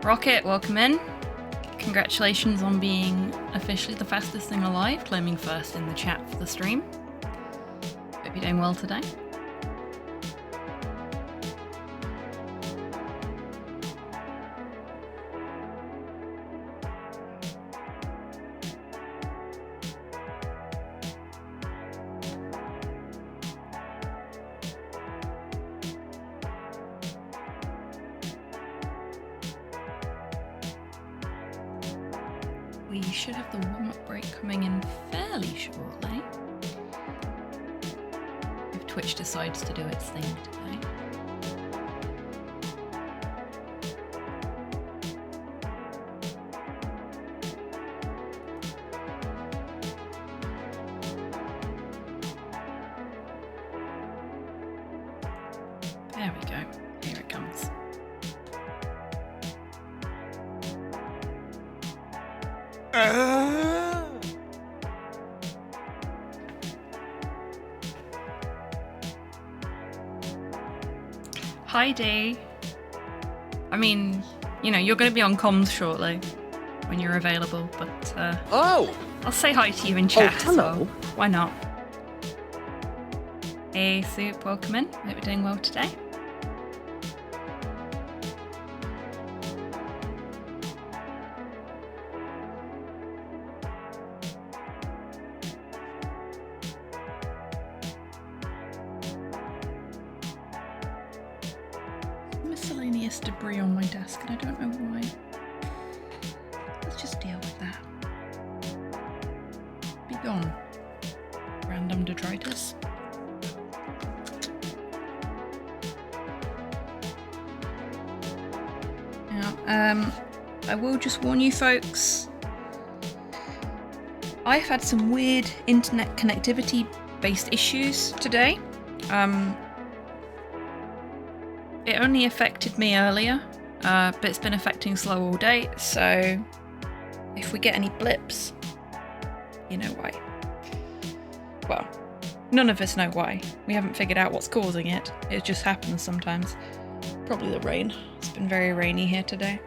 Rocket, welcome in. Congratulations on being officially the fastest thing alive, claiming first in the chat for the stream. Hope you're doing well today. We should have the warm-up break coming in fairly shortly, if Twitch decides to do its thing today. There we go. Here it comes. Hi Dee. I mean, you know, you're going to be on comms shortly when you're available, but I'll say hi to you in chat. Oh, hello. As well. Why not? Hey Soup, welcome in. Hope you're doing well today. Miscellaneous debris on my desk and I don't know why. Let's just deal with that. Be gone. Random detritus. Now, I will just warn you folks, I've had some weird internet connectivity based issues today. It only affected me earlier, but it's been affecting Slow all day, so if we get any blips, you know why. Well, none of us know why. We haven't figured out what's causing it. It just happens sometimes. Probably the rain. It's been very rainy here today.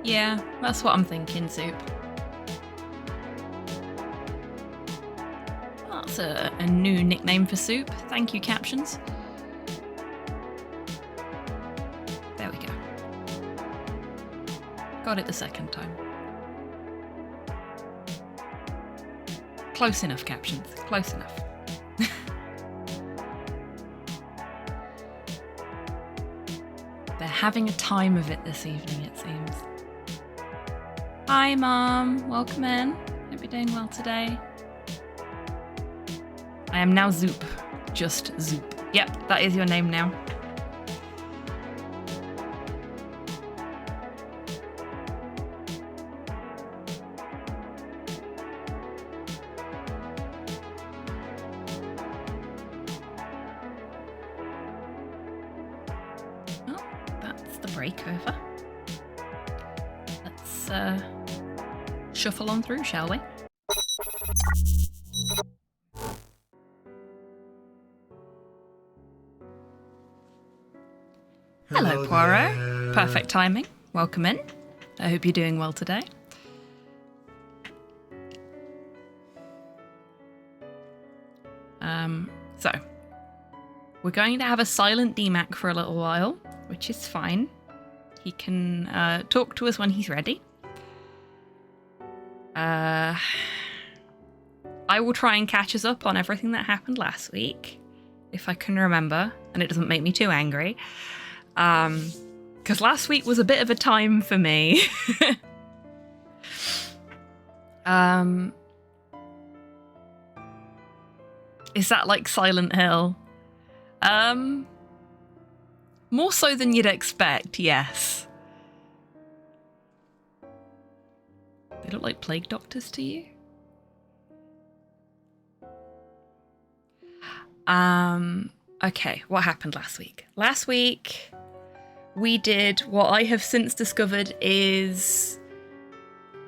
Yeah, that's what I'm thinking, Soup. That's a new nickname for Soup. Thank you, Captions. There we go. Got it the second time. Close enough, Captions. Close enough. They're having a time of it this evening, it seems. Hi, Mom. Welcome in. Hope you're doing well today. I am now Zoop. Just Zoop. Yep, that is your name now. Oh, that's the break over. Let's shuffle on through, shall we? Hello, Poirot. Perfect timing. Welcome in. I hope you're doing well today. So, we're going to have a silent DMAC for a little while, which is fine. He can talk to us when he's ready. I will try and catch us up on everything that happened last week, if I can remember, and it doesn't make me too angry. Because last week was a bit of a time for me. Is that like Silent Hill? More so than you'd expect, yes. They look like plague doctors to you? Okay, what happened last week? Last week, we did what I have since discovered is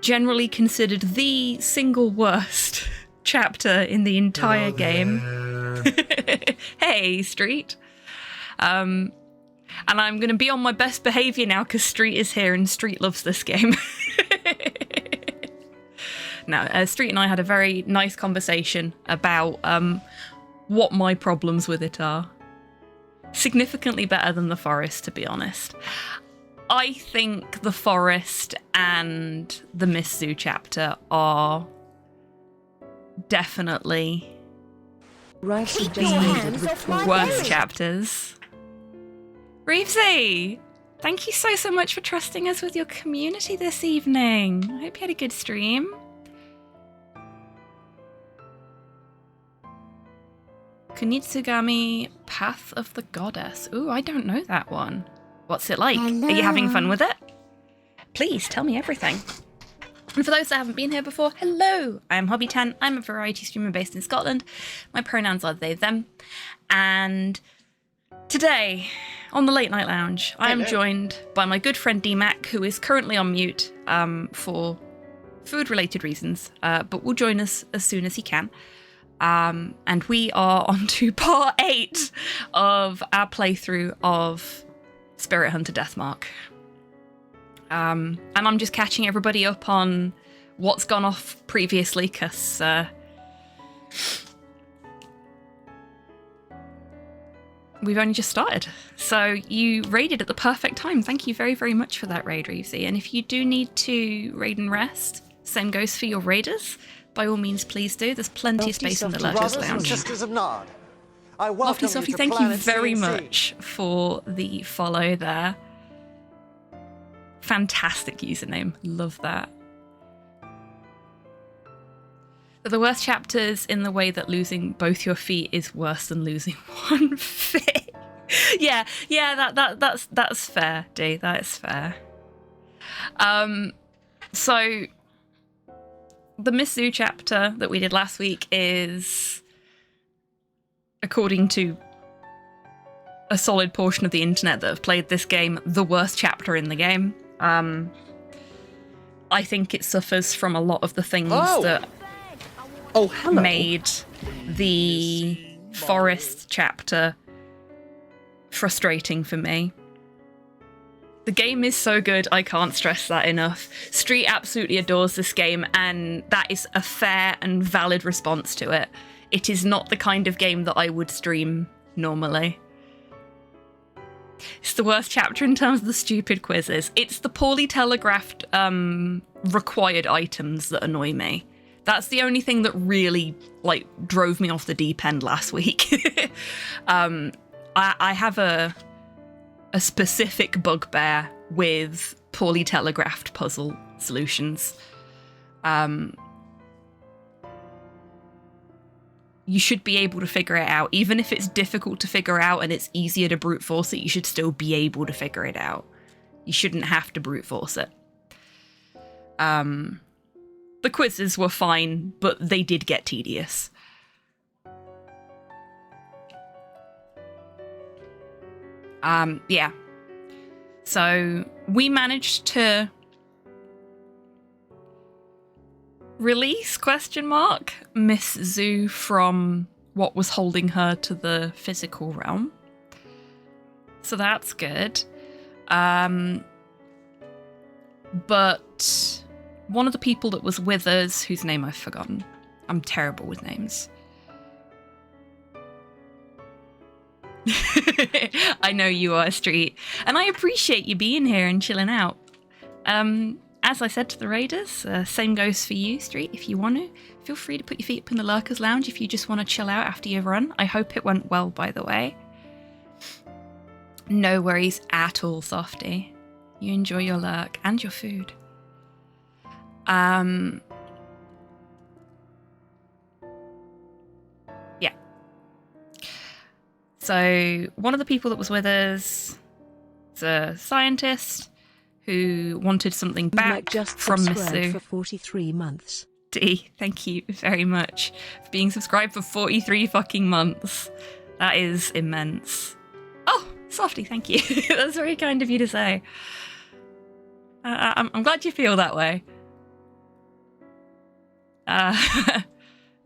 generally considered the single worst chapter in the entire game. Hey, Street. And I'm going to be on my best behaviour now because Street is here and Street loves this game. Now, Street and I had a very nice conversation about what my problems with it are. Significantly better than the forest, to be honest. I think the forest and the Miss Zoo chapter are definitely the worst chapters. Reevesy, thank you so much for trusting us with your community this evening. I hope you had a good stream. Kunitsugami Path of the Goddess. Ooh, I don't know that one. What's it like? Hello. Are you having fun with it? Please tell me everything. And for those that haven't been here before, hello! I'm Hobby10. I'm a variety streamer based in Scotland. My pronouns are they, them. And today, on the Late Night Lounge, I am joined by my good friend D-Mac, who is currently on mute for food-related reasons, but will join us as soon as he can. And we are on to part 8 of our playthrough of Spirit Hunter Deathmark. And I'm just catching everybody up on what's gone off previously, because we've only just started. So you raided at the perfect time. Thank you very, very much for that raid, Reevesy. And if you do need to raid and rest, same goes for your raiders. By all means, please do. There's plenty of space in the Lurkers Lounge. Lofty Sophie, thank you very much for the follow there. Fantastic username. Love that. But the worst chapters in the way that losing both your feet is worse than losing one foot. yeah, that's fair, D. That is fair. So the Miss Zoo chapter that we did last week is, according to a solid portion of the internet that have played this game, the worst chapter in the game. I think it suffers from a lot of the things that made the forest chapter frustrating for me. The game is so good, I can't stress that enough. Street absolutely adores this game, and that is a fair and valid response to it. It is not the kind of game that I would stream normally. It's the worst chapter in terms of the stupid quizzes. It's the poorly telegraphed required items that annoy me. That's the only thing that really drove me off the deep end last week. I have a specific bugbear with poorly telegraphed puzzle solutions. You should be able to figure it out. Even if it's difficult to figure out and it's easier to brute force it, you should still be able to figure it out. You shouldn't have to brute force it. The quizzes were fine, but they did get tedious. Yeah. So we managed to release, Miss Zoo from what was holding her to the physical realm. So that's good. But one of the people that was with us, whose name I've forgotten. I'm terrible with names. I know you are, Street, and I appreciate you being here and chilling out. As I said to the raiders, same goes for you, Street. If you want to, feel free to put your feet up in the Lurkers Lounge if you just want to chill out after your run. I hope it went well, by the way. No worries at all, Softy. You enjoy your lurk and your food. Yeah. So one of the people that was with us is a scientist who wanted something back from Miss Sue. For 43 months. D, thank you very much for being subscribed for 43 fucking months. That is immense. Oh, Softy, thank you. That's very kind of you to say. I'm glad you feel that way.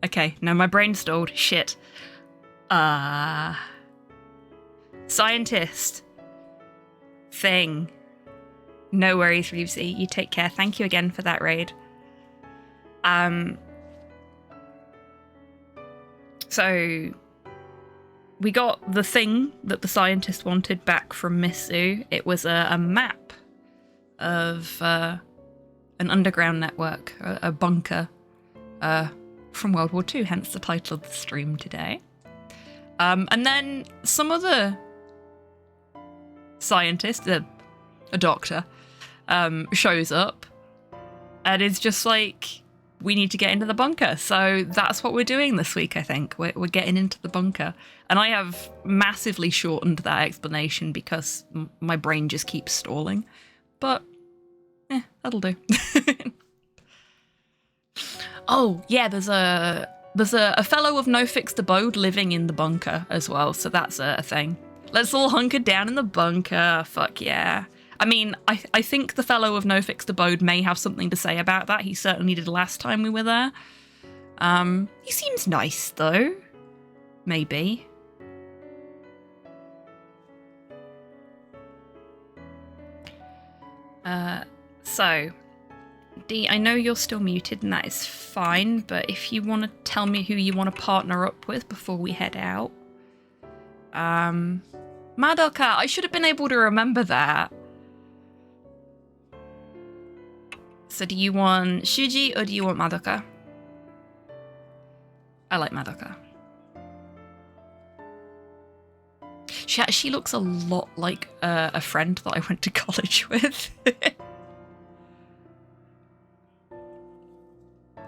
Okay, no, my brain stalled. Shit. Scientist. Thing. No worries, Reevesy. You take care. Thank you again for that raid. So we got the thing that the scientist wanted back from Miss Sue. It was a map of an underground network, a bunker from World War II, hence the title of the stream today. And then some other scientist, a doctor, shows up and is just like, we need to get into the bunker. So that's what we're doing this week, I think. We're getting into the bunker. And I have massively shortened that explanation because my brain just keeps stalling. But, that'll do. Oh, yeah, there's a fellow of no fixed abode living in the bunker as well. So that's a thing. Let's all hunker down in the bunker. Fuck yeah. I mean, I think the fellow of no fixed abode may have something to say about that. He certainly did last time we were there. He seems nice, though. Maybe. So, D, I know you're still muted and that is fine, but if you want to tell me who you want to partner up with before we head out. Madoka, I should have been able to remember that. So do you want Shuji or do you want Madoka? I like Madoka. She looks a lot like a friend that I went to college with.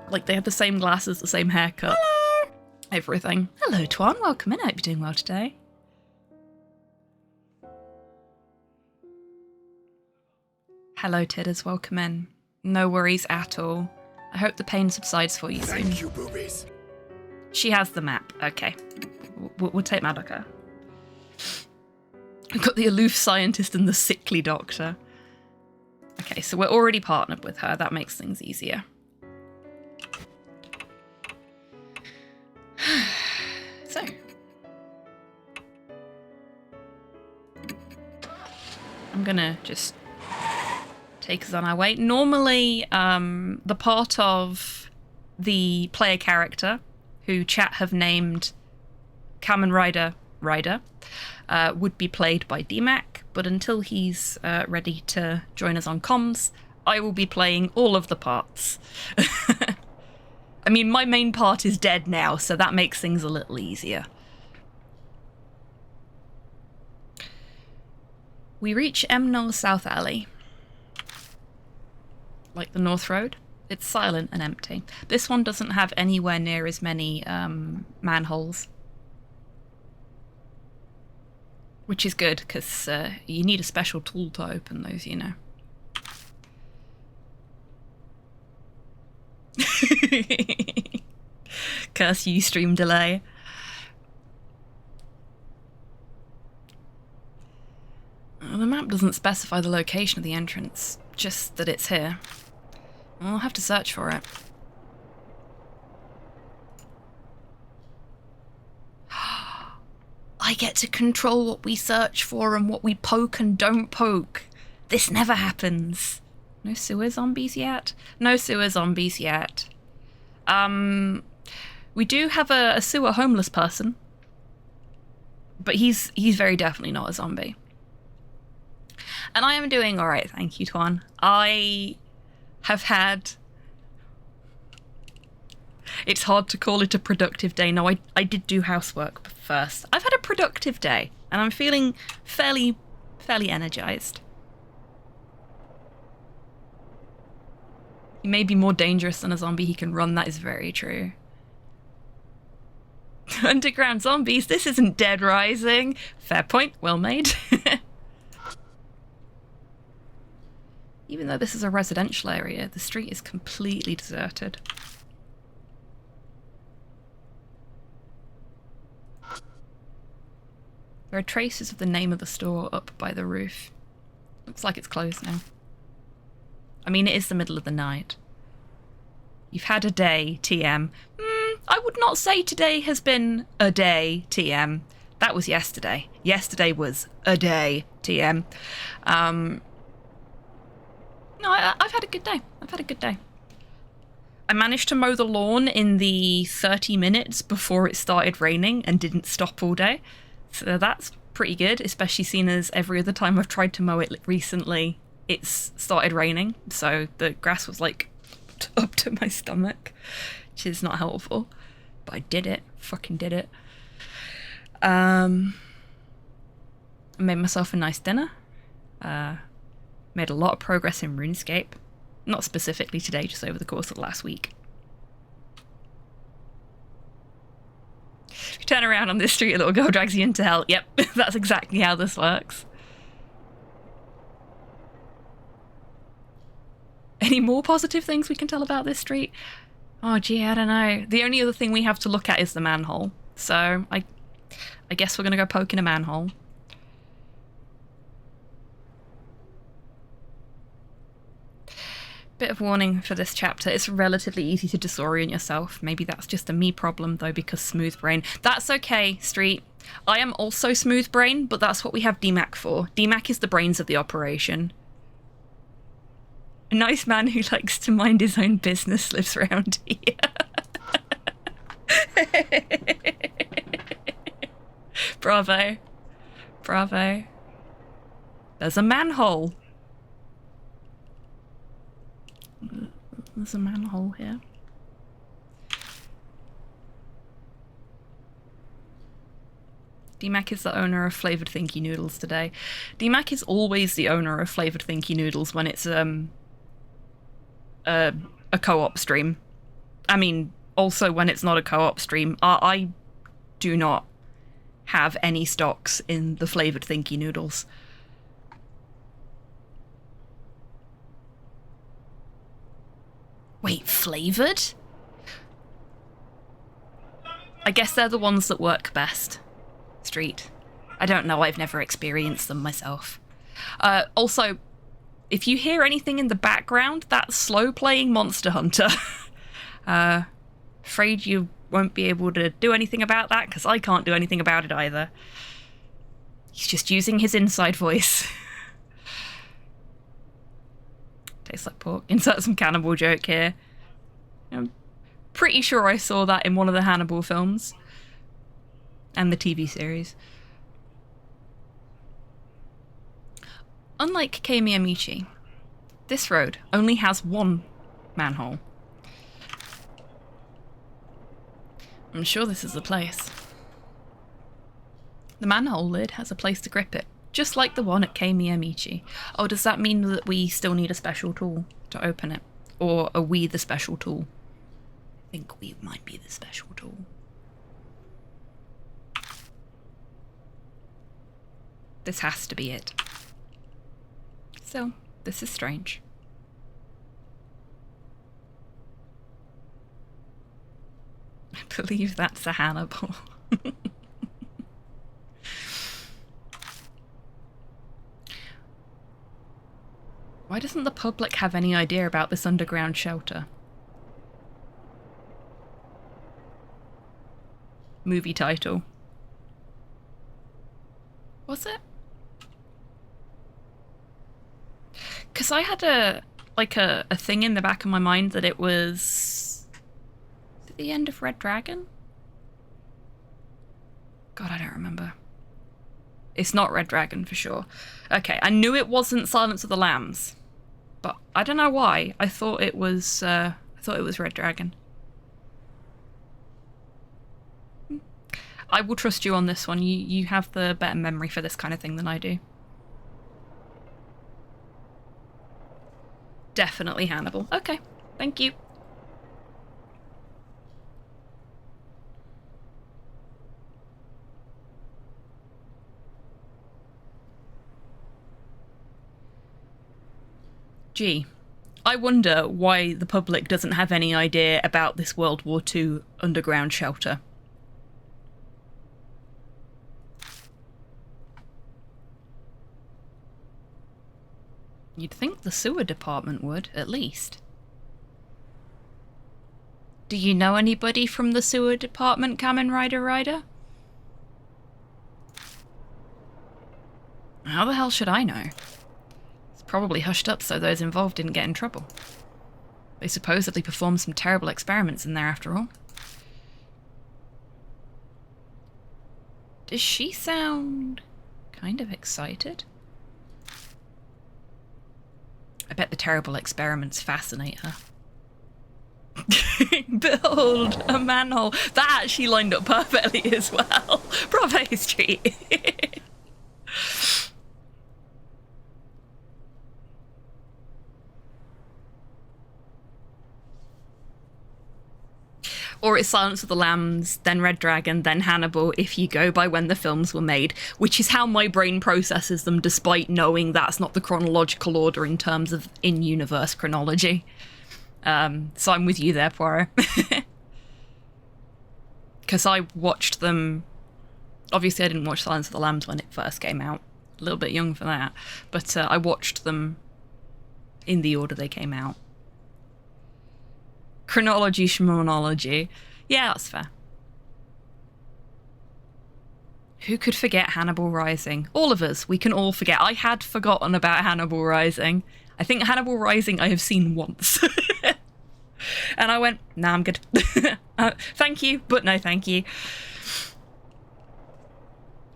Like they have the same glasses, the same haircut. Hello! Everything. Hello, Twan. Welcome in. I hope you're doing well today. Hello, Tidders. Welcome in. No worries at all. I hope the pain subsides for you soon. Thank you, boobies. She has the map. Okay. We'll take Madoka. We've got the aloof scientist and the sickly doctor. Okay, so we're already partnered with her. That makes things easier. So. I'm gonna just take us on our way. Normally, the part of the player character, who chat have named Kamen Rider Ryder, would be played by DMAC, but until he's ready to join us on comms, I will be playing all of the parts. I mean, my main part is dead now, so that makes things a little easier. We reach Emnol South Alley. Like the North Road. It's silent and empty. This one doesn't have anywhere near as many manholes. Which is good, because you need a special tool to open those, you know. Curse you, stream delay. Well, the map doesn't specify the location of the entrance, just that it's here. I'll have to search for it. I get to control what we search for and what we poke and don't poke. This never happens. No sewer zombies yet? No sewer zombies yet. We do have a sewer homeless person. But he's very definitely not a zombie. And I am doing alright, thank you, Twan. I have had... It's hard to call it a productive day. No, I did do housework first. I've had a productive day, and I'm feeling fairly energized. He may be more dangerous than a zombie. He can run, that is very true. Underground zombies, this isn't Dead Rising. Fair point, well made. Even though this is a residential area, the street is completely deserted. There are traces of the name of the store up by the roof. Looks like it's closed now. I mean, it is the middle of the night. You've had a day, TM. I would not say today has been a day, TM. That was yesterday. Yesterday was a day, TM. No, I've had a good day. I've had a good day. I managed to mow the lawn in the 30 minutes before it started raining and didn't stop all day. So that's pretty good, especially seeing as every other time I've tried to mow it recently, it's started raining. So the grass was like up to my stomach, which is not helpful. But I did it. Fucking did it. I made myself a nice dinner. Made a lot of progress in RuneScape. Not specifically today, just over the course of the last week. If you turn around on this street, a little girl drags you into hell. Yep, that's exactly how this works. Any more positive things we can tell about this street? Oh gee, I don't know. The only other thing we have to look at is the manhole. So I guess we're gonna go poke in a manhole. Bit of warning for this chapter, it's relatively easy to disorient yourself. Maybe that's just a me problem though, because smooth brain. That's okay, Street. I am also smooth brain, but that's what we have DMAC for. DMAC is the brains of the operation. A nice man who likes to mind his own business lives around here. Bravo. Bravo. There's a manhole. There's a manhole here. DMAC is the owner of Flavoured Thinky Noodles today. DMAC is always the owner of Flavoured Thinky Noodles when it's a co-op stream. I mean, also when it's not a co-op stream. I do not have any stocks in the Flavoured Thinky Noodles. Wait, flavoured? I guess they're the ones that work best. Street. I don't know, I've never experienced them myself. Also, if you hear anything in the background, that's slow-playing Monster Hunter. Afraid you won't be able to do anything about that, because I can't do anything about it either. He's just using his inside voice. Tastes like pork. Insert some cannibal joke here. I'm pretty sure I saw that in one of the Hannibal films. And the TV series. Unlike Kei Miyamichi, this road only has one manhole. I'm sure this is the place. The manhole lid has a place to grip it, just like the one at Kei Miyamichi. Oh, does that mean that we still need a special tool to open it? Or are we the special tool? I think we might be the special tool. This has to be it. So, this is strange. I believe that's a Hannibal. Why doesn't the public have any idea about this underground shelter? Movie title. Was it? Because I had a thing in the back of my mind that it was the end of Red Dragon? God, I don't remember. It's not Red Dragon for sure. Okay, I knew it wasn't Silence of the Lambs, but I don't know why. I thought it was Red Dragon. I will trust you on this one. You have the better memory for this kind of thing than I do. Definitely Hannibal. Okay, thank you. Gee, I wonder why the public doesn't have any idea about this World War II underground shelter. You'd think the sewer department would, at least. Do you know anybody from the sewer department, Kamen Rider? How the hell should I know? It's probably hushed up so those involved didn't get in trouble. They supposedly performed some terrible experiments in there after all. Does she sound kind of excited? I bet the terrible experiments fascinate her. Build a manhole. That actually lined up perfectly as well. Bravo, Street. Or it's Silence of the Lambs, then Red Dragon, then Hannibal, if you go by when the films were made, which is how my brain processes them, despite knowing that's not the chronological order in terms of in-universe chronology. So I'm with you there, Poirot. Because I watched them... Obviously, I didn't watch Silence of the Lambs when it first came out. A little bit young for that. But I watched them in the order they came out. Chronology, schmonology. Yeah, that's fair. Who could forget Hannibal Rising? All of us. We can all forget. I had forgotten about Hannibal Rising. I think Hannibal Rising I have seen once. And I went, nah, I'm good. Thank you, but no thank you.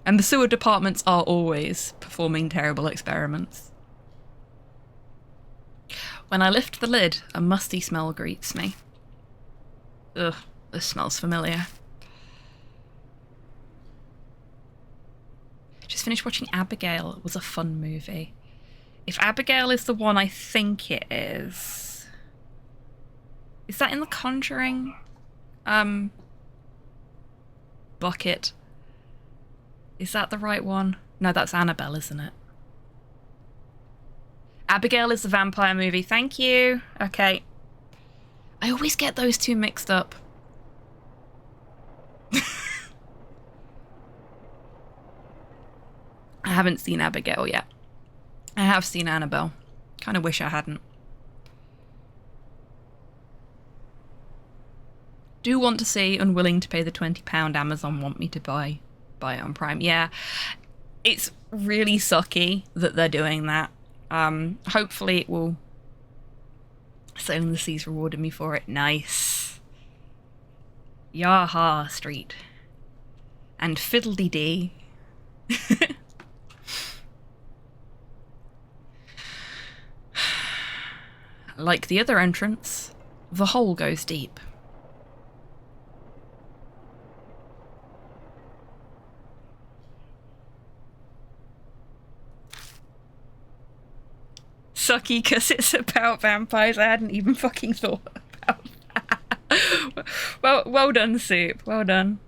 And the sewer departments are always performing terrible experiments. When I lift the lid, a musty smell greets me. Ugh, this smells familiar. Just finished watching Abigail. It was a fun movie. If Abigail is the one I think it is that in the Conjuring bucket? Is that the right one? No, that's Annabelle, isn't it? Abigail is the vampire movie. Thank you. Okay. I always get those two mixed up. I haven't seen Abigail yet. I have seen Annabelle. Kind of wish I hadn't. Do want to see Unwilling to pay the £20 Amazon want me to buy it on Prime. Yeah, it's really sucky that they're doing that. Hopefully it will... Sailing the Seas rewarded me for it. Nice. Yaha, Street. And fiddle-dee-dee. Like the other entrance, the hole goes deep. Sucky because it's about vampires. I hadn't even fucking thought about that. Well done, Soup. Well done.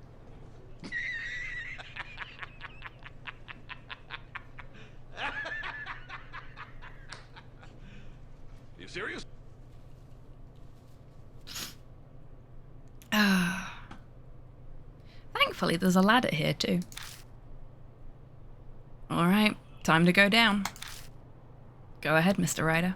You serious? Thankfully, there's a ladder here too. All right, time to go down. Go ahead, Mr. Ryder.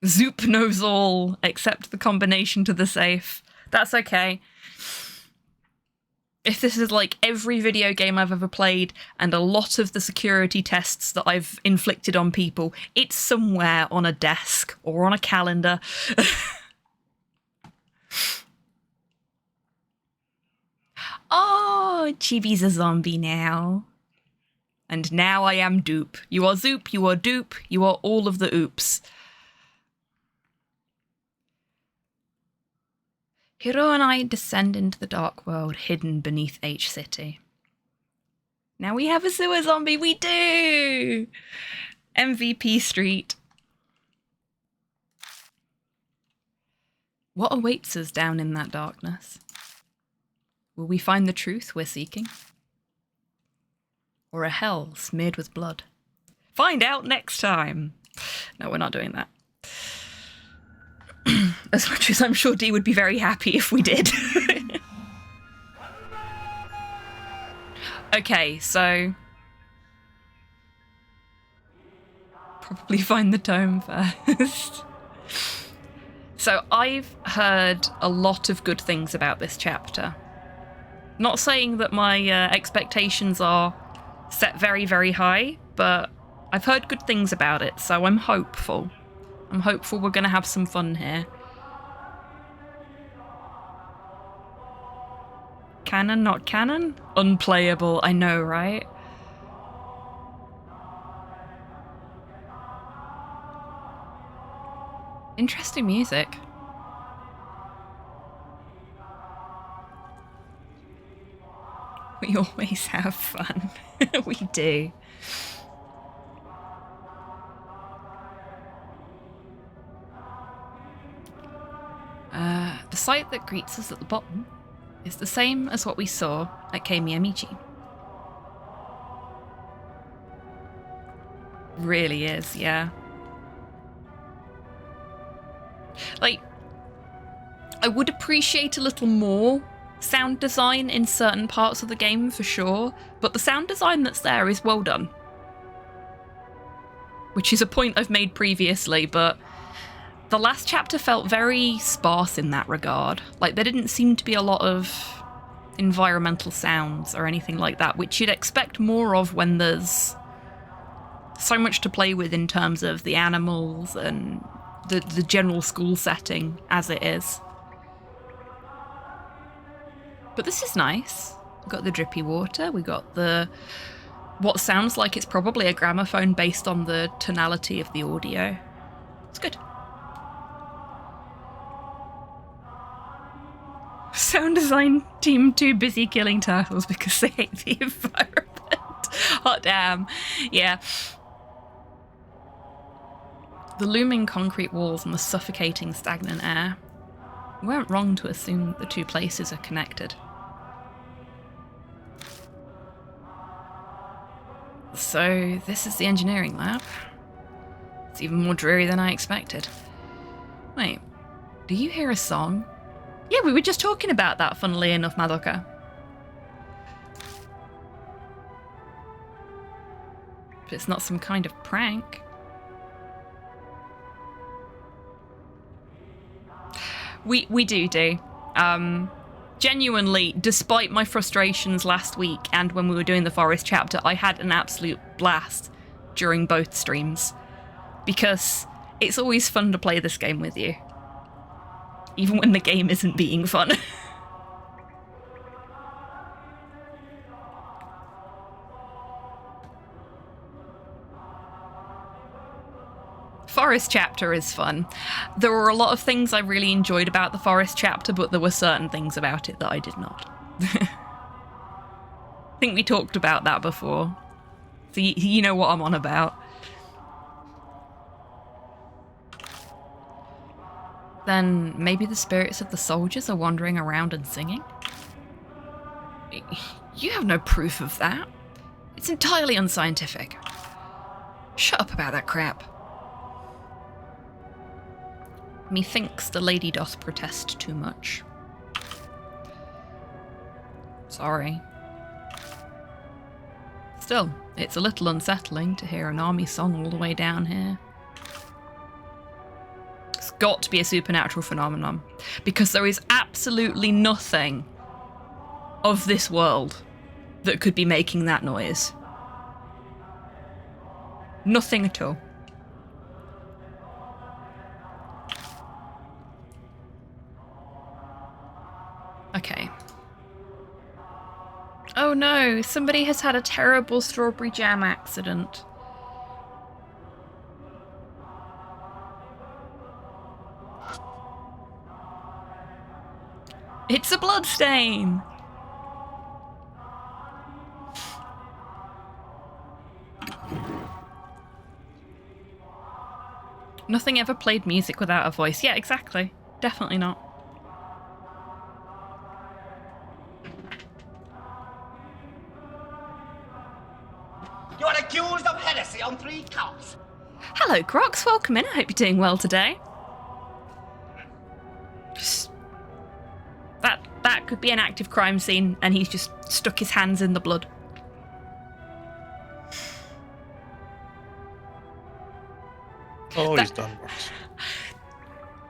Zoop knows all, except the combination to the safe. That's okay. If this is like every video game I've ever played and a lot of the security tests that I've inflicted on people, it's somewhere on a desk or on a calendar. Oh, Chibi's a zombie now. And now I am Dupe. You are Zoop, you are Dupe, you are all of the oops. Hiro and I descend into the dark world hidden beneath H City. Now we have a sewer zombie, we do! MVP Street. What awaits us down in that darkness? Will we find the truth we're seeking? Or a hell smeared with blood? Find out next time. No, we're not doing that. As much as I'm sure Dee would be very happy if we did. Okay, so... probably find the tome first. So I've heard a lot of good things about this chapter. Not saying that my expectations are set very, very high, but I've heard good things about it, so I'm hopeful. I'm hopeful we're going to have some fun here. Canon, not canon? Unplayable, I know, right? Interesting music. We always have fun. We do. The sight that greets us at the bottom is the same as what we saw at Keimiamichi. Really is, yeah. Like, I would appreciate a little more sound design in certain parts of the game for sure, but the sound design that's there is well done. Which is a point I've made previously, but the last chapter felt very sparse in that regard. Like, there didn't seem to be a lot of environmental sounds or anything like that, which you'd expect more of when there's so much to play with in terms of the animals and the general school setting as it is. But this is nice. We've got the drippy water, we got the what sounds like it's probably a gramophone based on the tonality of the audio. It's good. Sound design team too busy killing turtles because they hate the environment. Hot damn. Yeah. The looming concrete walls and the suffocating stagnant air. We weren't wrong to assume the two places are connected. So this is the engineering lab. It's even more dreary than I expected. Wait, do you hear a song? Yeah, we were just talking about that, funnily enough, Madoka. But it's not some kind of prank. We do. Genuinely, despite my frustrations last week and when we were doing the forest chapter, I had an absolute blast during both streams. Because it's always fun to play this game with you. Even when the game isn't being fun. Forest chapter is fun. There were a lot of things I really enjoyed about the forest chapter, but there were certain things about it that I did not. I think we talked about that before. So you know what I'm on about. Then maybe the spirits of the soldiers are wandering around and singing? You have no proof of that. It's entirely unscientific. Shut up about that crap. Methinks the lady doth protest too much. Sorry. Still, it's a little unsettling to hear an army song all the way down here. It's got to be a supernatural phenomenon, because there is absolutely nothing of this world that could be making that noise. Nothing at all. Okay. Oh no, somebody has had a terrible strawberry jam accident. It's a bloodstain! Nothing ever played music without a voice. Yeah, exactly. Definitely not. mercy on 3 cops. Hello, Crocs. Welcome in. I hope you're doing well today. Just... That could be an active crime scene, and he's just stuck his hands in the blood. Oh, he's done worse.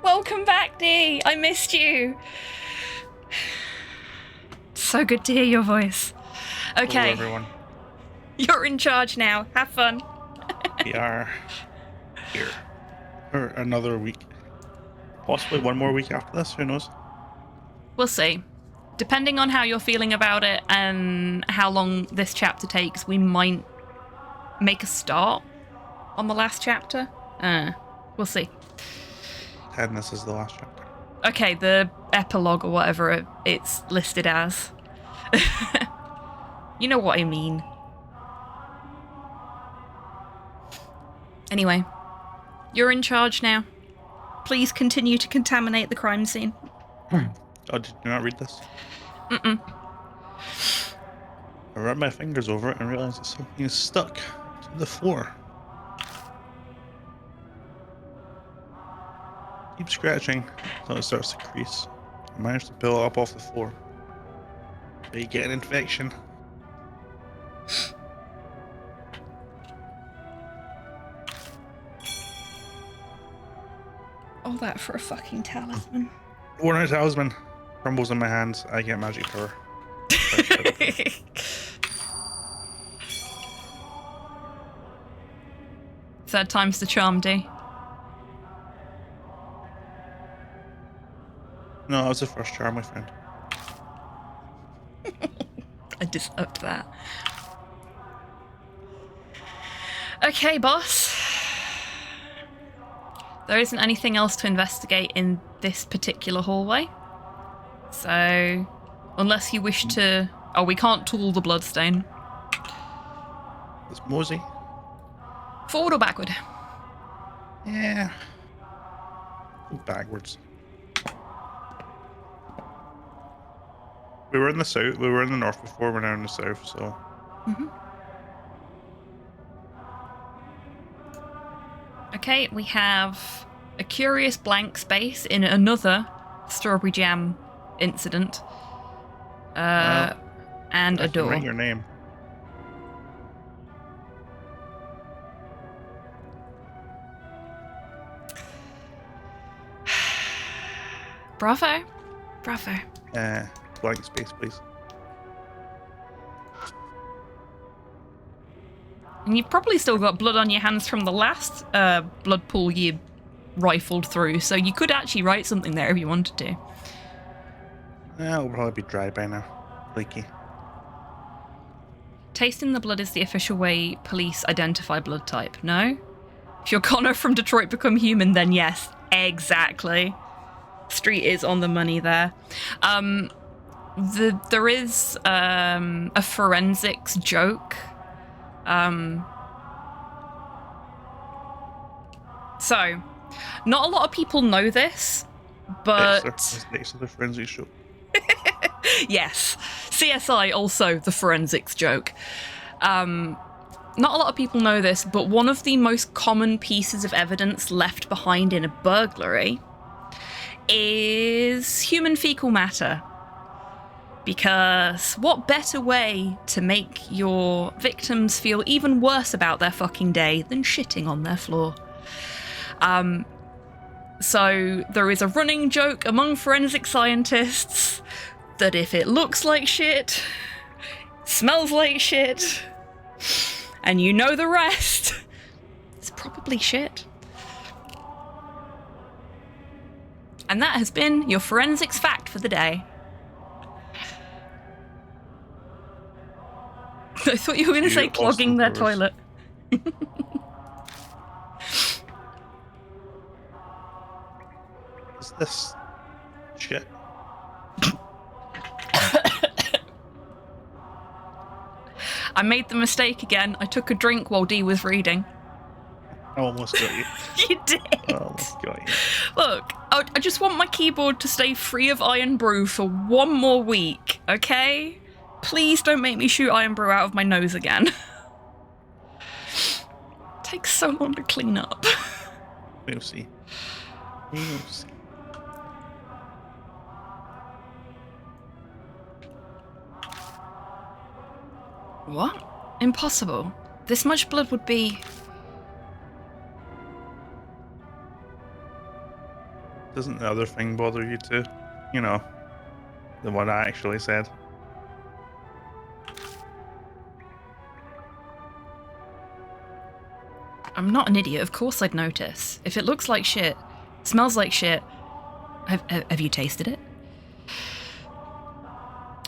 Welcome back, Dee. I missed you. So good to hear your voice. Okay. Hello, everyone. You're in charge now. Have fun. We are here for another week. Possibly one more week after this, who knows? We'll see. Depending on how you're feeling about it and how long this chapter takes, we might make a start on the last chapter. We'll see. And this is the last chapter. Okay, the epilogue or whatever it's listed as. You know what I mean. Anyway, you're in charge now. Please continue to contaminate the crime scene. Oh, did you not read this? Mm-mm. I ran my fingers over it and realized that something is stuck to the floor. Keep scratching until it starts to crease. I managed to peel it up off the floor. But you get an infection. All that for a fucking talisman. Worn out talisman crumbles in my hands. I get magic power. Third time's the charm, D. No, that was the first charm, my friend. I deserved that. Okay, boss. There isn't anything else to investigate in this particular hallway. So, unless you wish to... Oh, we can't tool the bloodstain. It's Mosey. Forward or backward? Yeah. Go backwards. We were in the south. We were in the north before. We're now in the south. So. Mm-hmm. Okay, we have a curious blank space in another strawberry jam incident, and I a can door. write your name. Bravo, bravo. Blank space, please. And you've probably still got blood on your hands from the last blood pool you rifled through, so you could actually write something there if you wanted to. It'll probably be dry by now. Leaky. Tasting the blood is the official way police identify blood type, no? If you're Connor from Detroit Become Human, then yes, exactly. Street is on the money there. There is a forensics joke. So, not a lot of people know this, but... Next to the forensics show. Yes, CSI also the forensics joke. Not a lot of people know this, but one of the most common pieces of evidence left behind in a burglary is human fecal matter. Because what better way to make your victims feel even worse about their fucking day than shitting on their floor? So there is a running joke among forensic scientists that if it looks like shit, smells like shit, and you know the rest, it's probably shit. And that has been your forensics fact for the day. I thought you were going to say clogging their toilet. Is this shit? I made the mistake again. I took a drink while Dee was reading. I almost got you. You did. I almost got you. Look, I just want my keyboard to stay free of iron brew for one more week, okay? Please don't make me shoot iron brew out of my nose again. takes so long to clean up. We'll see. We'll see. What? Impossible. This much blood would be... Doesn't the other thing bother you too? You know, the one I actually said. I'm not an idiot. Of course I'd notice. If it looks like shit, smells like shit, have you tasted it?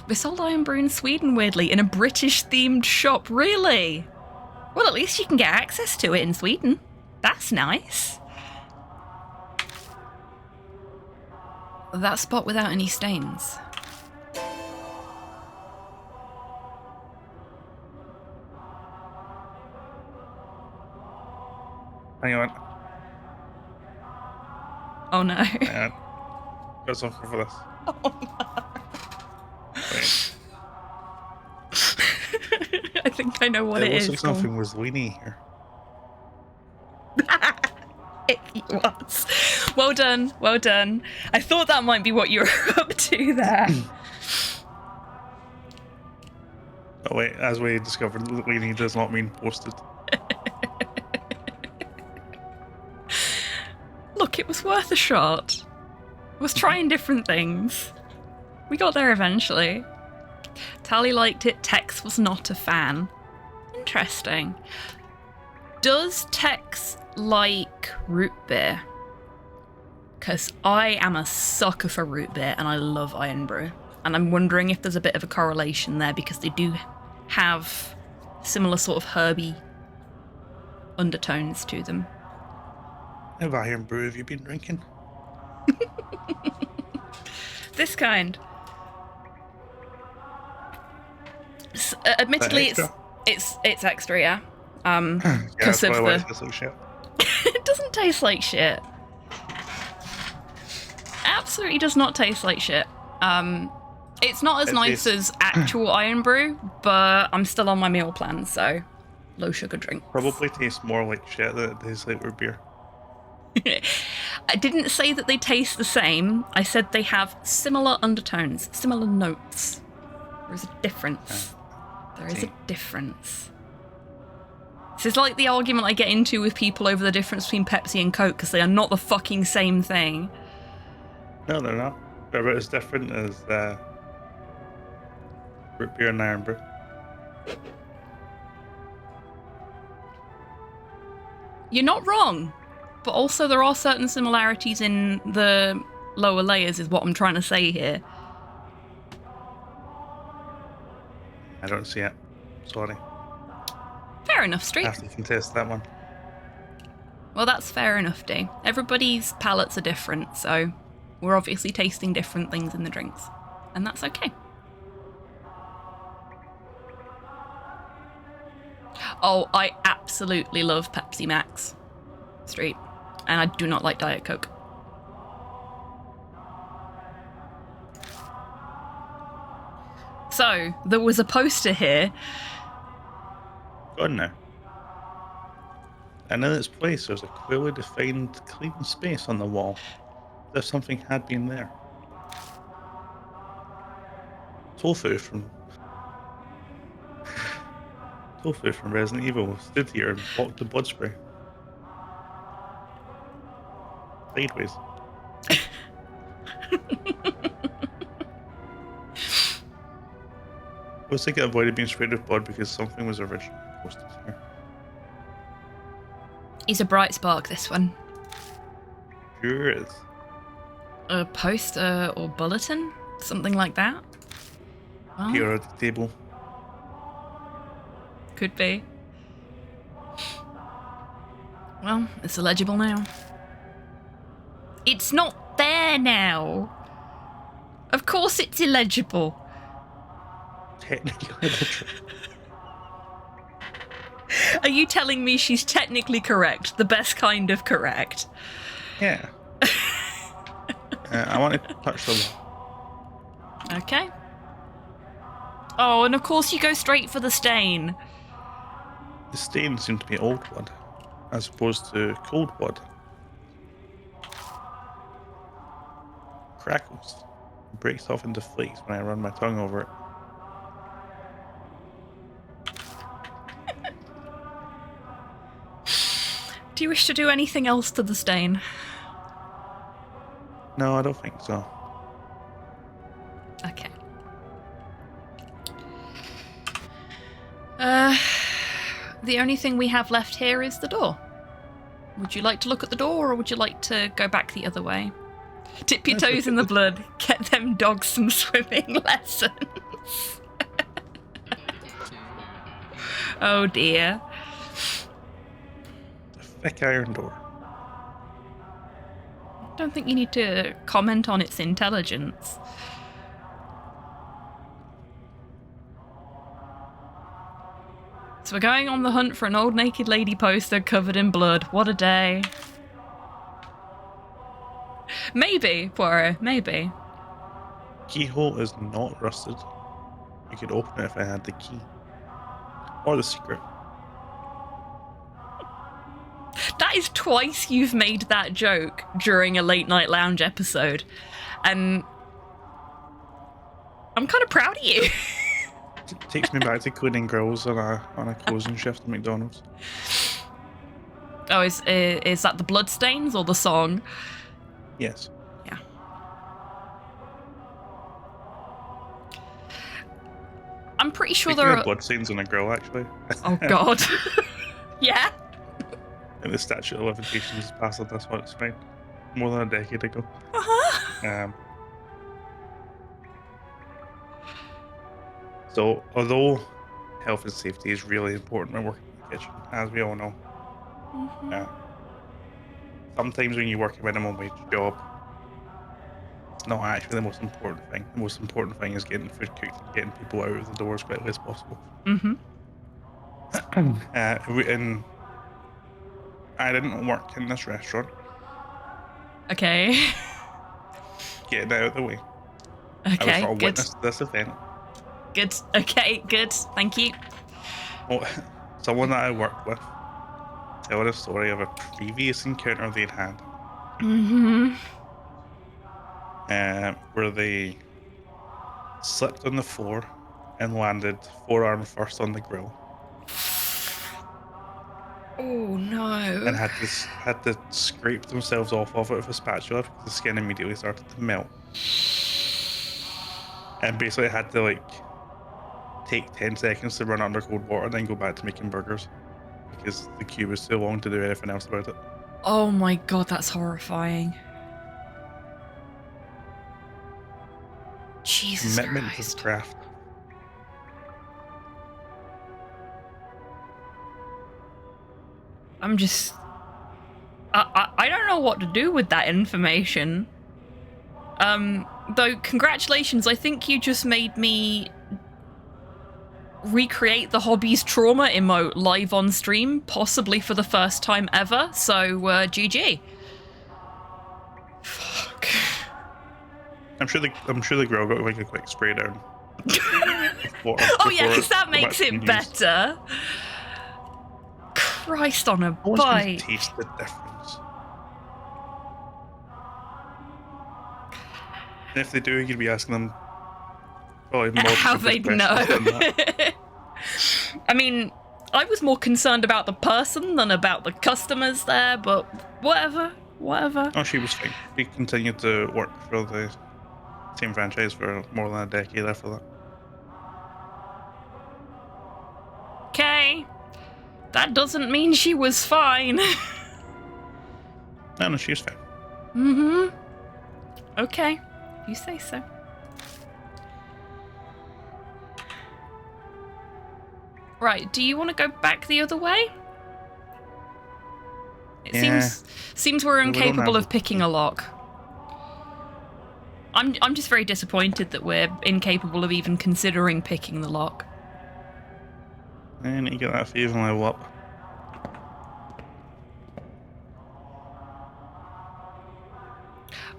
They sold Iron Brew in Sweden, weirdly, in a British-themed shop. Really? Well, at least you can get access to it in Sweden. That's nice. That spot without any stains. Hang on. Oh no. Hang on. Got something for this. Oh no. Wait. I think I know what it is. It looks like something was leaning here. It was. Well done, well done. I thought that might be what you were up to there. Oh wait, as we discovered, leaning does not mean posted. Look, it was worth a shot. I was trying different things. We got there eventually. Tally liked it, Tex was not a fan. Interesting. Does Tex like root beer? Because I am a sucker for root beer and I love Iron Brew. And I'm wondering if there's a bit of a correlation there because they do have similar sort of herby undertones to them. What Iron Brew have you been drinking? This kind. Admittedly, it's extra, yeah. Because of the. It doesn't taste like shit. Absolutely does not taste like shit. It's not as nice as actual Iron Brew, but I'm still on my meal plan, so low sugar drink. Probably tastes more like shit than it tastes like root beer. I didn't say that they taste the same. I said they have similar undertones, similar notes. There is a difference. There is a difference. This is like the argument I get into with people over the difference between Pepsi and Coke because they are not the fucking same thing. No, they're not. They're about as different as root beer and Iron Brew. You're not wrong. But also there are certain similarities in the lower layers is what I'm trying to say here. I don't see it. Sorry. Fair enough, Street. I have to contest that one. Well, that's fair enough, D. Everybody's palates are different, so we're obviously tasting different things in the drinks. And that's okay. Oh, I absolutely love Pepsi Max, Street. And I do not like Diet Coke. So, there was a poster here. Go on now. And in its place, there's a clearly defined clean space on the wall, as if something had been there. Tofu from Resident Evil stood here and walked the blood spray. Sideways. Looks like it avoided being sprayed with blood because something was originally posted here. He's a bright spark, this one. Sure is. A poster or bulletin? Something like that? Well, Here at the table. could be. Well, it's illegible now. It's not there now. Of course it's illegible. Technically literate. Are you telling me she's technically correct? The best kind of correct? Yeah. I want to touch the wall. Okay. Oh, and of course you go straight for the stain. The stain seemed to be old blood. as opposed to cold blood. Crackles. It breaks off into flakes when I run my tongue over it. Do you wish to do anything else to the stain? No, I don't think so. Okay. The only thing we have left here is the door. Would you like to look at the door, or would you like to go back the other way? Dip your toes in the blood. Get them dogs some swimming lessons. Oh dear. A thick iron door. I don't think you need to comment on its intelligence. So we're going on the hunt for an old naked lady poster covered in blood. What a day. Maybe, Poirot, maybe. Keyhole is not rusted. You could open it if I had the key. Or the secret. That is twice you've made that joke during a Late Night Lounge episode. And I'm kind of proud of you. It takes me back to cleaning grills on a closing shift at McDonald's. Oh, is that the bloodstains or the song? Yes. Yeah. I'm pretty sure Speaking there of are bloodstains on a grill, actually. Oh god. Yeah. And the statute of limitations is passed on this one. It's fine. More than a decade ago. Uh-huh. So, although health and safety is really important when working in the kitchen, as we all know, sometimes when you work a minimum wage job, it's not actually the most important thing. The most important thing is getting food cooked and getting people out of the door as quickly as possible. Mm-hmm. And I didn't work in this restaurant. Okay. Getting out of the way. I was Okay, not a good. witness to this event. Good. Okay, good. Thank you. Well, someone that I worked with told a story of a previous encounter they'd had. Mm-hmm. Where they slipped on the floor and landed forearm first on the grill. Oh no. And had to scrape themselves off of it with a spatula because the skin immediately started to melt. And basically had to take 10 seconds to run under cold water and then go back to making burgers because the queue was too long to do anything else about it. Oh my god, that's horrifying. Jesus Commitment Christ. to the craft. I'm just... I don't know what to do with that information. Though, congratulations, I think you just made me recreate the hobby's trauma emote live on stream, possibly for the first time ever, so GG. Fuck. I'm sure the grill got a quick spray down. Oh yeah, because that makes it better. Christ on a No one's gonna bite. taste the difference. And if they do, you'd be asking them probably more How they'd know. I mean, I was more concerned about the person than about the customers there, but whatever. Oh, she was fine. We continued to work for the same franchise for more than a decade after that. Okay. That doesn't mean she was fine. No, she was fine. Mm-hmm. Okay. You say so. Right, do you want to go back the other way? It seems we're incapable of picking a lock. I'm just very disappointed that we're incapable of even considering picking the lock. I need to get that thieving level up.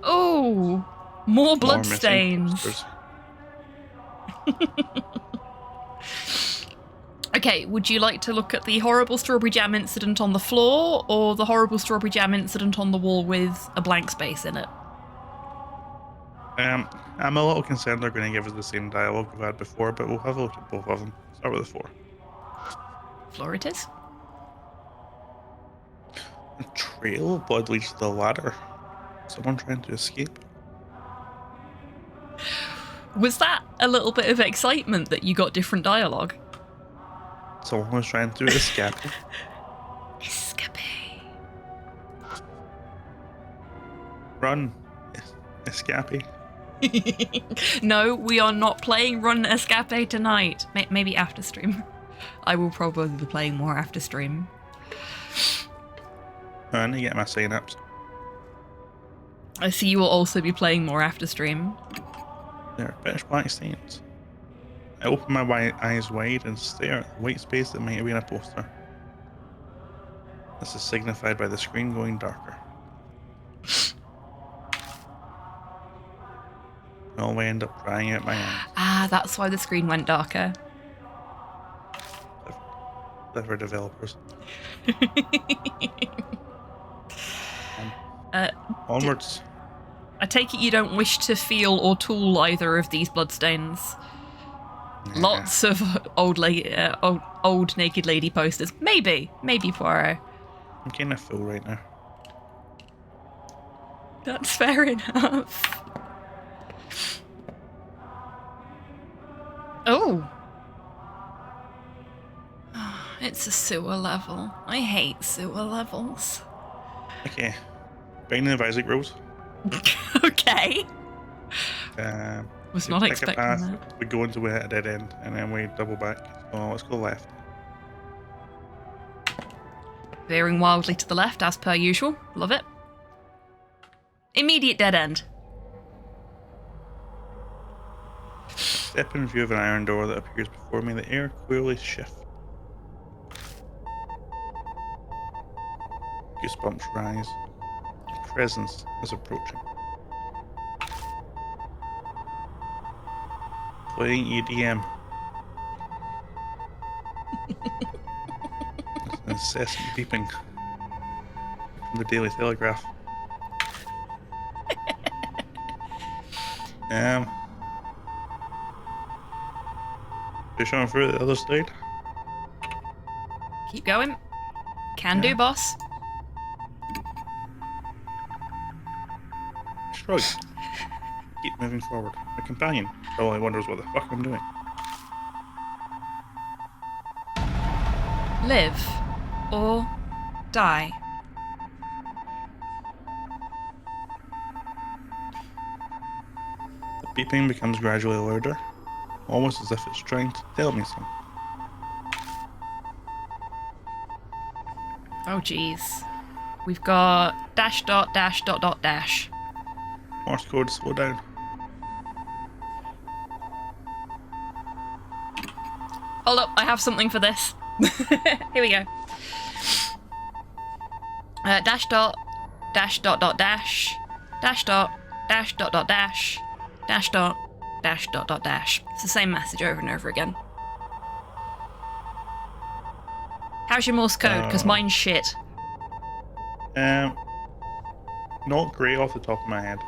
Oh, more bloodstains. Okay, would you like to look at the horrible strawberry jam incident on the floor or the horrible strawberry jam incident on the wall with a blank space in it? I'm a little concerned they're going to give us the same dialogue we've had before, but we'll have a look at both of them. Start with the 4. Floor it is. A trail of blood leads to the ladder. Someone trying to escape. Was that a little bit of excitement that you got different dialogue? Someone was trying to escape. Escape. Run. Escape. No, we are not playing Run Escape tonight. Maybe after stream. I will probably be playing more after stream. I need to get my sign-ups. I see you will also be playing more after stream. There are pitch black stains. I open my eyes wide and stare at the white space that might have been a poster. This is signified by the screen going darker. I always end up crying out my eyes. Ah, that's why the screen went darker. Clever developers. Onwards. I take it you don't wish to feel or tool either of these bloodstains. Nah. Lots of old naked lady posters. Maybe Poirot. I'm kind of full right now. That's fair enough. Oh. It's a sewer level. I hate sewer levels. Okay. Binding of Isaac rules. Okay. Was not pick expecting a path, that. we go into a dead end, and then we double back. So let's go left. Veering wildly to the left, as per usual. Love it. Immediate dead end. Step in view of an iron door that appears before me. The air clearly shifts. Goosebumps rise. Presence is approaching. Playing EDM. An incessant beeping from the Daily Telegraph. Push on through the other side. Keep going. Can do, boss. Shrug. Keep moving forward. My companion probably wonders what the fuck I'm doing. Live or die. The beeping becomes gradually louder, almost as if it's trying to tell me something. Oh, jeez. We've got dash dot dash dot dot dash. Morse code, slow down. Hold up, I have something for this. Here we go. Dash dot dash dot dot dash dash dot dash dot dot dash dash dot dash dot dot dash. It's the same message over and over again. How's your Morse code? Because mine's shit. Not great off the top of my head.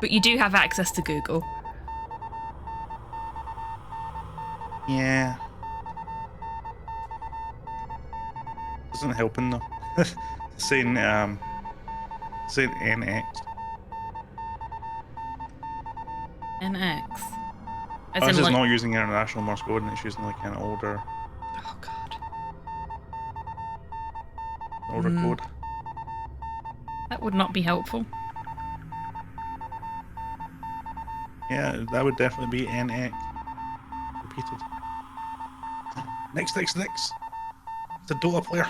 But you do have access to Google. Yeah. Isn't helping though. saying NX. NX. As Oh, in, it's just like... not using international Morse code and it's using like an older Oh god. code. That would not be helpful. Yeah, that would definitely be NX. Repeated. Next. It's a Dota player.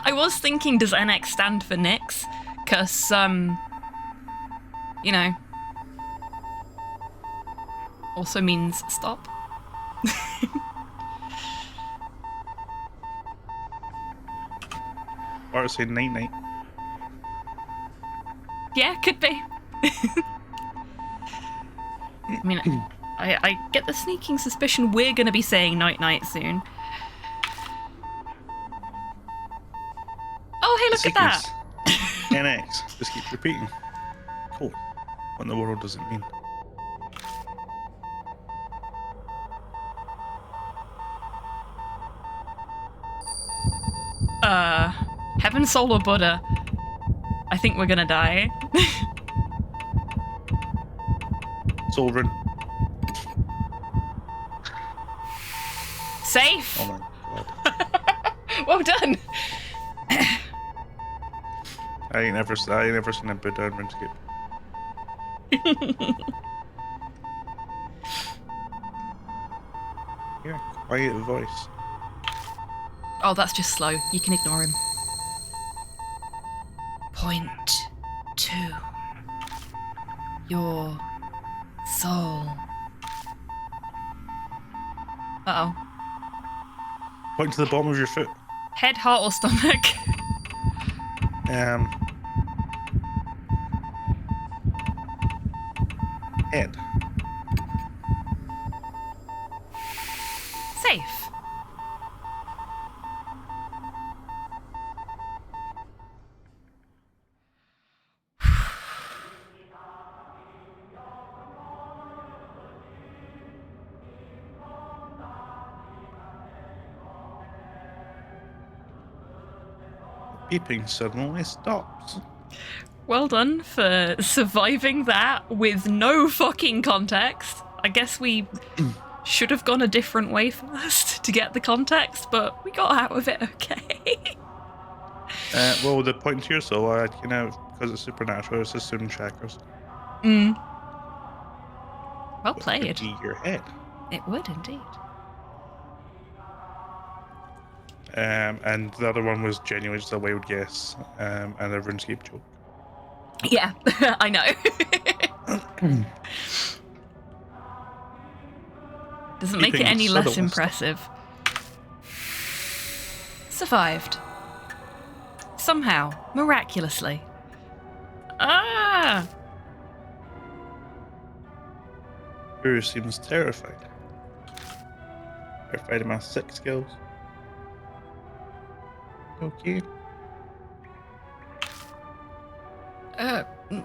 I was thinking, does NX stand for Nix? Because, you know, also means stop. Or it's saying night. Yeah, could be. I mean, I get the sneaking suspicion we're going to be saying night-night soon. Oh, hey, look at that! NX. Just keep repeating. Cool. What in the world does it mean? Heaven, Soul, or Buddha? I think we're gonna die. Sovereign. Safe! Oh my god. Well done! I ain't never seen a Buddha in RuneScape. Hear a quiet voice. Oh, that's just slow. You can ignore him. Point to your soul. Uh-oh. Point to the bottom of your foot. Head, heart, or stomach? Head. Safe. Beeping suddenly stops. Well done for surviving that with no fucking context. I guess we should have gone a different way first to get the context, but we got out of it okay. Well, the point to your soul, because it's supernatural, it's assumed chakras. Well played. Be your head. It would indeed. And the other one was genuinely just a wild guess, and a RuneScape joke. Yeah, I know. Doesn't make it any less impressive. Survived. Somehow. Miraculously. Ah! Guru seems terrified. Terrified of my 6 skills. Okay.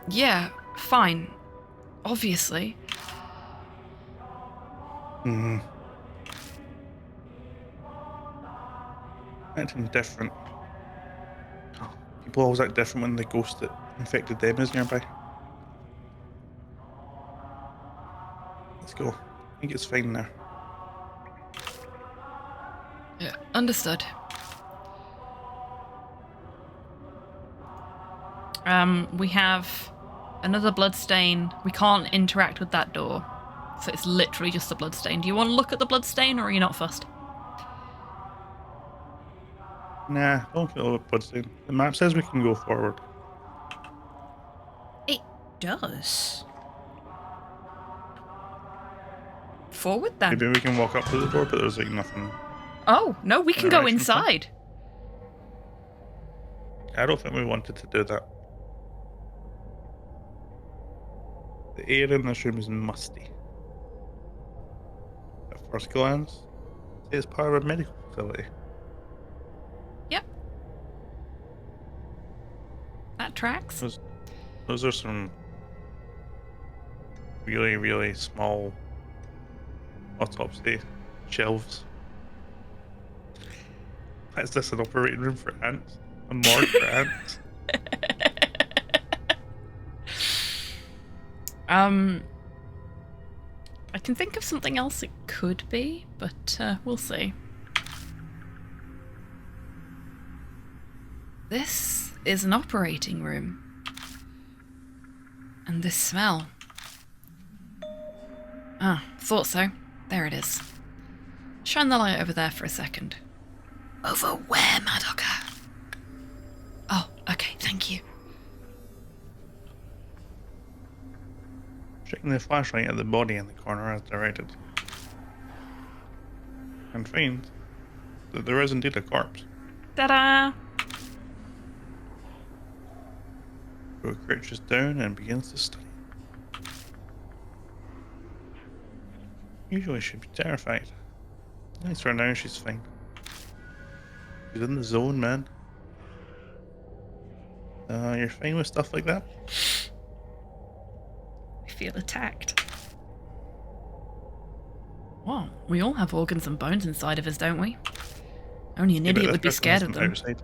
Yeah, fine. Obviously. Acting different. People always act different when the ghost that infected them is nearby. Let's go. I think it's fine there. Yeah, understood. We have another bloodstain. We can't interact with that door. So it's literally just the bloodstain. Do you want to look at the bloodstain or are you not fussed? Nah, don't kill the bloodstain. The map says we can go forward. It does. Forward then. Maybe we can walk up to the door, but there's like nothing. Oh, no, we can go inside. I don't think we wanted to do that. The air in this room is musty. At first glance, it's part of a medical facility. Yep. That tracks. Those are some really, really small autopsy shelves. Is this an operating room for ants? A morgue for ants? I can think of something else it could be, but we'll see. This is an operating room. And this smell. Ah, thought so. There it is. Shine the light over there for a second. Over where, Madoka? Oh, okay, thank you. Checking the flashlight at the body in the corner as directed. And find that there is indeed a corpse. Ta-da! Who crouches down and begins to study. Usually she'd be terrified. Nice for now, she's fine. She's in the zone, man. You're fine with stuff like that? I feel attacked. Well, we all have organs and bones inside of us, don't we? Only an idiot would be scared of them. Outside.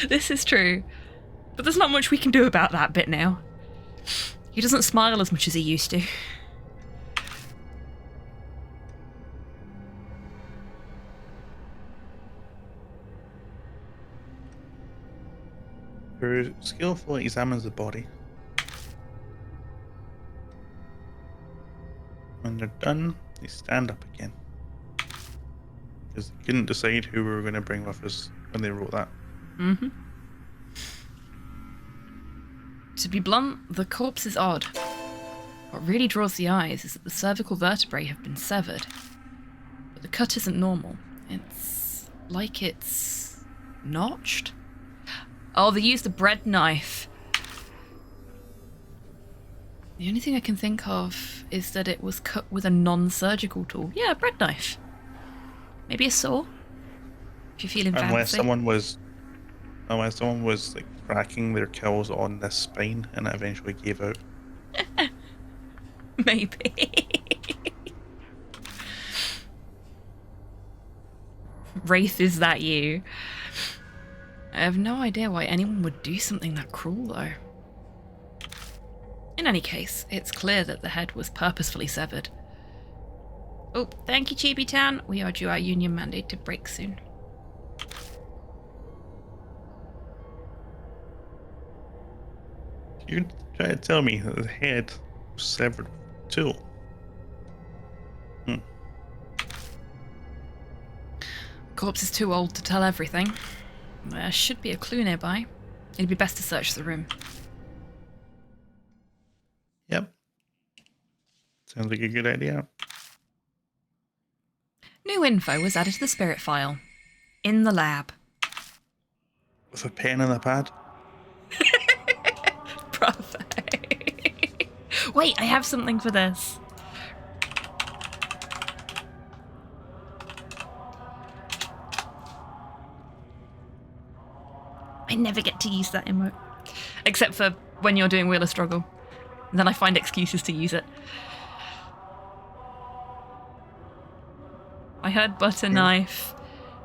This is true. But there's not much we can do about that bit now. He doesn't smile as much as he used to. Who skillfully examines the body. When they're done, they stand up again. Because they couldn't decide who we were going to bring with us when they wrote that. Mm-hmm. To be blunt, the corpse is odd. What really draws the eyes is that the cervical vertebrae have been severed. But the cut isn't normal. It's like it's notched. Oh, they used a bread knife. The only thing I can think of is that it was cut with a non-surgical tool. Yeah, a bread knife. Maybe a saw. If you're feeling fancy. Unless someone was like cracking their kills on this spine and it eventually gave out. Maybe. Wraith, is that you? I have no idea why anyone would do something that cruel, though. In any case, it's clear that the head was purposefully severed. Oh, thank you, Chibi Tan. We are due our union mandate to break soon. You try to tell me that the head was severed too. Corpse is too old to tell everything. There should be a clue nearby. It'd be best to search the room. Yep. Sounds like a good idea. New info was added to the spirit file. In the lab. With a pen and a pad. Bravo. Wait, I have something for this. I never get to use that emote. Except for when you're doing Wheel of Struggle. And then I find excuses to use it. I heard butter knife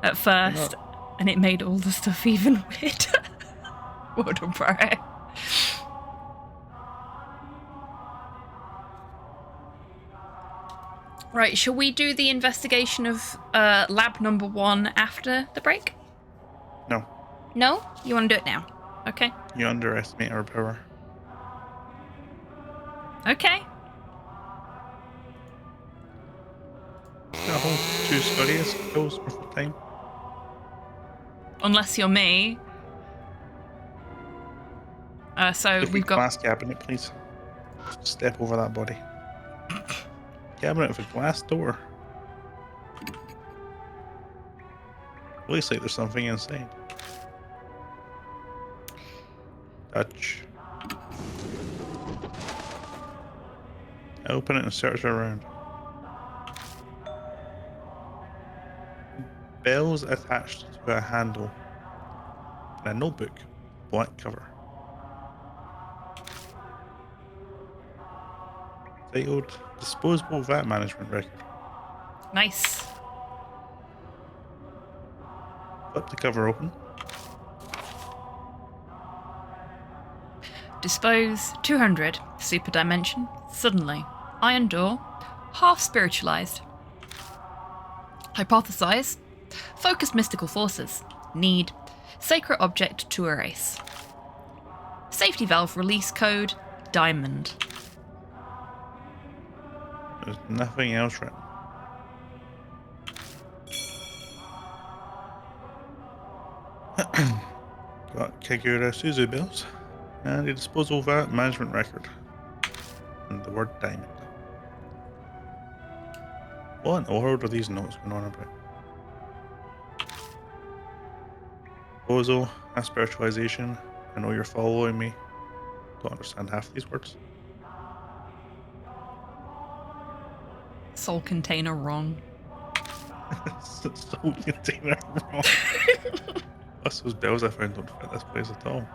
at first, and it made all the stuff even weirder. Well done, bro. Right, shall we do the investigation of lab number 1 after the break? No. No? You want to do it now? Okay. You underestimate our power. Okay. A whole 2 studies goes worth of time. Unless you're me. So Look we've at got... glass cabinet, please. Step over that body. Cabinet with a glass door. Looks like there's something inside. Touch. Open it and search around. Bells attached to a handle. And a notebook. Black cover. Titled Disposable VAT Management Record. Nice. Flip the cover open. Dispose 200. Super dimension. Suddenly. Iron door. Half spiritualized. Hypothesize. Focused mystical forces. Need. Sacred object to erase. Safety valve release code. Diamond. There's nothing else written. Got Kagura Suzu bills and a disposal VAT management record. And the word diamond. What in the world are these notes going on about? Proposal, a spiritualization. I know you're following me. Don't understand half these words. Soul container wrong. Soul container wrong. Plus those bells I found don't fit this place at all.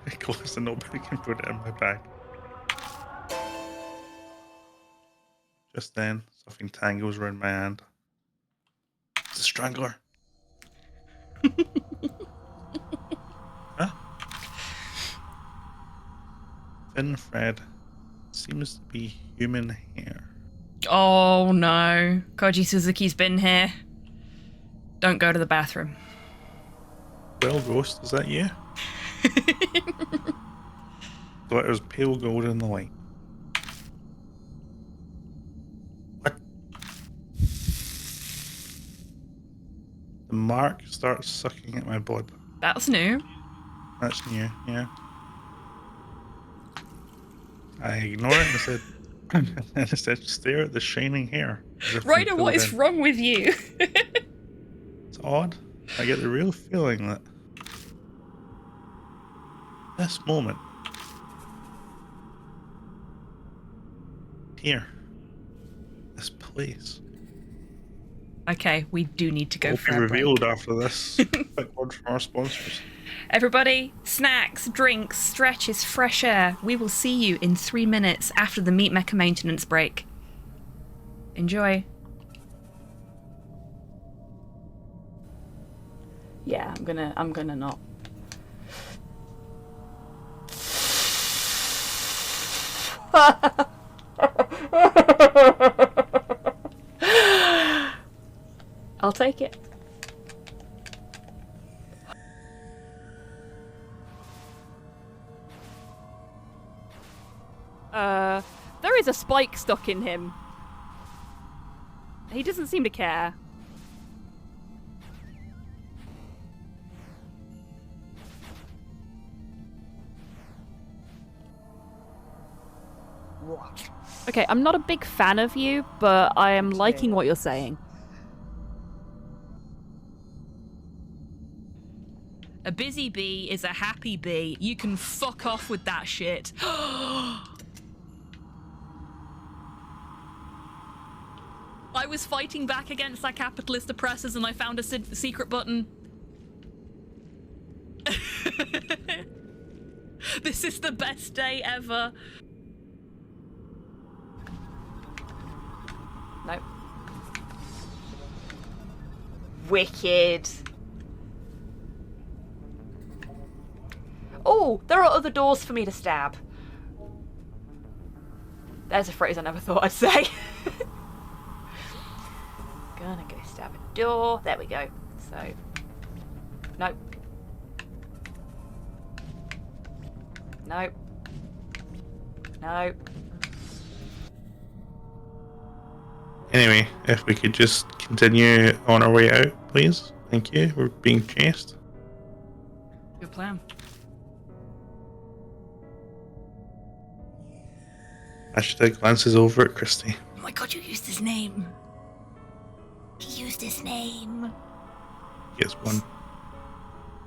Very close to nobody can put it in my bag. Just then, something tangles around my hand. It's a strangler. Huh? Thin thread. Seems to be human hair. Oh no. Koji Suzuki's been here. Don't go to the bathroom. Well, Ghost, is that you? Glitters pale gold in the light. What? The mark starts sucking at my blood. That's new. That's new, yeah. I ignore it and said, and I said, stare at the shining hair. Ryder, what is wrong with you? It's odd. I get the real feeling that this moment here, this place, Okay, we do need to go will for be a break. revealed after this. Quick word from our sponsors. Everybody, snacks, drinks, stretches, fresh air. We will see you in 3 minutes after the meat mecha maintenance break. Enjoy. Yeah, I'm gonna not. I'll take it. There is a spike stuck in him. He doesn't seem to care. Okay, I'm not a big fan of you, but I am liking what you're saying. A busy bee is a happy bee. You can fuck off with that shit. I was fighting back against that capitalist oppressors and I found a secret button. This is the best day ever. Nope. Wicked. Oh, there are other doors for me to stab. There's a phrase I never thought I'd say. Gonna go stab a door. There we go. So, nope. Nope. Nope. Anyway, if we could just continue on our way out, please. Thank you. We're being chased. Good plan. Hashtag glances over at Christy. Oh my god, you used his name. He used his name. Gets one.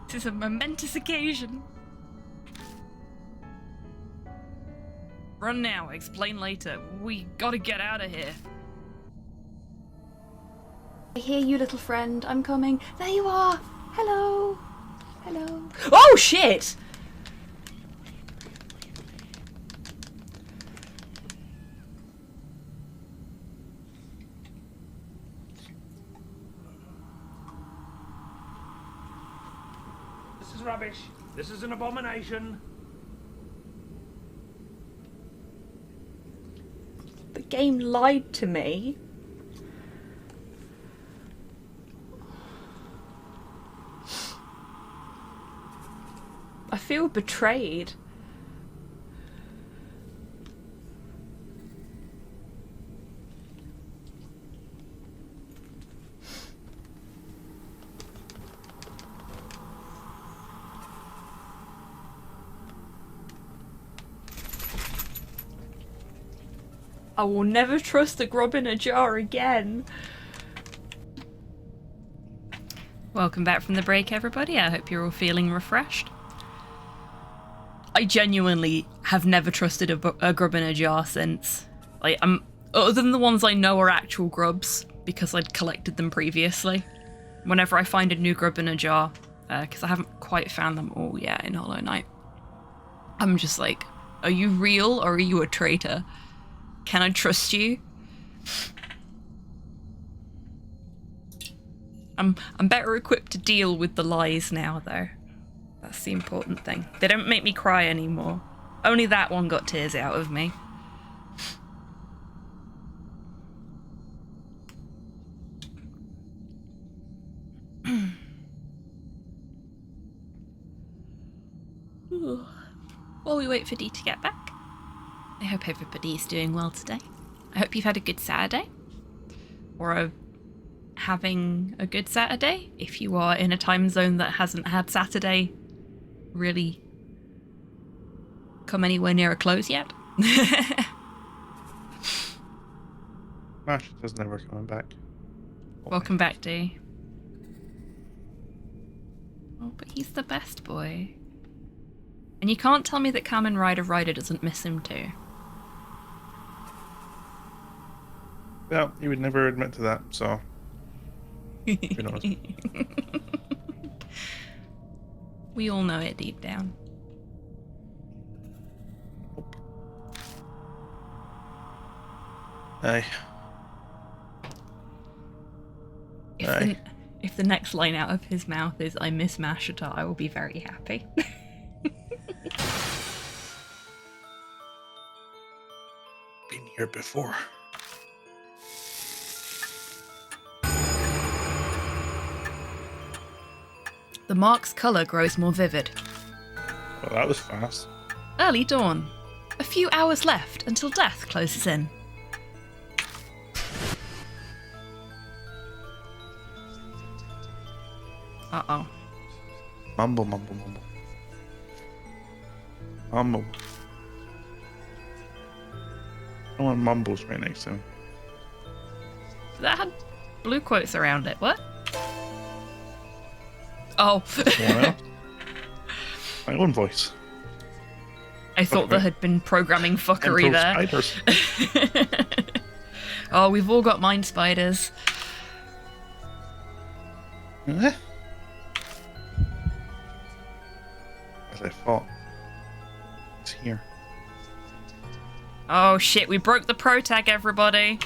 This is a momentous occasion. Run now, explain later. We gotta get out of here. I hear you, little friend. I'm coming. There you are. Hello. Hello. Oh, shit! This is rubbish. This is an abomination. The game lied to me. I feel betrayed. I will never trust a grub in a jar again. Welcome back from the break, everybody. I hope you're all feeling refreshed. I genuinely have never trusted a grub in a jar since. Like, other than the ones I know are actual grubs, because I'd collected them previously. Whenever I find a new grub in a jar, because I haven't quite found them all yet in Hollow Knight, I'm just like, are you real or are you a traitor? Can I trust you? I'm better equipped to deal with the lies now, though. That's the important thing. They don't make me cry anymore. Only that one got tears out of me. While we wait for Dee to get back, I hope everybody's doing well today. I hope you've had a good Saturday. Or having a good Saturday, if you are in a time zone that hasn't had Saturday really come anywhere near a close yet. Mash is never coming back. Welcome back, Dee. Oh, but he's the best boy. And you can't tell me that Kamen Rider doesn't miss him too. Well, he would never admit to that, so who knows? We all know it deep down. Aye. If the next line out of his mouth is "I miss Mashita," I will be very happy. Been here before. The mark's colour grows more vivid. Well, that was fast. Early dawn. A few hours left until death closes in. Uh-oh. Mumble, mumble, mumble. Mumble. Someone mumbles right next to him. That had blue quotes around it. What? Oh. Someone else? My own voice. I thought there had been programming fuckery there. Spiders. Oh, we've all got mind spiders. Eh? As I thought. It's here. Oh shit, we broke the pro tag, everybody.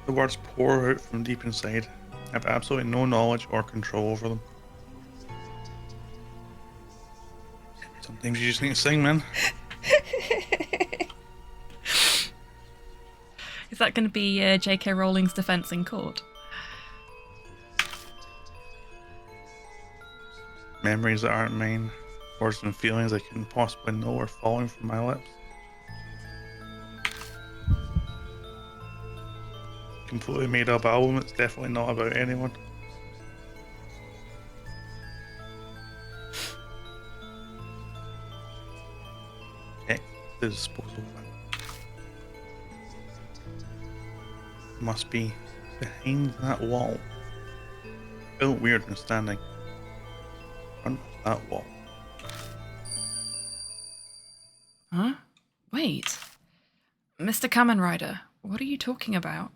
The words pour out from deep inside. I have absolutely no knowledge or control over them. Sometimes you just need to sing, man. Is that going to be J.K. Rowling's defense in court? Memories that aren't mine. Words and feelings I couldn't possibly know are falling from my lips. Completely made up album. It's definitely not about anyone. Check the disposal bin. Must be behind that wall. Felt weird when standing in front of that wall. Huh? Wait. Mr. Kamen Rider, what are you talking about?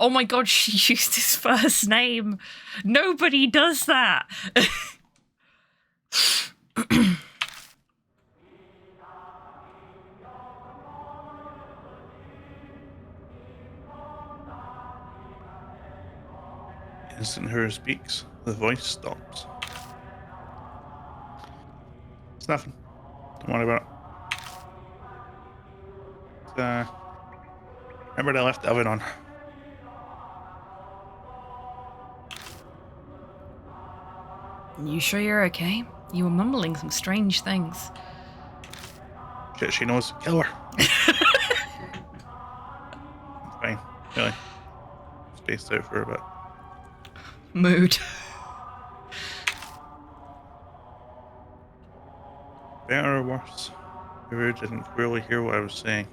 Oh my god, she used his first name. Nobody does that. The instant Hero speaks, the voice stops. It's nothing. Don't worry about it. Remember, I left the oven on. You sure you're okay? You were mumbling some strange things. Shit, she knows. Kill her. It's fine. Really. Spaced out for a bit. Mood. Better or worse? Hero didn't clearly hear what I was saying.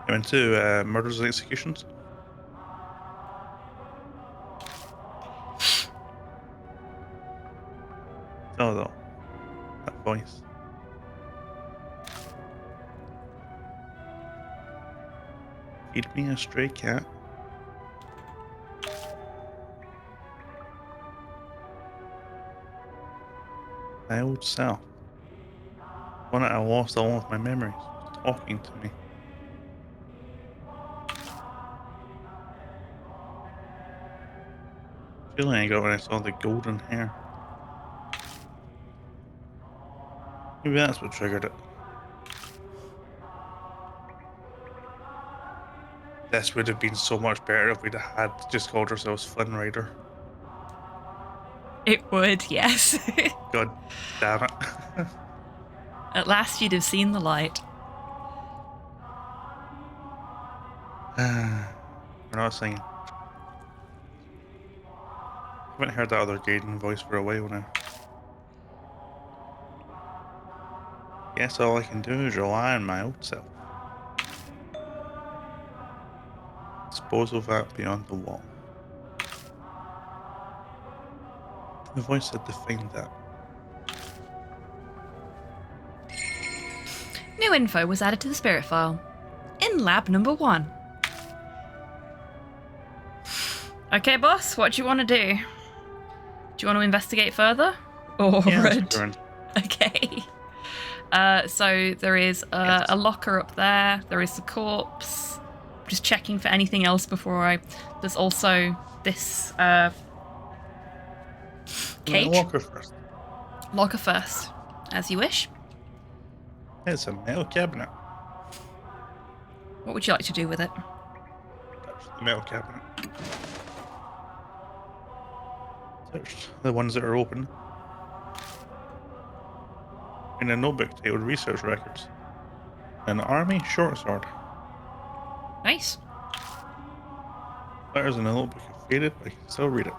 I'm into murders and executions. Oh, though. That voice. Feed me a stray cat. My old self. One that I lost all of my memories. Talking to me. Feeling I got when I saw the golden hair. Maybe that's what triggered it. This would have been so much better if we'd had just called ourselves Flynn Rider. It would, yes. God damn it. At last you'd have seen the light. We're not singing. Haven't heard that other Gaiden voice for a while now. Guess all I can do is rely on my old self. Disposal vat beyond the wall. The voice had defined that. New info was added to the spirit file. In lab number 1. Okay, boss, what do you want to do? Do you want to investigate further? Or Yeah, let's go around. Okay. So there is a locker up there. There is the corpse. Just checking for anything else before I... There's also this cage. Locker first. Locker first, as you wish. It's a metal cabinet. What would you like to do with it? Touch the metal cabinet. Touch the ones that are open. In a notebook titled Research Records. An army short sword. Nice. Letters in the notebook are faded, but I can still read it.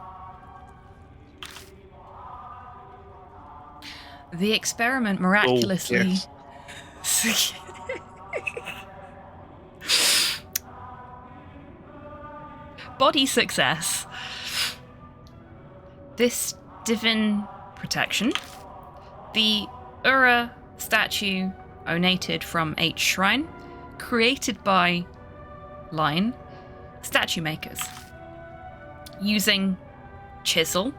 The experiment miraculously... yes. Body success. This divine protection. The Ura statue onated from H Shrine. Created by Line statue makers. Using chisel.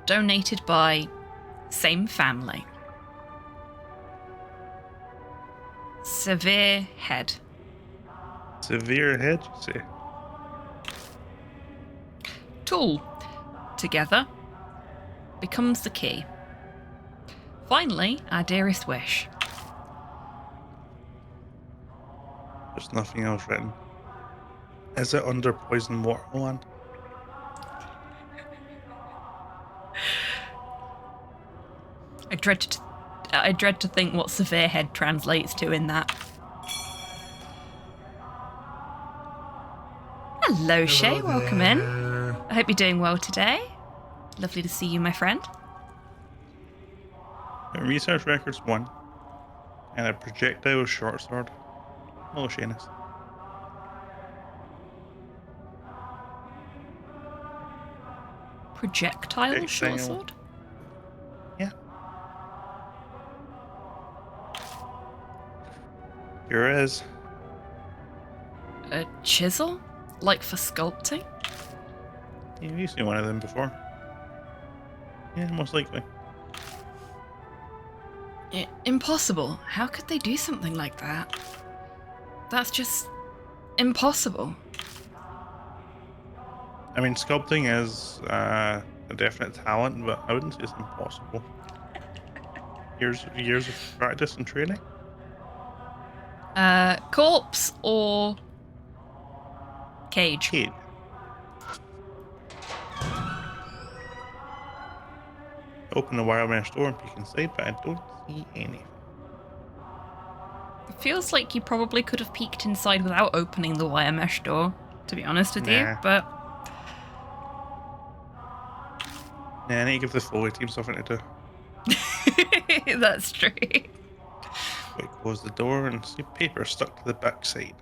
Donated by same family. Severe head. Severe head, you say? Tool. Together. Becomes the key. Finally, our dearest wish. There's nothing else written. Is it under poison waterland? I dread to think what severe head translates to in that. Hello, Shay. Welcome in. I hope you're doing well today. Lovely to see you, my friend. Research Records 1. And a projectile short sword. Oh, Seamus. Projectile short Projectile. sword? Yeah. Here is. A chisel? Like for sculpting? Yeah, you've seen one of them before. Yeah, most likely. Impossible. How could they do something like that? That's just impossible. I mean, sculpting is a definite talent, but I wouldn't say it's impossible. Years of practice and training. Corpse or cage? Cage. Open the wire mesh door and peek inside, but I don't see anything. It feels like you probably could have peeked inside without opening the wire mesh door, to be honest with you, Nah. but... Yeah, I need to give the Foley team something to do. That's true. We close the door and see paper stuck to the back side.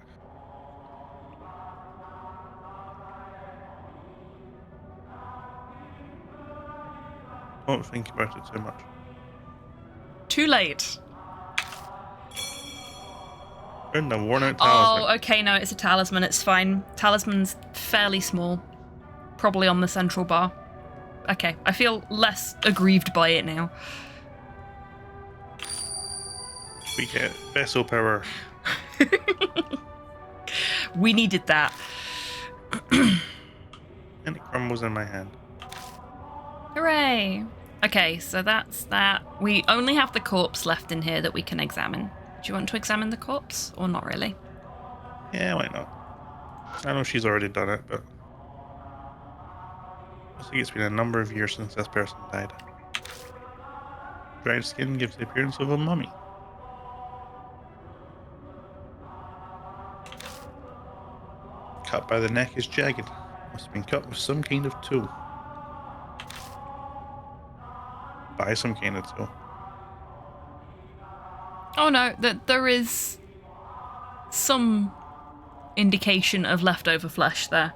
Don't think about it too much. Too late. Found a worn out talisman. Oh, okay, no, it's a talisman, it's fine. Talisman's fairly small. Probably on the central bar. Okay, I feel less aggrieved by it now. We get vessel power. We needed that. And it crumbles in my hand. Hooray! Okay, so that's that. We only have the corpse left in here that we can examine. Do you want to examine the corpse, or not really? Yeah, why not? I know she's already done it, but I think it's been a number of years since this person died. Dried skin gives the appearance of a mummy. Cut by the neck is jagged. Must have been cut with some kind of tool. By some kind of tool. Oh no, there is some indication of leftover flesh there.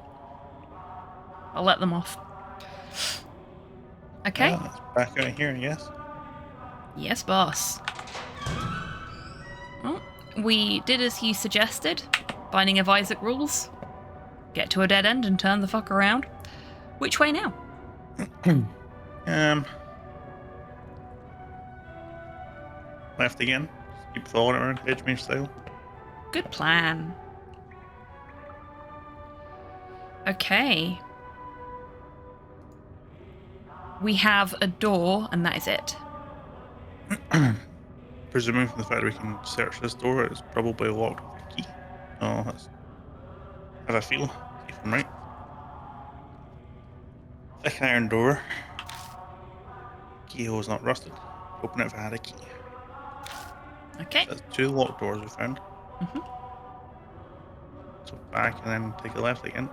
I'll let them off. Okay. Well, it's back out here, yes. Yes, boss. Well, we did as you suggested. Binding of Isaac rules. Get to a dead end and turn the fuck around. Which way now? Left again. Just keep following it around, Edgemage style. Good plan. Okay. We have a door, and that is it. Presuming from the fact that we can search this door, it's probably locked with a key. Oh, that's... Have a feel. See if I'm right. Thick iron door. Keyhole is not rusted. Open it if I had a key. Okay. That's 2 locked doors we found. Mhm. So back and then take a left again.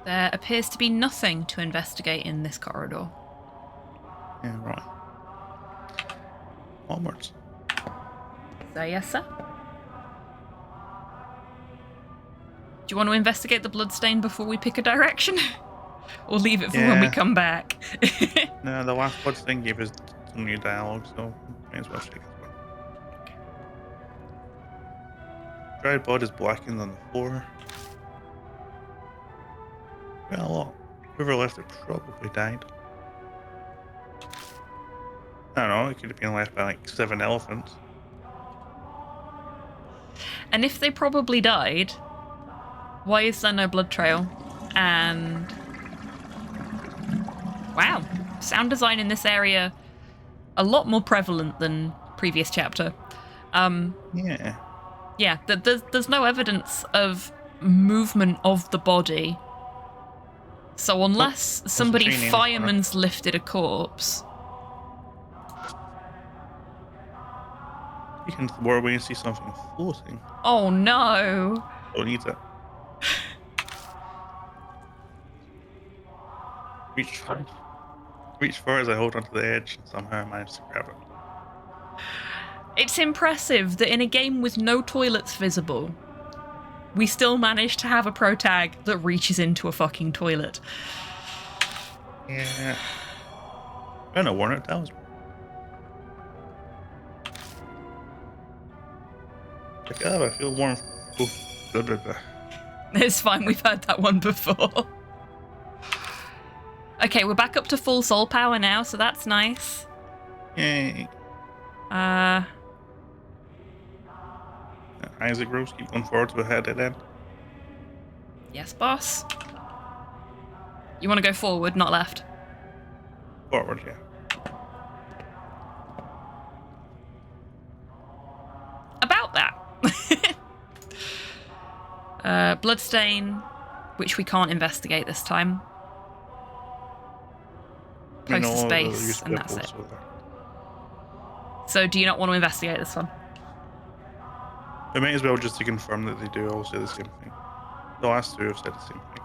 There appears to be nothing to investigate in this corridor. Yeah, right. Onwards. So, yes, sir. Do you want to investigate the bloodstain before we pick a direction? Or leave it for when we Yeah. come back? No, the last blood thing gave us some new dialogue, so may as well check this one. Dried blood is blackened on the floor. Well, whoever left it probably died. I don't know, it could have been left by like 7 elephants. And if they probably died, why is there no blood trail? And... wow, sound design in this area a lot more prevalent than previous chapter. Yeah. Yeah, there's no evidence of movement of the body. So unless somebody training, fireman's lifted a corpse... You can whirl away and see something floating. oh no! Don't need it. Reach far as I hold onto the edge and somehow I manage to grab it. It's impressive that in a game with no toilets visible, we still managed to have a protag that reaches into a fucking toilet. Yeah. I know, worn out talisman. Like, oh, I feel warm. Oof. Blah, blah, blah. It's fine, we've heard that one before. Okay, we're back up to full soul power now, so that's nice. Yay. Isaac Rose, keep going forward to a head end. Yes, boss. You want to go forward, not left? Forward, yeah. About that. Bloodstain, which we can't investigate this time. Post the space, and that's it. So do you not want to investigate this one? We might as well just to confirm that they do all say the same thing. The last 2 have said the same thing.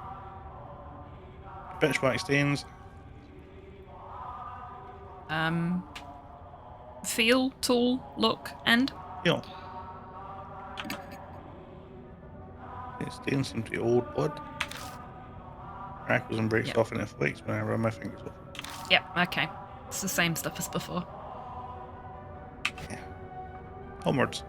Pitch black stains. Feel, tool, look, and Heal. It stains seem to be old blood. Crackles and breaks Yep. off and it flakes when I run my fingers over. yep, okay. It's the same stuff as before. Yeah. Onwards.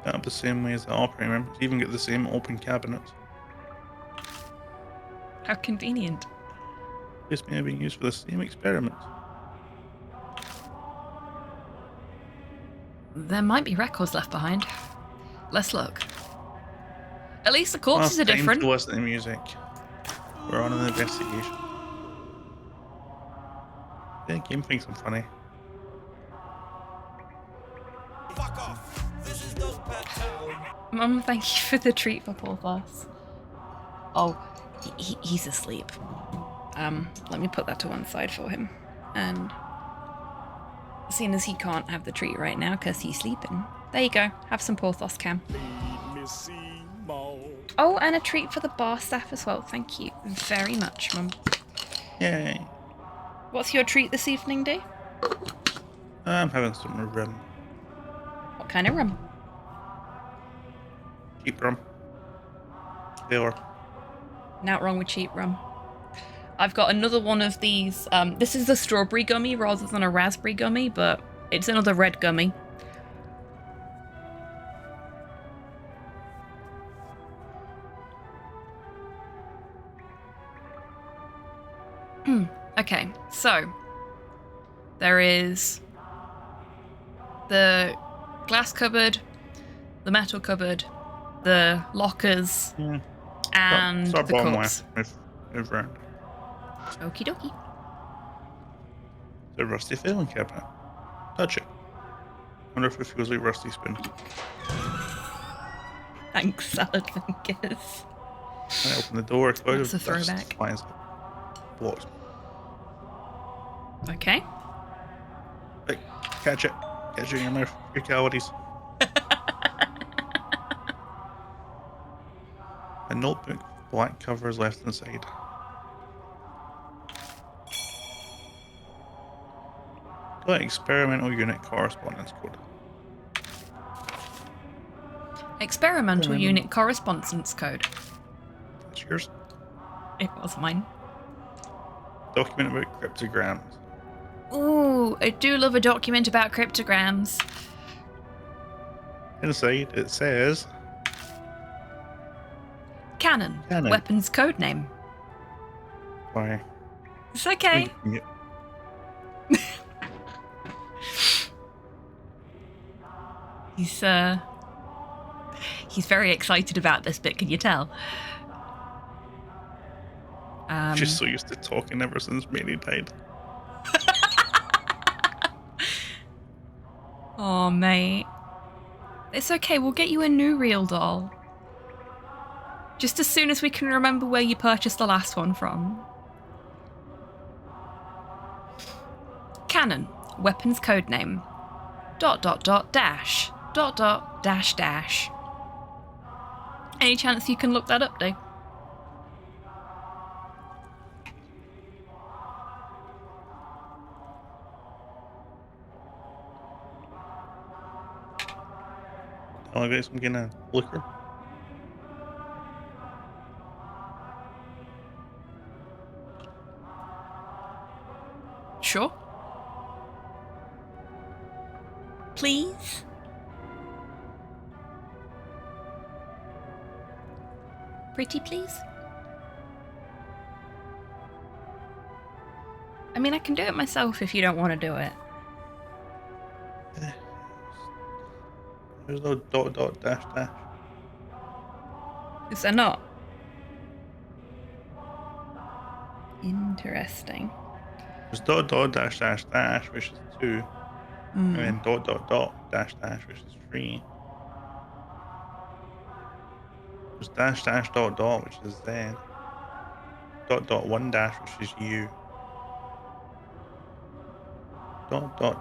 Set up the same way as the operating room. It's even got the same open cabinets. How convenient. This may have been used for the same experiments. There might be records left behind. Let's look. At least the corpses are Time different. to listen to music. We're on an investigation. The game thinks I'm funny. Mum, thank you for the treat for Porthos. Oh, he's asleep. Let me put that to one side for him. And seeing as he can't have the treat right now because he's sleeping, there you go. Have some Porthos, Cam. Oh, and a treat for the bar staff as well. Thank you very much, Mum. Yay. What's your treat this evening, Dee? I'm having some rum. What kind of rum? Cheap rum. Taylor. Not wrong with cheap rum. I've got another one of these. This is a strawberry gummy rather than a raspberry gummy, but it's another red gummy. Okay, so there is the glass cupboard, the metal cupboard, the lockers, Yeah. and Start the bottom corpse. left. Move around. Okie dokie. The rusty filing cabinet. Touch it. Wonder if it feels like rusty spoon. Thanks, Salad Fingers. I open the door. A cloud That's of a dust throwback. flies up. Blocks me. Okay. Like, catch it. Catch it in your mouth. Your calories. A notebook, black covers left inside. Got experimental unit correspondence code. Experimental unit correspondence code. That's yours. It was mine. Document about cryptograms. Ooh, I do love a document about cryptograms. Inside it says Cannon. Cannon. Weapons code name. why. It's okay. Yeah. He's very excited about this bit, can you tell? Just so used to talking ever since Mary died. Oh, mate. It's okay, we'll get you a new real doll. Just as soon as we can remember where you purchased the last one from. Cannon. Weapons code name. ... dash. ... dash dash. Any chance you can look that up, Dave? I'll get some kind of liquor. Sure. Please? Pretty please? I mean, I can do it myself if you don't want to do it. There's no ... dash dash. Is there not? Interesting. There's ... dash dash dash, which is 2. And then ... dash dash, which is 3. There's dash dash ... which is Z. ... 1 dash, which is U. ...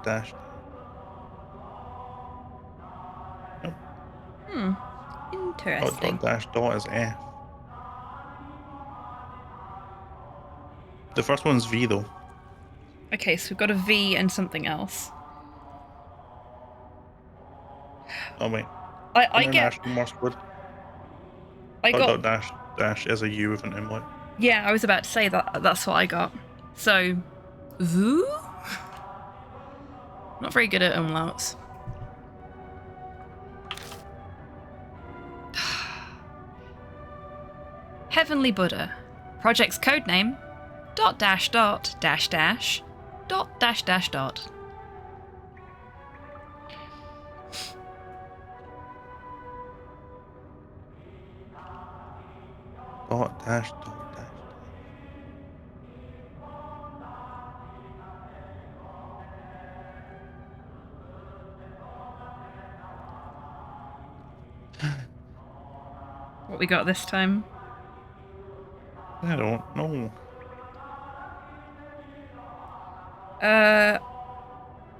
dash. Nope. Interesting. ... dash ... is F. The first one's V though. Okay, so we've got a V and something else. Oh wait. I get. International Morse code. I Dot got. dot dash dash is a U with an umlaut. Yeah, I was about to say that. That's what I got. So, VU? Not very good at umlauts. Heavenly Buddha. Project's codename dot dash dot dash dash dot dash dash dot. Dot dash dot dash. What we got this time? I don't know.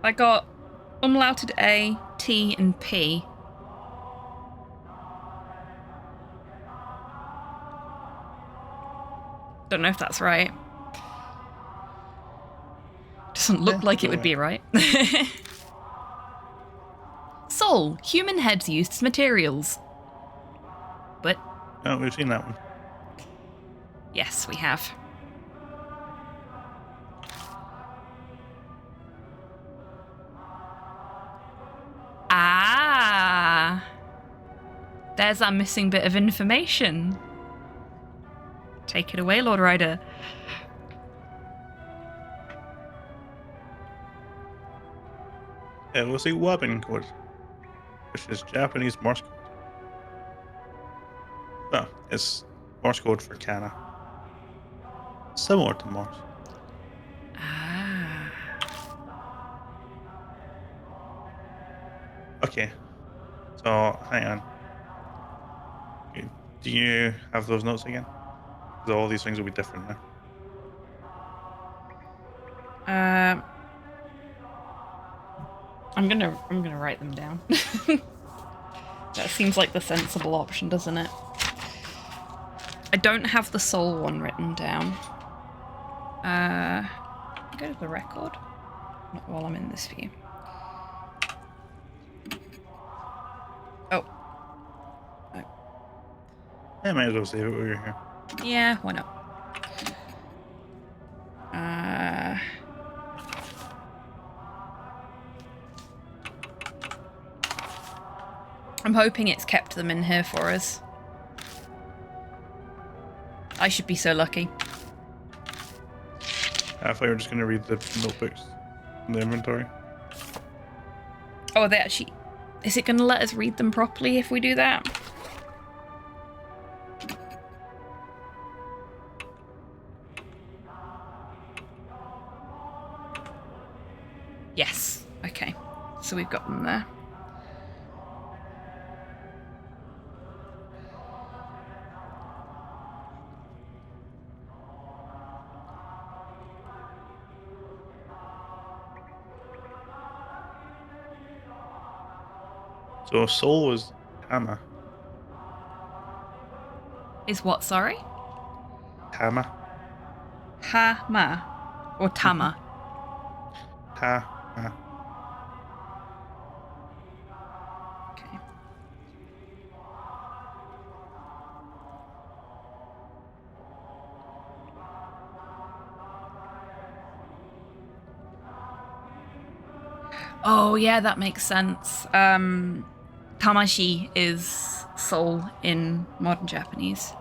I got umlauted A, T, and P. Don't know if that's right. Doesn't look Yeah, like it go would be ahead. right. Soul. Human heads used as materials. But Oh, we've seen that one. yes, we have. Ah. There's our missing bit of information. Take it away, Lord Ryder. It was a weapon code, which is Japanese Morse code. Oh, it's Morse code for Kana. Similar to Morse. Ah. Okay. So, hang on. Okay, do you have those notes again? 'Cause all these things will be different now. I'm gonna write them down. That seems like the sensible option, doesn't it? I don't have the soul one written down. Go to the record. Not while I'm in this view. Oh. I might as well save it while you're here. Yeah, why not? I'm hoping it's kept them in here for us. I should be so lucky. I thought you were just going to read the notebooks in the inventory. Oh, are they actually... Is it going to let us read them properly if we do that? Yes. Okay. So we've got them there. So soul was Tama. Is what, sorry? Tama. Ha-ma. Or Tama. Tama. Okay. Oh, yeah, that makes sense. Tamashi is soul in modern Japanese.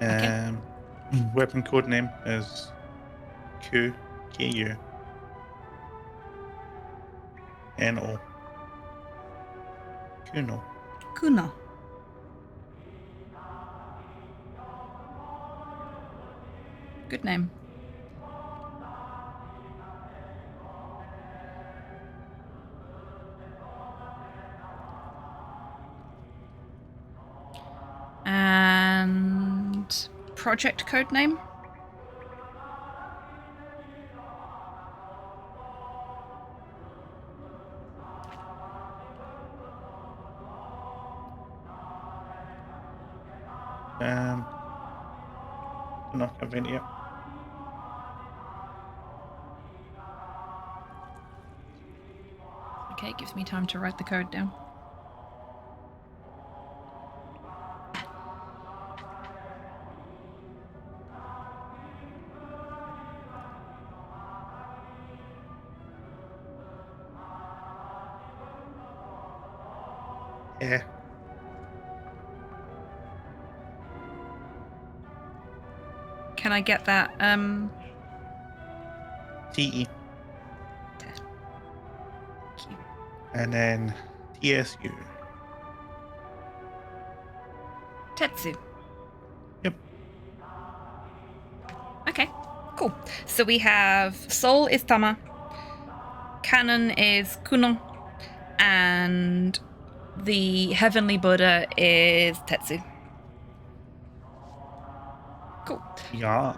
Okay. Weapon code name is Q KU NO. Kuno. Kuno. Good name. And project code name? I'm not convinced yet. Okay, it gives me time to write the code down. Yeah. Can I get that? TE. Thank you. And then TSU. Tetsu. Yep. Okay, cool. So we have Soul is Tama, Canon is Kuno, and the Heavenly Buddha is Tetsu. Cool. Yeah.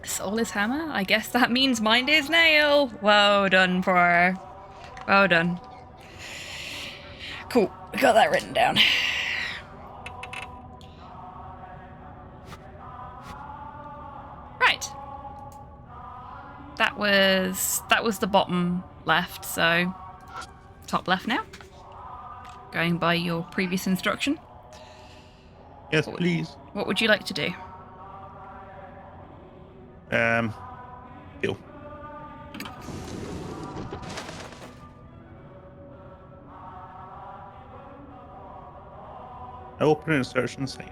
Soul is Hammer? I guess that means Mind is Nail. Well done, Poirot. Well done. Cool. Got that written down. Right. That was the bottom left, so top left now. Going by your previous instruction. Yes, please. What would you like to do? Kill. Open insertion site.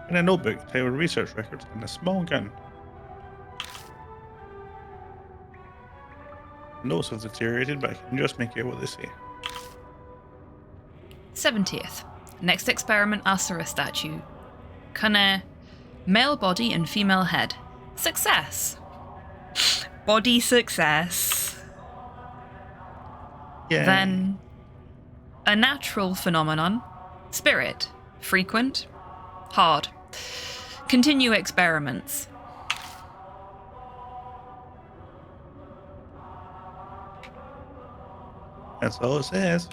In a notebook, there were research records and a small gun. Notes have deteriorated, but I can just make out what they say. 70th. Next experiment, Asura statue. Kane. Male body and female head. Success. Body success. Yeah. Then a natural phenomenon. Spirit. Frequent. Hard. Continue experiments. That's all it says.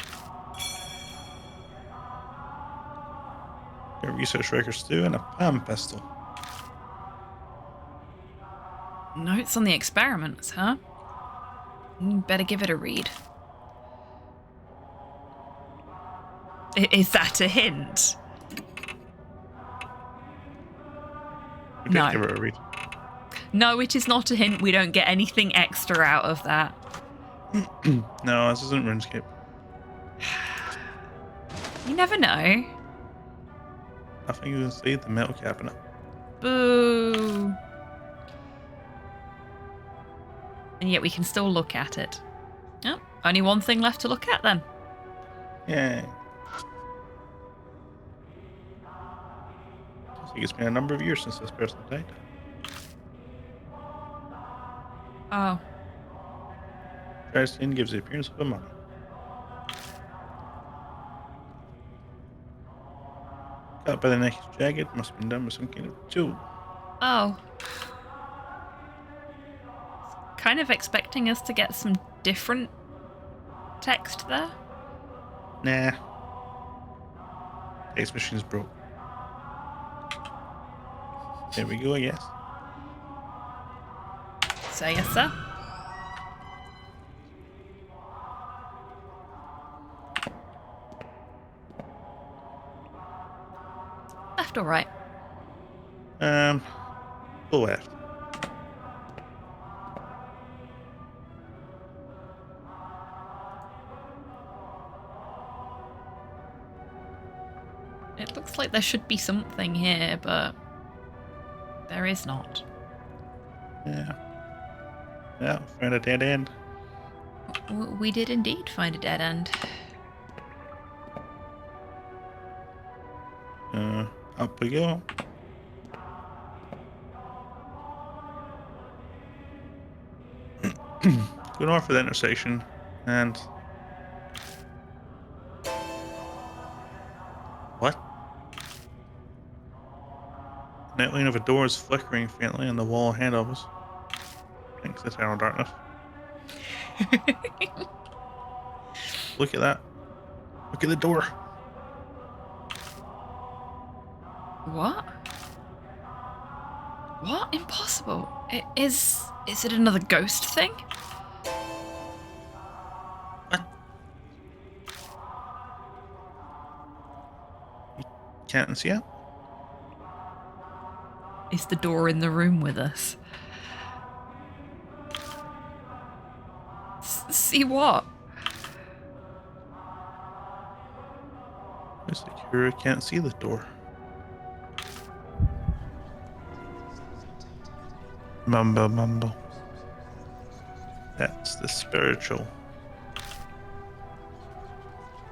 Your research records too, and a palm pistol. Notes on the experiments, huh? Better give it a read. Is that a hint? You did No. give it a read. No, it is not a hint. We don't get anything extra out of that. No, this isn't RuneScape. You never know. Nothing inside the metal cabinet. Boo. And yet we can still look at it. Oh, only one thing left to look at then. Yay. I think it's been a number of years since this person died. Oh. Dresden gives the appearance of a mummy. Cut by the neck is jagged, must have been done with some kind of tool. Oh. Kind of expecting us to get some different text there. Nah. Text machine's broke. There we go, I guess. Say yes, sir. Left or right? Go left. It looks like there should be something here, but there is not. Yeah. Yeah, found a dead end. We did indeed find a dead end. Up we go. Go north for the intersection and... What? The outline of a door is flickering faintly on the wall ahead of us. Thanks to eternal darkness. Look at that. Look at the door. What? What? Impossible. Is it another ghost thing? What? You can't see it? Is the door in the room with us? See what? It's like you can't see the door. Mumble, mumble. That's the spiritual.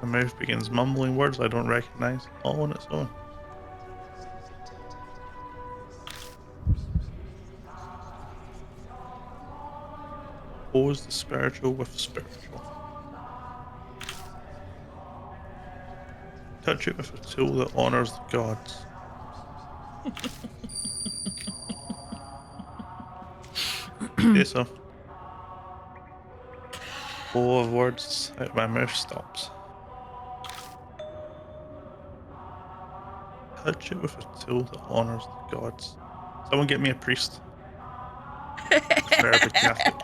The mouth begins mumbling words I don't recognize, all on its own. Oppose the spiritual with spiritual. Touch it with a tool that honors the gods. Okay, so. Flow of words out my mouth stops. Touch it with a tool that honors the gods. Someone get me a priest. Preferably Catholic.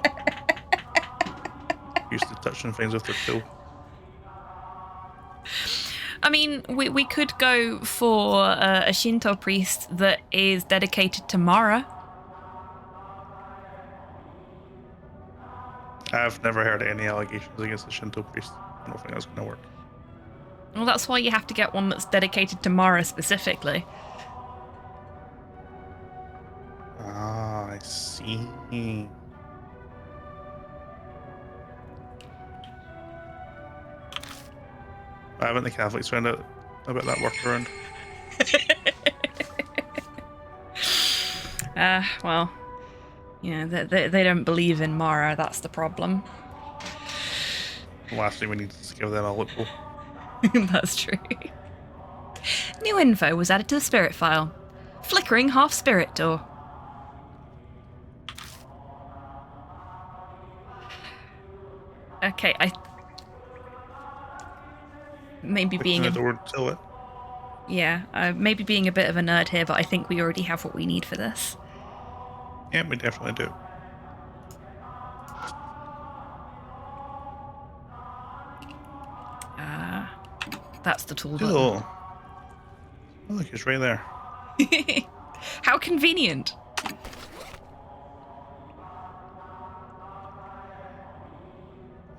Used to touching things with their tool. I mean, we could go for a Shinto priest that is dedicated to Mara. I've never heard any allegations against the Shinto priest. I don't think that's going to work. Well, that's why you have to get one that's dedicated to Mara specifically. Ah, I see. Why haven't the Catholics found out about that workaround? Well, yeah, they don't believe in Mara, that's the problem. Lastly, we need to give them a loophole. That's true. New info was added to the spirit file. Flickering half spirit door. Okay, maybe Pushing being the a door to it. maybe being a bit of a nerd here, but I think we already have what we need for this. Yeah, we definitely do. That's the tool button. Cool. Oh, look, it's right there. How convenient.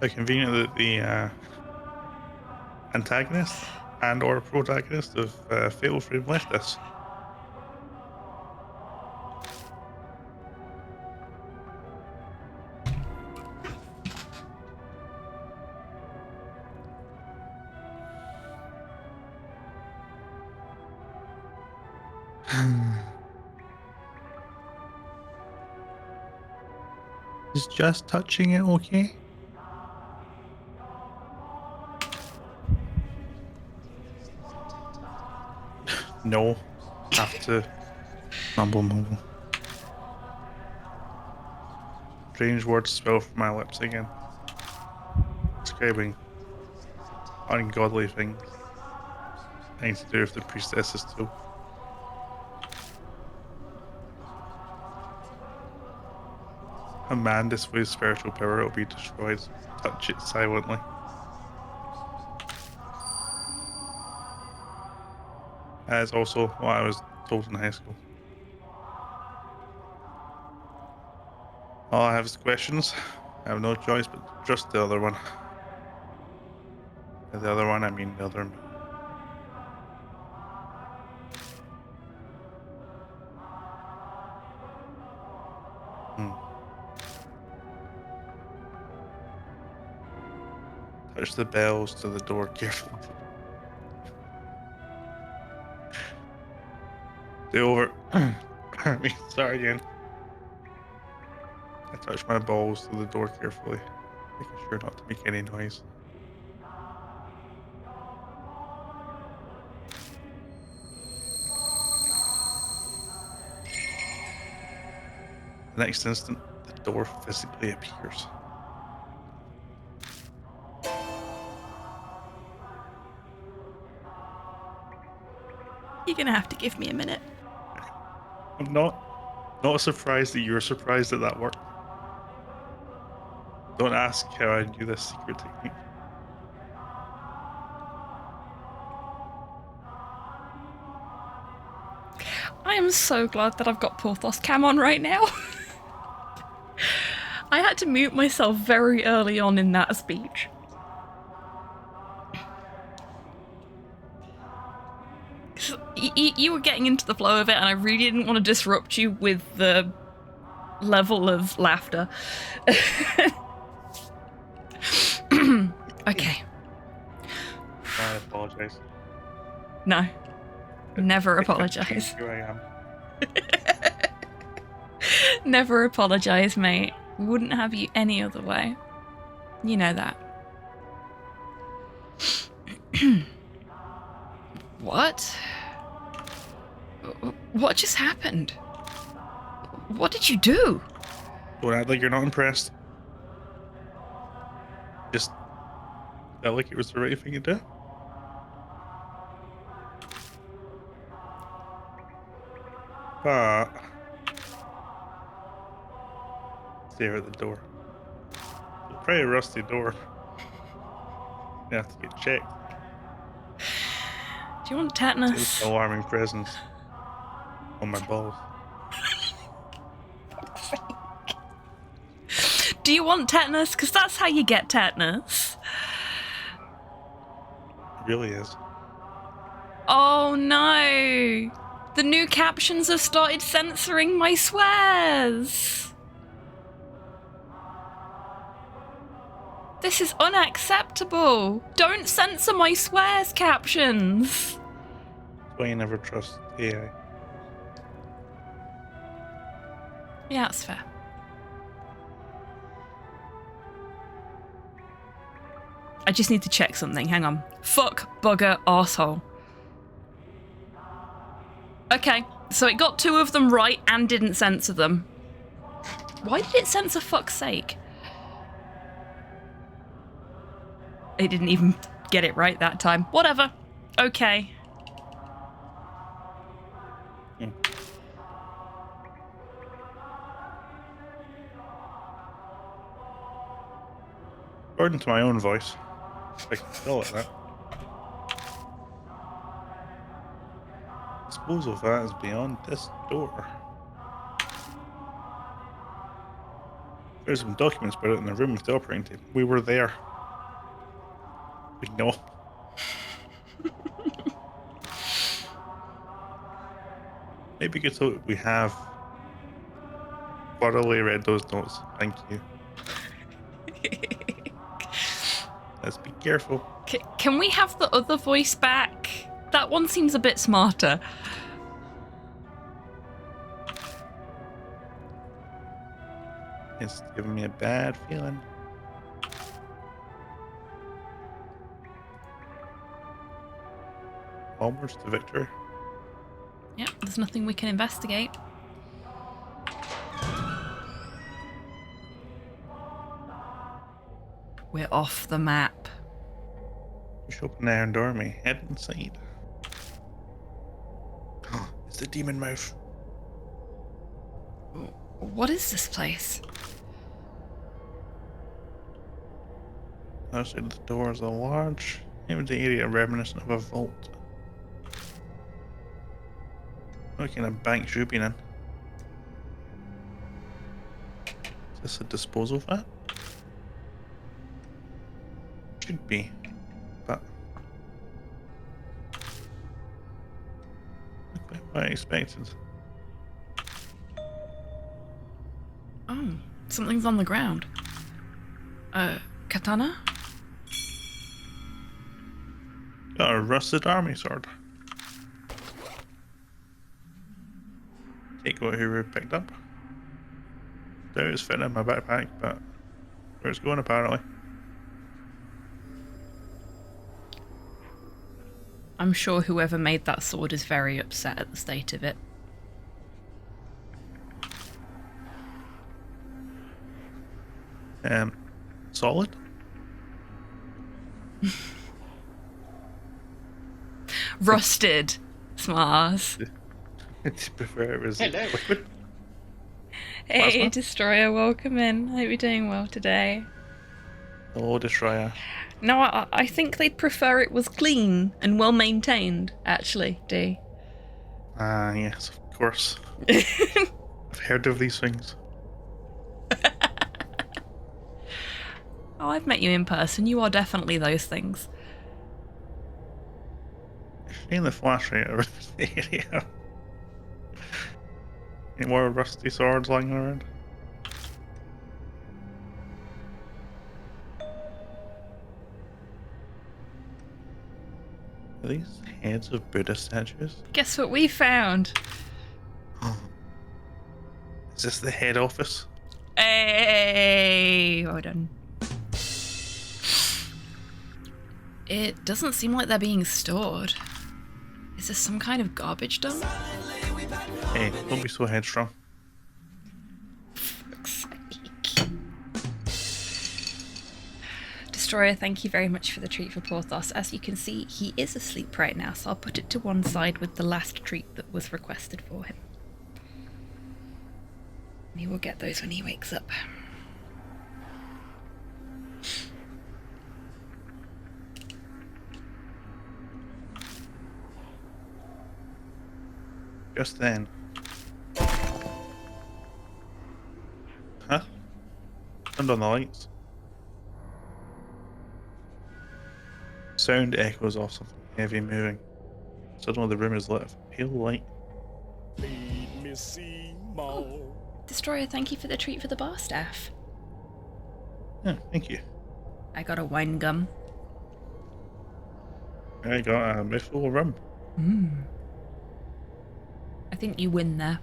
How convenient that the antagonist and or protagonist of Fatal Frame left us. Is just touching it okay? No. Have to mumble mumble. Strange words spill from my lips again. Describing ungodly things. Things to do with the priestesses too. A man displays spiritual power, it will be destroyed. Touch it silently. That is also what I was told in high school. All I have is questions. I have no choice but to trust the other one. By the other one, I mean the other me. Touch the bells to the door carefully. Stay over. Sorry again. I touch my balls to the door carefully, making sure not to make any noise. The next instant, the door physically appears. You're gonna have to give me a minute. I'm not surprised that you're surprised that that worked. Don't ask how I knew this secret technique. I am so glad that I've got Porthos cam on right now. I had to mute myself very early on in that speech. You were getting into the flow of it, and I really didn't want to disrupt you with the level of laughter. Okay. I apologize. No. Never apologise. Here I am. Never apologise, mate. Wouldn't have you any other way. You know that. What? What just happened? What did you do? Don't act like you're not impressed. Just felt like it was the right thing to do. But stare at the door. It's a pretty rusty door. You have to get checked. Do you want It's tetanus? an alarming presence on my balls. Do you want tetanus? Because that's how you get tetanus. It really is. Oh no! The new captions have started censoring my swears! This is unacceptable! Don't censor my swears captions! That's why you never trust AI. Yeah, that's fair. I just need to check something. Hang on. Fuck, bugger, arsehole. Okay, so it got 2 of them right and didn't censor them. Why did it censor fuck's sake? It didn't even get it right that time. Whatever. Okay. According to my own voice, I can call it that. Disposal vat is beyond this door. There's some documents about it in the room with the operating table. We were there. We know. Maybe you could tell we have thoroughly read those notes. Thank you. Let's be careful. Can we have the other voice back? That one seems a bit smarter. It's giving me a bad feeling. Almost to victory. Yep, there's nothing we can investigate. We're off the map. Push open the iron door and we head inside. It's the demon mouth. What is this place? Outside the door is a large, empty area reminiscent of a vault. What kind of bank should be in? Is this a disposal vat? Should be, but not what I expected. Oh, something's on the ground. Katana? Got a rusted army sword. Take what whoever picked up. Doubt it's fitting in my backpack, but where it's going apparently. I'm sure whoever made that sword is very upset at the state of it. Solid? Rusted. Smarts. I prefer it as Hello. liquid. Hey, Plasma? Destroyer, welcome in. Hope you're doing well today. Oh, Destroyer. No, I think they'd prefer it was clean and well maintained, actually, D. Ah, yes, of course. I've heard of these things. Oh, I've met you in person. You are definitely those things. Shine the flashlight around the area. Any more rusty swords lying around? Are these heads of Buddha statues? Guess what we found? Is this the head office? Hey, well done. It doesn't seem like they're being stored. Is this some kind of garbage dump? Hey, don't be so headstrong. Destroyer, thank you very much for the treat for Porthos. As you can see, he is asleep right now, so I'll put it to one side with the last treat that was requested for him. And he will get those when he wakes up. Just then. Huh? Turned on the lights. Sound echoes off something heavy moving. Suddenly the room is lit with a pale light. Lead me see more. Destroyer, thank you for the treat for the bar staff. Yeah, thank you. I got a wine gum. I got a mouthful of rum. I think you win there.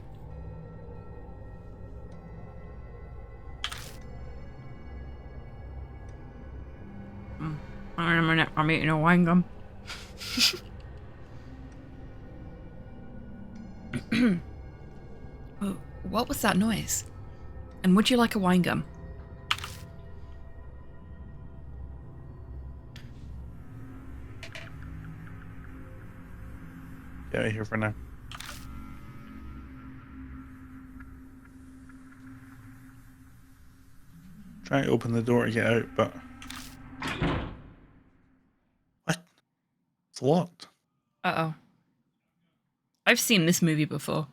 Hang on a minute, I'm eating a wine gum. Oh, what was that noise? And would you like a wine gum? Get out of here for now. Try to open the door to get out, but... What? It's locked. Uh-oh. I've seen this movie before.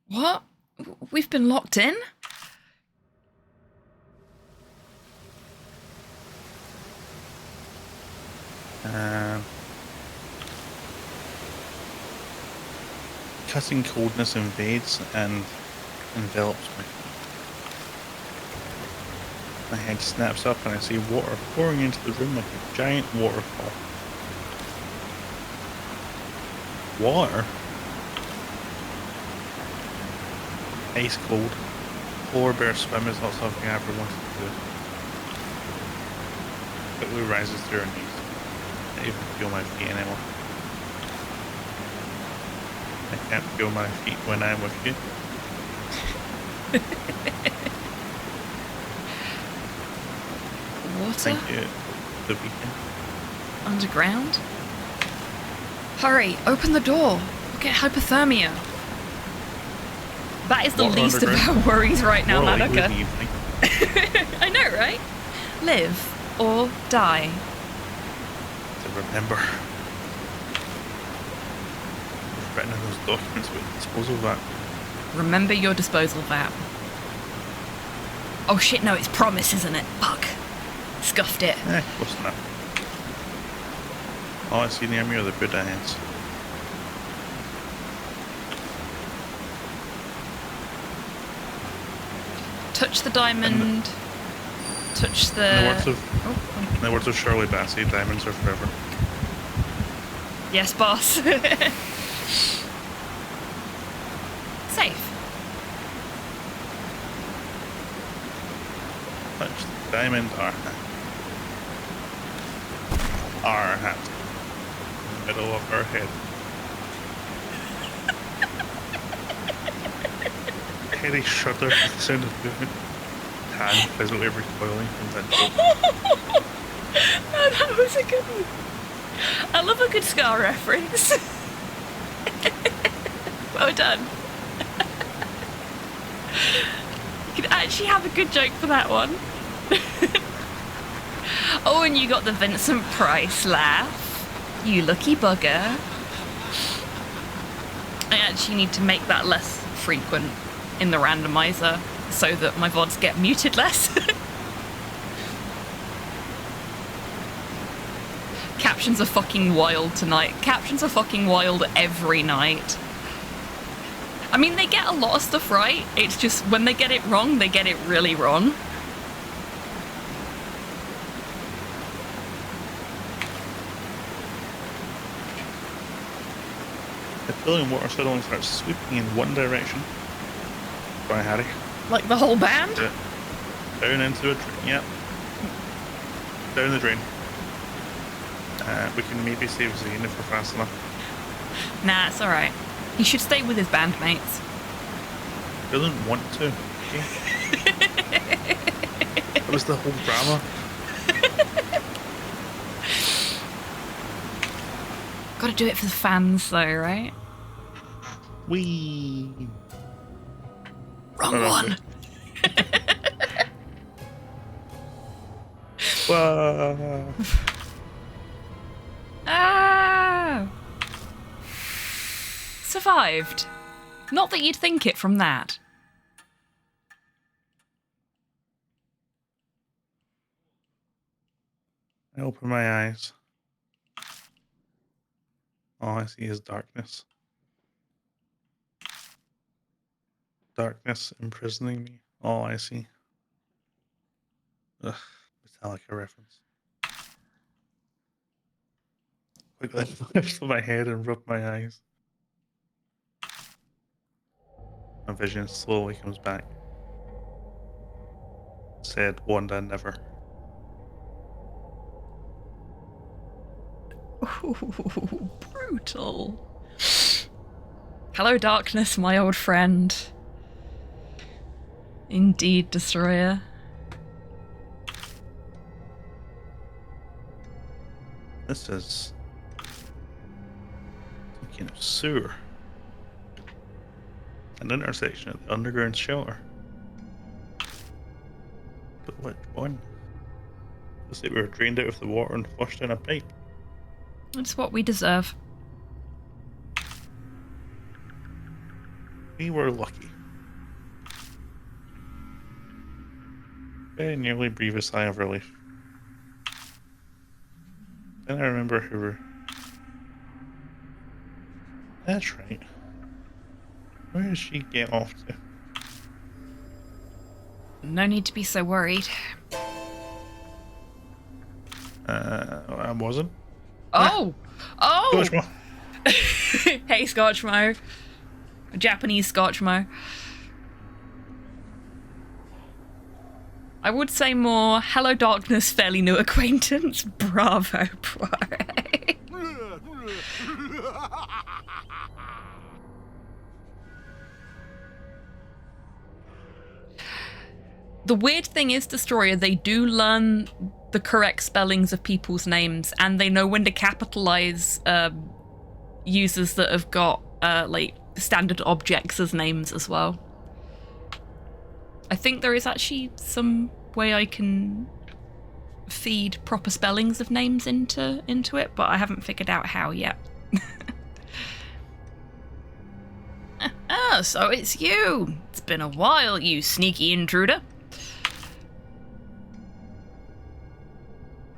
What? We've been locked in? Cutting coldness invades and envelops me. My head snaps up and I see water pouring into the room like a giant waterfall. Water? Ice cold. Polar bear swim is not something I ever wanted to do. Quickly rises through her knees. I can't even feel my feet anymore. I can't feel my feet when I'm with you. Water? Thank you. The weekend. Underground? Hurry, open the door. We'll get hypothermia. That is the Water least of underground. our worries right now, More likely Madoka. than you think. I know, right? Live or die. To remember. What's written in those documents about the disposal of that? Remember your disposal vat. Oh shit, no, it's promise, isn't it? Fuck. Scuffed it. Close enough. All I see near me are the Buddha heads. Touch the diamond. Touch the... In the words of, Oh, in the words of Shirley Bassey, diamonds are forever. yes, boss. Safe. Touch the diamond, our hat. Our hat. In the middle of our head. Heady shudder at the sound of movement. Hand physically recoiling from that. No, that was a good one. I love a good Scar reference. Well done. You could actually have a good joke for that one. Oh, and you got the Vincent Price laugh. You lucky bugger. I actually need to make that less frequent in the randomizer so that my VODs get muted less. Captions are fucking wild tonight. Captions are fucking wild every night. I mean, they get a lot of stuff right. It's just when they get it wrong, they get it really wrong. The filling water suddenly starts sweeping in one direction. By Harry. Like the whole band? Yeah. Down into the drain. Yep. Down the drain. We can maybe save Zane if we're fast enough. Nah, it's alright. He should stay with his bandmates. Doesn't want to. Okay. That was the whole drama. Gotta do it for the fans though, right? Wee. Wrong one. Whoa. Ah! Survived. Not that you'd think it from that. I open my eyes. All I see is darkness. Darkness imprisoning me. All I see. Ugh, Metallica reference. Quickly lift my head and rub my eyes. My vision slowly comes back. Said Wanda never. Ooh, brutal. Hello, darkness, my old friend. Indeed, Destroyer. This is some kind of sewer. An intersection of the underground shelter. But which one? Looks like we were drained out of the water and flushed down a pipe. It's what we deserve. We were lucky. I nearly breathe a sigh of relief. Then I remember who were... That's right. Where did she get off to? No need to be so worried. I wasn't. Oh! Oh! Scotchmo. Hey, Scotchmo. Japanese Scotchmo. I would say more, hello darkness, fairly new acquaintance. Bravo, Poirot. The weird thing is, Destroyer, they do learn the correct spellings of people's names, and they know when to capitalize users that have got like standard objects as names as well. I think there is actually some way I can feed proper spellings of names into it, but I haven't figured out how yet. Ah, so it's you. It's been a while, you sneaky intruder.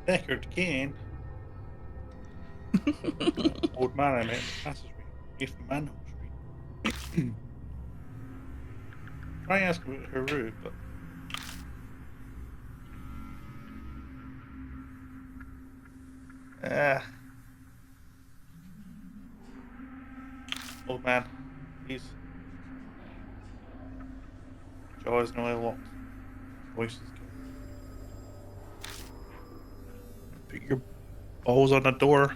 Deckard Kane. Old man I met in the passageway, away from Manhole Street. Try and ask about Haru, but old man, please. Jaw is nearly locked. Voice is good. Put your balls on the door.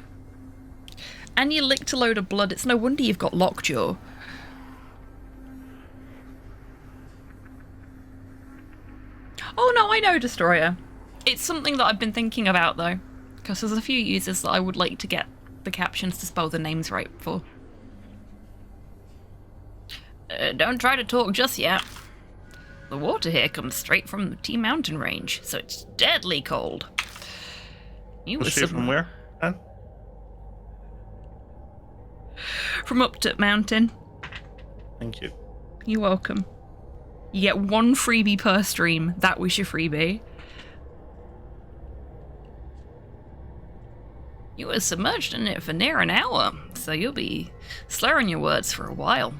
And you licked a load of blood. It's no wonder you've got lockjaw. Oh no, I know, Destroyer. It's something that I've been thinking about though. Because there's a few users that I would like to get the captions to spell the names right for. Don't try to talk just yet. The water here comes straight from the T Mountain range, so it's deadly cold. You were From where? Anne? From Upton Mountain. Thank you. You're welcome. You get 1 freebie per stream. That was your freebie. You were submerged in it for near an hour, so you'll be slurring your words for a while.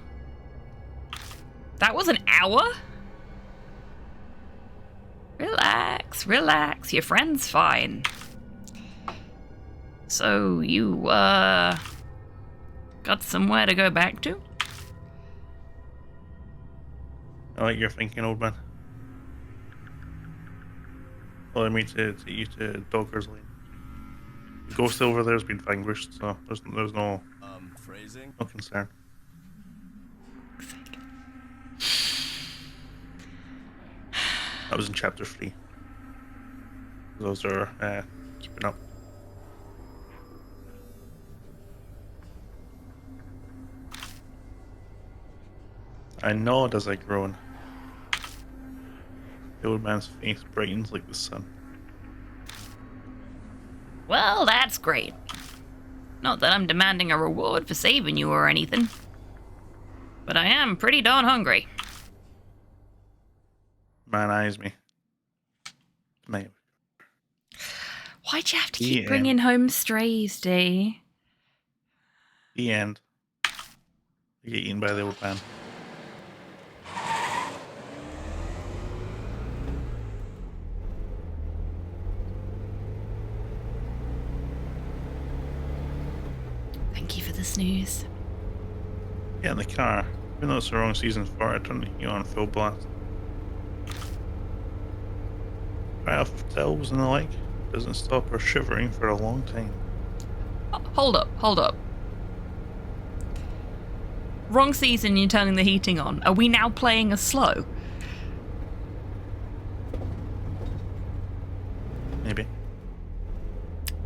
That was an hour? Relax, relax. Your friend's fine. So you, got somewhere to go back to? I like your thinking, old man. Well, I mean to take you to Dogger's Lane. The ghost over there's been vanquished, so there's no phrasing? no concern. That was in chapter 3. Those are keeping up. I nod as I groan. The old man's face brightens like the sun. Well, that's great. Not that I'm demanding a reward for saving you or anything. But I am pretty darn hungry. Man eyes me. Mate. Why'd you have to The keep bringing end. home strays, Dee? The end. I get eaten by the old man. Thank you for the snooze. Get in the car. Even though it's the wrong season for it, I turn the heat on full blast. Right off of tells and the like. Doesn't stop her shivering for a long time. Hold up. Wrong season, you're turning the heating on. Are we now playing a slow? Maybe.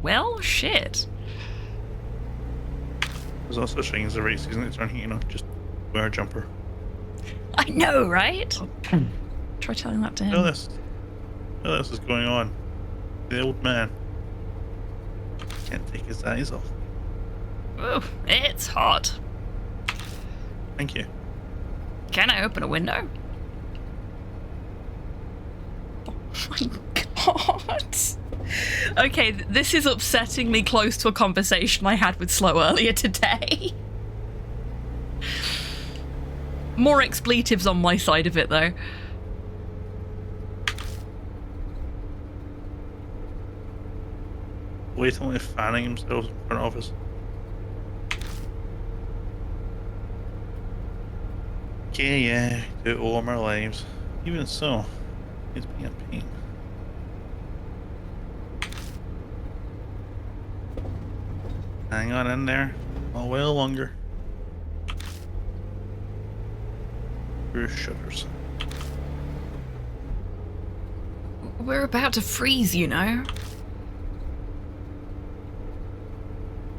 Well, shit. There's no such thing as the right season to turn heating on. Just wear a jumper. I know, right? Try telling that to him. Know this is going on. The old man can't take his eyes off. Ooh, it's hot. Thank you. Can I open a window? Oh my god. Okay, this is upsettingly close to a conversation I had with Slow earlier today. More expletives on my side of it, though. Blatantly fanning himself in front of us. Okay, yeah, do it all of our lives. Even so, it's being a pain. Hang on in there a while longer. Bruce shudders. We're about to freeze, you know.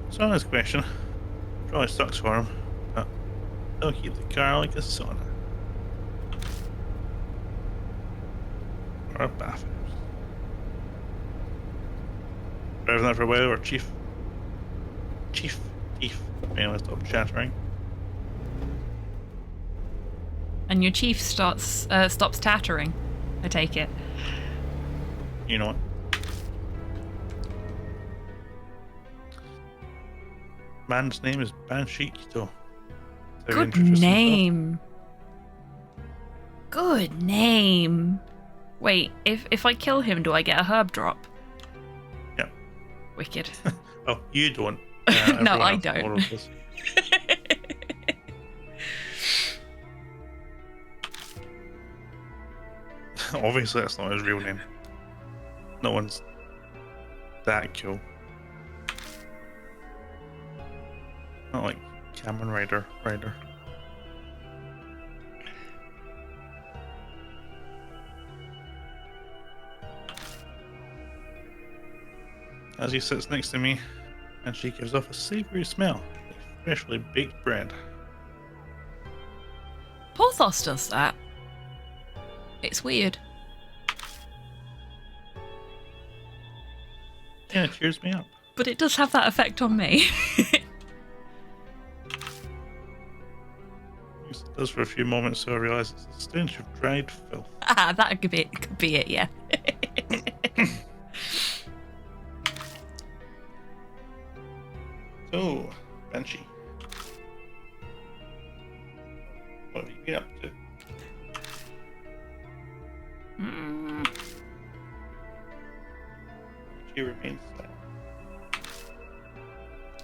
It's an honest question. Probably sucks for him, but they'll keep the car like a sauna. Or a bathhouse. Driving that for a while, or Chief. Anyway, stop chattering. And your chief stops tattering, I take it. You know what? Man's name is Banshee Kito. Good name. Good name. Wait, if I kill him, do I get a herb drop? Yep. Wicked. Oh, you don't. No, everyone I else don't. follows this. Obviously, that's not his real name. No one's that cool. Not like Cameron Ryder. as he sits next to me, and she gives off a savory smell like freshly baked bread. Porthos does that. It's weird. Yeah, it cheers me up. But it does have that effect on me. It does for a few moments, so I realise it's a stench of dried filth. That could be it, yeah. So, Banshee, what have you been up to? She remains silent.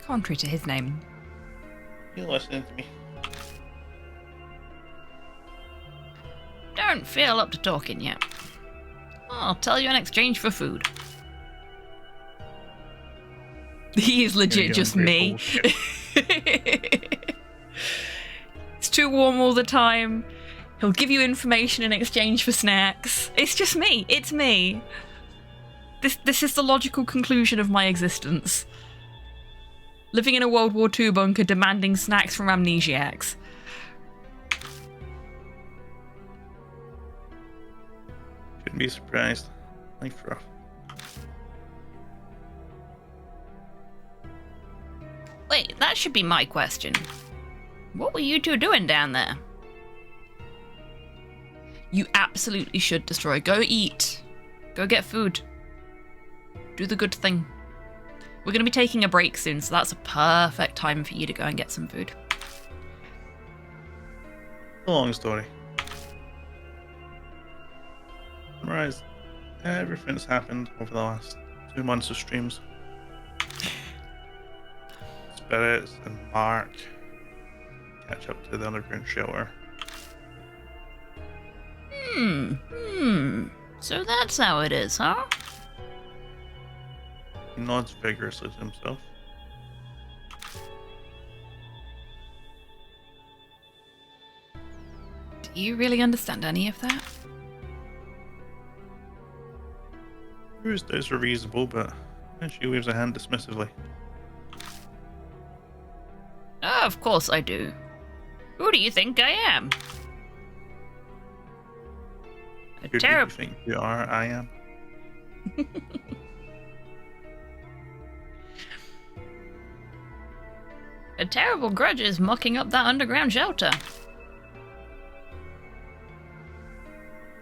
Contrary to his name. You listening to me? Don't feel up to talking yet. I'll tell you in exchange for food. He is legit just me. It's too warm all the time. He'll give you information in exchange for snacks. It's just me. It's me. This is the logical conclusion of my existence. Living in a World War II bunker, demanding snacks from amnesiacs. Shouldn't be surprised. Life's rough. Wait, that should be my question. What were you two doing down there? You absolutely should destroy. Go eat. Go get food. Do the good thing. We're going to be taking a break soon, so that's a perfect time for you to go and get some food. A long story. Summarize everything that's happened over the last 2 months of streams. Spirits and Mark catch up to the underground shelter. So that's how it is, huh? He nods vigorously to himself. Do you really understand any of that? Bruce's doubts are reasonable, but then she waves a hand dismissively. Of course I do. Who do you think I am? A Who do you think you are? I am. A terrible grudge is mucking up that underground shelter.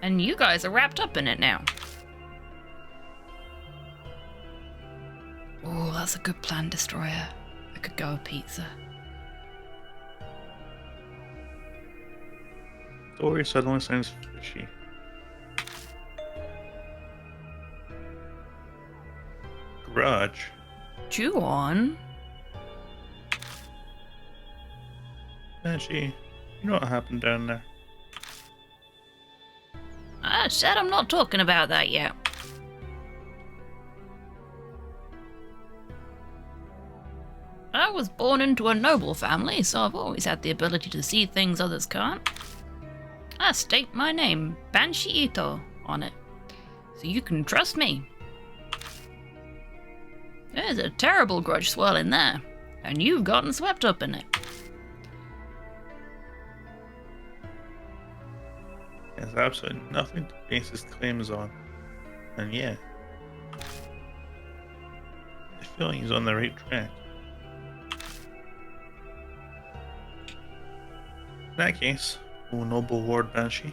And you guys are wrapped up in it now. Oh, that's a good plan, Destroyer. I could go with pizza. Story suddenly sounds fishy. Grudge? Chew on. Banshee, you know what happened down there? I said I'm not talking about that yet. I was born into a noble family, so I've always had the ability to see things others can't. I state my name, Banshee Ito, on it, so you can trust me. There's a terrible grudge swirling there, and you've gotten swept up in it. There's absolutely nothing to base his claims on. And yeah, I feel he's on the right track. In that case, O noble Lord Banshee,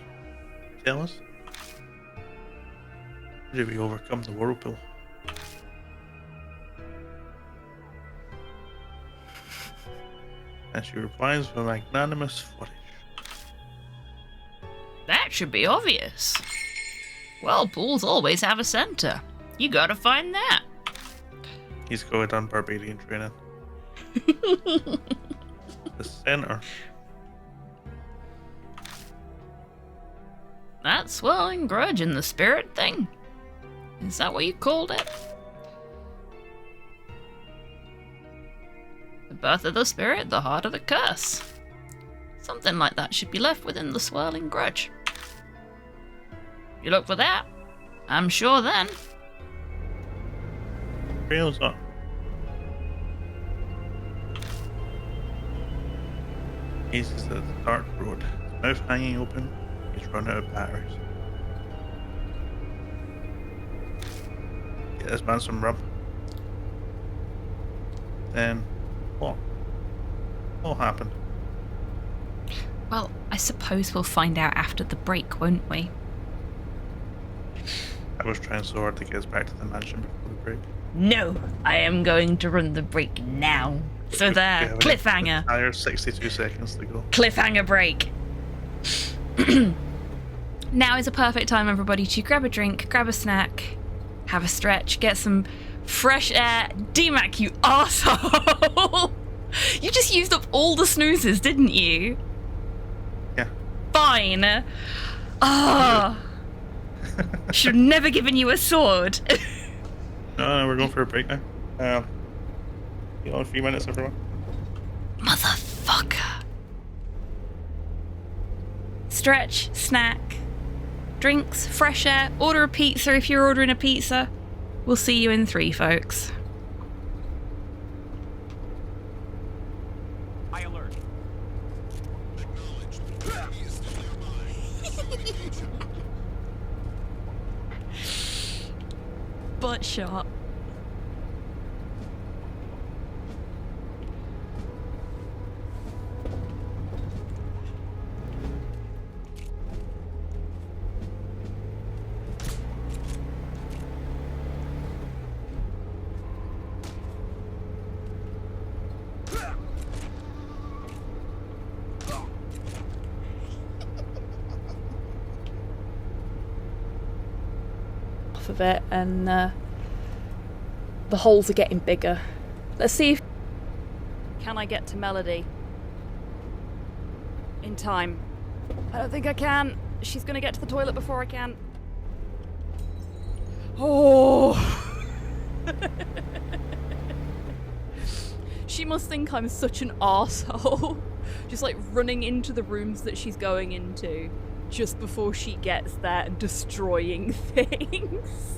tell us, how did we overcome the whirlpool? And she replies with a magnanimous flourish. That should be obvious. Whirlpools always have a center. You gotta find that. He's going on barbarian training. The center. That swirling grudge and the spirit thing? Is that what you called it? The birth of the spirit, the heart of the curse. Something like that should be left within the swirling grudge. You look for that, I'm sure then. trail's up. Ace is at the dark road. His mouth hanging open. He's run out of batteries. Get this man some rub. Then what? What happened? Well, I suppose we'll find out after the break, won't we? I was trying so hard to get us back to the mansion before the break. No, I am going to run the break now. So there, have cliffhanger. Entire 62 seconds to go. Cliffhanger break. Now is a perfect time, everybody, to grab a drink, grab a snack, have a stretch, get some fresh air. D-Mac, you arsehole! You just used up all the snoozes, didn't you? Yeah. Fine. Ah. Should have never given you a sword. No, we're going for a break now. You know, in 3 minutes, everyone. Motherfucker. Stretch, snack, drinks, fresh air, order a pizza if you're ordering a pizza. We'll see you in 3, folks. High alert. Butt shot. Off of it, and the holes are getting bigger. Let's see if can I get to Melody in time. I don't think I can. She's gonna get to the toilet before I can. Oh. She must think I'm such an arsehole. Just like running into the rooms that she's going into just before she gets there and destroying things.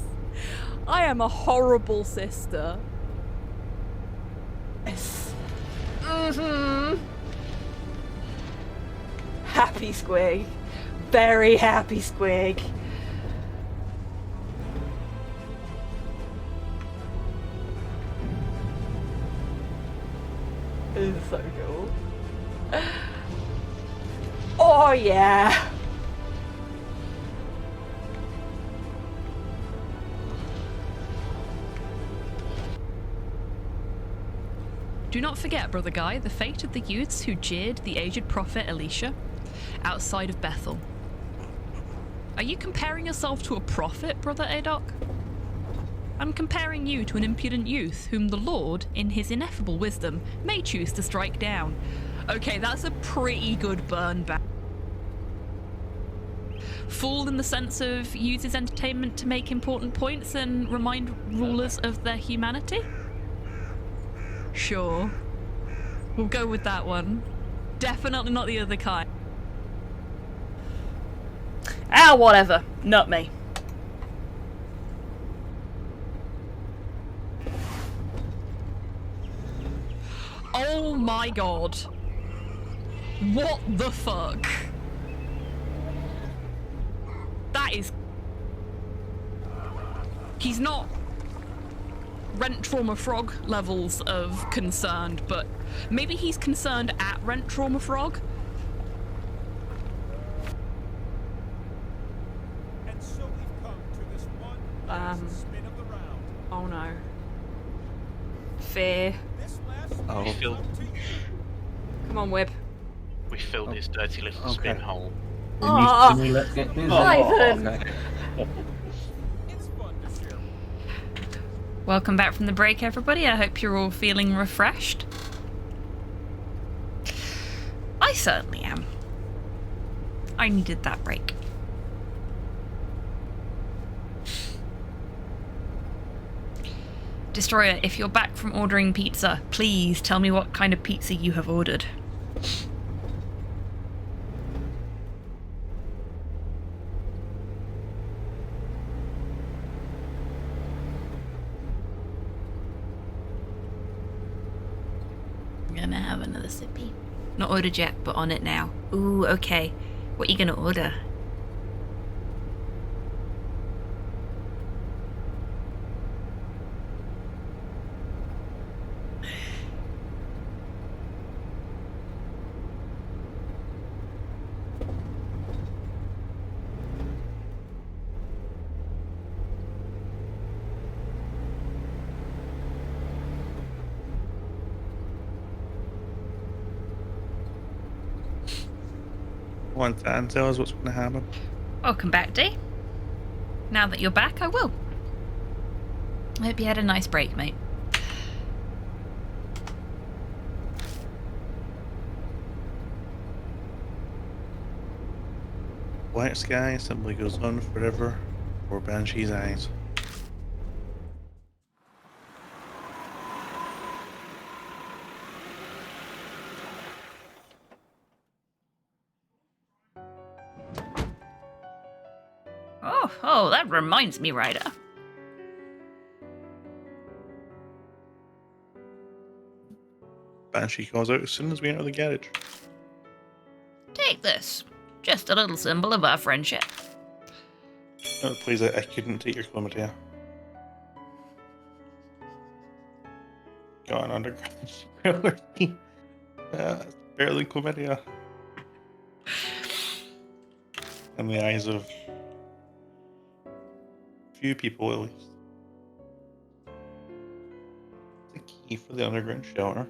I am a horrible sister. Yes. Happy Squig. Very happy Squig. This is so cool. Oh yeah. Do not forget, Brother Guy, the fate of the youths who jeered the aged prophet Elisha outside of Bethel. Are you comparing yourself to a prophet, Brother Adok? I'm comparing you to an impudent youth whom the Lord, in his ineffable wisdom, may choose to strike down. Okay, that's a pretty good burn back. Fool in the sense of uses entertainment to make important points and remind rulers of their humanity? Sure. We'll go with that one. Definitely not the other kind. Ah, whatever. Not me. Oh my god. What the fuck? That is... He's not Rent Trauma Frog levels of concerned, but maybe he's concerned at Rent Trauma Frog. And so we've come to this one last spin of the round. Oh no. Fear. This last Oh. spin is up to you. Come on, Wib. We filled his dirty little spin hole. Oh, Let's get busy. Ivan. It's fun to share. Welcome back from the break, everybody. I hope you're all feeling refreshed. I certainly am. I needed that break. Destroyer, if you're back from ordering pizza, please tell me what kind of pizza you have ordered. gonna have another sippy. Not ordered yet, but on it now. Ooh, okay. What are you gonna order? Want to and tell us what's going to happen? Welcome back, Dee. Now that you're back, I will. I hope you had a nice break, mate. White sky simply goes on forever for Banshee's eyes. Oh, that reminds me, Ryder. Banshee calls out as soon as we enter the garage. Take this. Just a little symbol of our friendship. Oh, please, I couldn't take your chlamydia. Got an underground. It's barely chlamydia. In the eyes of few people, at least. The key for the underground shelter.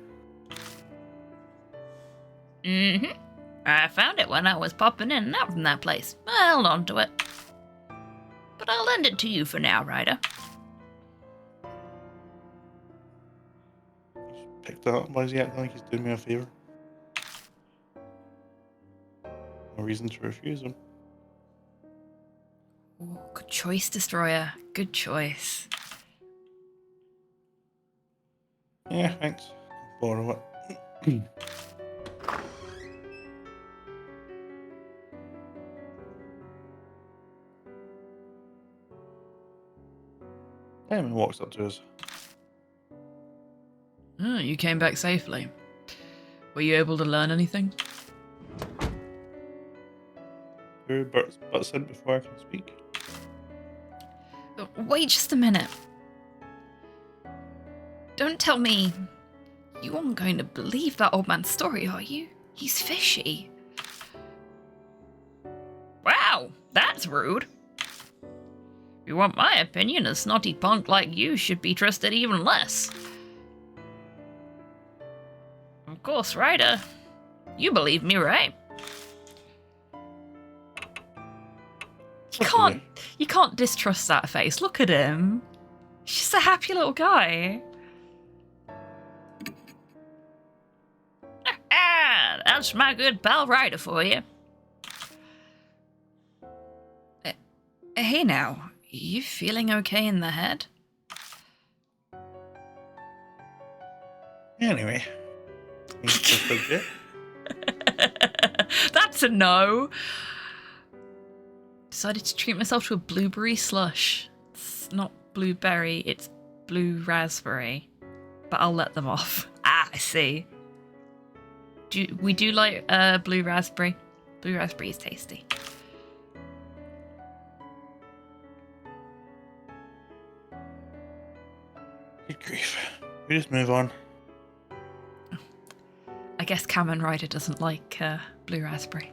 Mm-hmm. I found it when I was popping in and out from that place. I held on to it. But I'll lend it to you for now, Ryder. Picked that up. Why is he acting like he's doing me a favour? No reason to refuse him. Ooh, good choice, Destroyer. Good choice. Yeah, thanks. Borrow it. Damon walks up to us. Oh, you came back safely. Were you able to learn anything? Your butts in before I can speak. Wait just a minute. Don't tell me you aren't going to believe that old man's story, are you? He's fishy. Wow, that's rude. If you want my opinion, a snotty punk like you should be trusted even less. Of course, Ryder. You believe me, right? You can't distrust that face. Look at him. He's just a happy little guy. Ah, that's my good pal Ryder for you. Hey now, you feeling okay in the head? Anyway. Just a bit. That's a no. Decided to treat myself to a blueberry slush. It's not blueberry, it's blue raspberry. But I'll let them off. Ah, I see. We do like blue raspberry. Blue raspberry is tasty. Good grief. We just move on. I guess Kamen Rider doesn't like blue raspberry.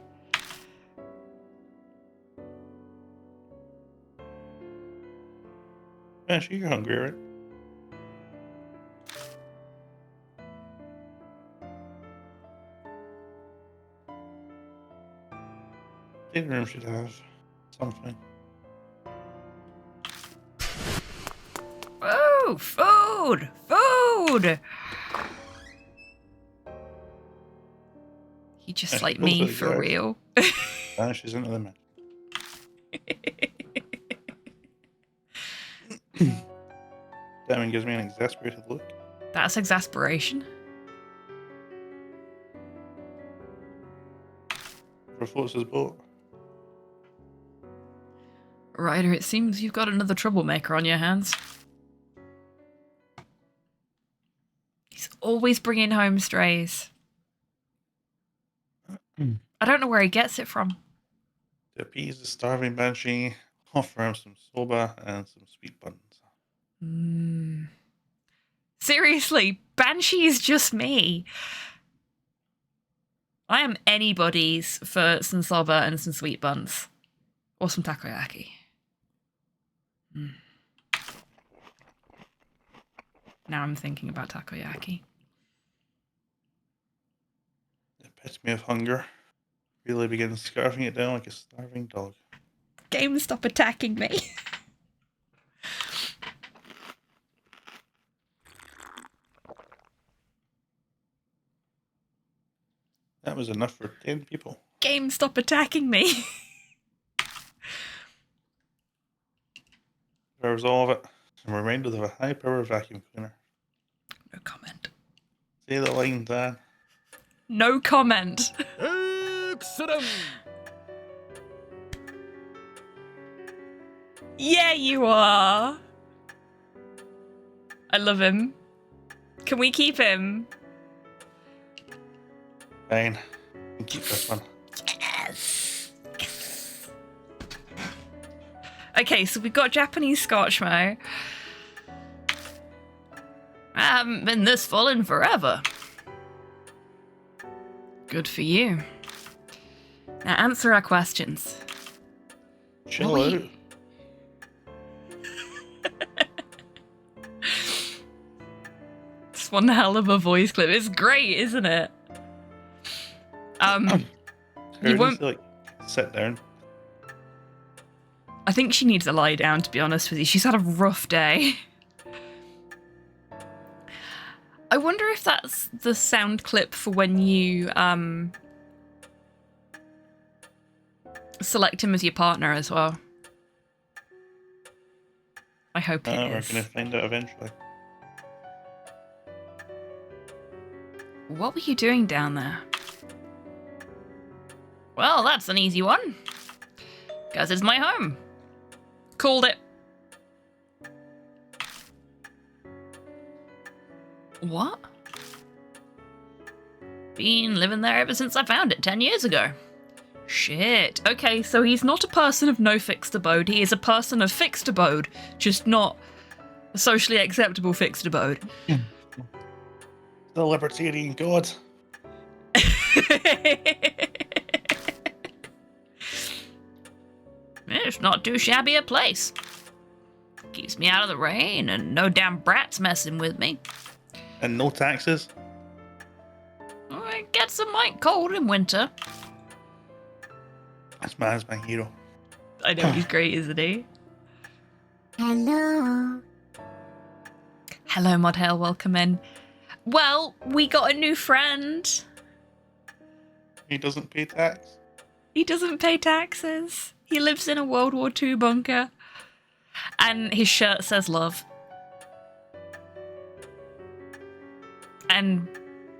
Banshee, you're hungry, right? The room should have something. Oh, food! Food! He just Yeah, like she me, pulls out for the guys. real. Vanishes into the mist. Damon gives me an exasperated look. That's exasperation. Floats his boat. Ryder, it seems you've got another troublemaker on your hands. He's always bringing home strays. I don't know where he gets it from. To appease the starving banshee, offer him some soba and some sweet buns. Seriously, Banshee is just me. I am anybody's for some soba and some sweet buns. Or some takoyaki. Now I'm thinking about takoyaki. The epitome of hunger. Really begins scarfing it down like a starving dog. Game, stop attacking me. That was enough for 10 people. Game, stop attacking me. There's all of it. And reminders of a high-power vacuum cleaner. No comment. Say the line, Dan. No comment. Excellent! Yeah, you are. I love him. Can we keep him? Fine. You can keep this one. Yes. Okay, so we've got Japanese Scotchmo. I haven't been this full in forever. Good for you. Now answer our questions. Chill What were out. you- It's one hell of a voice clip. It's great, isn't it? Her needs won't- to, like, sit down. I think she needs to lie down, to be honest with you. She's had a rough day. I wonder if that's the sound clip for when you select him as your partner as well. I hope it We're is. going to find out eventually. What were you doing down there? Well, that's an easy one. Because it's my home. Called it. What? Been living there ever since I found it 10 years ago. Shit. Okay, so he's not a person of no fixed abode. He is a person of fixed abode, just not a socially acceptable fixed abode. The libertarian god. It's not too shabby a place. Keeps me out of the rain and no damn brats messing with me. And no taxes. It gets a mite cold in winter. This man's my hero. I know, he's great, isn't he? Hello. Hello, Modhail, welcome in. Well, we got a new friend. He doesn't pay tax. He doesn't pay taxes. He lives in a World War II bunker. And his shirt says love. And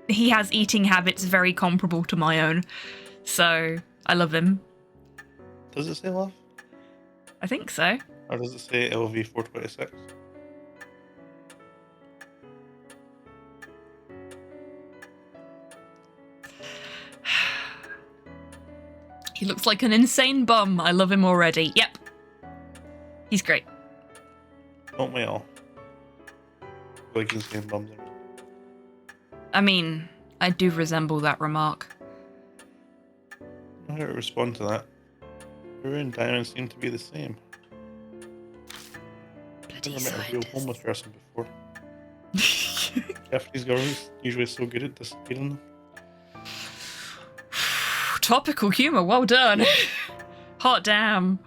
he has eating habits very comparable to my own. So, I love him. Does it say love? I think so. Or does it say LV 426? He looks like an insane bum. I love him already. Yep. He's great. Don't we all? Like insane bums. I mean, I do resemble that remark. I don't know how to respond to that. Her and Diamond seem to be the same. Bloody I've never met a real scientist. homeless person before. Japanese government's usually so good at disappearing them. Topical humour, well done. Hot damn.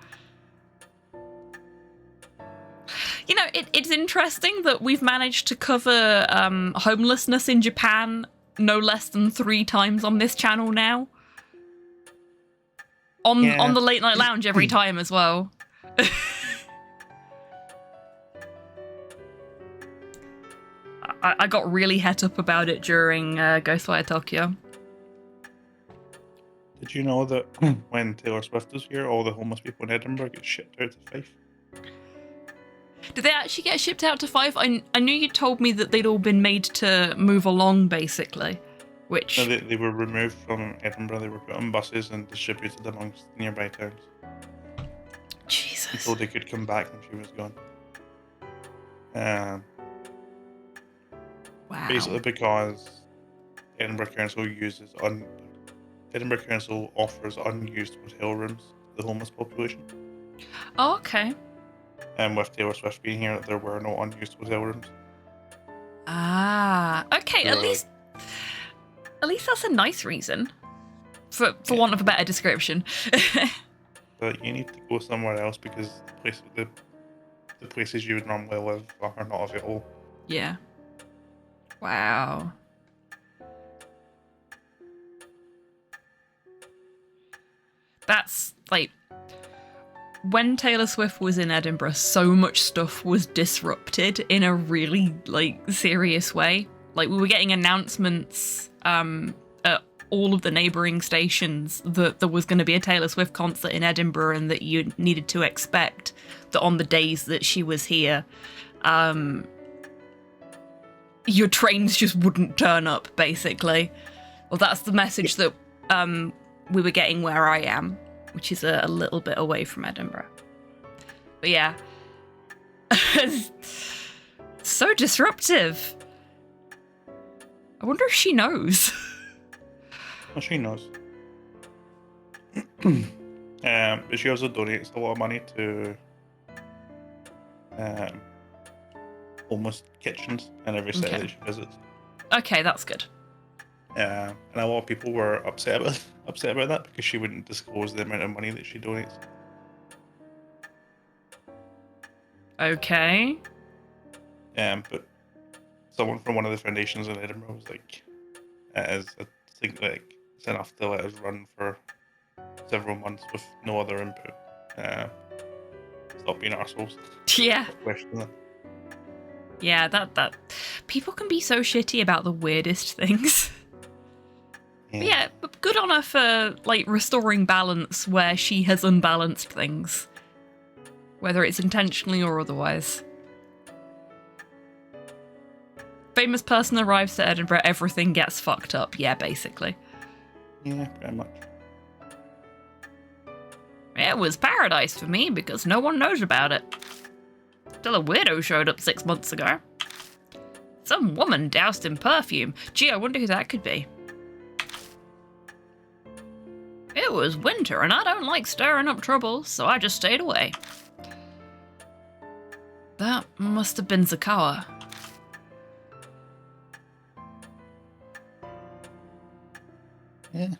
You know, it's interesting that we've managed to cover homelessness in Japan no less than 3 times on this channel now. On the Late Night Lounge every time as well. I got really het up about it during Ghostwire Tokyo. Did you know that when Taylor Swift was here, all the homeless people in Edinburgh get shipped out to Fife? Did they actually get shipped out to Fife? I knew you told me that they'd all been made to move along, basically. Which... No, they were removed from Edinburgh. They were put on buses and distributed amongst nearby towns. Jesus. Until they could come back when she was gone. Wow. Basically because Edinburgh Council offers unused hotel rooms to the homeless population. Oh, okay. And with Taylor Swift being here, there were no unused hotel rooms. Ah, okay. So, At least that's a nice reason, for want of a better description. But you need to go somewhere else because the places you would normally live are not available. Yeah. Wow. That's like, when Taylor Swift was in Edinburgh, so much stuff was disrupted in a really serious way. Like, we were getting announcements at all of the neighbouring stations that there was going to be a Taylor Swift concert in Edinburgh and that you needed to expect that on the days that she was here, your trains just wouldn't turn up, basically. Well, that's the message that we were getting where I am, which is a little bit away from Edinburgh. But yeah. So disruptive. I wonder if she knows. Well, she knows. But she also donates a lot of money to homeless kitchens in every city that she visits. Okay, that's good. And a lot of people were upset about that because she wouldn't disclose the amount of money that she donates. Okay. But someone from one of the foundations in Edinburgh was like, I think it's enough to let us run for several months with no other input. Stop being arseholes. Yeah. Question that. Yeah, that people can be so shitty about the weirdest things. But yeah, but good on her for restoring balance where she has unbalanced things, whether it's intentionally or otherwise. Famous person arrives to Edinburgh, everything gets fucked up. Yeah, basically. Yeah, pretty much. It was paradise for me because no one knows about it. Till a weirdo showed up 6 months ago. Some woman doused in perfume. Gee, I wonder who that could be. It was winter and I don't like stirring up trouble, so I just stayed away. That must have been Zakawa. Yeah,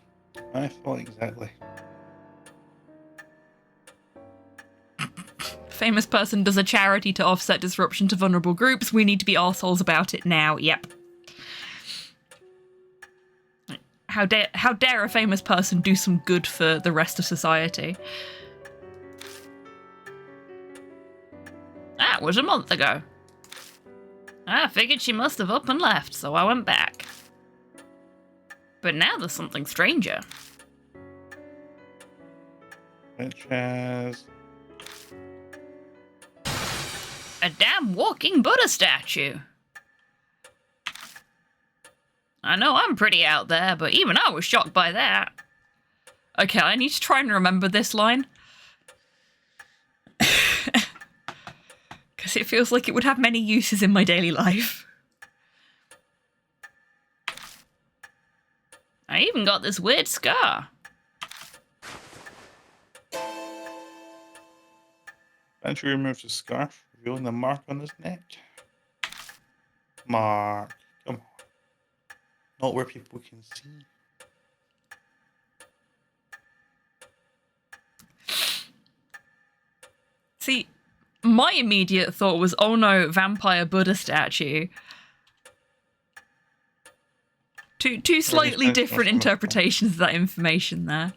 I thought exactly. Famous person does a charity to offset disruption to vulnerable groups. We need to be arseholes about it now. Yep. How dare a famous person do some good for the rest of society? That was a month ago. I figured she must have up and left, so I went back. But now there's something stranger. Which is... A damn walking Buddha statue. I know I'm pretty out there, but even I was shocked by that. Okay, I need to try and remember this line. Because it feels like it would have many uses in my daily life. I even got this weird scar. Andrew removes his scarf, revealing the mark on his neck. Mark, come on. Not where people can see. See, my immediate thought was, oh no, vampire Buddha statue. Two slightly different interpretations of that information there.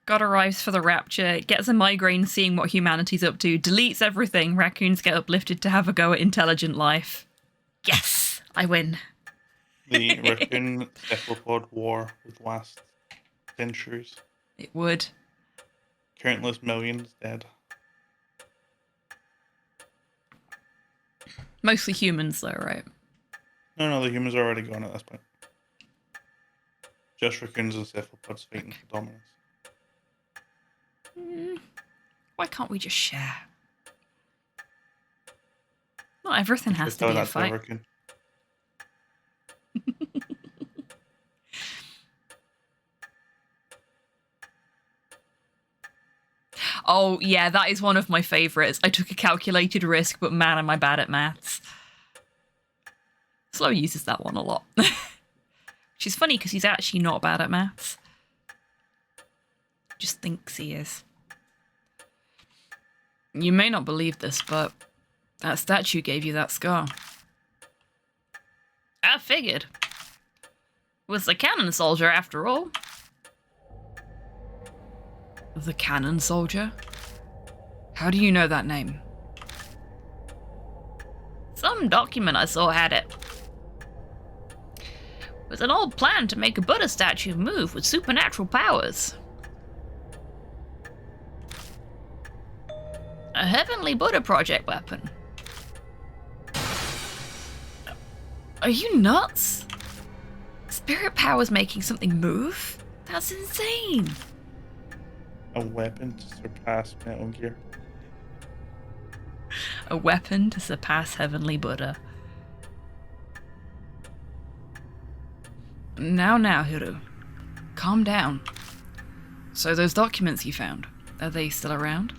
God arrives for the rapture, gets a migraine seeing what humanity's up to, deletes everything, raccoons get uplifted to have a go at intelligent life. Yes! I win. The raccoon cephalopod war would last centuries. It would. Countless millions dead. Mostly humans, though, right? No, the humans are already gone at this point. Just raccoons and cephalopods fighting for dominance. Why can't we just share? Not everything has to be a fight. Oh, yeah, that is one of my favourites. I took a calculated risk, but man, am I bad at maths. Slow uses that one a lot. Which is funny because he's actually not bad at maths. Just thinks he is. You may not believe this, but that statue gave you that scar. I figured. Was the cannon soldier after all. The cannon soldier? How do you know that name? Some document I saw had it. It was an old plan to make a Buddha statue move with supernatural powers. A heavenly Buddha project weapon. Are you nuts? Spirit powers making something move? That's insane. A weapon to surpass Metal Gear. A weapon to surpass Heavenly Buddha. Now, Hiru. Calm down. So those documents you found, are they still around?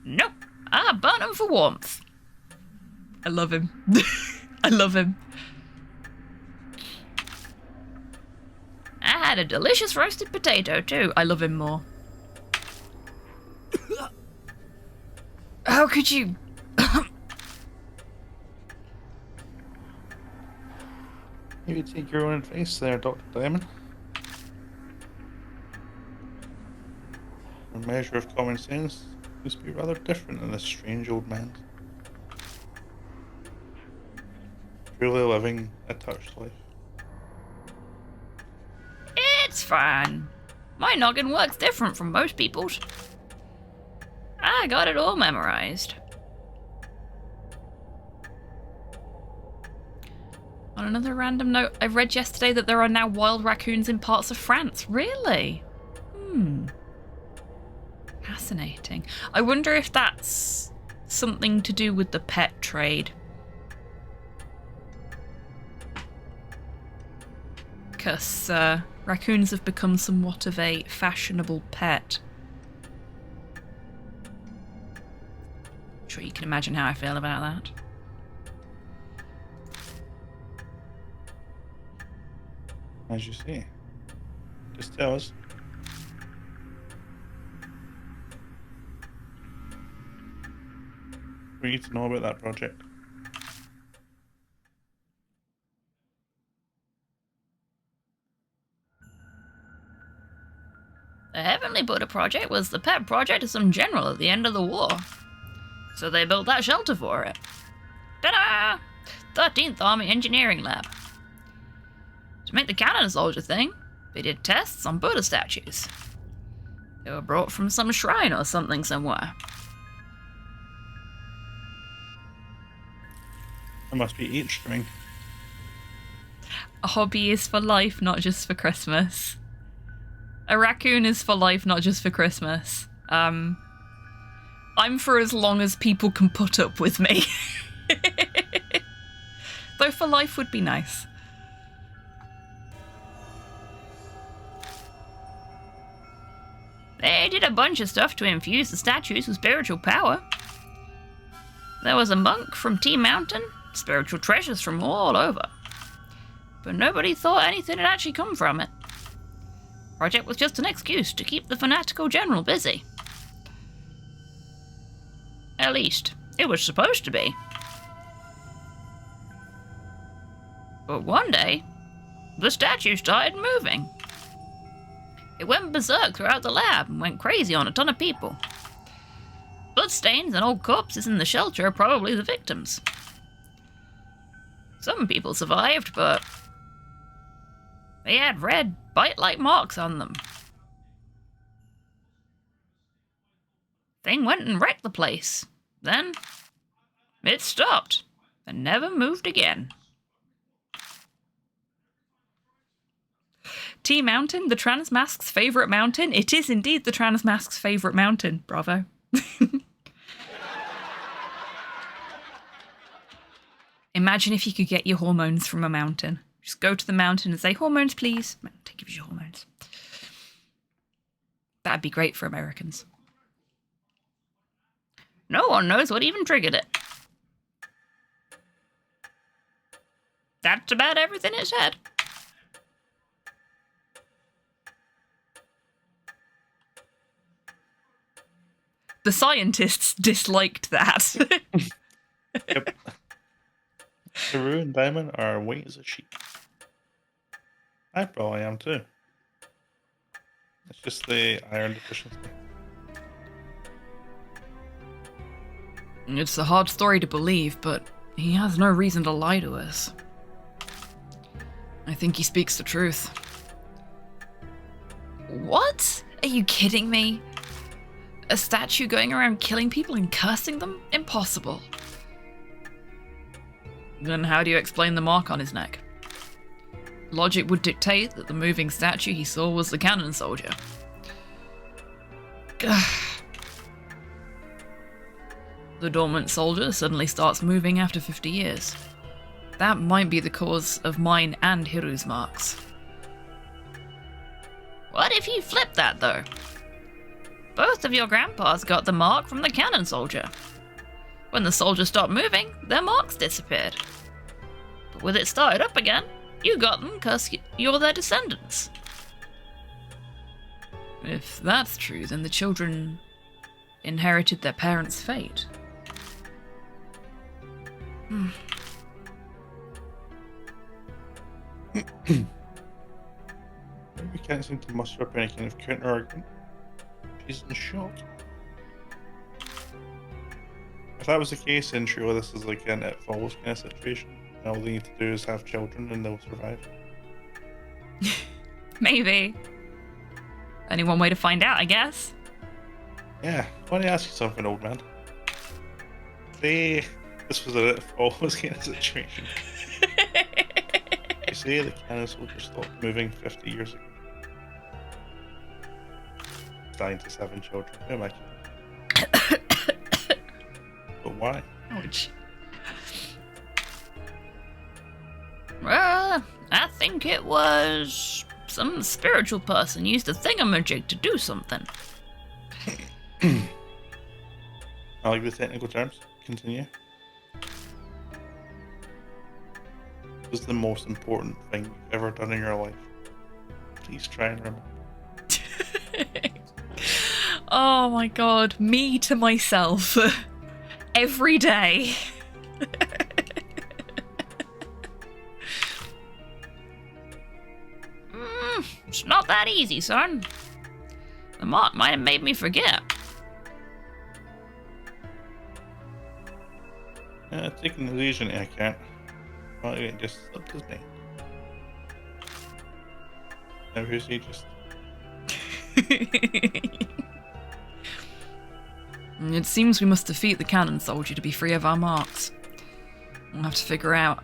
Nope. I burnt them for warmth. I love him. I love him. I had a delicious roasted potato too. I love him more. How could you? You could take your own advice there, Dr. Diamond. A measure of common sense must be rather different in this strange old man. Truly living a touched life. It's fine. My noggin works different from most people's. I got it all memorized. On another random note, I read yesterday that there are now wild raccoons in parts of France. Really? Fascinating. I wonder if that's something to do with the pet trade. Because raccoons have become somewhat of a fashionable pet. I'm sure you can imagine how I feel about that. As you say. Just tell us. We need to know about that project. The Heavenly Buddha project was the pet project of some general at the end of the war. So they built that shelter for it. Ta-da! 13th Army Engineering Lab. To make the cannon soldier thing, they did tests on Buddha statues. They were brought from some shrine or something somewhere. It must be H-string. A hobby is for life, not just for Christmas. A raccoon is for life, not just for Christmas. I'm for as long as people can put up with me. Though for life would be nice. They did a bunch of stuff to infuse the statues with spiritual power. There was a monk from Tea Mountain, spiritual treasures from all over. But nobody thought anything had actually come from it. Project was just an excuse to keep the fanatical general busy. At least, it was supposed to be. But one day, the statue started moving. It went berserk throughout the lab and went crazy on a ton of people. Bloodstains and old corpses in the shelter are probably the victims. Some people survived, but they had red, bite-like marks on them. Thing went and wrecked the place. Then it stopped and never moved again. T-Mountain, the Transmask's favourite mountain? It is indeed the Transmask's favourite mountain. Bravo. Imagine if you could get your hormones from a mountain. Just go to the mountain and say, hormones, please. Mountain gives you hormones. That'd be great for Americans. No one knows what even triggered it. That's about everything it said. The scientists disliked that. Yep. Peru and Diamond are white as a sheep. I probably am too. It's just the iron deficiency. It's a hard story to believe, but he has no reason to lie to us. I think he speaks the truth. What? Are you kidding me? A statue going around killing people and cursing them? Impossible. Then how do you explain the mark on his neck? Logic would dictate that the moving statue he saw was the cannon soldier. The dormant soldier suddenly starts moving after 50 years. That might be the cause of mine and Hiru's marks. What if you flip that, though? Both of your grandpas got the mark from the cannon soldier. When the soldier stopped moving, their marks disappeared. But with it started up again, you got them because you're their descendants. If that's true, then the children inherited their parents' fate. We can't seem to muster up any kind of counter argument. She's in shock. If that was the case, then surely this is like an It Follows kind of situation. And all they need to do is have children and they'll survive. Maybe. Only one way to find out, I guess. Yeah, I want to ask you something, old man. Say this was an It Follows kind of situation. You say the cannon soldier stopped moving 50 years ago. Dying to 7 children. Who am I kidding? But why? Ouch. Well, I think it was some spiritual person used a thingamajig to do something. I like the technical terms. Continue. What was the most important thing you've ever done in your life? Please try and remember. Oh my god, me to myself. Every day. It's not that easy, son. The mark might have made me forget. Taking the illusion I can't. Well, it just slipped his name. Now who's he just... It seems we must defeat the cannon soldier to be free of our marks. We'll have to figure out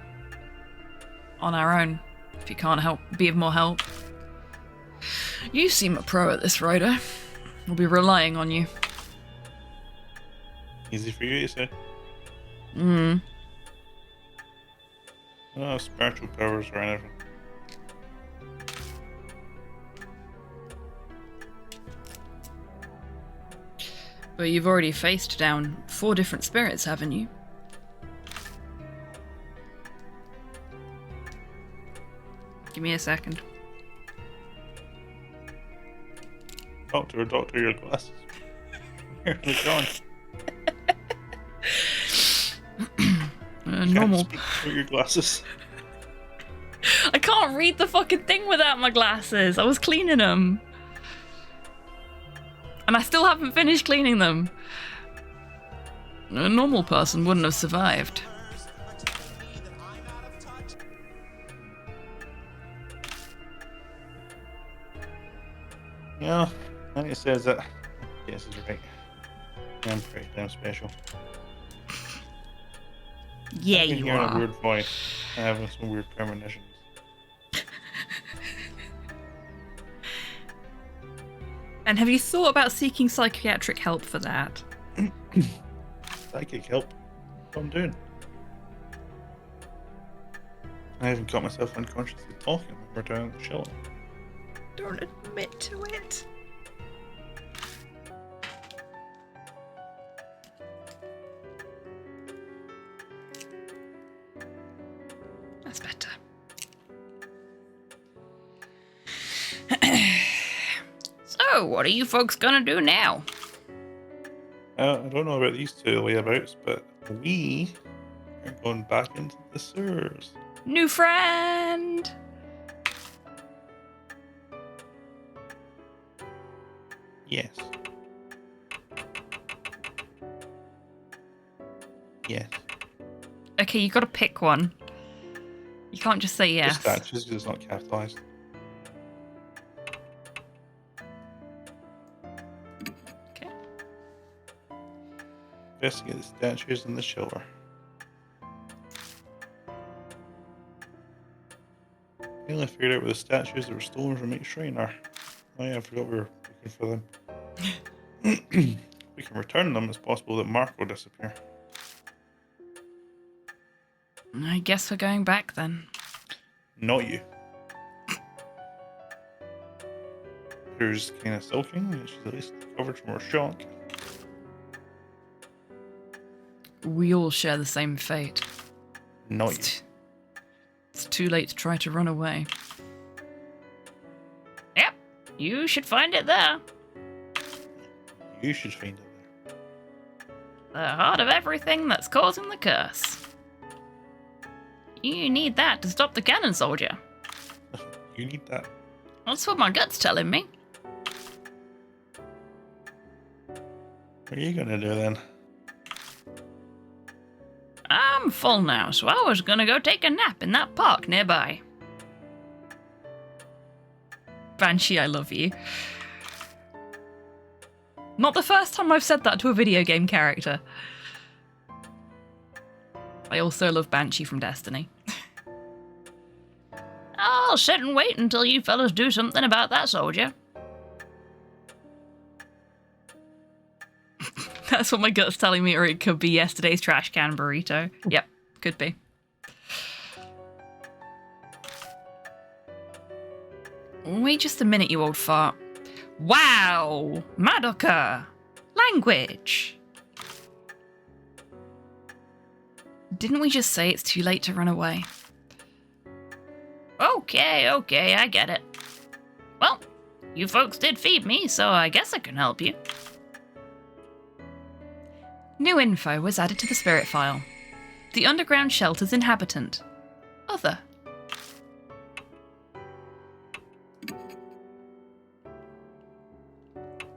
on our own if you can't be of more help. You seem a pro at this, Ryder. We'll be relying on you. Easy for you, you say? Oh, spiritual powers or anything. But you've already faced down 4 different spirits, haven't you? Give me a second. Doctor, your glasses. Where are they gone? Normal. Can't speak through your glasses. I can't read the fucking thing without my glasses. I was cleaning them. And I still haven't finished cleaning them. A normal person wouldn't have survived. Yeah, and it says that. Yes, is right. I'm pretty damn special. Yeah, I've been you hearing a are. weird voice and having some weird premonitions. And have you thought about seeking psychiatric help for that? Psychic help. That's what I'm doing. I even got myself unconsciously talking when we're down at the shelter. Don't admit to it. That's better. So, what are you folks gonna do now? I don't know about these two layabouts, but we are going back into the sewers. New friend! Yes. Yes. Okay, you gotta pick one. You can't just say yes. Just statues, because it's not capitalized. Okay. Investigate the statues in the shelter. We only figured out where the statues that were stolen from each shrine are. Oh yeah, I forgot we were looking for them. We can return them. It's possible that Mark will disappear. I guess we're going back then. Not you. Who's kind of sulking, and she's at least recovered from her shock. We all share the same fate. Not you. It's too late to try to run away. Yep, you should find it there. You should find it there. The heart of everything that's causing the curse. You need that to stop the cannon soldier. You need that. That's what my gut's telling me. What are you gonna do then? I'm full now, so I was gonna go take a nap in that park nearby. Banshee, I love you. Not the first time I've said that to a video game character. I also love Banshee from Destiny. I'll sit and wait until you fellas do something about that soldier. That's what my gut's telling me, or it could be yesterday's trash can burrito. Yep, could be. Wait just a minute, you old fart. Wow! Madoka! Language! Didn't we just say it's too late to run away? Okay, I get it. Well, you folks did feed me, so I guess I can help you. New info was added to the spirit file. The underground shelter's inhabitant. Other.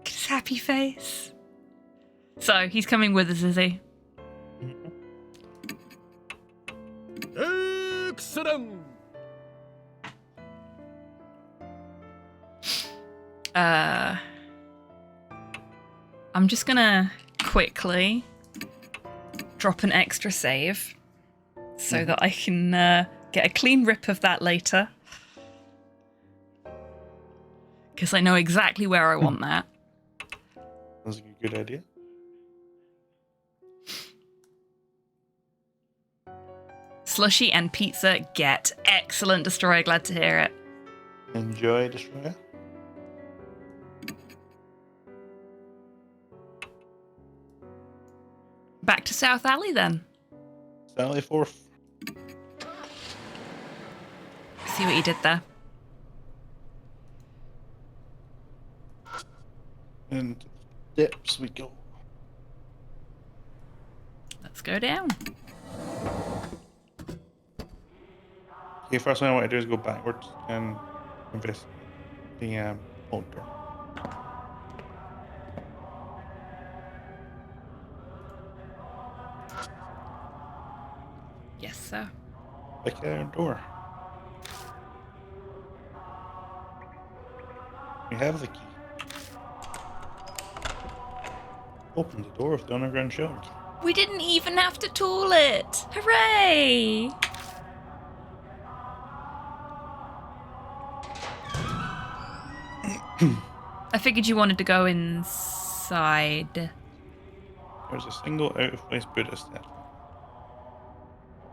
His happy face. So, he's coming with us, is he? Excellent! I'm just gonna quickly drop an extra save so that I can get a clean rip of that later. Because I know exactly where I want that. Sounds like a good idea. Slushy and pizza get excellent, Destroyer. Glad to hear it. Enjoy, Destroyer. Back to South Alley then. Sally Forth. See what you did there. And dips we go. Let's go down. Okay, first thing I want to do is go backwards and investigate the old door. Yes, sir. Like a door. We have the key. Open the door of the underground shelter. We didn't even have to tool it. Hooray! I figured you wanted to go inside. There's a single out-of-place Buddha statue.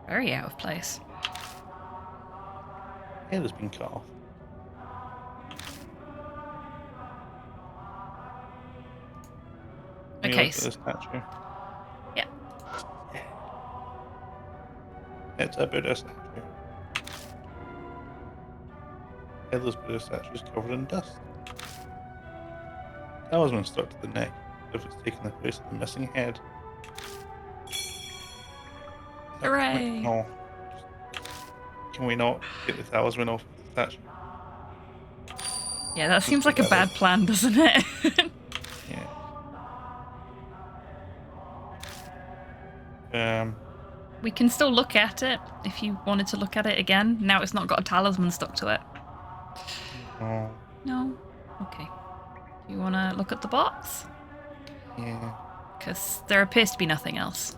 Very out of place. Head has been cut off. Can you Okay. look at the statue? Yeah. It's a Buddha statue. Headless Buddha statue is covered in dust. Talisman stuck to the neck, as if it's taken the place of the missing head. Hooray! No. Can we not get the talisman off the statue? Yeah, that seems like a bad plan, doesn't it? Yeah. We can still look at it if you wanted to look at it again. Now it's not got a talisman stuck to it. Oh, No? Okay. Do you want to look at the box? yeah. Because there appears to be nothing else.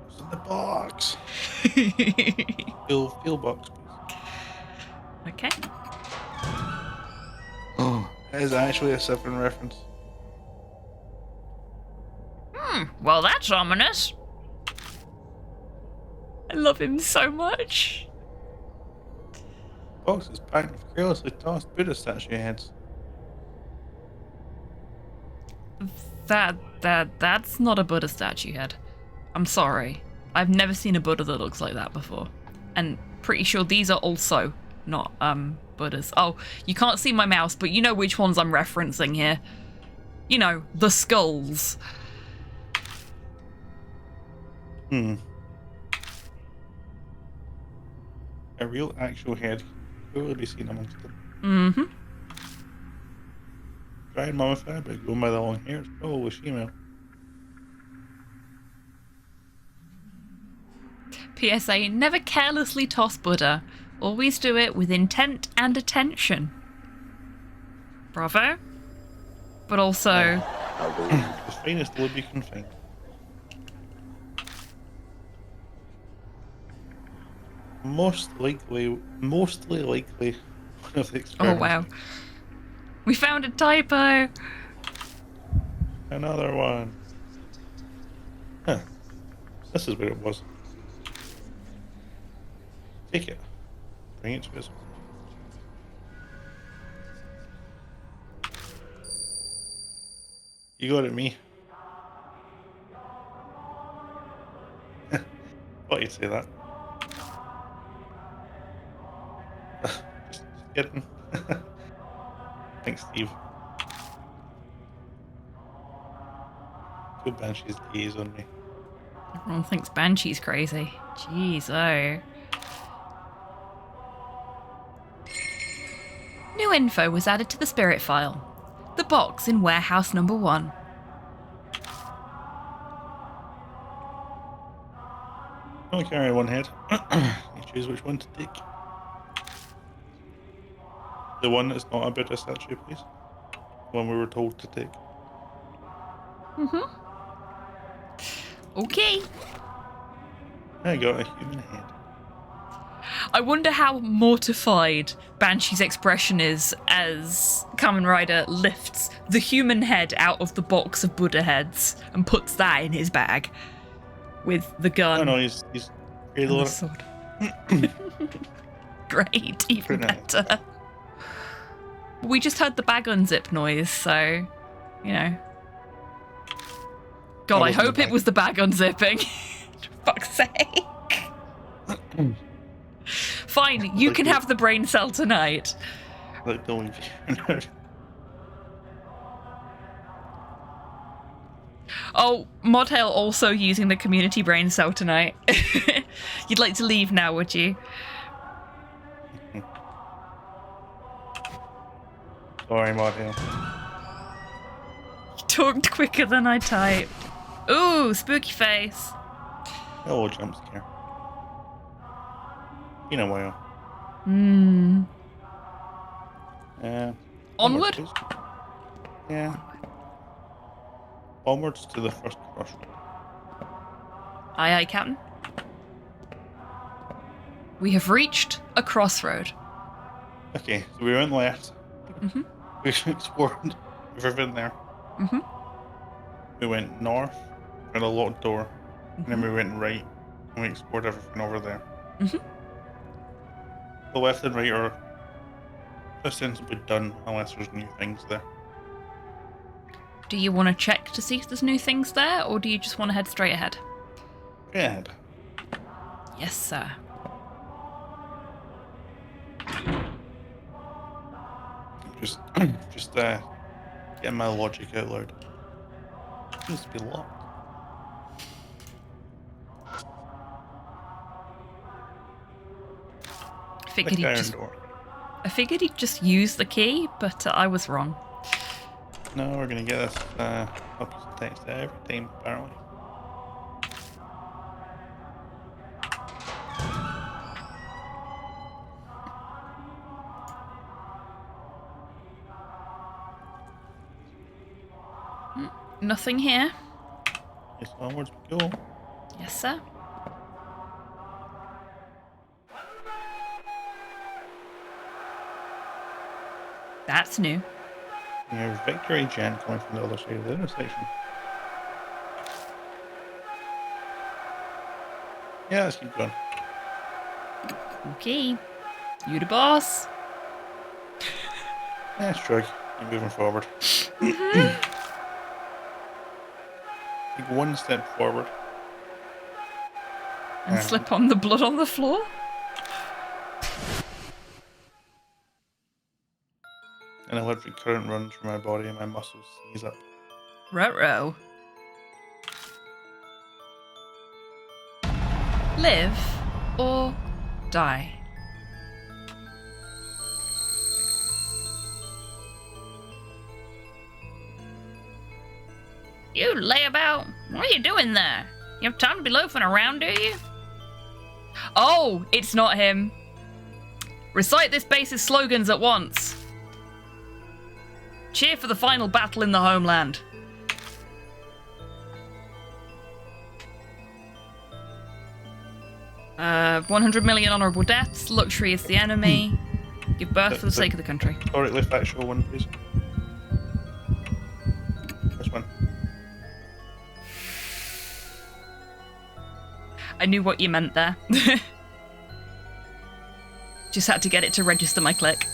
What's in the box? Feel box, please. Okay. Oh, that is actually a Seven reference. Well, that's ominous. I love him so much. Box is packed with carelessly tossed Buddha statue heads. That's not a Buddha statue head. I'm sorry. I've never seen a Buddha that looks like that before. And pretty sure these are also not Buddhas. Oh, you can't see my mouse, but you know which ones I'm referencing here. You know, the skulls. A real actual head can clearly be seen amongst them. Mm-hmm. Dried mummified, but going by the long hair, it's probably female. PSA, never carelessly toss Buddha. Always do it with intent and attention. Bravo. But also... The finest will be confined. Mostly likely one of the experiments. Oh, wow. We found a typo. Another one. Huh. This is where it was. Take it. Bring it to us. You got it, me. Thought you'd say that. Just kidding. Thanks, Steve. Good Banshee's gaze on me. Everyone thinks Banshee's crazy. Jeez, oh. New info was added to the spirit file. The box in warehouse number 1. Only carry one head. You choose which one to take. The one that's not a Buddha statue, please. The one we were told to take. Okay. I got a human head. I wonder how mortified Banshee's expression is as Kamen Rider lifts the human head out of the box of Buddha heads and puts that in his bag with the gun. Oh no, he's and the sword. Great, even Pretty nice. better. We just heard the bag unzip noise, so, you know. God, I wasn't hope the it bag. was the bag unzipping. For fuck's sake. Fine, you can have the brain cell tonight. Like the only Oh, Modhail also using the community brain cell tonight. You'd like to leave now, would you? Sorry, Martin. You talked quicker than I typed. Ooh, spooky face. Oh, jump scare. In a while. Onward? Please. Yeah. onwards to the first crossroad. Aye, aye, Captain. We have reached a crossroad. Okay, so we went left. Mhm. We explored everything there. Mhm. We went north, found a locked door, and then Mhm. we went right, and we explored everything over there. Mhm. The left and right are ostensibly done, unless there's new things there. Do you want to check to see if there's new things there, or do you just want to head straight ahead? Straight ahead. Yes, sir. Just, just getting my logic out loud. It needs to be locked. Figured The he'd iron door. I figured he'd just use the key, but I was wrong. No, we're gonna get this up to text every time, apparently. Nothing here. Yes, onwards we go. Yes, sir. That's new. We have Victory Gent coming from the other side of the intersection. Yeah, let's keep going. Okay. You the boss. Yeah, shrug. Keep moving forward. Take one step forward. And slip on the blood on the floor? An electric current runs through my body and my muscles seize up. Ruh-roh. Live or die? You layabout! What are you doing there? You have time to be loafing around, do you? Oh, it's not him. Recite this base's slogans at once. Cheer for the final battle in the homeland. Uh, 100 million honourable deaths. Luxury is the enemy. Give birth for the sake of the country. Historically factual one, please. This one. I knew what you meant there. Just had to get it to register my click.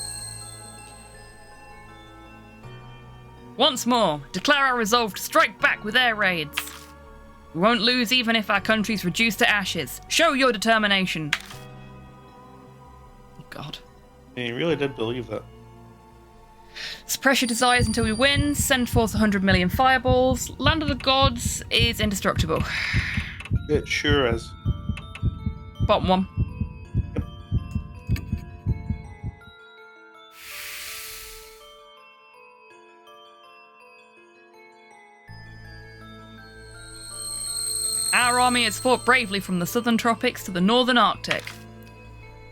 Once more, declare our resolve to strike back with air raids. We won't lose even if our country's reduced to ashes. Show your determination. Oh, God. He really did believe that. Suppress your desires until we win. Send forth 100 million fireballs. Land of the Gods is indestructible. It sure is. Bottom one. Our army has fought bravely from the southern tropics to the northern Arctic.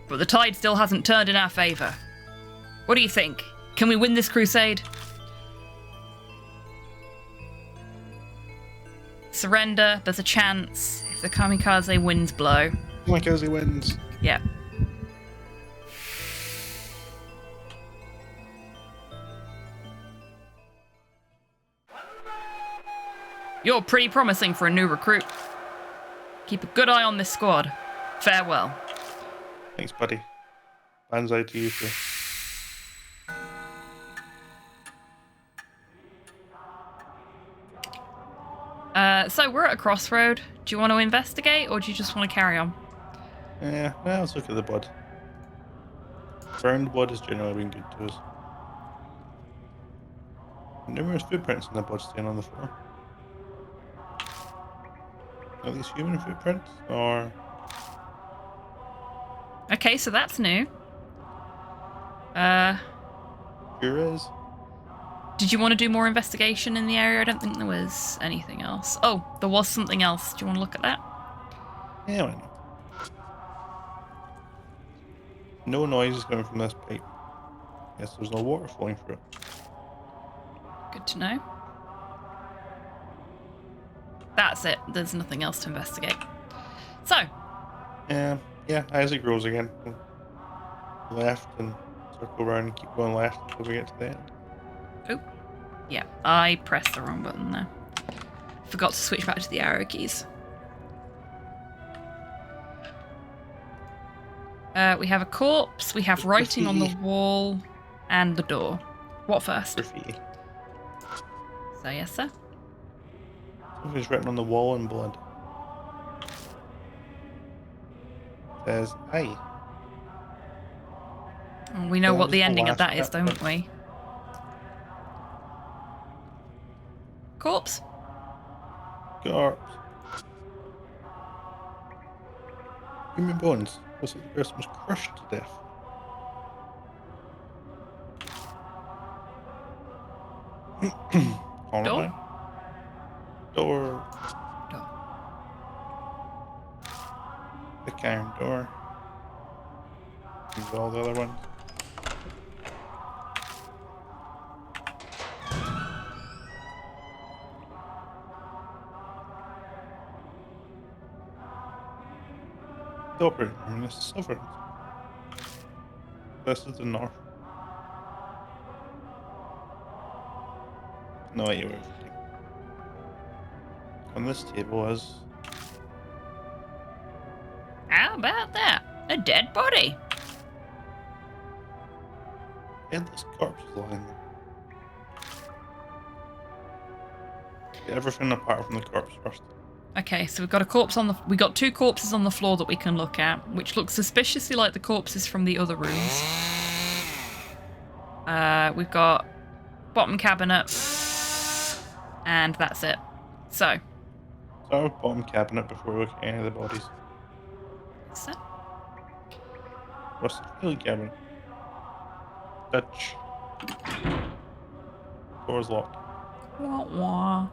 But the tide still hasn't turned in our favour. What do you think? Can we win this crusade? Surrender, there's a chance if the kamikaze winds blow. Kamikaze wins. Yeah. You're pretty promising for a new recruit. Keep a good eye on this squad. Farewell. Thanks, buddy. Banzai to you too. So we're at a crossroad. Do you want to investigate or do you just want to carry on? Yeah, well, let's look at the blood. Burned blood has generally been good to us. Numerous footprints in the blood stain on the floor. Are these human footprints or? Okay, so that's new. Sure is. Did you want to do more investigation in the area? I don't think there was anything else. Oh, there was something else. Do you want to look at that? Yeah, why not? No noise is coming from this pipe. Yes, there's no water flowing through it. Good to know. That's it. There's nothing else to investigate. So, Yeah, Isaac rolls again. Left and circle around and keep going left until we get to the end. oh, yeah, I pressed the wrong button there. Forgot to switch back to the arrow keys. We have a corpse, we have writing on the wall, and the door. What first? Graffiti. So, yes, sir. Something's written on the wall in blood. Says, "Hey." Oh, we know Yeah, what the just the ending of last that is, bit. don't we? Corpse? Corpse. Human bones. Was it the person was crushed to death? On Door? it now. Door. Door. The iron door. And all the other ones. The operating room is Sovereign. This is the north. No idea where everything. On this table is How about that? A dead body. endless corpses lying there. Get everything apart from the corpse first. Okay, so we've got a corpse on the. We got 2 corpses on the floor that we can look at, which look suspiciously like the corpses from the other rooms. We've got bottom cabinet, and that's it. So, Start with bottom cabinet before we look at any of the bodies. so Rusted field cabinet. Dutch. Door's locked. wah, wah.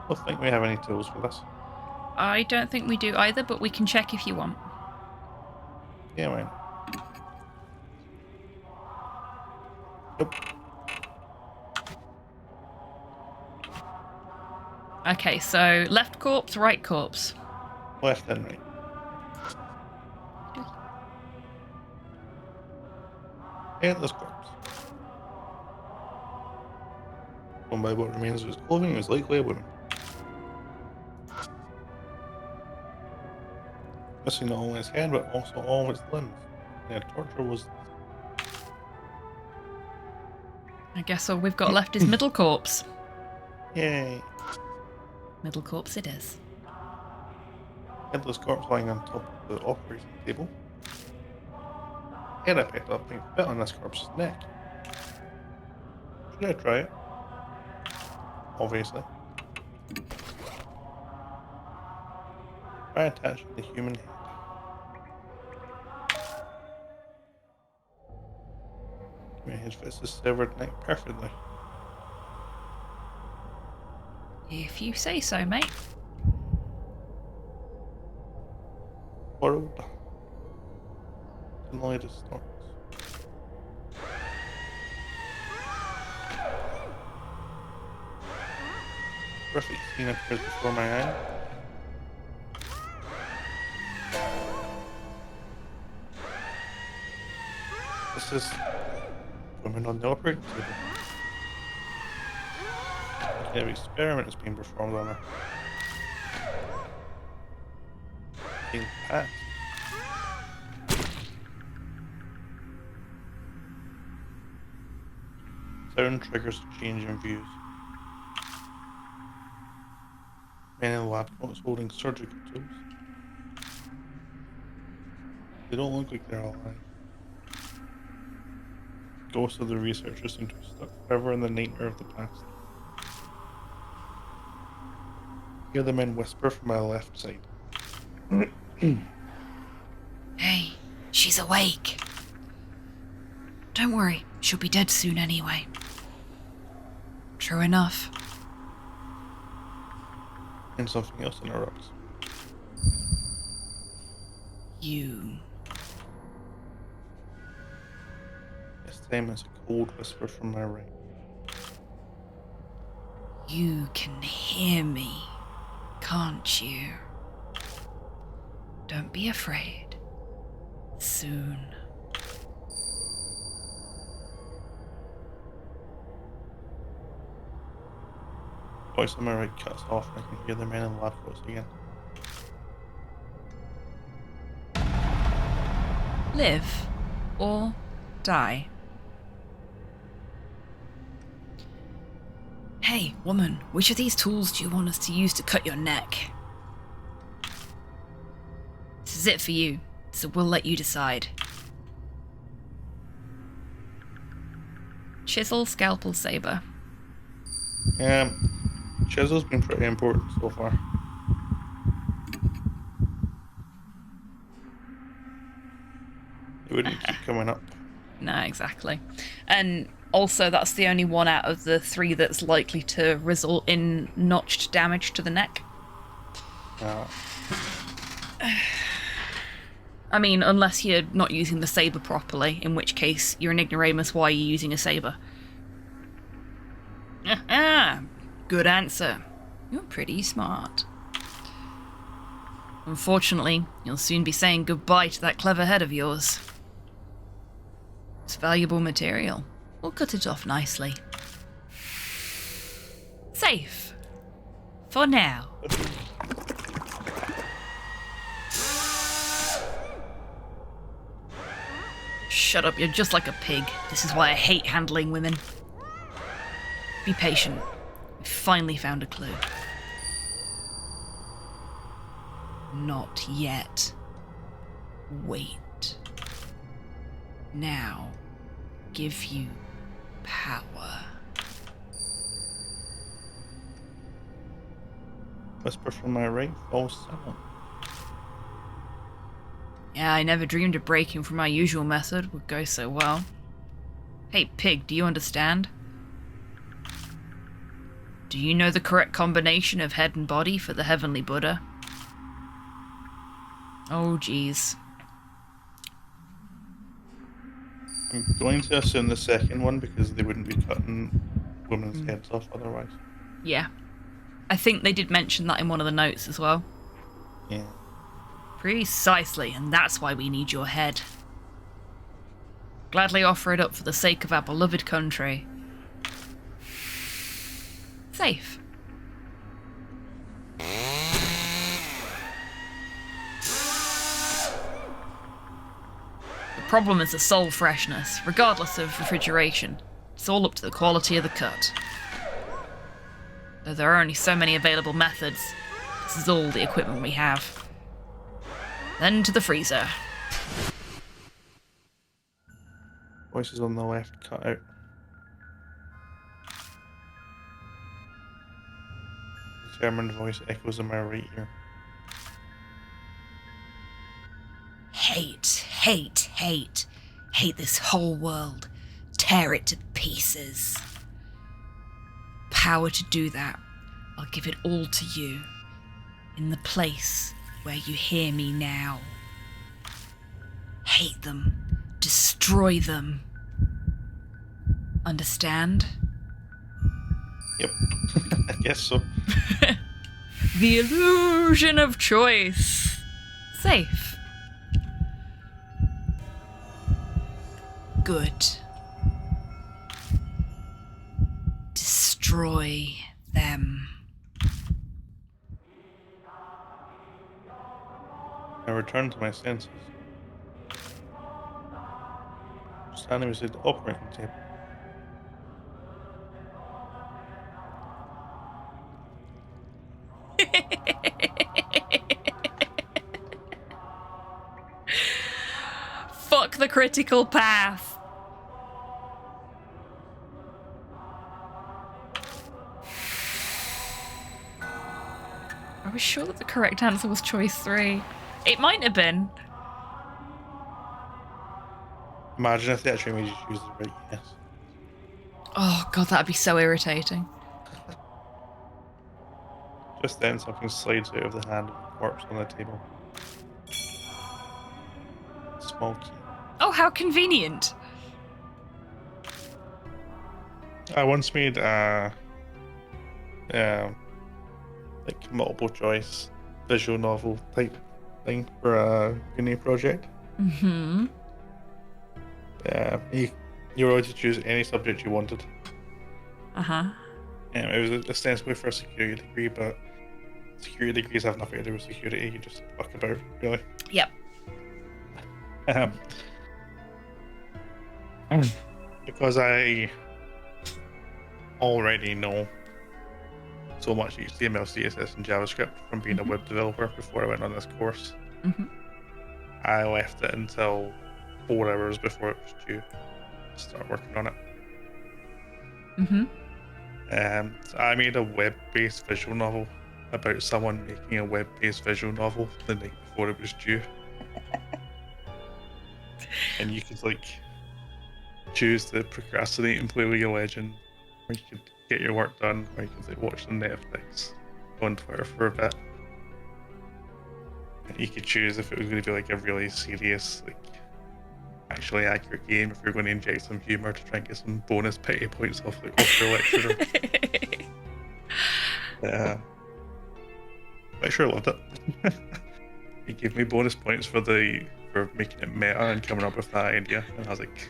Don't think we have any tools for this. I don't think we do either, but we can check if you want. Yeah, man. Nope. Okay, so left corpse, right corpse. Left and right. Endless corpse. One by what remains of his clothing was likely a woman. Missing not only his head, but also all of its limbs. Yeah, torture was. I guess all we've got left is middle corpse. Yay! Middle corpse it is. Headless corpse lying on top of the operating table. Head I picked up being fit on this corpse's neck. Should I try it? Obviously. Try attaching the human head. Human head fits the severed neck perfectly. If you say so, mate. Borrowed. Denied his snorts. Horrific scene appears before my eye. This is women on the operating table. A kind of experiment is being performed on her. Being passed. Sound triggers a change in views. Men in the lab coats holding surgical tools. They don't look like they're alive. Ghosts of the researchers seem to have stuck forever in the nightmare of the past. Hear the men whisper from my left side. Hey, she's awake. Don't worry, she'll be dead soon anyway. True enough. And something else interrupts. You. This time it's a cold whisper from my right. You can hear me, can't you? Don't be afraid. Soon. Voice on my right cuts off and I can hear the men in the lab voice again. Live or die. Hey, woman, which of these tools do you want us to use to cut your neck? This is it for you, so we'll let you decide. Chisel, scalpel, saber. Chisel's been pretty important so far. It wouldn't keep coming up. No, exactly. And also, that's the only one out of the 3 that's likely to result in notched damage to the neck. I mean, unless you're not using the saber properly, in which case you're an ignoramus. Why are you using a saber? Good answer. You're pretty smart. Unfortunately, you'll soon be saying goodbye to that clever head of yours. It's valuable material. We'll cut it off nicely. Safe. For now. Shut up, you're just like a pig. This is why I hate handling women. Be patient. We've finally found a clue. Not yet. Wait. Now, give you power. Whisper from my right, false silent. Yeah, I never dreamed of breaking from our usual method would go so well. Hey, pig, do you understand? Do you know the correct combination of head and body for the Heavenly Buddha? Oh, jeez. I'm going to assume the second one because they wouldn't be cutting women's heads off otherwise. Yeah. I think they did mention that in one of the notes as well. Yeah. Precisely, and that's why we need your head. Gladly offer it up for the sake of our beloved country. Safe. The problem is the soul freshness, regardless of refrigeration. It's all up to the quality of the cut. Though there are only so many available methods, this is all the equipment we have. Then to the freezer. Voices on the left cut out. Determined voice echoes in my right ear. Hate, hate, hate. Hate this whole world. Tear it to pieces. Power to do that. I'll give it all to you. In the place where you hear me now. Hate them. Destroy them. Understand? Yep. I guess so. The illusion of choice. Safe. Good. Destroy them. I return to my senses. Standing beside the operating table. Fuck the critical path. I was sure that the correct answer was choice 3. It might have been. Imagine if they actually made you choose the right yes. Oh god, that'd be so irritating. Just then something slides out of the hand of the corpse on the table. Small key. Oh, how convenient. I once made a like multiple choice visual novel type thing for a uni project. Mm-hmm. You were allowed to choose any subject you wanted. Uh-huh. It was ostensibly for a security degree, but security degrees have nothing to do with security. You just fuck about, really. Yep. Um, because I already know so much HTML, CSS, and JavaScript from being a web developer before I went on this course. Mm-hmm. I left it until 4 hours before it was due to start working on it. Mm-hmm. So I made a web-based visual novel about someone making a web-based visual novel the night before it was due. And you could like choose to procrastinate and play League of Legends, or you could get your work done, or you could like watch some Netflix, go on Twitter for a bit. And you could choose if it was going to be like a really serious, like actually accurate game, if you're going to inject some humor to try and get some bonus petty points off your lecturer. Lecturer loved it. He gave me bonus points for making it meta and coming up with that idea, and I was like,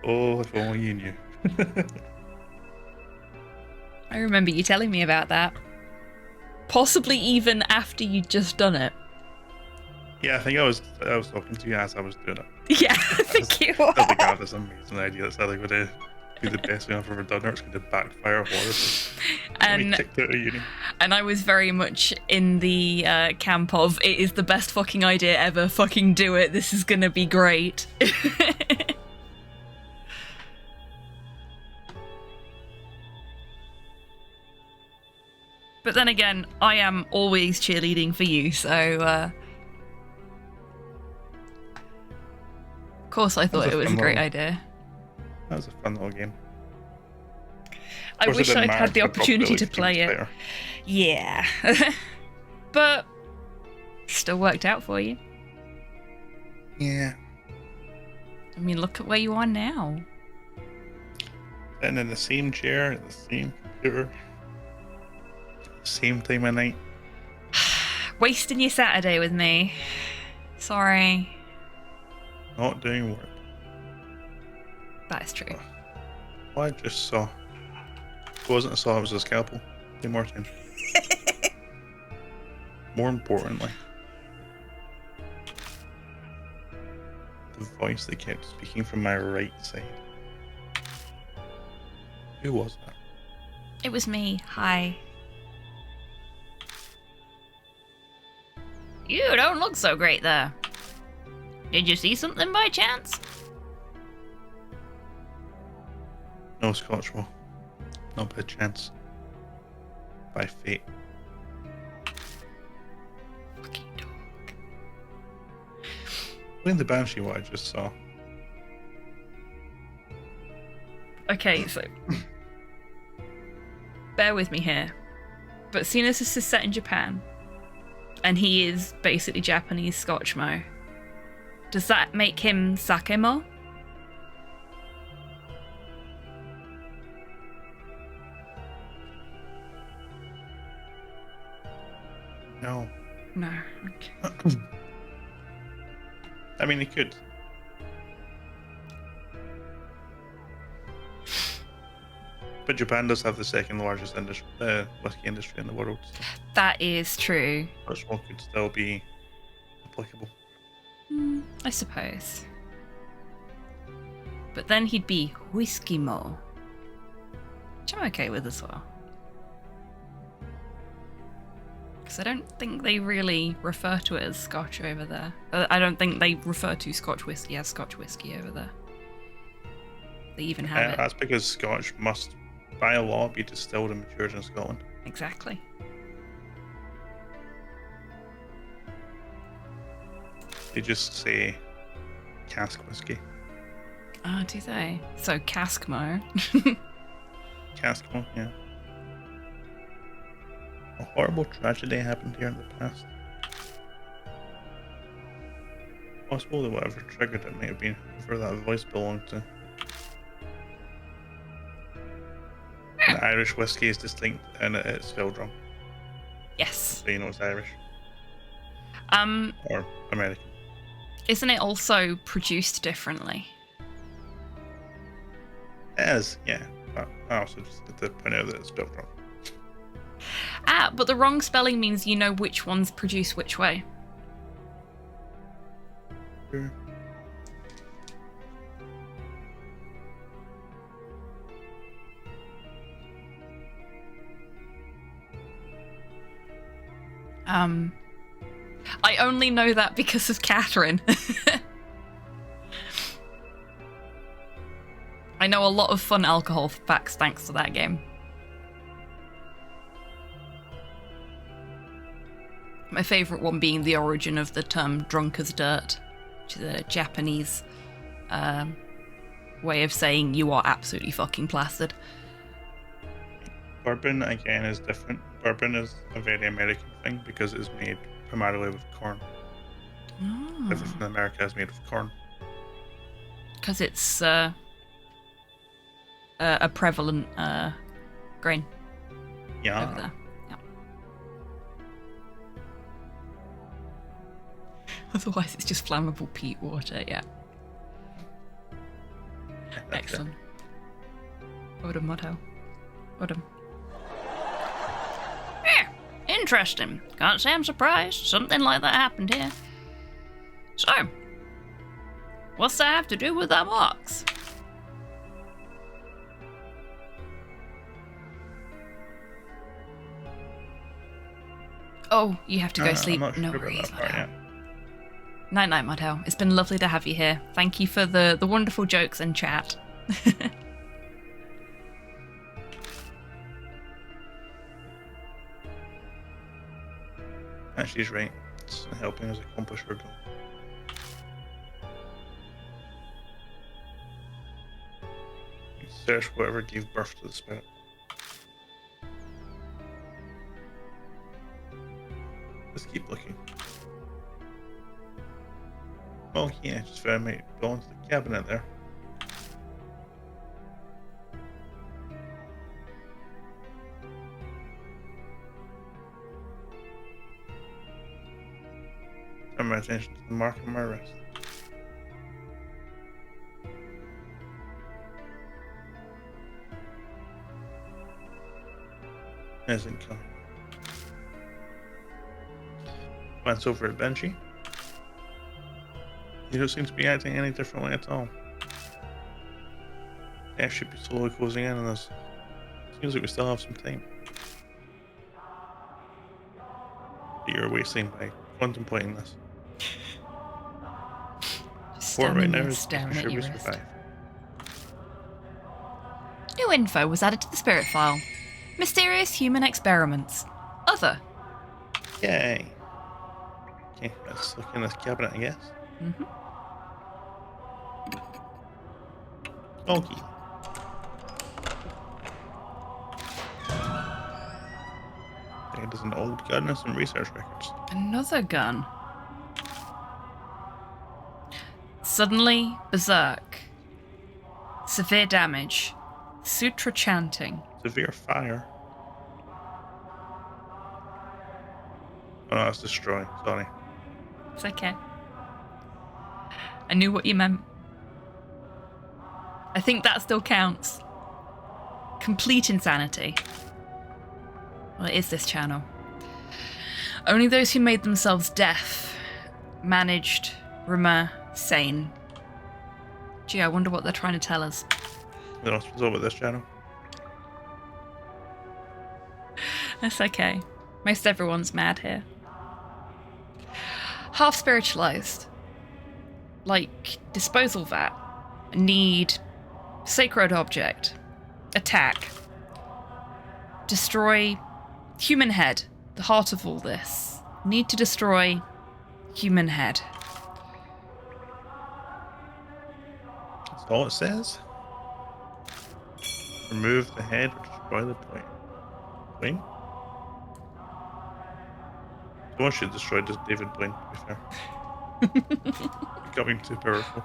oh, if only you knew. I remember you telling me about that. Possibly even after you'd just done it. Yeah, I think I was talking to you as I was doing it. Yeah, I think you I was like, were. oh, this amazing idea. That's either going to be the best thing I've ever done, or it's going to backfire horribly. And kicked out of uni. And I was very much in the camp of, it is the best fucking idea ever, fucking do it, this is gonna be great. But then again, I am always cheerleading for you, so... of course I thought it was a great idea. That was a fun little game. I wish I'd had the opportunity to play it. Better. Yeah. But still worked out for you. Yeah. I mean, look at where you are now. Sitting in the same chair, at the same computer, same time of night. Wasting your Saturday with me. Sorry. Not doing work. That is true. Well, I just saw. It wasn't a saw, it was a scalpel. Pay more attention. More importantly, the voice that kept speaking from my right side. Who was that? It was me. Hi. You don't look so great there. Did you see something by chance? No, Scotchwell. Not by chance. By fate. Fucking dog. Playing the Banshee, what I just saw. Okay, so... bear with me here. But seeing as this is set in Japan, and he is basically Japanese Scotchmo, does that make him Sakemo? No. No. Okay. I mean, he could. But Japan does have the second largest whiskey industry in the world, so That is true. Scotchwell could still be applicable. I suppose. But then he'd be Whiskey Mo, which I'm okay with as well. Because I don't think they really refer to it as Scotch over there. I don't think they refer to Scotch whiskey as Scotch whiskey over there. They even have it. That's because Scotch must, by law, be distilled and matured in Scotland. Exactly. They just say cask whiskey. Oh, do they? So Caskmo. Cask one, yeah. A horrible tragedy happened here in the past. Possible that whatever triggered it might have been whoever that voice belonged to. The Irish whiskey is distinct and it's spelled wrong. Yes. So you know it's Irish or American. Isn't it also produced differently? It is, yeah. But I also just had to point out that it's spelled wrong. But the wrong spelling means you know which one's produced which way. Sure. I only know that because of Catherine. I know a lot of fun alcohol facts thanks to that game. My favourite one being the origin of the term drunk as dirt, which is a Japanese way of saying you are absolutely fucking plastered. Bourbon, again, is different. Bourbon is a very American thing because it is made primarily with corn. Everything in America is made with corn. Because it's a prevalent grain Yeah. over there. Yeah. Otherwise, it's just flammable peat water. Yeah. Excellent. Odom, Motto. Odom. Yeah, interesting. Can't say I'm surprised. Something like that happened here. So, what's that have to do with that box? Oh, you have to go sleep. I'm not sure No about worries, that part Motto. yet. Night night, Motto. It's been lovely to have you here. Thank you for the wonderful jokes and chat. And she's right. It's helping us accomplish our goal. Search whatever gave birth to the spirit. Let's keep looking. Oh yeah, just found my belongs to the cabinet there. Turn my attention to the mark on my wrist. Isn't coming. Glance over at Benji. He don't seem to be acting any differently at all. Death should be slowly closing in on us. Seems like we still have some time. That you're wasting by contemplating this. Just Important right standing now there is staring making at sure we your wrist. survive. New info was added to the spirit file. Mysterious human experiments. Other. Yay! Okay, let's look in this cabinet, I guess. Mm-hmm. Okay. It is an old gun and some research records. Another gun. Suddenly, berserk. Severe damage. Sutra chanting. Severe fire. Oh no, that's destroy. Sorry. It's okay. I knew what you meant. I think that still counts. Complete insanity. Well, it is this channel. Only those who made themselves deaf managed sane. Gee, I wonder what they're trying to tell us. What else was over this channel? That's okay. Most everyone's mad here. Half spiritualized. Like disposal vat. Need. Sacred object. Attack. Destroy. Human head. The heart of all this. Need to destroy. Human head. That's all it says. Remove the head or destroy the point. Blaine? Someone should destroy this David Blaine, to be fair. Becoming too powerful.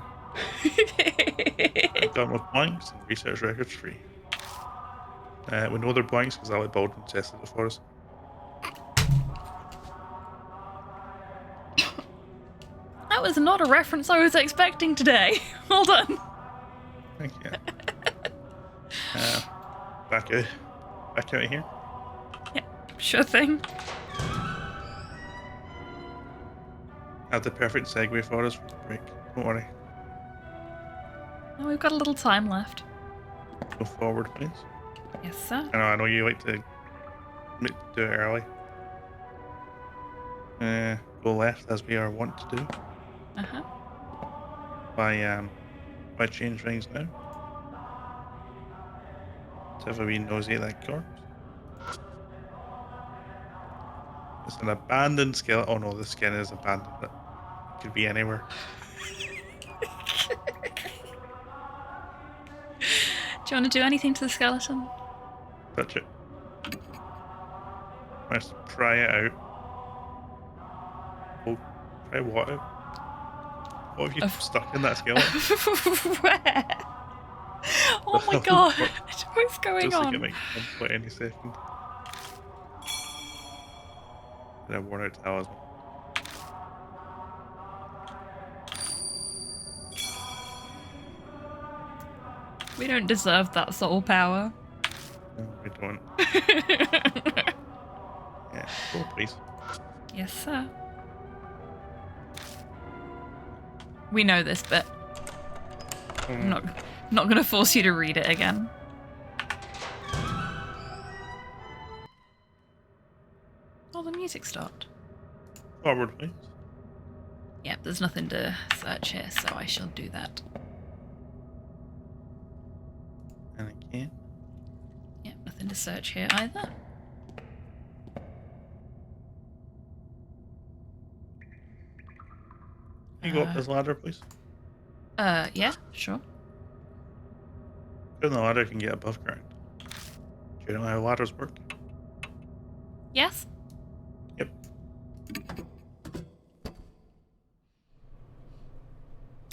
Done with blanks and research records free. We know they're blanks because Ali Baldwin tested it for us. That was not a reference I was expecting today. Well done. Thank you. Back out of here. Yeah, sure thing. I have the perfect segue for us for the break. Don't worry. Now we've got a little time left. Go forward, please. Yes, sir. I know you like to do it early. Go left as we are wont to do. Uh-huh. By change rings now. Let's have a wee nosy at that corpse. It's an abandoned skeleton. Oh no, the skin is abandoned. It could be anywhere. Do you want to do anything to the skeleton? Touch it. Let's pry it out. Oh, pry what out? What have you stuck in that skeleton? Where? Oh my god. What's going Just on? like it might come any second. And a worn out talisman. We don't deserve that soul power. No, we don't. Yeah, go please. Yes, sir. We know this bit. I'm not going to force you to read it again. Oh, the music stopped. Forward, please. Yep, there's nothing to search here, so I shall do that. And again. Yep, nothing to search here either. Can you go up this ladder, please? Yeah, sure. Go on the ladder, you can get above ground. Do you know how ladders work? Yes? Yep.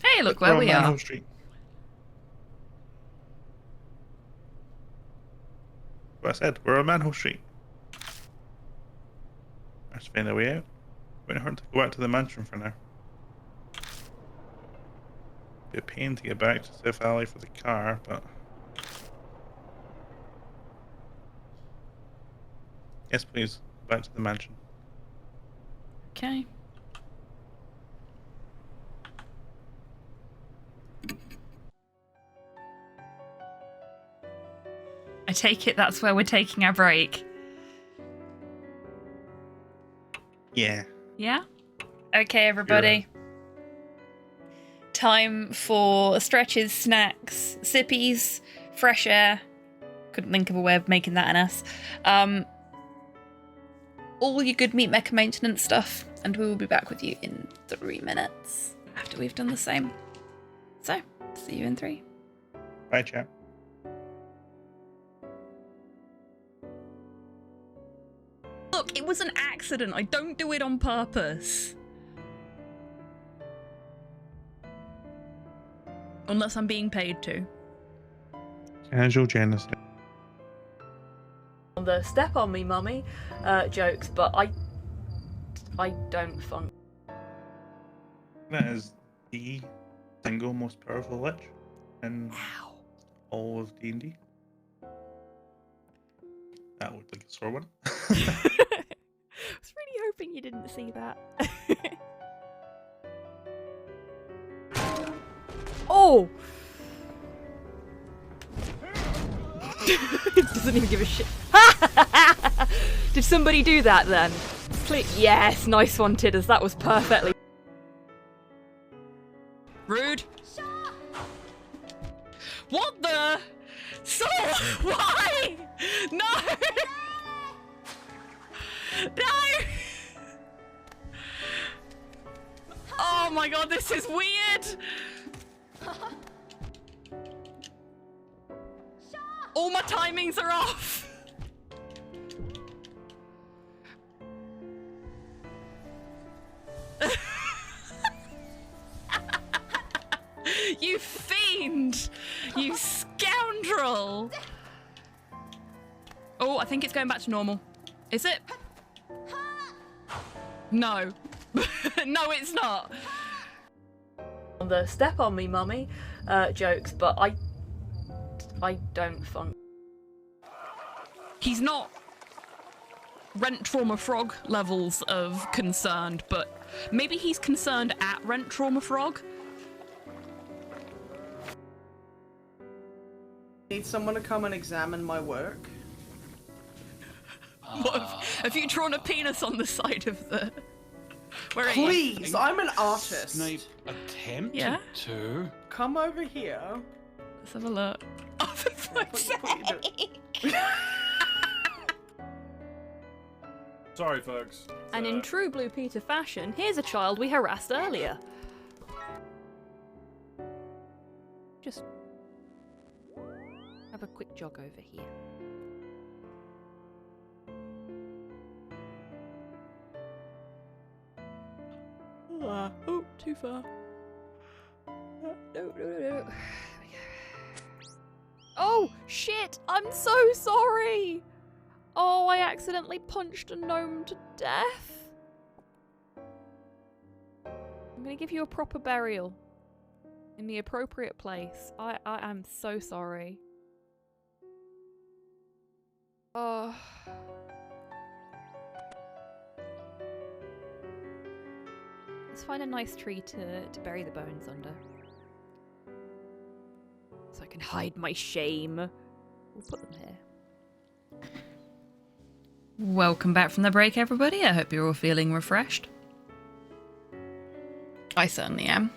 Hey, look where We're on we are. Manhole Street. What I said, we're on Manhole Street. Let's find a way out. Wouldn't hurt to go back to the mansion for now. Be a pain to get back to South Alley for the car, but yes, please, back to the mansion. Okay. I take it that's where we're taking our break. Yeah. Yeah? Okay, everybody. Time for stretches, snacks, sippies, fresh air. Couldn't think of a way of making that an S. All your good meat mecha maintenance stuff, and we will be back with you in 3 minutes after we've done the same. So, see you in 3. Bye, chap. Look, it was an accident. I don't do it on purpose. Unless I'm being paid to. Casual genocide. The step on me, mummy jokes, but I don't funk. That is the single most powerful lich in all of D&D. That looked like a sore one. I was really hoping you didn't see that. Oh! It doesn't even give a shit. Did somebody do that then? Yes, nice one, Tidders. That was perfectly. Rude. What the? So why? No! No! Oh my god, this is weird! All my timings are off! You fiend! You scoundrel! Oh, I think it's going back to normal. Is it? No. No, it's not. On the step on me, mummy jokes, but I don't funk. He's not rent trauma frog levels of concerned, but maybe he's concerned at rent trauma frog. Need someone to come and examine my work? What have you drawn a penis on the side of the... Where are you? Please, I'm an artist. Snape attempted Yeah? to. Come over here. Let's have a look. Oh, for fuck's sake. Sorry, folks. And in true Blue Peter fashion, here's a child we harassed earlier. Just have a quick jog over here. Oh, too far. No. Oh, shit! I'm so sorry! Oh, I accidentally punched a gnome to death. I'm gonna give you a proper burial. In the appropriate place. I am so sorry. Oh. Let's find a nice tree to bury the bones under. So I can hide my shame. We'll put them here. Welcome back from the break, everybody. I hope you're all feeling refreshed. I certainly am.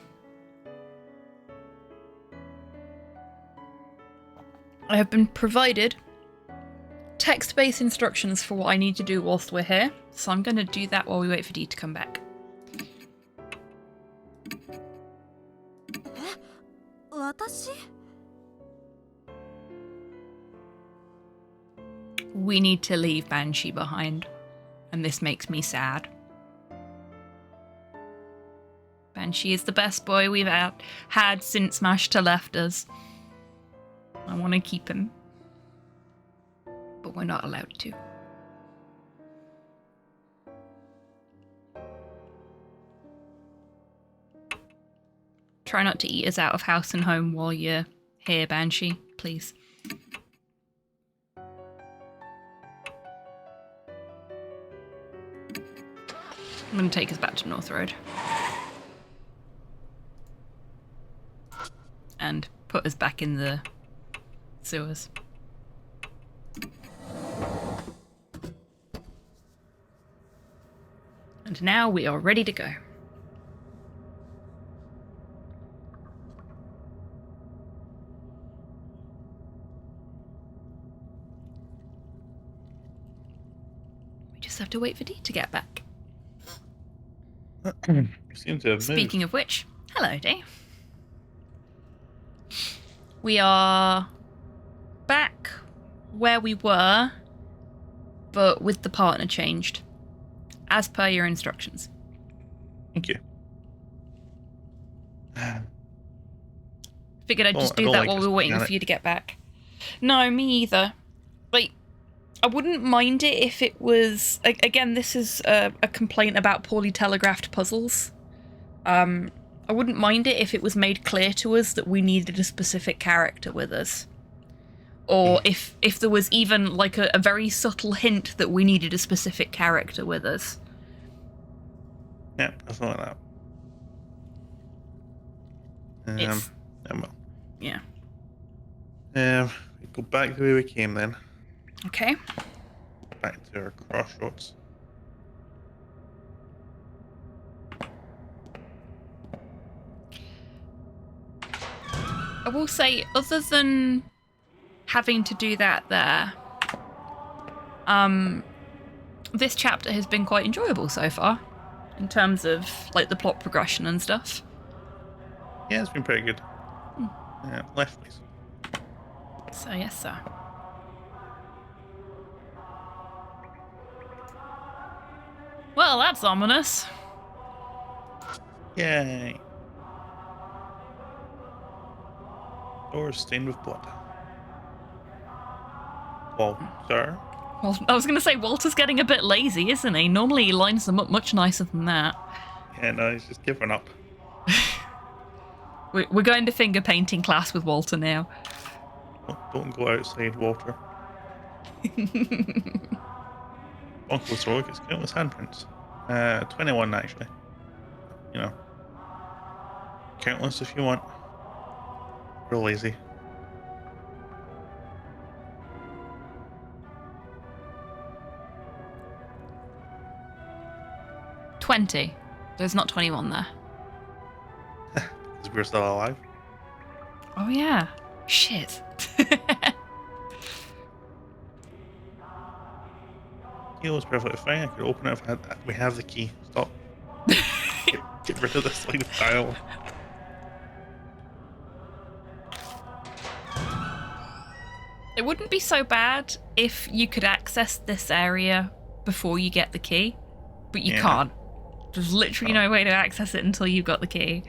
I have been provided text-based instructions for what I need to do whilst we're here, so I'm going to do that while we wait for Dee to come back. We need to leave Banshee behind, and this makes me sad. Banshee is the best boy we've had since Mashta left us. I want to keep him, but we're not allowed to. Try not to eat us out of house and home while you're here, Banshee, please. I'm going to take us back to North Road. And put us back in the sewers. And now we are ready to go. We just have to wait for Dee to get back. You seem to have Speaking of which, hello, Dee. We are back where we were, but with the partner changed, as per your instructions. Thank you. Figured I'd just I do don't that like while we this were waiting mechanic. for you to get back. No, me either. Like, I wouldn't mind it if it was... Again, this is a complaint about poorly telegraphed puzzles. I wouldn't mind it if it was made clear to us that we needed a specific character with us. Or if there was even, like, a very subtle hint that we needed a specific character with us. Yeah, something like that. It's- Well. Yeah. We go back the way we came then. Okay. Back to our crossroads. I will say, other than having to do that there, this chapter has been quite enjoyable so far, in terms of, like, the plot progression and stuff. Yeah, it's been pretty good. Left, please. So, yes, sir. Well, that's ominous. Yay. Doors stained with blood. Walter. Well, I was going to say, Walter's getting a bit lazy, isn't he? Normally he lines them up much nicer than that. Yeah, no, he's just given up. We're going to finger painting class with Walter now. Don't go outside, Walter. Uncle's rogue, it's countless handprints. 21 actually. You know. Countless if you want. Real lazy. $20. There's not 21 there. Because we're still alive. Oh yeah. Shit. Key was perfectly fine. I could open it if I had that. We have the key. Stop. Get rid of this like tile. It wouldn't be so bad if you could access this area before you get the key, but you can't. There's literally no way to access it until you've got the key.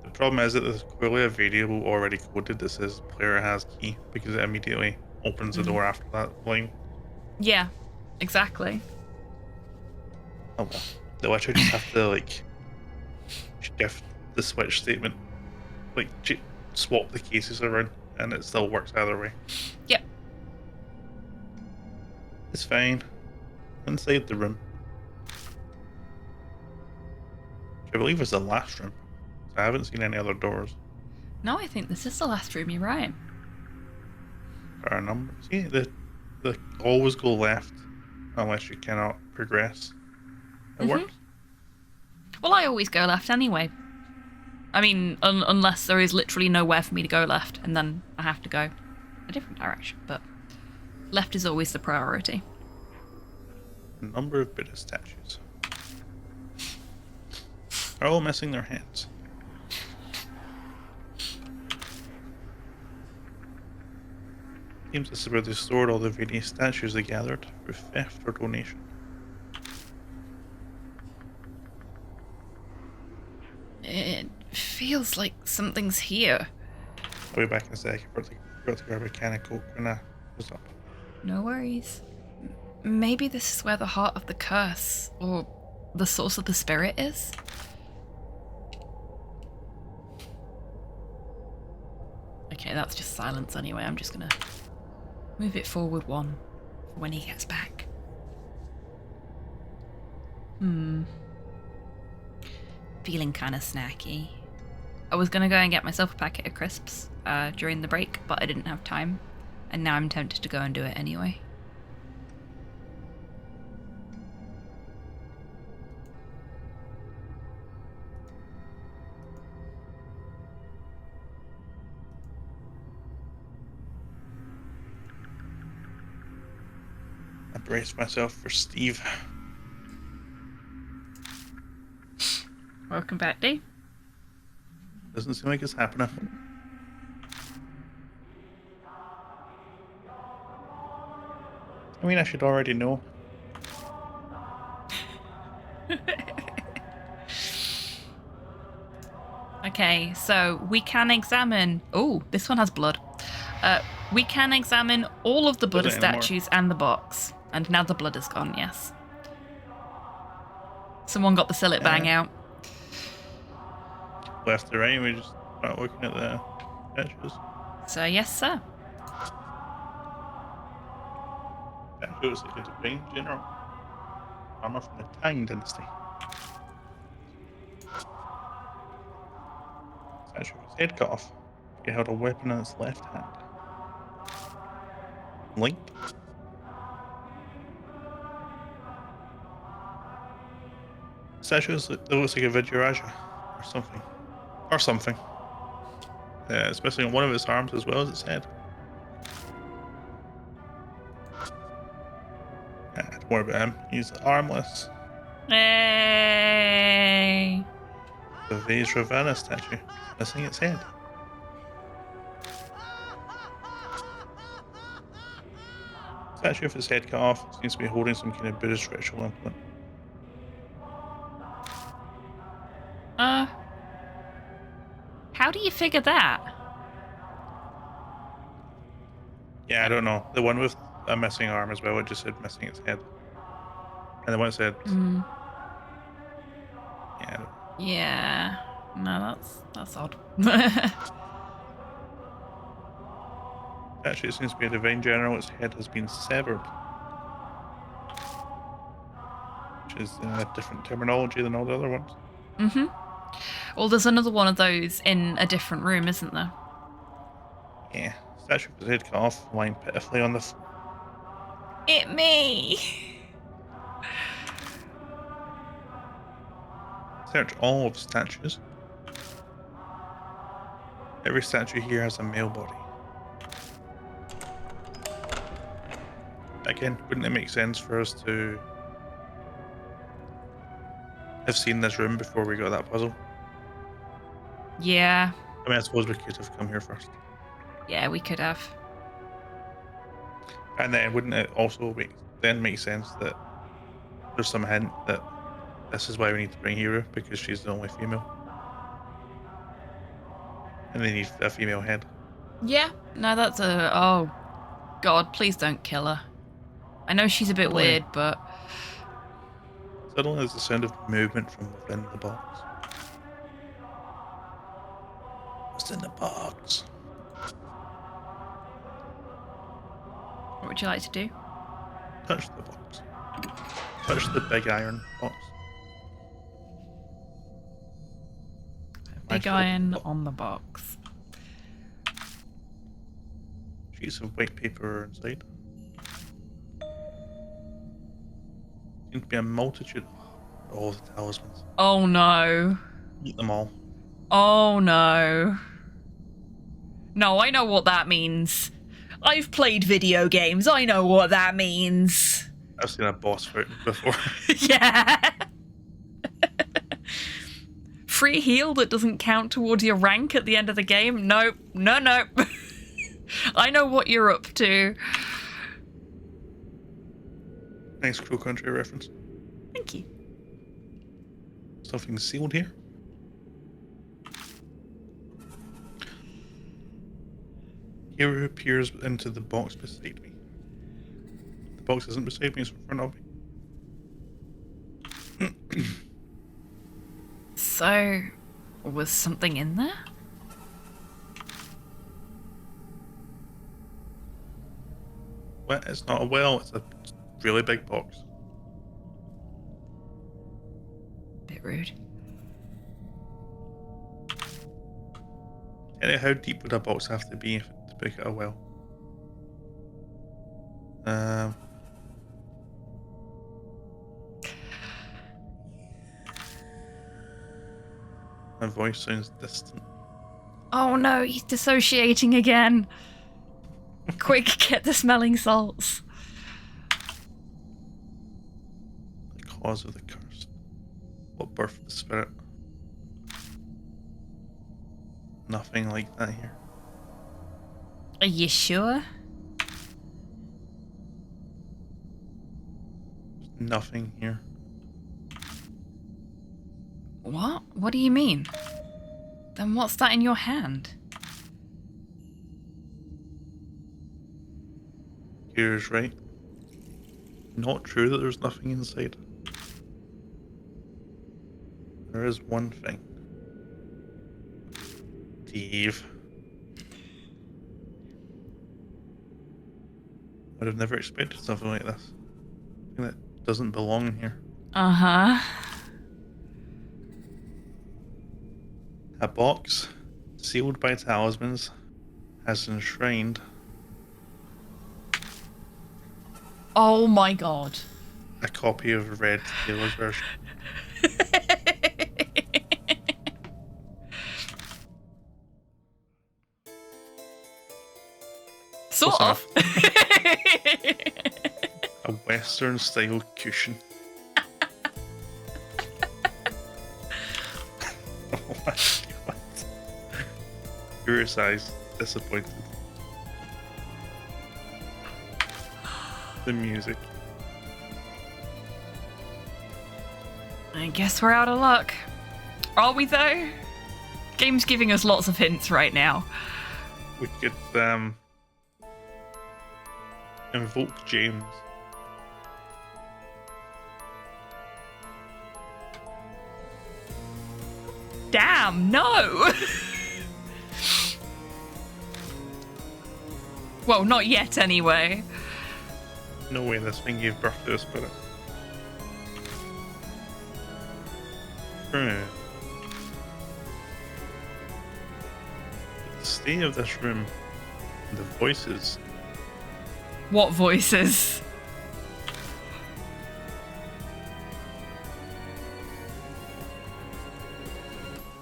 The problem is that there's clearly a variable already coded that says player has key because it immediately opens the door after that line. Yeah, exactly. Oh well. The Witcher just have to like shift the switch statement, like swap the cases around, and it still works either way. Yep. It's fine. Inside the room, which I believe is the last room. I haven't seen any other doors. No, I think this is the last room. You're right. There are numbers. See, the always go left unless you cannot progress. It works. Well, I always go left anyway. I mean, unless there is literally nowhere for me to go left, and then I have to go a different direction. But left is always the priority. A number of Buddha statues are all missing their heads. Seems this is where they stored all the various statues they gathered for theft or donation. It feels like something's here. I'll be back in a sec. I've got to grab a can of Coke when I was up. No worries. Maybe this is where the heart of the curse, or the source of the spirit is? Okay, that's just silence anyway. I'm just gonna move it forward one for when he gets back. Feeling kind of snacky. I was gonna go and get myself a packet of crisps during the break, but I didn't have time. And now I'm tempted to go and do it anyway. I braced myself for Steve. Welcome back, Dave. Doesn't seem like it's happening. I mean, I should already know. Okay, so we can examine... Oh, this one has blood. We can examine all of the Buddha Doesn't anymore. statues and the box. And now the blood is gone, yes. Someone got the sillet bang out. Left to right, we just start looking at the statues. So, yes, sir. Statues like a divine general. Armor from the Tang dynasty. Statue with his head cut off. He held a weapon in his left hand. Linked. Statues that looks like a Vajraja or something. Or something. It's missing one of its arms as well as its head. Don't worry about him. He's armless. Hey. The Vajravana statue, missing its head. Statue with its head cut off seems to be holding some kind of Buddhist ritual implement. How do you figure that? Yeah, I don't know. The one with a missing arm as well, it just said missing its head. And the one that said, Mm. yeah, I don't know. Yeah. No, that's odd. Actually, it seems to be a divine general. Its head has been severed. Which is a different terminology than all the other ones. Mm-hmm. Well, there's another one of those in a different room, isn't there? Yeah. Statue with its head cut off, lying pitifully on the floor. It me. Search all of the statues. Every statue here has a male body. Again, wouldn't it make sense for us to have seen this room before we got that puzzle? Yeah. I mean, I suppose we could have come here first. Yeah, we could have. And then wouldn't it also make sense that there's some hint that this is why we need to bring Hero, because she's the only female. And they need a female head. Yeah. No, that's a... Oh, God, please don't kill her. I know she's a bit Suddenly- weird, but... Suddenly there's the sound of movement from within the box. What's in the box? What would you like to do? Touch the box. Touch the big iron box. Big Nice iron little on the box. sheets of white paper inside. Seems to be a multitude. All the talismans. Oh, no. Eat them all. Oh, no. No, I know what that means. I've played video games. I know what that means. I've seen a boss fight before. Yeah. Free heal that doesn't count towards your rank at the end of the game? Nope. No, no. I know what you're up to. Nice Crow Country reference. Thank you. Something sealed here. Hero peers into the box beside me. The box isn't beside me, it's in front of me. So, was something in there? Well, it's not a well, it's a really big box. Bit rude. Tell you, how deep would a box have to be to make it a well? My voice sounds distant. Oh no, he's dissociating again. Quick, get the smelling salts. The cause of the curse. What birthed the spirit? Nothing like that here. Are you sure? There's nothing here. What? What do you mean? Then what's that in your hand? Here's right. Not true that there's nothing inside. There is one thing. Steve. I'd have never expected something like this. Something that doesn't belong here. Uh-huh. A box, sealed by talismans, has enshrined Oh my god. a copy of Red Taylor's version. Sort What's of. A Western style cushion. What? Curious eyes, disappointed. The music. I guess we're out of luck. Are we though? Game's giving us lots of hints right now. We could Invoke James. Damn, no! Well, not yet anyway. No way this thing gave birth to a spirit. Hmm. The state of this room, the voices. What voices?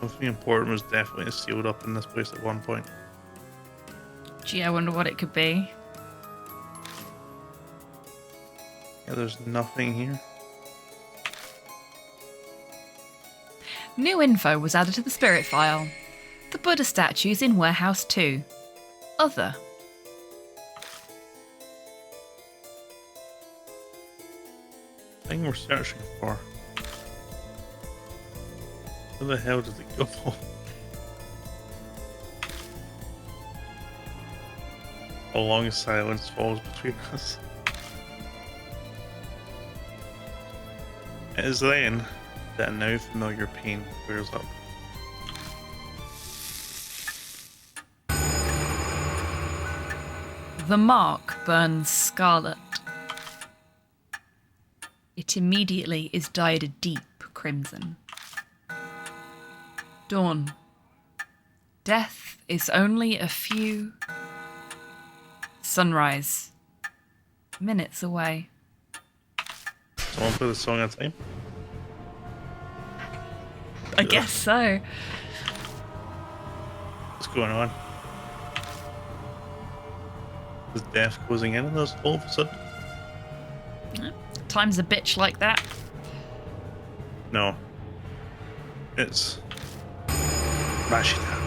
Something important was definitely sealed up in this place at one point. Gee, I wonder what it could be. Yeah, there's nothing here. New info was added to the spirit file. The Buddha statues in Warehouse 2. Other. Thing we're searching for. Where the hell did it go? A long silence falls between us. It is then that a now familiar pain clears up. The mark burns scarlet. It immediately is dyed a deep crimson. Dawn. Death is only a few... Sunrise. Minutes away. Someone play the song at a time. I guess so. What's going on? Is death closing in on us all of a sudden? Time's a bitch like that. No. It's Rashida.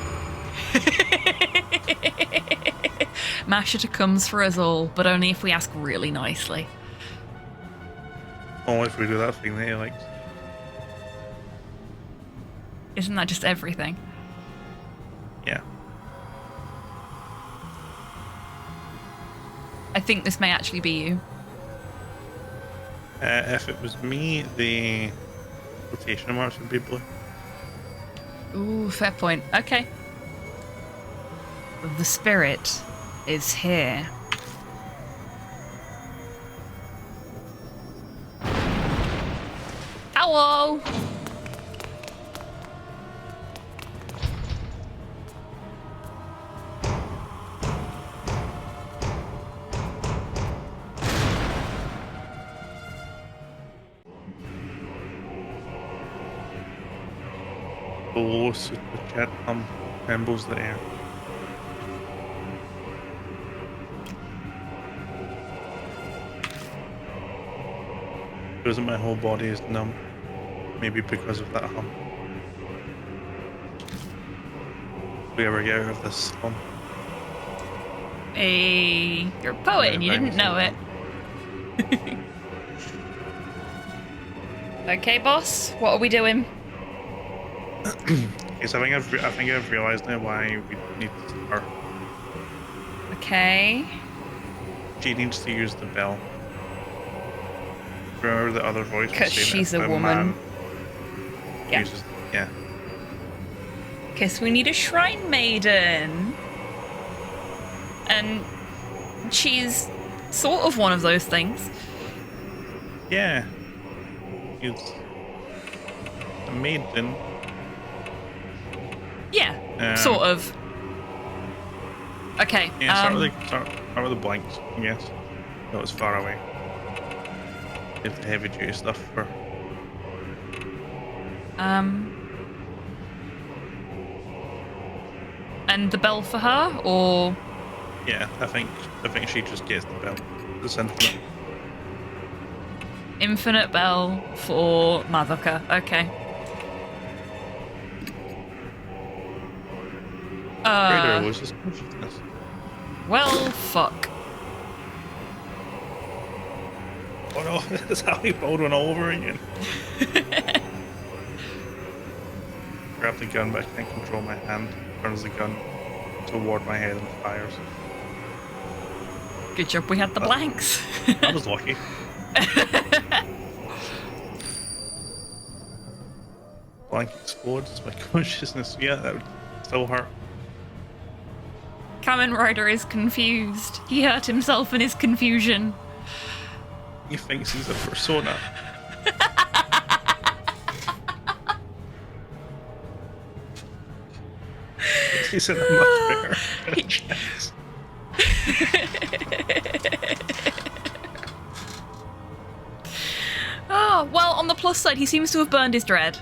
Mashita comes for us all, but only if we ask really nicely. Oh, if we do that thing there, like, Isn't that just everything? yeah. I think this may actually be you. If it was me, the quotation marks would be blue. Ooh, fair point. Okay. The spirit is here. Hello! Below super chat trembles the air. Feels like my whole body is numb. Maybe because of that hum. If we ever get out of this hum. Hey, you're a poet and you didn't know it. Okay, boss, what are we doing? Okay, so I think I've realised now why we need her. Okay. She needs to use the bell. Remember the other voice? was 'Cause saying she's that a the woman. man Yeah. uses- yeah. Guess we need a shrine maiden. And she's sort of one of those things. Yeah. He's a maiden. Yeah, sort of. Okay. Yeah, start with the blanks, I guess. No, it's far away. If the heavy duty stuff for And the bell for her, or yeah, I think she just gets the bell. It's infinite. infinite bell for Madoka? Okay. Trader was just consciousness. Well, fuck. Oh no, that's how he pulled one over again. Grab the gun, but I can't control my hand. Turns the gun toward my head and fires. Good job we had the blanks. I was lucky. Blank explodes my consciousness. Yeah, that would still hurt. Kamen Rider is confused. He hurt himself in his confusion. He thinks he's a persona. He's in a much bigger chest. Oh, well, on the plus side, he seems to have burned his dread.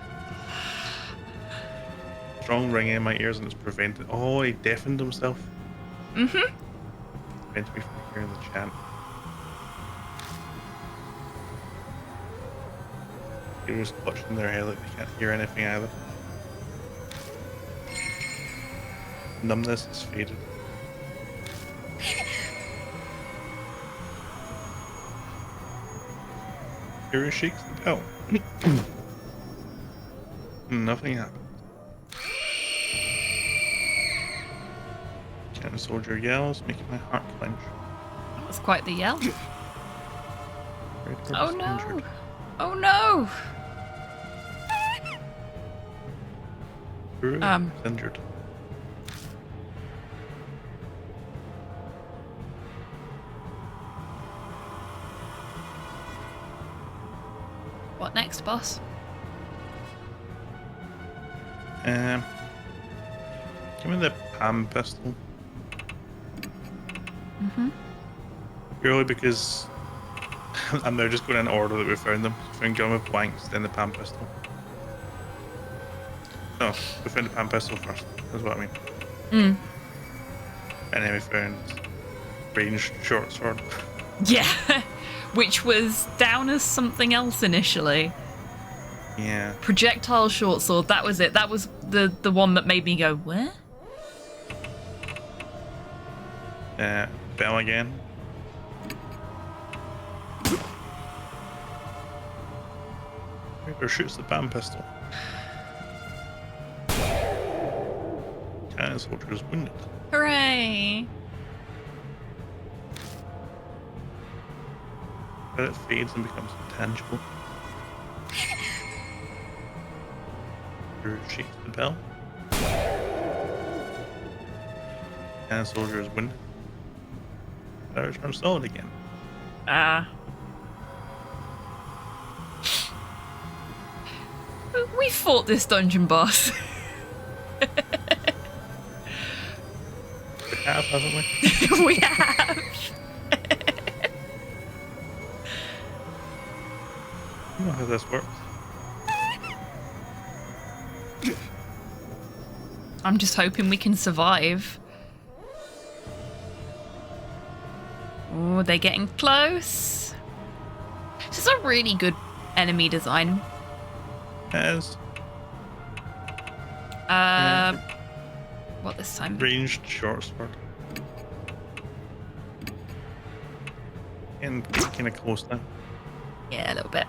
Strong ringing in my ears and it's prevented. Oh, he deafened himself. Mm-hmm. Prevented me from hearing the chant. Heroes clutching their head like they can't hear anything either. Numbness has faded. Hero shakes the bell. Nothing happened. Captain Soldier yells, making my heart clench. That was quite the yell. Red Bird Oh is no! injured. Oh no! Hero is injured. What next, boss? Give me the Pam pistol. Mm-hmm. Purely because I'm now just going in order that we found them. We found gun with blanks, then the Pam pistol. No, we found the Pam pistol first, that's what I mean. Mm. And then we found ranged short sword. Yeah, which was down as something else initially. Yeah. Projectile short sword, that was it. That was the one that made me go, where? Bell again. Raider shoots the Pam pistol. Cannon soldier is wounded. Hooray! But it fades and becomes intangible. Raider shakes the bell. Cannon soldier is wounded. Now it turns solid again. We fought this dungeon boss. We have, haven't we? We have. You know how this works. I'm just hoping we can survive. Oh, they're getting close. This is a really good enemy design. As What this time? ranged short sword. And kind of close now. Yeah, a little bit.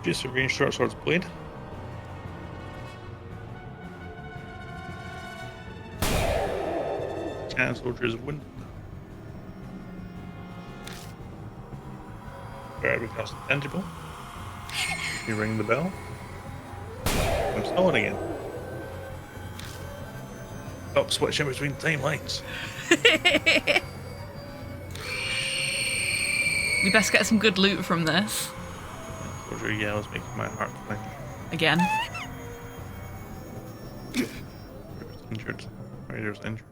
Just a ranged short sword's blade. Cannon soldier is wounded. Where it becomes intangible. You ring the bell. I'm solid again. Stop switching between timelines. We best get some good loot from this. Soldier yells, making my heart clench. Again. Raider's injured. Raider's injured.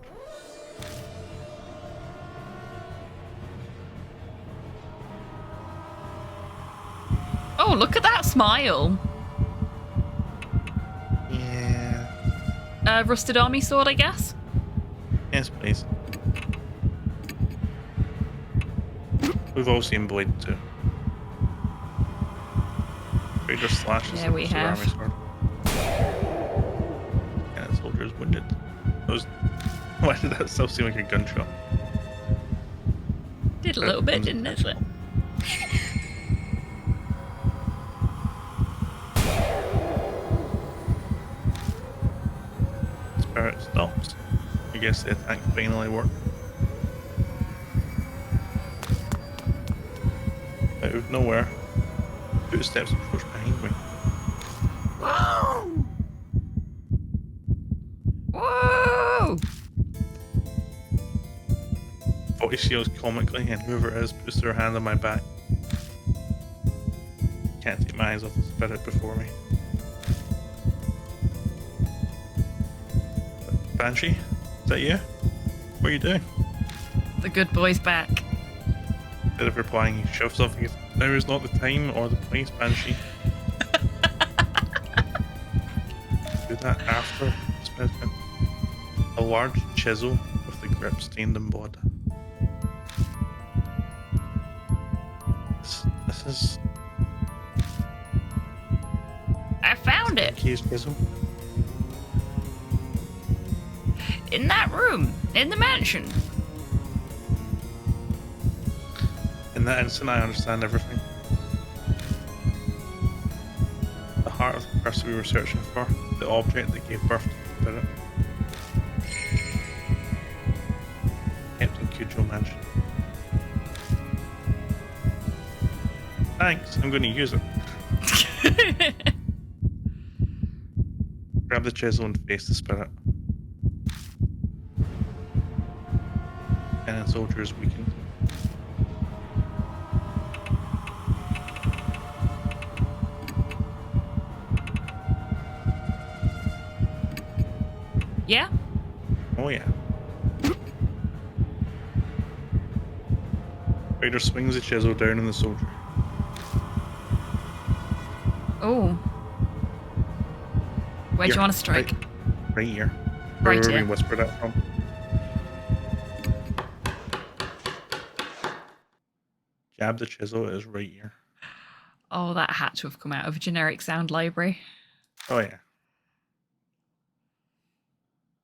Oh, look at that smile. Yeah. Rusted army sword, I guess. Yes, please. We've all seen Blade 2. Raider slashes. Yeah, we with the have. army sword. And the soldier is wounded. Why did that still seem like a gunshot? Did a little bit, didn't it? Spirit stops. I guess the attack finally worked. Out of nowhere, footsteps approach behind me. Whoa! Voice yells comically, and whoever it is puts their hand on my back. Can't take my eyes off the spirit before me. Banshee? Is that you? What are you doing? The good boy's back. Instead of replying, he shoves off. He goes, "Now is not the time or the place, Banshee." Do that after the spirit's been. A large chisel with the grip stained in blood. This is I found it Key's chisel. in that room, in the mansion. In that instant, I understand everything. The heart of the person we were searching for, the object that gave birth to the spirit. Kept in Cujo Mansion. Thanks, I'm going to use it. Grab the chisel and face the spirit. And the soldier is weakened. Yeah? Oh yeah. Raider swings the chisel down on the soldier. Oh. Where do Here, you want to strike? Right here. Right Where here. we whispered that from. Jab the chisel, it is right here. Oh, that had to have come out of a generic sound library. Oh yeah.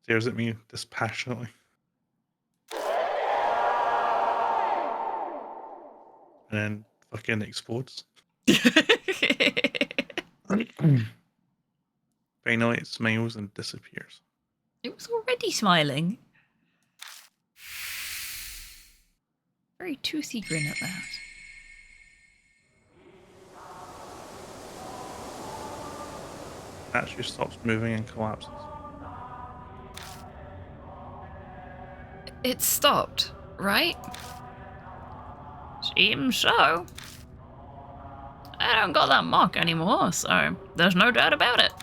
Stares at me dispassionately. And then fucking explodes. Finally it smiles and disappears. It was already smiling. Very toothy grin at that. Statue stops moving and collapses. It stopped, right? Seems so. I don't got that mark anymore, so there's no doubt about it.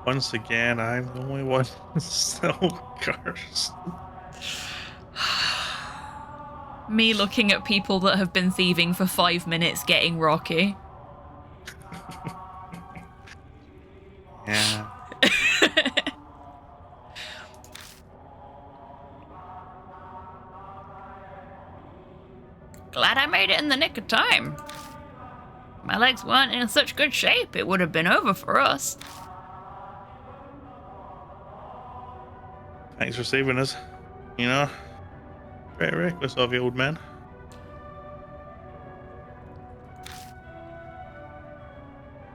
Once again, I'm the only one still cursed. Me looking at people that have been thieving for 5 minutes getting rocky. Yeah. Glad I made it in the nick of time. My legs weren't in such good shape, it would have been over for us. Thanks for saving us. You know, very reckless of you, old man.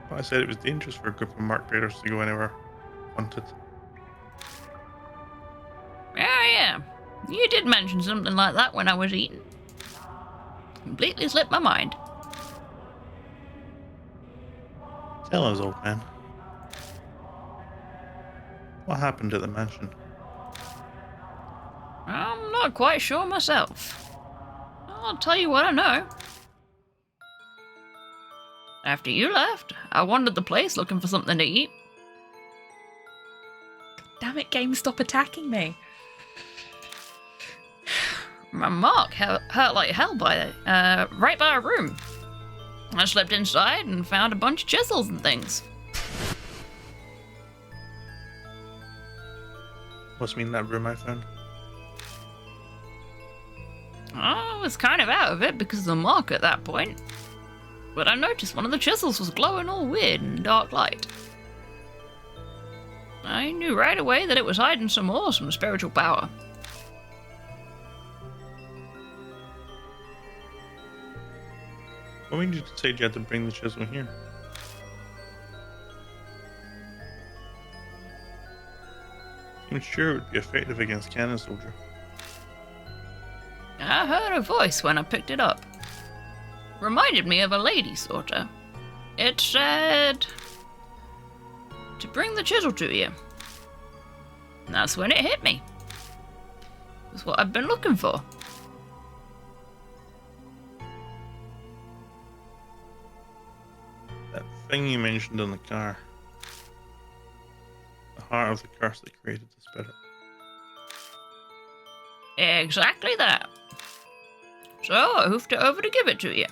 But I said it was dangerous for a group of mark bearers to go anywhere wanted. Yeah. You did mention something like that when I was eating. Completely slipped my mind. Tell us, old man. What happened at the mansion? I'm not quite sure myself. I'll tell you what I know. After you left, I wandered the place looking for something to eat. Damn it, game, stop attacking me. My mark hurt like hell right by our room. I slipped inside and found a bunch of chisels and things. Must mean that room I found. I was kind of out of it because of the mark at that point. But I noticed one of the chisels was glowing all weird in dark light. I knew right away that it was hiding some awesome spiritual power. What made you decide you had to bring the chisel here? I'm sure it would be effective against cannon soldier. I heard a voice when I picked it up. Reminded me of a lady, sorta. It said to bring the chisel to you. And that's when it hit me. It was what I've been looking for. That thing you mentioned in the car. The heart of the curse that created the spirit. Exactly that. So I hoofed it over to give it to you.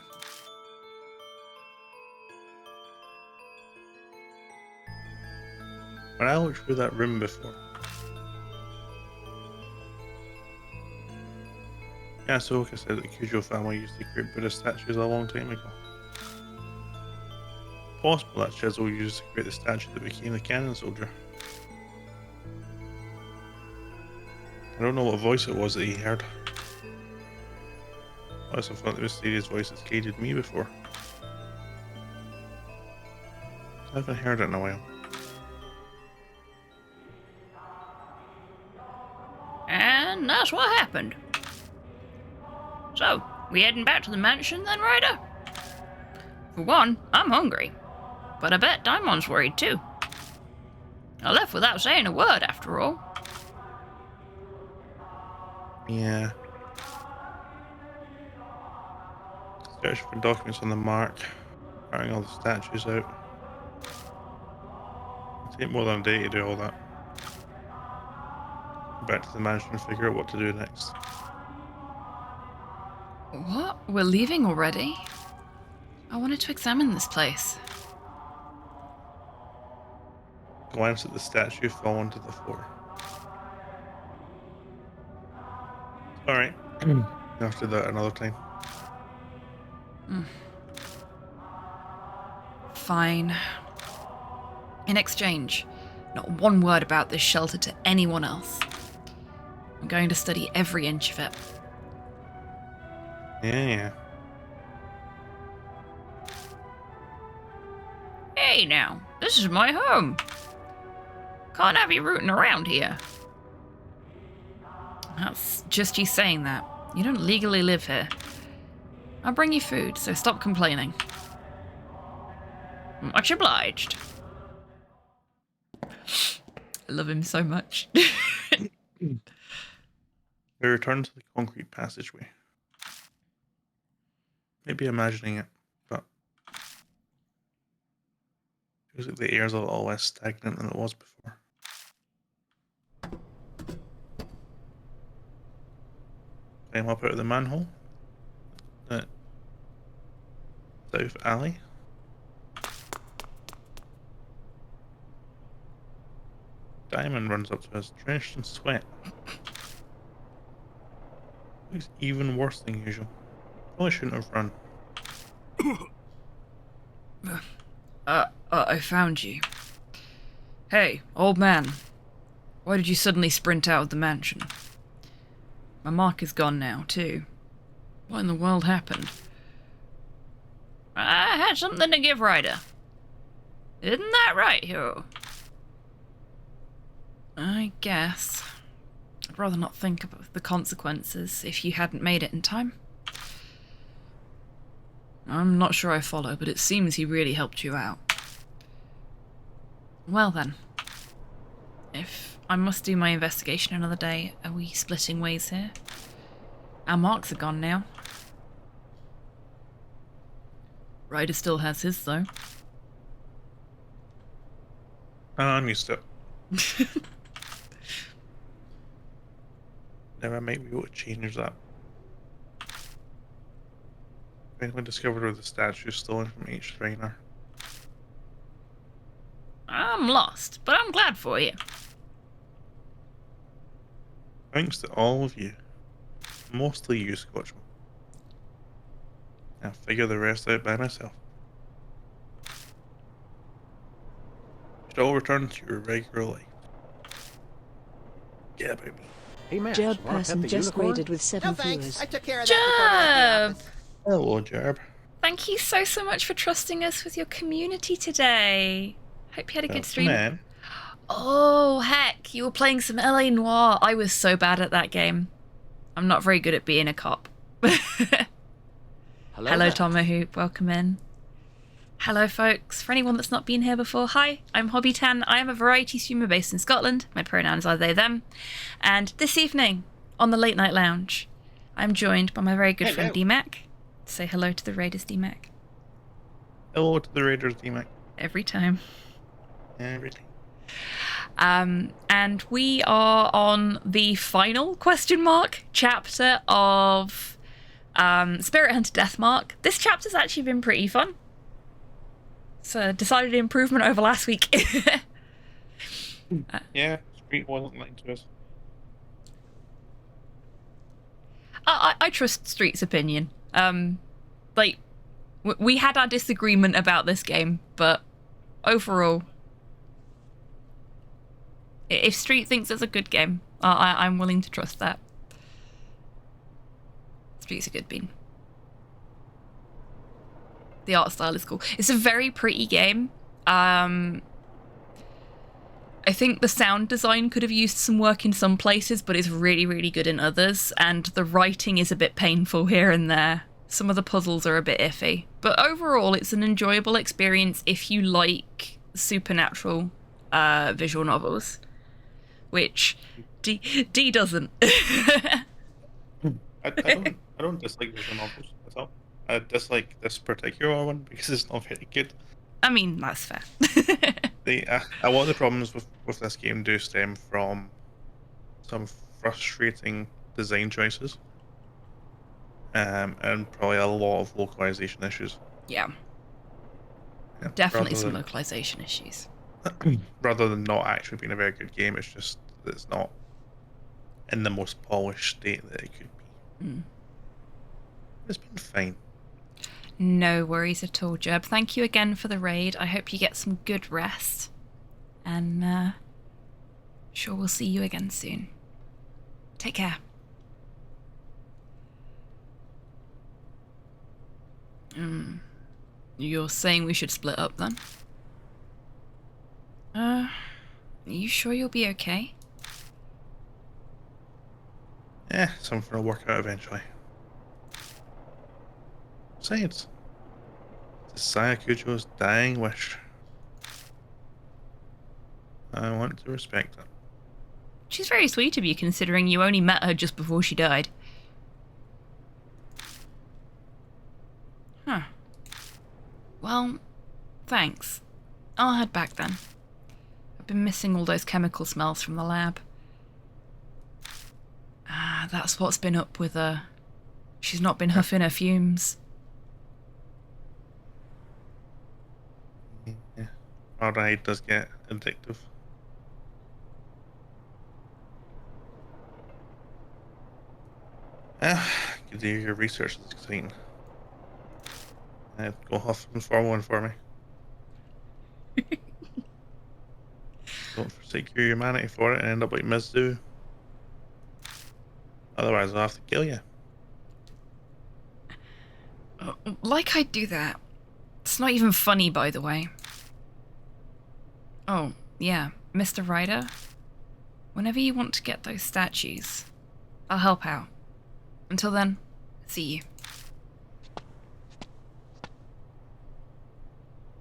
When I looked through that room before. Yeah, Ahsoka said the Kujo family used to create Buddha statues a long time ago. Possible that chisel used to create the statue that became the cannon soldier. I don't know what voice it was that he heard. I also thought the mysterious voice has guided me before. I haven't heard it in a while. And that's what happened. So, we heading back to the mansion then, Ryder? For one, I'm hungry. But I bet Daimon's worried too. I left without saying a word, after all. Yeah. Search for documents on the mark. Carrying all the statues out. It'll take more than a day to do all that. Go back to the mansion and figure out what to do next. What? We're leaving already? I wanted to examine this place. Glance at the statue fallen to the floor. Alright. You'll have to do that another time. Fine. In exchange, not one word about this shelter to anyone else. I'm going to study every inch of it. Yeah. Hey now, this is my home. Can't have you rooting around here. That's just you saying that. You don't legally live here. I'll bring you food, so stop complaining. Much obliged. I love him so much. We return to the concrete passageway. Maybe imagining it, but feels like the air's a little less stagnant than it was before. Climb up out of the manhole. South alley. Diamond runs up to us, drenched in sweat. Looks even worse than usual. Probably shouldn't have run. I found you. Hey, old man. Why did you suddenly sprint out of the mansion? My mark is gone now, too. What in the world happened? I had something to give Ryder. Isn't that right, hero? I guess. I'd rather not think about the consequences if you hadn't made it in time. I'm not sure I follow, but it seems he really helped you out. Well then. If I must do my investigation another day, are we splitting ways here? Our marks are gone now. Ryder still has his, though. I'm used to it. Never might be able to change that. Finally discovered where the statue is stolen from each trainer. I'm lost, but I'm glad for you. Thanks to all of you. Mostly you, Scotchman. I'll figure the rest out by myself. Should all return to your regular life. Get about me. Hey, Max, Gerb wanna pet person the just unicorn? graded with 7 No thanks. viewers. I took care of that before I left the Gerb! office. Hello, Jerb. Thank you so much for trusting us with your community today. Hope you had a good That's the stream. man. Oh, heck you were playing some LA Noire. I was so bad at that game. I'm not very good at being a cop. Hello there. Tomahoop, welcome in. Hello folks, for anyone that's not been here before, hi, I'm Hobby10. I am a variety streamer based in Scotland. My pronouns are they, them. And this evening, on the Late Night Lounge, I'm joined by my very good friend DMAC. Say hello to the Raiders, DMAC. Hello to the Raiders, DMAC. Every time. Every time. And we are on the final chapter of Spirit Hunter Deathmark. This chapter's actually been pretty fun. It's a decided improvement over last week. Yeah, Street wasn't lying to us. I trust Street's opinion. Like, we had our disagreement about this game, but overall, if Street thinks it's a good game, I'm willing to trust that. Street's a good bean. The art style is cool. It's a very pretty game. I think the sound design could have used some work in some places, but it's really, really good in others. And the writing is a bit painful here and there. Some of the puzzles are a bit iffy. But overall, it's an enjoyable experience if you like supernatural visual novels. Which D doesn't. I don't dislike visual novels at all. I dislike this particular one because it's not very good. I mean, that's fair. A lot of the problems with this game do stem from some frustrating design choices, and probably a lot of localization issues. Yeah. Yeah, Definitely some localization issues. Rather than not actually being a very good game, it's just that it's not in the most polished state that it could be. Mm. It's been fine. No worries at all, Jeb. Thank you again for the raid. I hope you get some good rest. And sure we'll see you again soon. Take care. You're saying we should split up then? Are you sure you'll be okay? Yeah, something will work out eventually. Besides, it's Sayakujo's dying wish. I want to respect it. She's very sweet of you, considering you only met her just before she died. Huh. Well, thanks. I'll head back then. I've been missing all those chemical smells from the lab. Ah, that's what's been up with her. She's not been huffing her fumes. Yeah, alright, does get addictive. Good to hear your research is exciting. Go huff and form one for me. Don't forsake your humanity for it and end up like Mizu. Otherwise I'll have to kill you. Like I'd do that. It's not even funny, by the way. Oh, yeah, Mr. Ryder. Whenever you want to get those statues, I'll help out. Until then, see you.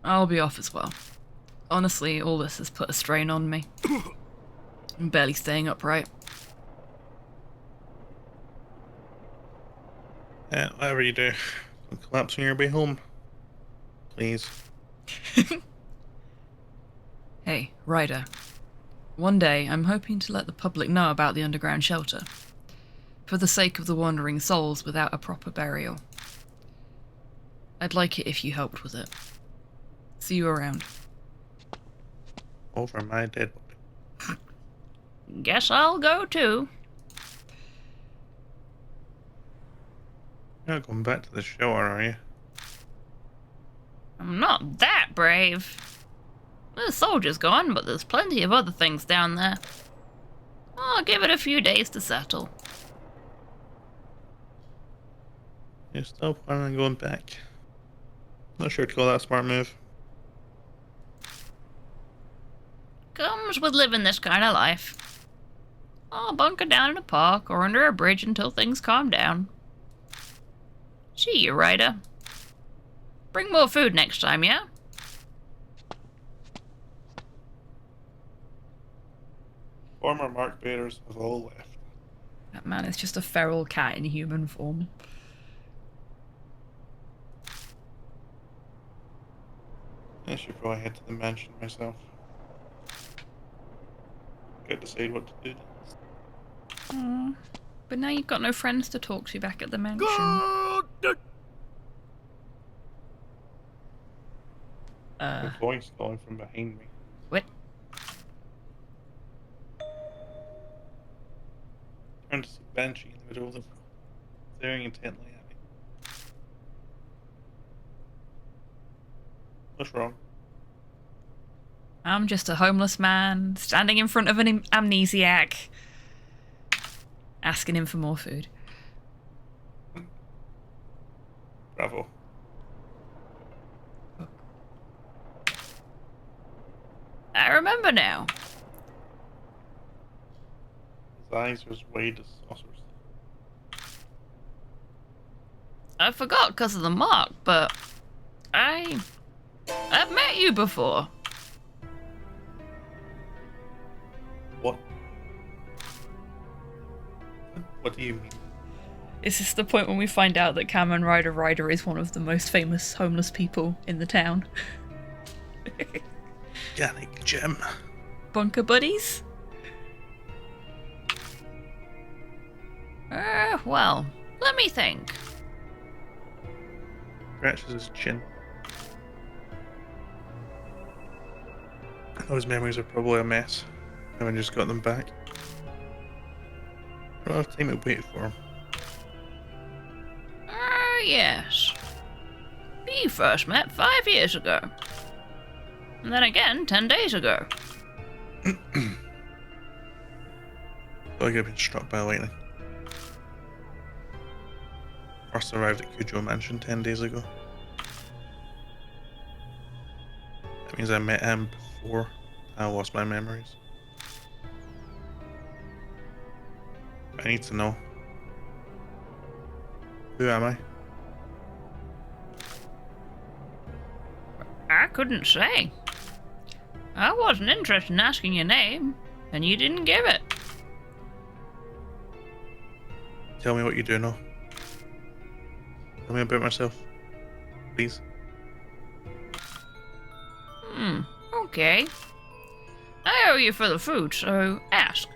I'll be off as well. Honestly, all this has put a strain on me. I'm barely staying upright. Yeah, whatever you do, don't collapse on your way home. Please. Hey, Ryder. One day, I'm hoping to let the public know about the underground shelter. For the sake of the wandering souls without a proper burial. I'd like it if you helped with it. See you around. Over my dead body. Guess I'll go too. You're not going back to the shelter, are you? I'm not that brave. The soldier's gone, but there's plenty of other things down there. I'll give it a few days to settle. You're still planning on going back? Not sure to call that a smart move. Comes with living this kind of life. I'll bunker down in a park or under a bridge until things calm down. See you, Ryder. Bring more food next time, yeah? Former mark bearers have all left. That man is just a feral cat in human form. I should probably head to the mansion myself. Gotta decide what to do. Aww. But now you've got no friends to talk to back at the mansion. A voice calling from behind me. What? Turned to see Banshee in the middle of the room, staring intently at me. What's wrong? I'm just a homeless man standing in front of an amnesiac, asking him for more food. Bravo. I remember now. His eyes are as wide as saucers. I forgot because of the mark, but I've met you before. What? What do you mean? Is this the point when we find out that Kamen Rider Ryder is one of the most famous homeless people in the town? Organic gem. Bunker buddies? Well, let me think. Scratches his chin. Those memories are probably a mess. I haven't just got them back. I don't have time to wait for him. Yes. We first met 5 years ago. And then again 10 days ago. Like I've been struck by lightning. First arrived at Kujo Mansion 10 days ago. That means I met him before I lost my memories. I need to know. Who am I? I couldn't say. I wasn't interested in asking your name, and you didn't give it. Tell me what you do know. Tell me about myself. Please. Okay. I owe you for the food, so ask.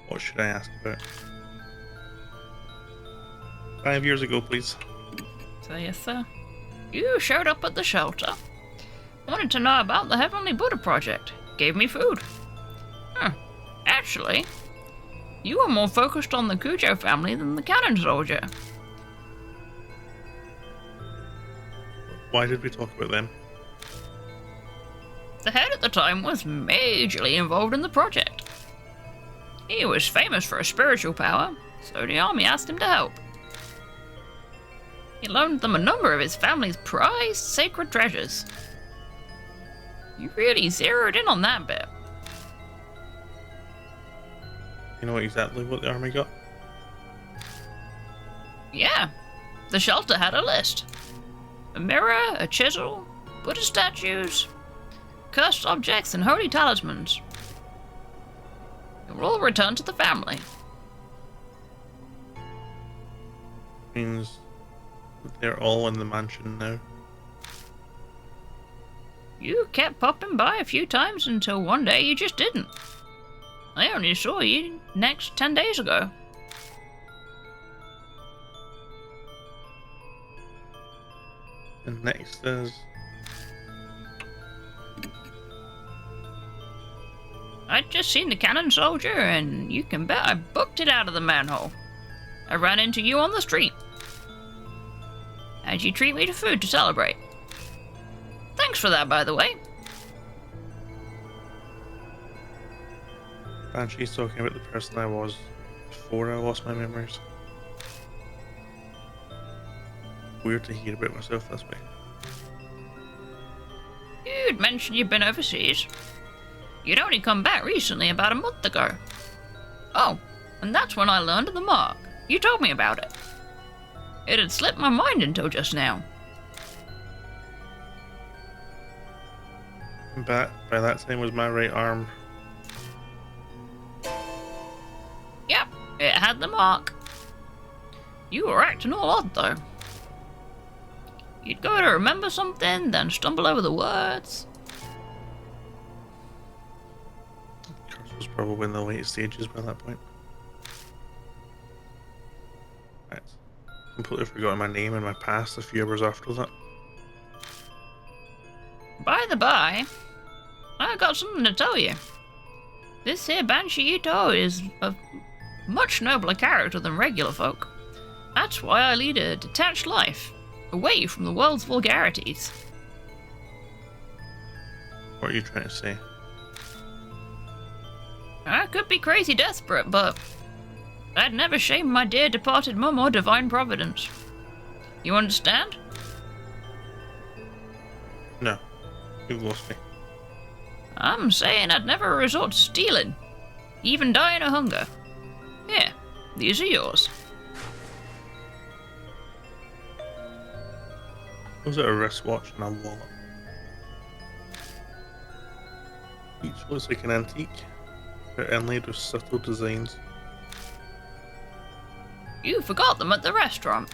What should I ask about? 5 years ago, please. So yes, sir. You showed up at the shelter. Wanted to know about the Heavenly Buddha Project. Gave me food. Actually, you were more focused on the Kujo family than the cannon soldier. Why did we talk about them? The head at the time was majorly involved in the project. He was famous for his spiritual power, so the army asked him to help. He loaned them a number of his family's prized sacred treasures. You really zeroed in on that bit. You know exactly what the army got? Yeah, the shelter had a list. A mirror, a chisel, Buddha statues, cursed objects, and holy talismans. They were all returned to the family. Means they're all in the mansion now. You kept popping by a few times until one day you just didn't. I only saw you next 10 days ago. And next is... I'd just seen the cannon soldier, and you can bet I booked it out of the manhole. I ran into you on the street. How'd you treat me to food to celebrate? Thanks for that, by the way. Banshee's talking about the person I was before I lost my memories. Weird to hear about myself this way. You'd mentioned you'd been overseas. You'd only come back recently, about a month ago. Oh, and that's when I learned of the mark. You told me about it. It had slipped my mind until just now. By that time was my right arm. Yep, it had the mark. You were acting all odd, though. You'd go to remember something, then stumble over the words. Curse was probably in the late stages by that point. Right. Completely forgotten my name and my past a few hours after that. By the by, I got something to tell you. This here Banshee Ito is a much nobler character than regular folk. That's why I lead a detached life, away from the world's vulgarities. What are you trying to say? I could be crazy desperate, but I'd never shame my dear departed mum or divine providence. You understand? No. You've lost me. I'm saying I'd never resort to stealing, even dying of hunger. Here, these are yours. Was it a wristwatch and a wallet? Each looks like an antique, but inlaid with subtle designs. You forgot them at the restaurant.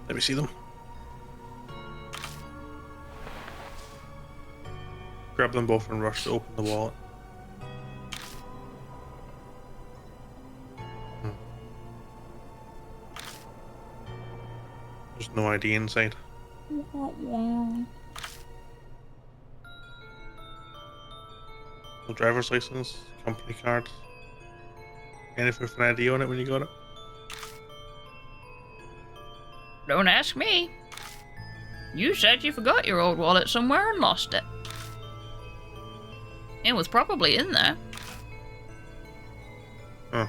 Let me see them. Grab them both and rush to open the wallet. There's no ID inside. No driver's license, company card. Anything with an ID on it when you got it? Don't ask me. You said you forgot your old wallet somewhere and lost it. It was probably in there. Oh.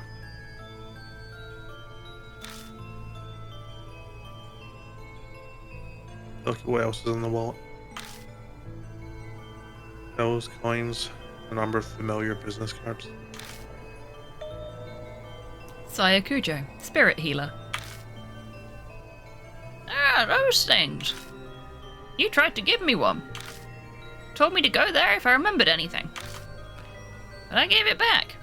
Look at what else is in the wallet. Bills, coins, a number of familiar business cards. Sayakujo, spirit healer. Ah, those things. You tried to give me one. Told me to go there if I remembered anything. But I gave it back.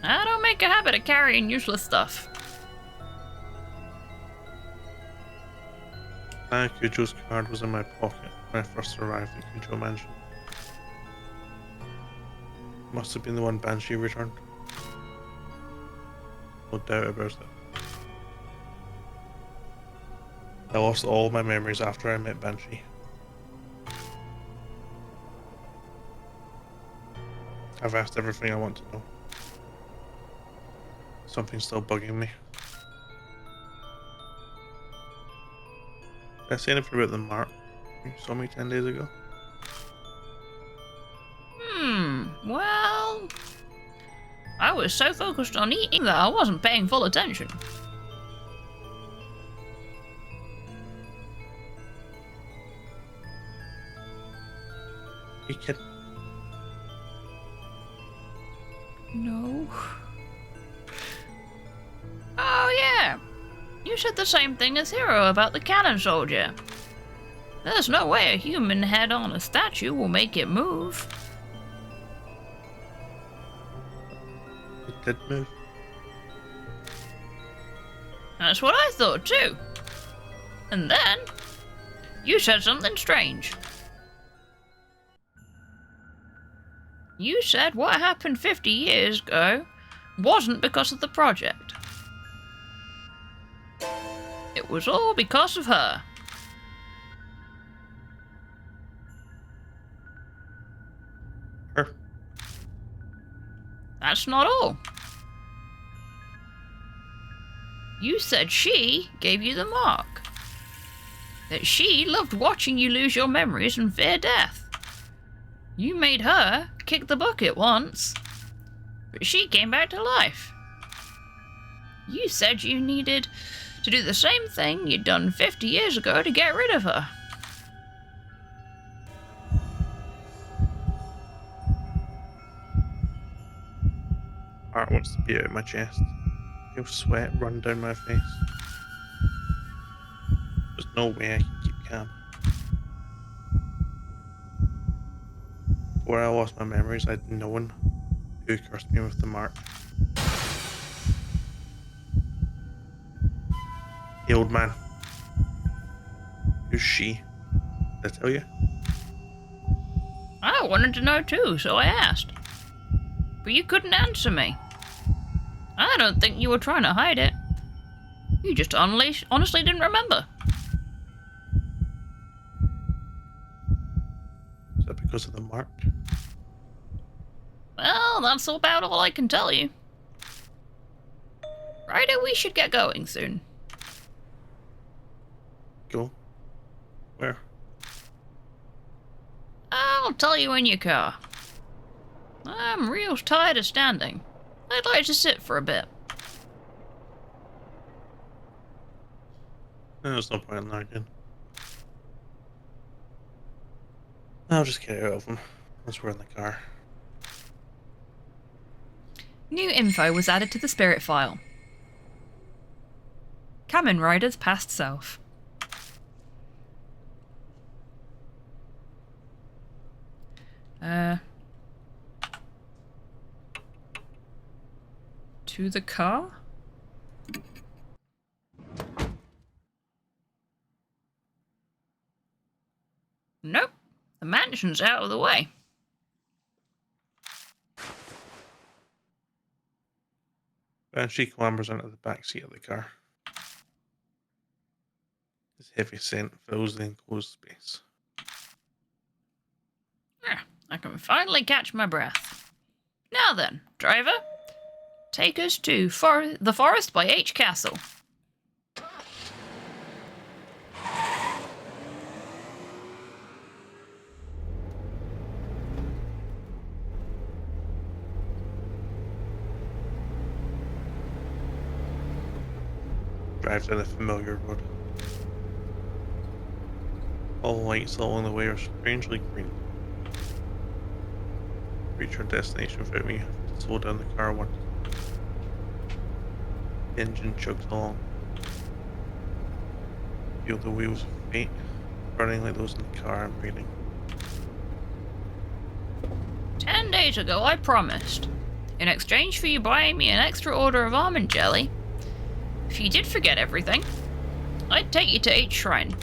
I don't make a habit of carrying useless stuff. Kujo's card was in my pocket when I first arrived at Kujo Mansion. Must have been the one Banshee returned. No doubt about it. I lost all my memories after I met Banshee. I've asked everything I want to know. Something's still bugging me. Did I say anything about the mark you saw me 10 days ago? Well... I was so focused on eating that I wasn't paying full attention. You kidding? No. Oh yeah, you said the same thing as Hero about the cannon soldier. There's no way a human head on a statue will make it move. It did move. That's what I thought too. And then, you said something strange. You said what happened 50 years ago wasn't because of the project. It was all because of her. Her. That's not all. You said she gave you the mark. That she loved watching you lose your memories and fear death. You made her kick the bucket once, but she came back to life. You said you needed to do the same thing you'd done 50 years ago to get rid of her. heart wants to be out of my chest. I feel sweat run down my face. There's no way I can keep calm. Before I lost my memories, I'd known who cursed me with the mark. The old man. Who's she? Did I tell you? I wanted to know too, so I asked. But you couldn't answer me. I don't think you were trying to hide it. You just honestly didn't remember. Is that because of the mark? Well, that's about all I can tell you. Ryder, we should get going soon. Go? Where? I'll tell you in your car. I'm real tired of standing. I'd like to sit for a bit. There's no point in arguing. I'll just get out of them once we're in the car. New info was added to the spirit file. Kamen Rider's past self. To the car? Nope. The mansion's out of the way. Banshee clambers into the back seat of the car. His heavy scent fills the enclosed space. I can finally catch my breath. Now then, driver, take us to the Forest by H Castle. Drives down a familiar road. All lights along the way are strangely green. Reach our destination without me having to slow down the car once. The engine chugs along. Feel the wheels faint, burning like those in the car I'm breathing. 10 days ago, I promised, in exchange for you buying me an extra order of almond jelly, if you did forget everything, I'd take you to H Shrine.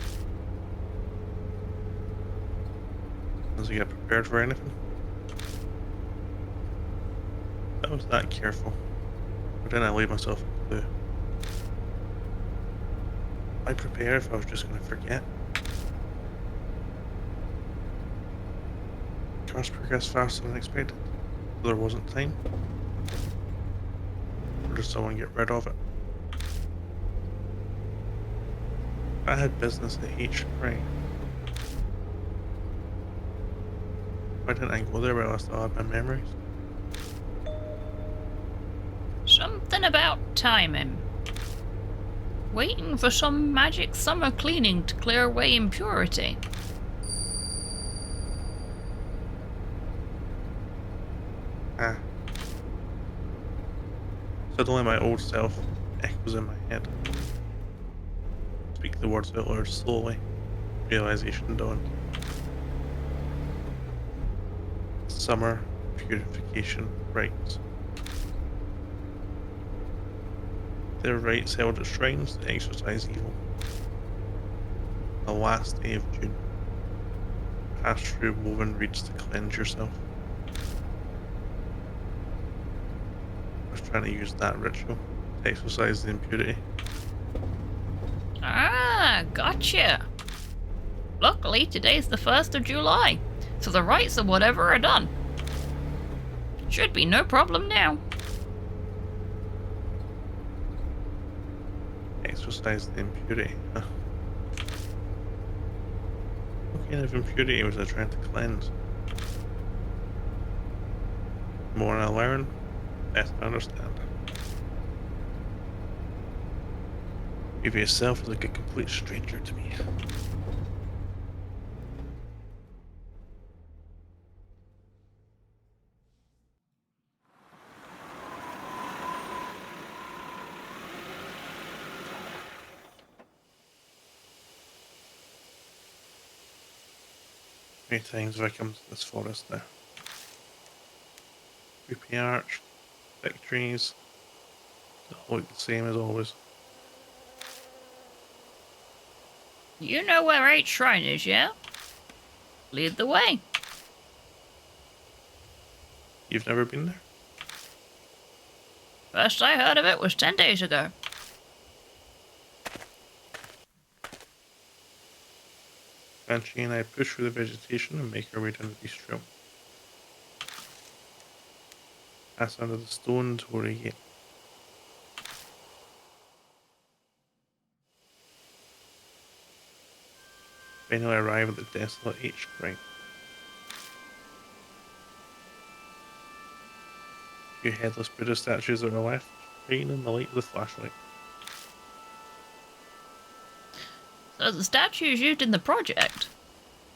Does he get prepared for anything? I was that careful. But then I leave myself a clue. I'd prepare if I was just going to forget. Cars progress faster than expected, so there wasn't time. Or did someone get rid of it? I had business at H Shrine. Why didn't I go there while I still had my memories? Something about timing. Waiting for some magic summer cleaning to clear away impurity. Ah. Suddenly my old self echoes in my head. Speak the words out loud slowly. Realization dawned. Summer purification rites. Their rites held at shrines to exorcise evil. The last day of June. Pass through woven reeds to cleanse yourself. I was trying to use that ritual to exorcise the impurity. Ah, gotcha. Luckily, today's the 1st of July, so the rites or whatever are done. Should be no problem now. Exorcise the impurity, huh? What kind of impurity was I trying to cleanse? The more I learn, the less I understand. Previous self was like a complete stranger to me. many times have I come to this forest now? Creepy arch, thick trees, they all look the same as always. You know where 8 Shrine is, yeah? Lead the way. You've never been there? First I heard of it was 10 days ago. Banshee and I push through the vegetation and make our way down the beast trail. Pass under the stone Torii gate. Finally arrive at the desolate H shrine. A few headless Buddha statues on the left, shine in the light of the flashlight. So the statues used in the project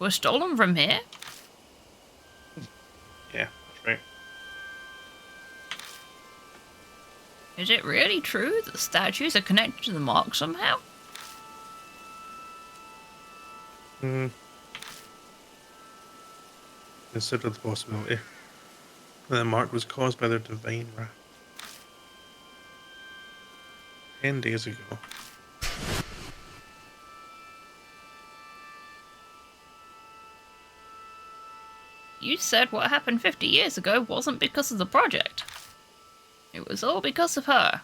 were stolen from here? Yeah, that's right. Is it really true that the statues are connected to the mark somehow? Consider the possibility that the mark was caused by their divine wrath. 10 days ago. You said what happened 50 years ago wasn't because of the project. It was all because of her.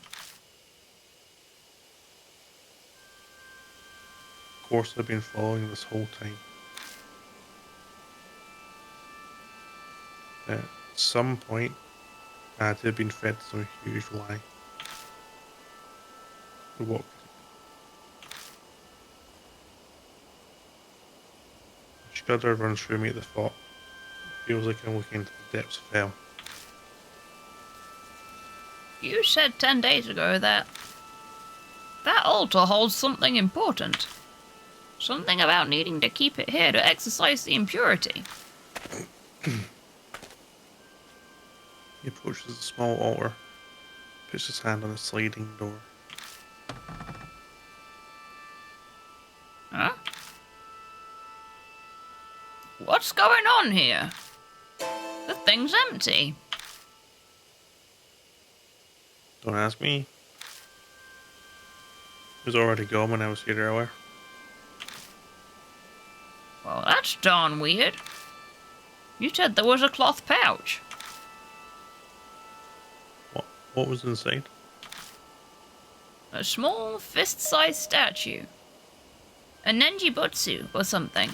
Of course, I've been following this whole time. At some point, I had to have been fed some huge lie. But what? A shudder runs through me at the thought. It feels like I'm looking into the depths of hell. You said 10 days ago that altar holds something important. Something about needing to keep it here to exorcise the impurity. He approaches the small altar, puts his hand on the sliding door. Huh? What's going on here? The thing's empty. Don't ask me. It was already gone when I was here earlier. Well, that's darn weird. You said there was a cloth pouch. What was inside? A small fist-sized statue. A Nenjibutsu or something.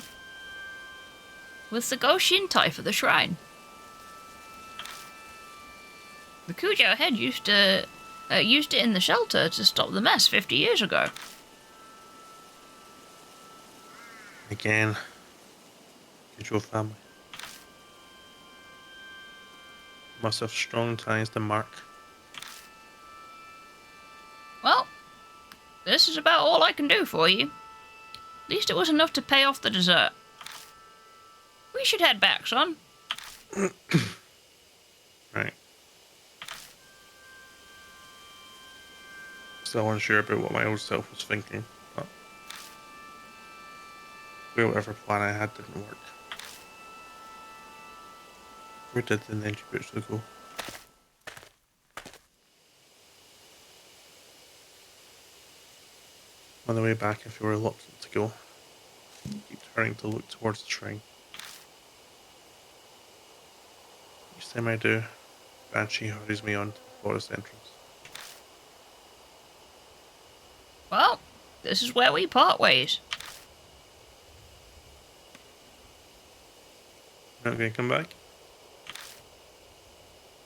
With the Goshintai for the shrine. The Kujo head used it in the shelter to stop the mess 50 years ago. Again, Kujo family. Must have strong ties to Mark. Well, this is about all I can do for you. At least it was enough to pay off the dessert. We should head back, son. Right. Still unsure about what my old self was thinking, but whatever plan I had didn't work. Where did the Ninjibutsu go? On the way back, I feel reluctant to go. Keep turning to look towards the shrine. Each time I do, Banshee hurries me on to the forest entrance. Well, this is where we part ways. Not gonna come back?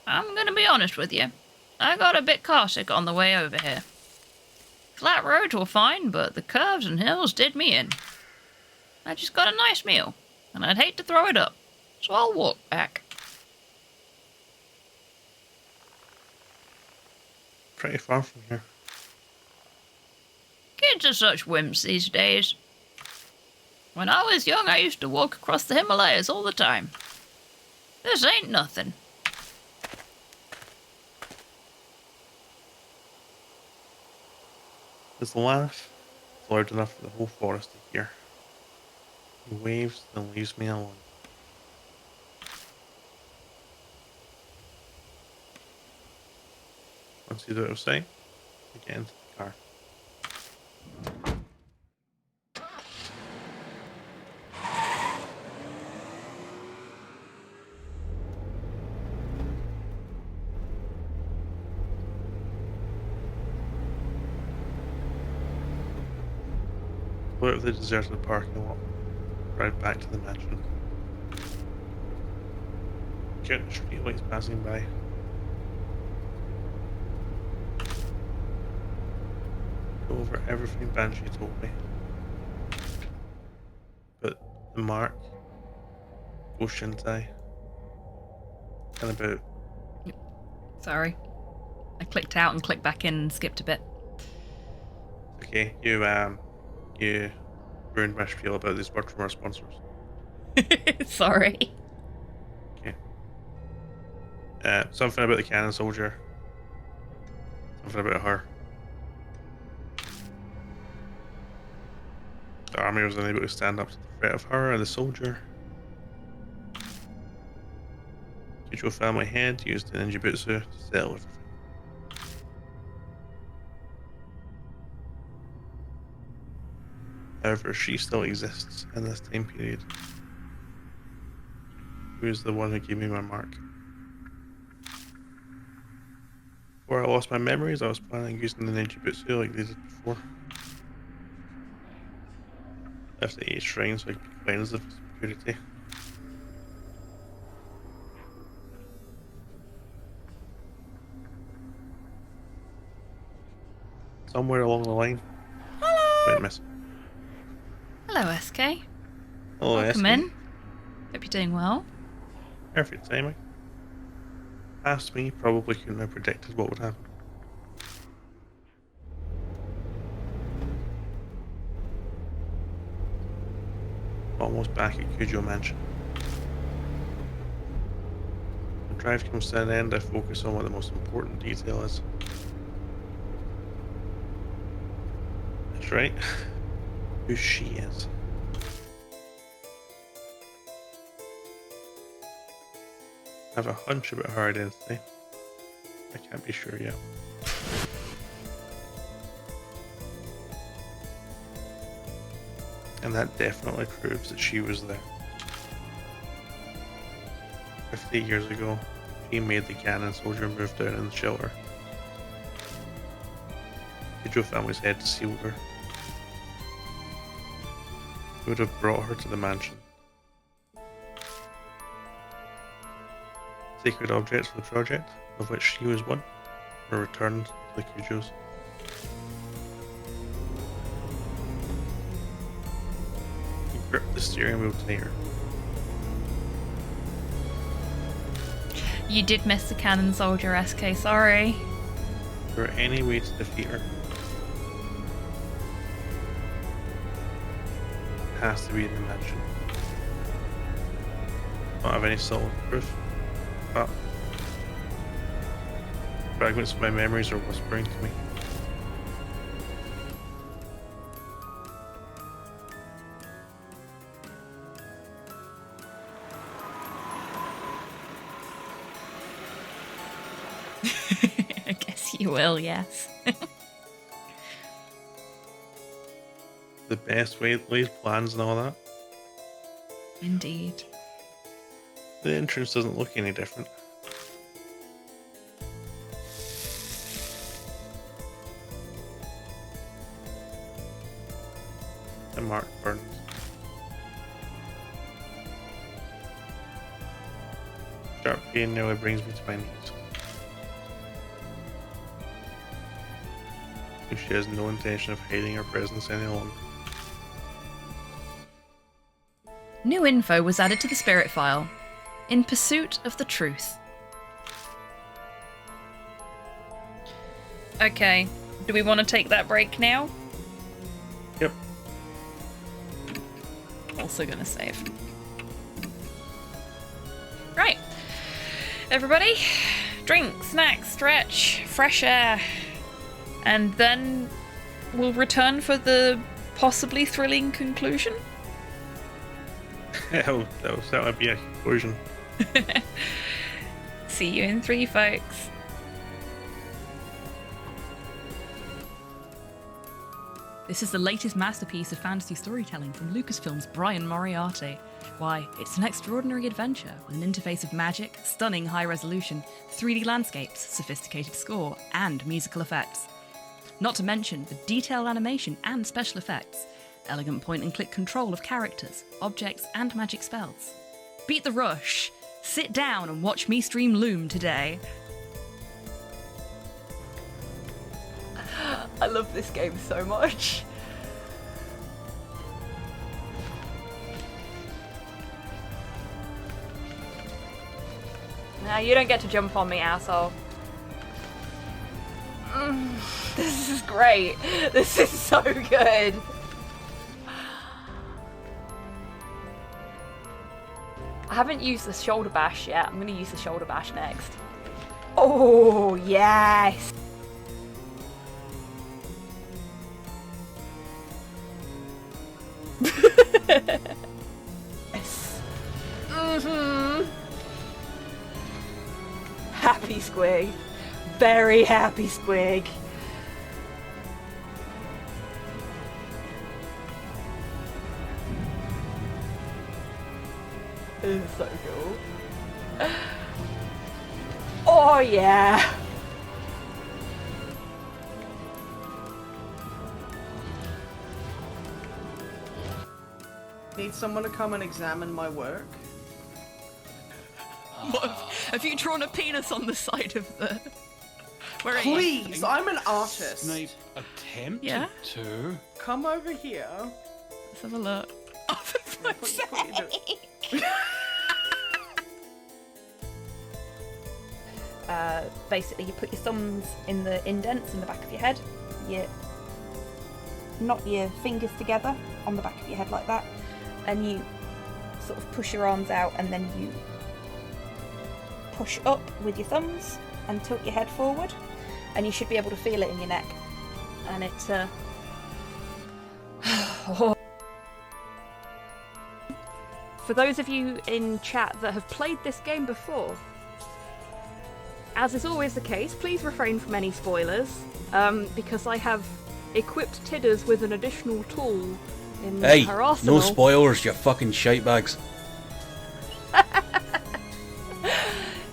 I'm gonna be honest with you. I got a bit carsick on the way over here. Flat roads were fine, but the curves and hills did me in. I just got a nice meal, and I'd hate to throw it up, so I'll walk back. Pretty far from here. Kids are such wimps these days. When I was young, I used to walk across the Himalayas all the time. This ain't nothing. His laugh is loud enough for the whole forest to hear. He waves, then leaves me alone. Once he's out of sight, we get into the car. Go out of the deserted parking lot, drive back to the mansion. Count the streetlights passing by. Go over everything Banshee told me. But the mark, Go Shintai, and about. Sorry. I clicked out and clicked back in and skipped a bit. Okay, you ruined my spiel about these word from our sponsors. Sorry. Okay. Something about the cannon soldier. Something about her. The army was unable to stand up to the threat of her and the soldier. Kujo family head used the ninjutsu to settle everything. However, she still exists in this time period. Who is the one who gave me my mark? Before I lost my memories, I was planning on using the ninjutsu like they did before. Left the 8 shrines so I could be cleansed of impurity. Somewhere along the line, went missing. Hello, SK. Hello, Welcome SK. in. Hope you're doing well. Perfect timing. Past me probably couldn't have predicted what would happen. Almost back at Kujo Mansion. When drive comes to an end, I focus on what the most important detail is. That's right. Who she is. I have a hunch about her identity. I can't be sure yet. And that definitely proves that she was there. 50 years ago, she made the cannon soldier move down in the shelter. The Kujo family's had to seal her. He would have brought her to the mansion. Sacred objects for the project, of which she was one, were returned to the Kujos. He gripped the steering wheel tighter. You did miss the cannon soldier, SK. Sorry. If there were any way to defeat her, it has to be in the mansion. Don't have any solid proof, but fragments of my memories are whispering to me. I guess you will, yes. The best way laid plans and all that. Indeed. The entrance doesn't look any different. The mark burns. Sharp pain nearly brings me to my knees. She has no intention of hiding her presence any longer. New info was added to the spirit file. In pursuit of the truth. Okay, do we want to take that break now? Yep. Also gonna save. Right. Everybody, drink, snack, stretch, fresh air. And then we'll return for the possibly thrilling conclusion. That would be a conclusion. See you in 3, folks. This is the latest masterpiece of fantasy storytelling from Lucasfilm's Brian Moriarty. Why, it's an extraordinary adventure with an interface of magic, stunning high resolution, 3D landscapes, sophisticated score, and musical effects. Not to mention the detailed animation and special effects, elegant point-and-click control of characters, objects, and magic spells. Beat the rush! Sit down and watch me stream Loom today. I love this game so much. Now you don't get to jump on me, asshole. This is great. This is so good. I haven't used the shoulder bash yet. I'm going to use the shoulder bash next. Oh, yes. Yes. Happy squig. Very happy squig. This is so cool. Oh yeah. Need someone to come and examine my work? What, have you drawn a penis on the side of the... Where are you? Please, I'm an artist. Snape attempted Yeah? to. Come over here. Let's have a look. Oh, for fuck's Put your- sake. Basically, you put your thumbs in the indents in the back of your head. You knot your fingers together on the back of your head like that, and you sort of push your arms out, and then you push up with your thumbs and tilt your head forward, and you should be able to feel it in your neck. And it's For those of you in chat that have played this game before, as is always the case, please refrain from any spoilers, because I have equipped Tidders with an additional tool in Hey, her arsenal. no spoilers, you fucking shitebags.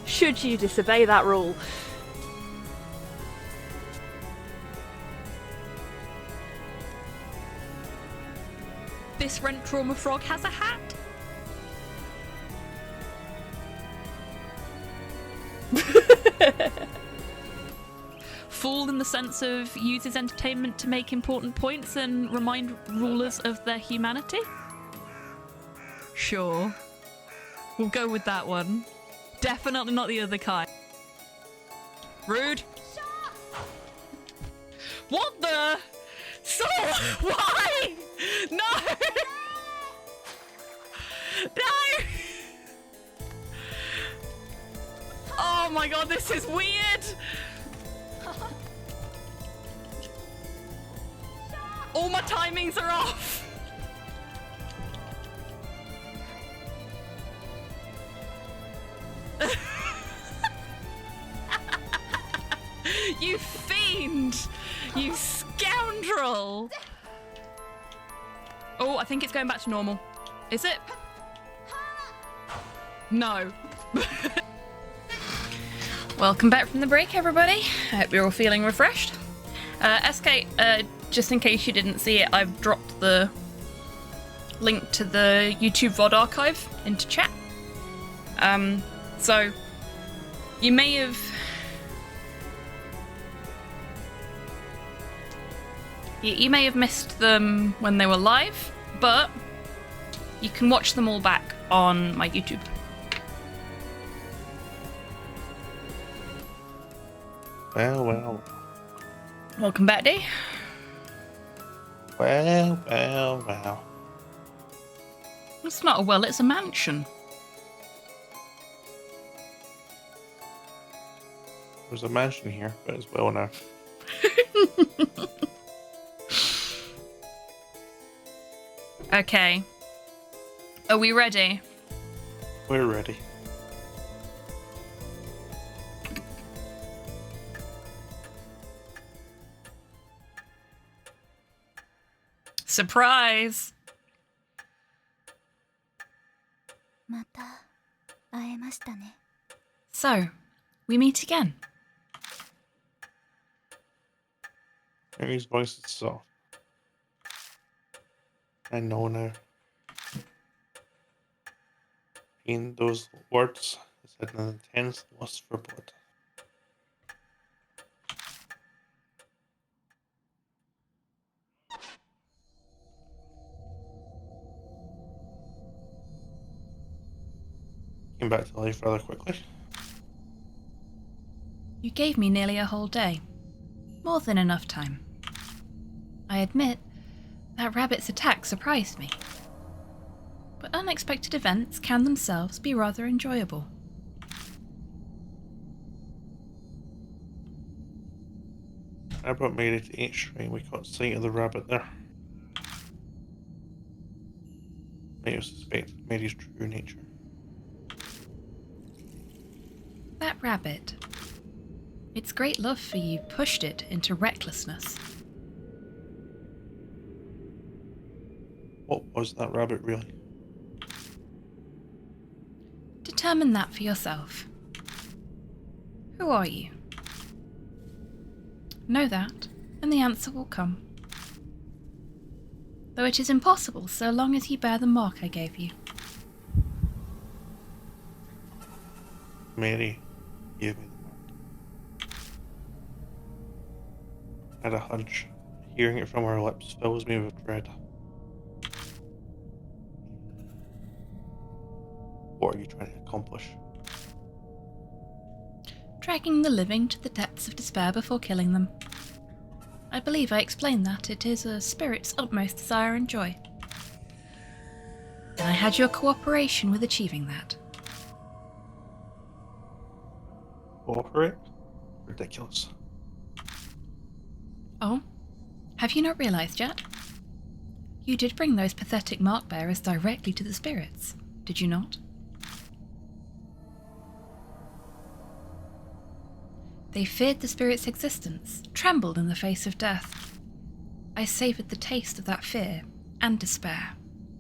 Should you disobey that rule. This Rent Trauma Frog has a hat. Fool in the sense of uses entertainment to make important points and remind rulers of their humanity? Sure. We'll go with that one. Definitely not the other kind. Rude. What the? So, why? No! No! Oh my god, this is weird! All my timings are off! You fiend! You scoundrel! Oh, I think it's going back to normal. Is it? No. Welcome back from the break, everybody. I hope you're all feeling refreshed. SK, just in case you didn't see it, I've dropped the link to the YouTube VOD archive into chat. So you may have you may have missed them when they were live, but you can watch them all back on my YouTube. Well. Welcome back, Dee. Well. It's not a well, it's a mansion. There's a mansion here, but it's well now. Okay. Are we ready? We're ready. Surprise! また会えましたね。 So, we meet again. Mary's voice is soft. I know now. In those words is hidden an intense lust for blood. Came back to life rather quickly. You gave me nearly a whole day. More than enough time. I admit, that rabbit's attack surprised me. But unexpected events can themselves be rather enjoyable. I brought Mary to H Shrine. We caught sight of the rabbit there. Made us suspect Mary's true nature. That rabbit. Its great love for you pushed it into recklessness. What was that rabbit really? Determine that for yourself. Who are you? Know that, and the answer will come. Though it is impossible so long as you bear the mark I gave you. Mary gave me the mark. I had a hunch. Hearing it from her lips fills me with dread. What are you trying to accomplish? Dragging the living to the depths of despair before killing them. I believe I explained that it is a spirit's utmost desire and joy. And I had your cooperation with achieving that. Cooperate? Ridiculous. Oh? Have you not realised yet? You did bring those pathetic mark bearers directly to the spirits, did you not? They feared the spirit's existence, trembled in the face of death. I savoured the taste of that fear and despair.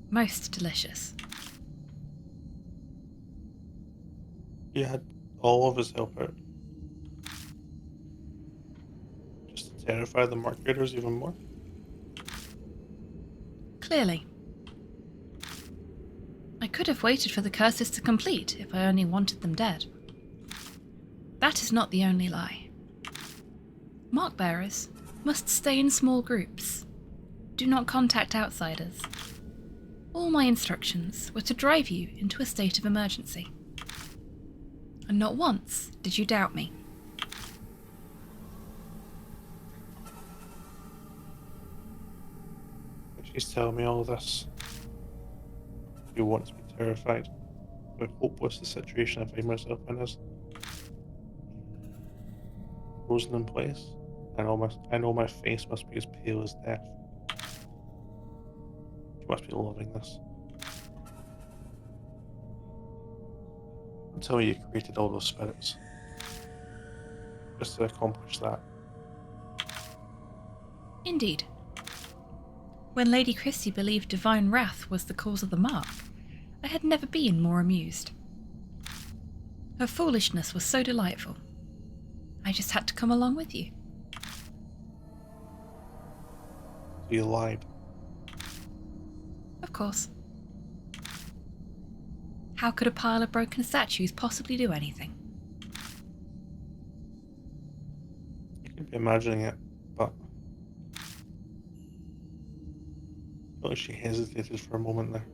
Most delicious. You had all of us help out. Just to terrify the mark bearers even more? Clearly. I could have waited for the curses to complete if I only wanted them dead. That is not the only lie. Mark bearers must stay in small groups. Do not contact outsiders. All my instructions were to drive you into a state of emergency. And not once did you doubt me. She's telling me all this. She wants me terrified. How hopeless the situation I find myself in is. Frozen in place. I know my face must be as pale as death. She must be loving this. Until you created all those spirits. Just to accomplish that. Indeed. When Lady Christie believed divine wrath was the cause of the mark, I had never been more amused. Her foolishness was so delightful. I just had to come along with you. So you lied. Of course. How could a pile of broken statues possibly do anything? You could be imagining it, but I feel like she hesitated for a moment there.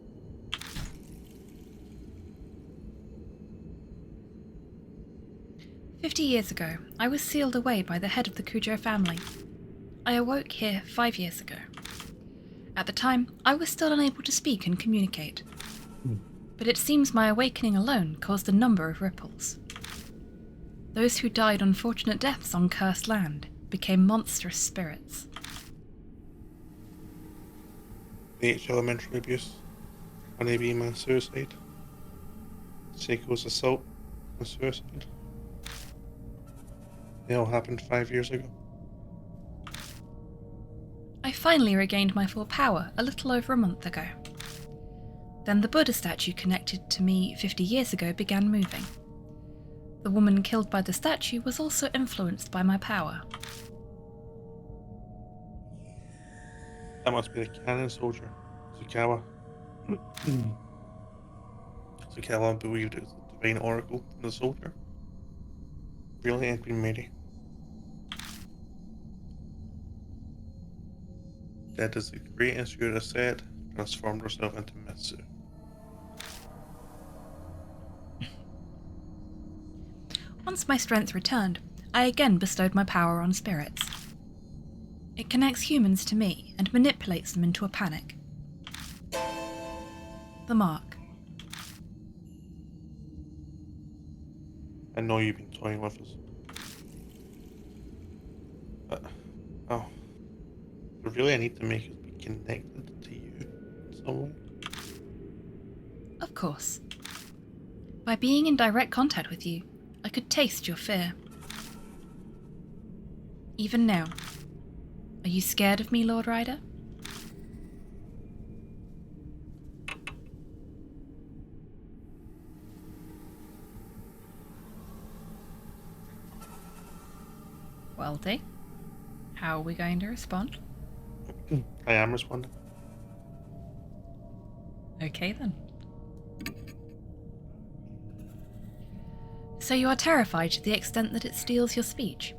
"50 years ago, I was sealed away by the head of the Cujo family. I awoke here 5 years ago. At the time, I was still unable to speak and communicate. But it seems my awakening alone caused a number of ripples. Those who died unfortunate deaths on cursed land became monstrous spirits. The H elementary abuse, Honeybee man's suicide, Seiko's assault and suicide. They all happened 5 years ago. I finally regained my full power a little over a month ago. Then the Buddha statue connected to me 50 years ago began moving. The woman killed by the statue was also influenced by my power. That must be the cannon soldier, Tsukawa. Tsukawa believed it was the divine oracle in the soldier. Really, and Queen Mary. Dead as the great Asura said, transformed herself into Mitsu. Once my strength returned, I again bestowed my power on spirits. It connects humans to me and manipulates them into a panic. The mark. I know you've been toying with us. But, oh, really I need to make us be connected to you in some way? Of course. By being in direct contact with you, I could taste your fear. Even now. Are you scared of me, Lord Ryder? Well, Dee, how are we going to respond? I am responding. Okay then. So you are terrified to the extent that it steals your speech?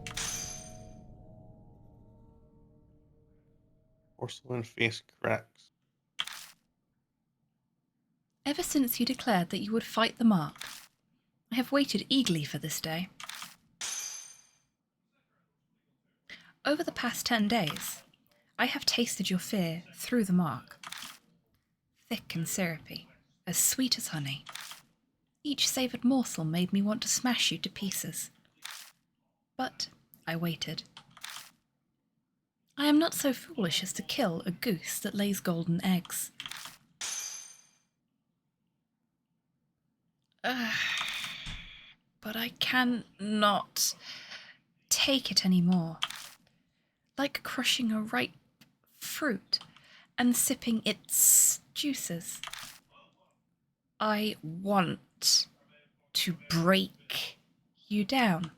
Porcelain face cracks. Ever since you declared that you would fight the mark, I have waited eagerly for this day. Over the past 10 days, I have tasted your fear through the mark. Thick and syrupy, as sweet as honey. Each savoured morsel made me want to smash you to pieces. But I waited. I am not so foolish as to kill a goose that lays golden eggs. But I cannot take it anymore. Like crushing a ripe fruit and sipping its juices. I want to break you down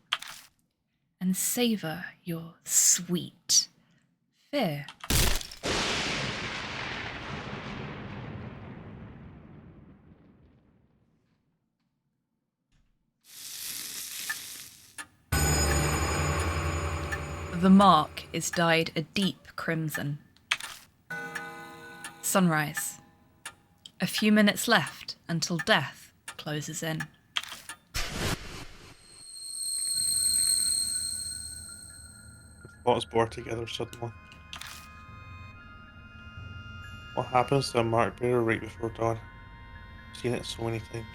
and savour your sweet fear. The mark is dyed a deep crimson. Sunrise. A few minutes left until death closes in. Thoughts blur together suddenly. What happens to a mark bearer right before dawn? I've seen it so many times.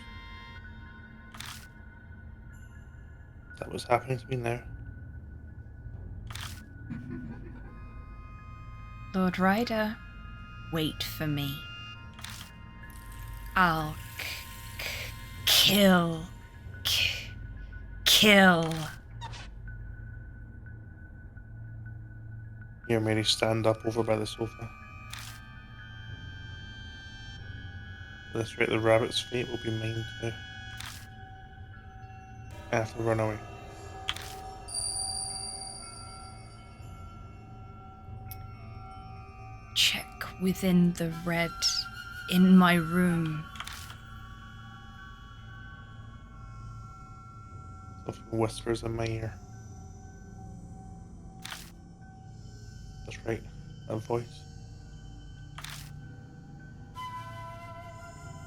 Is that what's happening to me now? Lord Ryder, wait for me. I'll kill. Hear Mary stand up over by the sofa. At this rate, the rabbit's fate will be mine too. I have to run away. Check within the red in my room. Something whispers in my ear. That's right, a voice.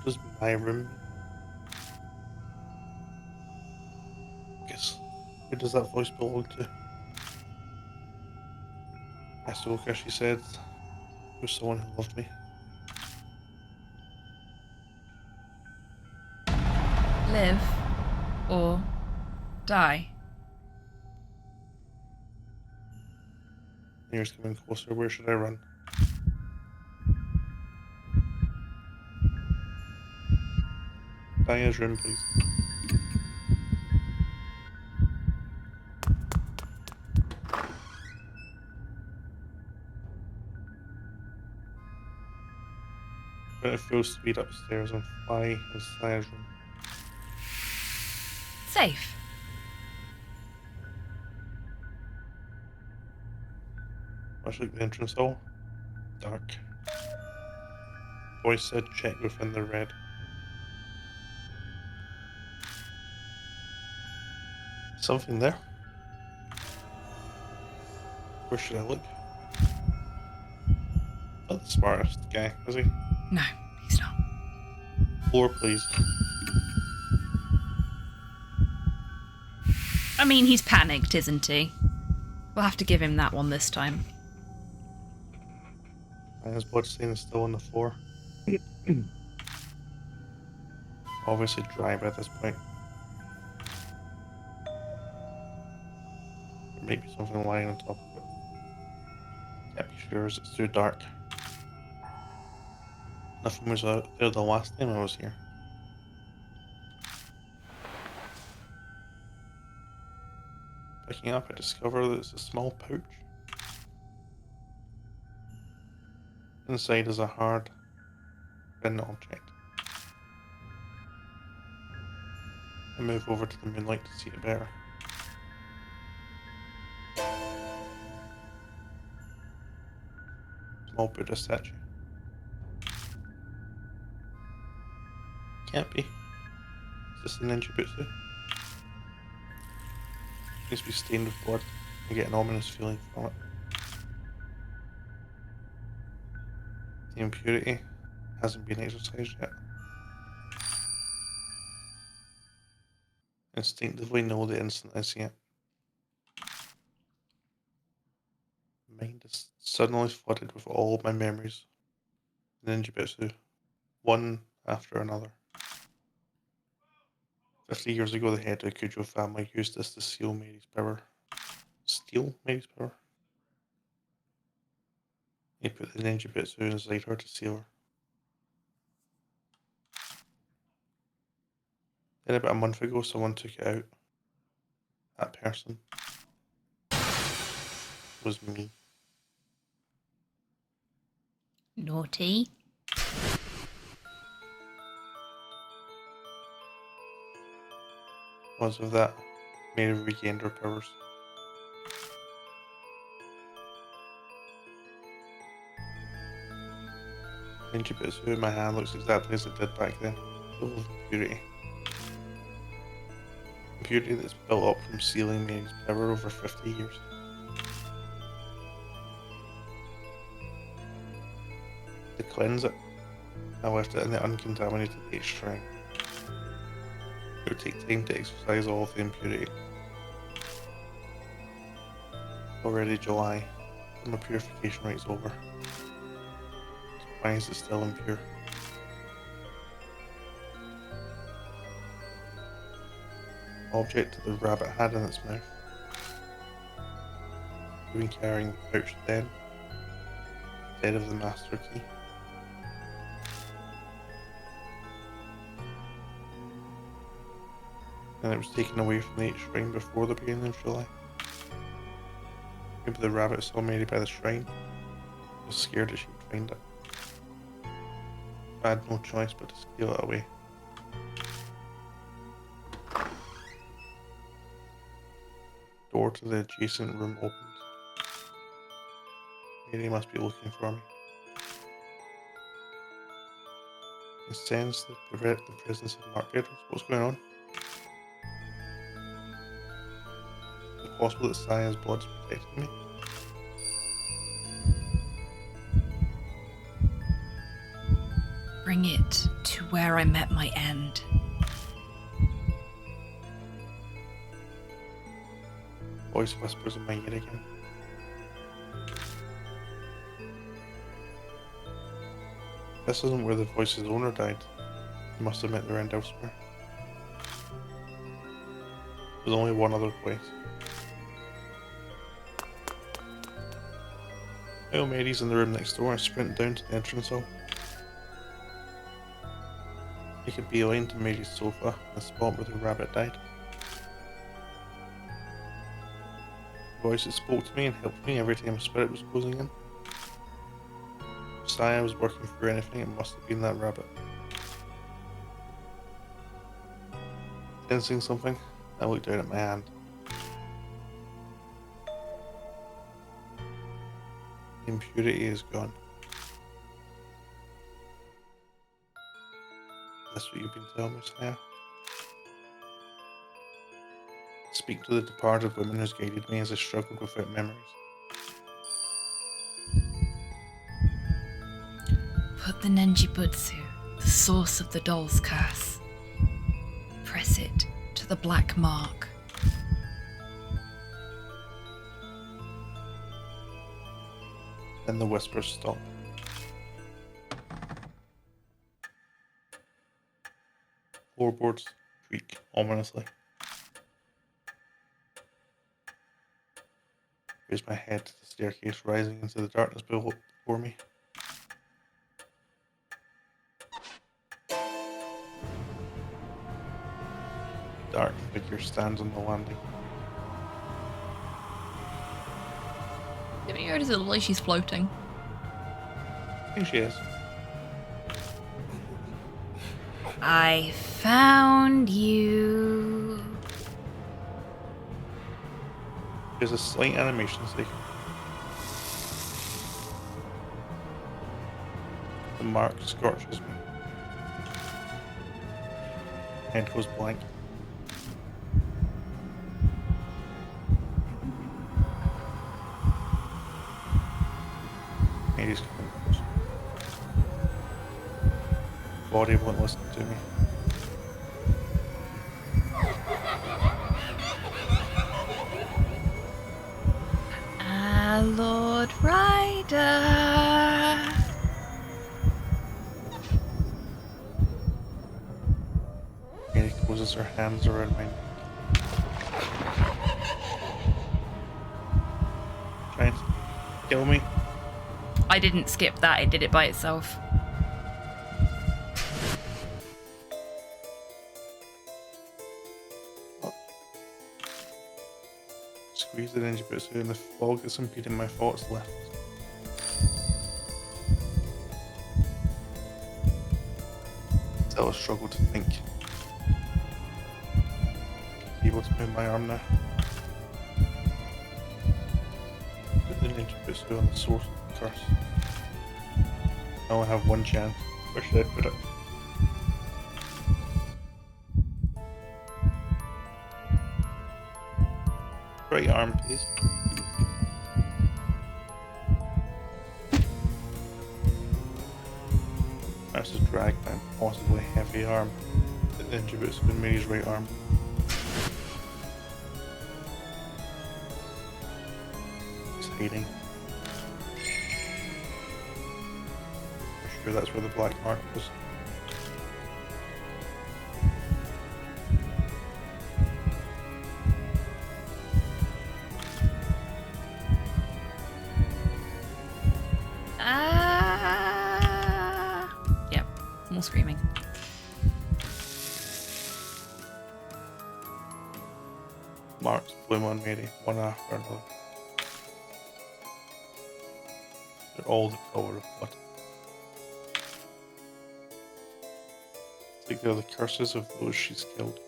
Does my room? Guess who does that voice belong to? Ahsoka, she said, was someone who loved me. Live or die. Near's coming closer. Where should I run? Diana's room, please. at full speed upstairs and fly inside his room. Safe. Much like the entrance hall. Dark. Voice said check within the red. Something there. Where should I look? Not the smartest guy, is he? No, he's not. Floor, please. I mean, he's panicked, isn't he? We'll have to give him that one this time. And his bloodstain is still on the floor. Obviously dry by this point. There may be something lying on top of it. Can't be sure as it's too dark. Nothing was out there the last time I was here. Picking up, I discover that it's a small pouch. Inside is a hard, thin object. I move over to the moonlight to see it better. Small Buddha statue. Can't be. Is this a ninja butsu? Needs to be stained with blood. I get an ominous feeling from it. The impurity hasn't been exorcised yet. Instinctively know the instant I see it. Mind is suddenly flooded with all of my memories. Ninjutsu, one after another. 50 years ago, the head of the Kujo family used this to steal Mary's power. Steal Mary's power? He put the ninjutsu inside her to seal her. Then about a month ago, someone took it out. That person was me. Naughty. Because of that, Mary regained her powers. Ninjutsu in my hand looks exactly as it did back then, full of impurity. Impurity that's built up from sealing Mary's power over 50 years. To cleanse it, I left it in the uncontaminated H shrine. It would take time to exorcise all of the impurity. Already July, and my purification rate's over. Why is it still impure? Object that the rabbit had in its mouth. Even carrying the pouch then, instead of the master key. And it was taken away from the H shrine before the beginning of July. Maybe the rabbit saw Mary by the shrine. Was scared that she would find it. I had no choice but to steal it away. Door to the adjacent room opens. Mary must be looking for me. I sense the presence of Mark Peters. What's going on? Is it possible that Saya's blood's protecting me? Bring it to where I met my end. Voice whispers in my ear again. This isn't where the voice's owner died. He must have met their end elsewhere. There's only one other place. While Mary's in the room next door, I sprint down to the entrance hall. Make a beeline to Mary's sofa, the spot where the rabbit died. The voice that spoke to me and helped me every time a spirit was closing in. Saya was working through anything, it must have been that rabbit. Sensing something, I looked down at my hand. The impurity is gone. That's what you've been telling me, Saya. Speak to the departed woman who's guided me as I struggled without memories. Put the Nenjibutsu, the source of the doll's curse. Press it to the black mark. Then the whispers stopped. Floorboards creak ominously. Raised my head to the staircase rising into the darkness before me. Dark figure stands on the landing. Didn't you notice it looks like she's floating? I think she is. I found you. There's a slight animation sequence. The mark scorches me. Head goes blank. Mary's coming close. Body won't listen to me. Lord Rider. Mary closes her hands around my neck. Trying to kill me. I didn't skip that, it did it by itself. Squeeze the Ninjibutsu and the fog that's impeding my thoughts left. Still a struggle to think. Able to move my arm now. Put the Ninjibutsu on the source of the curse. I only have one chance. Where should I put it? Right arm, please. That's to drag my possibly heavy arm. The Ninjibutsu in Mary's right arm. He's hiding. I'm sure that's where the black mark was. Yep, more screaming. Marks bloom on Mary, one after another. They're all the colour of blood. It's like they're the curses of those she's killed.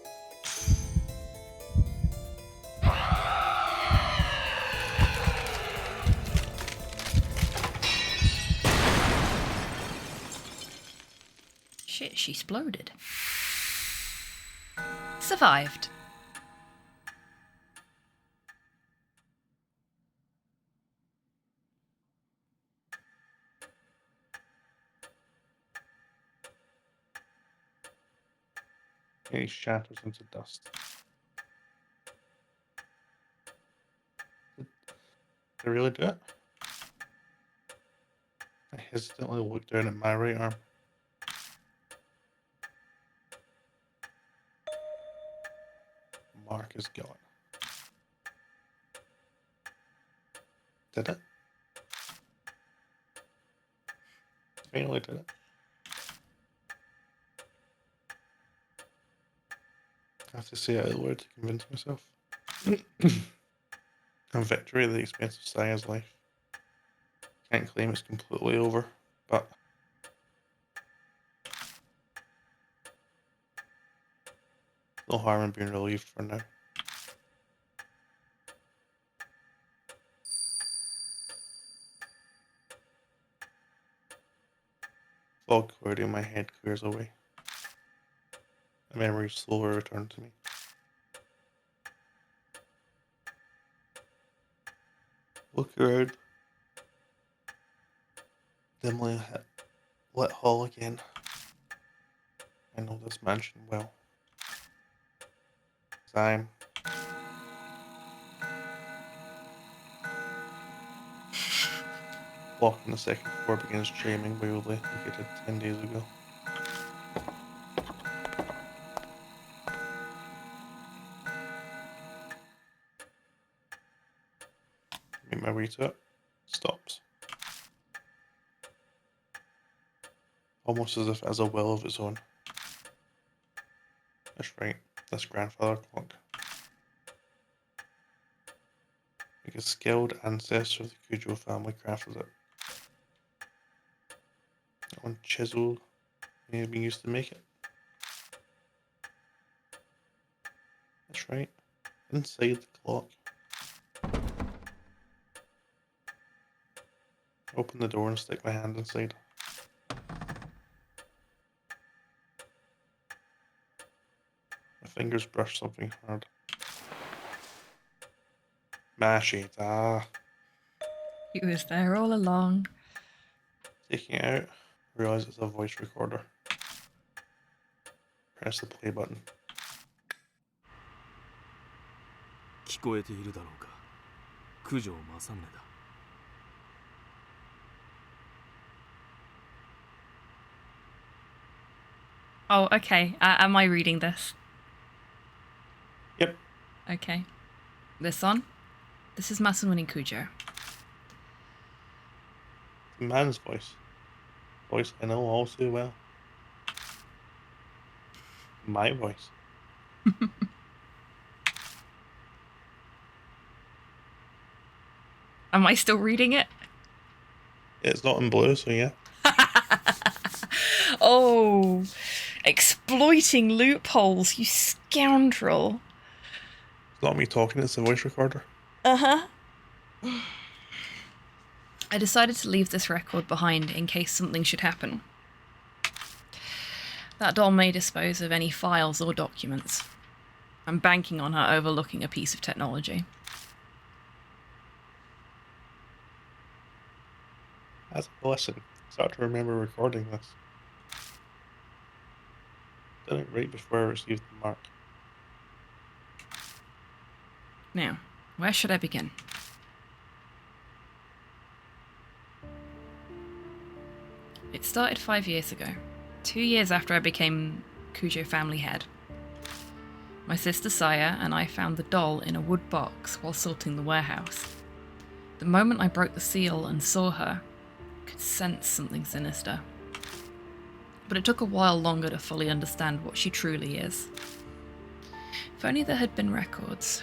Shit, she exploded. Survived. Mary shatters into dust. Did I really do it? I hesitantly look down at my right arm. Mark is gone. Did it? Finally did it. I have to say it out loud to convince myself. A victory at the expense of Saya's life. Can't claim it's completely over. but no harm in being relieved for now. Fog clouding in my head clears away. The memories slowly return to me. Look around. Dimly lit hall again. I know this mansion well. Time. Clock on the second floor begins chiming wildly like it did 10 days ago. Make my way to it. Stops. Almost as if it has a will of its own. That's right, this grandfather clock. Like a skilled ancestor of the Cujo family crafted it. One chisel may have been used to make it. That's right, inside the clock. Open the door and stick my hand inside. My fingers brush something hard. Mash it, He was there all along. Taking it out, realize it's a voice recorder. Press the play button. 聞こえているだろうか。九条正宗だ。 Oh, okay. Am I reading this? Yep. Okay. This on? This is Masamune Kujo. The man's voice. Voice I know all too well. My voice. Am I still reading it? It's not in blue, so yeah. Oh, exploiting loopholes, you scoundrel. It's not me talking, it's a voice recorder. Uh-huh. I decided to leave this record behind in case something should happen. That doll may dispose of any files or documents. I'm banking on her overlooking a piece of technology. As I listen, start to remember recording this. Did it right before I received the mark. Now, where should I begin? It started 5 years ago, 2 years after I became Cujo family head. My sister Saya and I found the doll in a wood box while sorting the warehouse. The moment I broke the seal and saw her, I could sense something sinister. But it took a while longer to fully understand what she truly is. If only there had been records.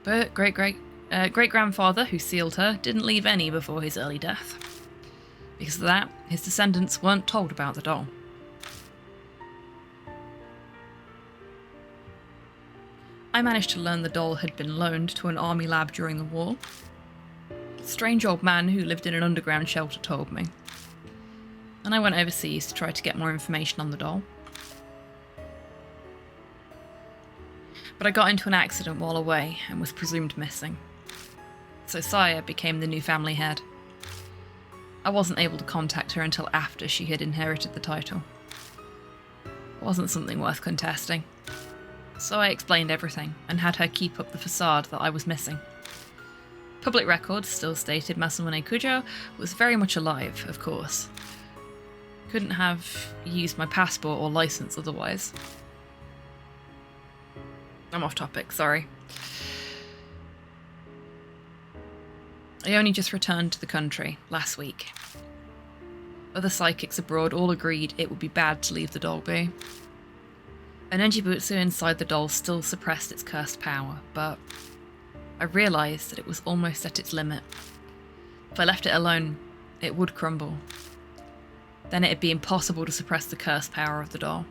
But great-grandfather who sealed her didn't leave any before his early death. Because of that, his descendants weren't told about the doll. I managed to learn the doll had been loaned to an army lab during the war. A strange old man who lived in an underground shelter told me. And I went overseas to try to get more information on the doll. But I got into an accident while away and was presumed missing. So Saya became the new family head. I wasn't able to contact her until after she had inherited the title. It wasn't something worth contesting. So I explained everything and had her keep up the facade that I was missing. Public records still stated Masamune Kujo was very much alive, of course. Couldn't have used my passport or license otherwise. I'm off topic, sorry. I only just returned to the country last week. Other psychics abroad all agreed it would be bad to leave the doll be. An Enjibutsu inside the doll still suppressed its cursed power, but I realised that it was almost at its limit. If I left it alone, it would crumble. Then it'd be impossible to suppress the curse power of the doll.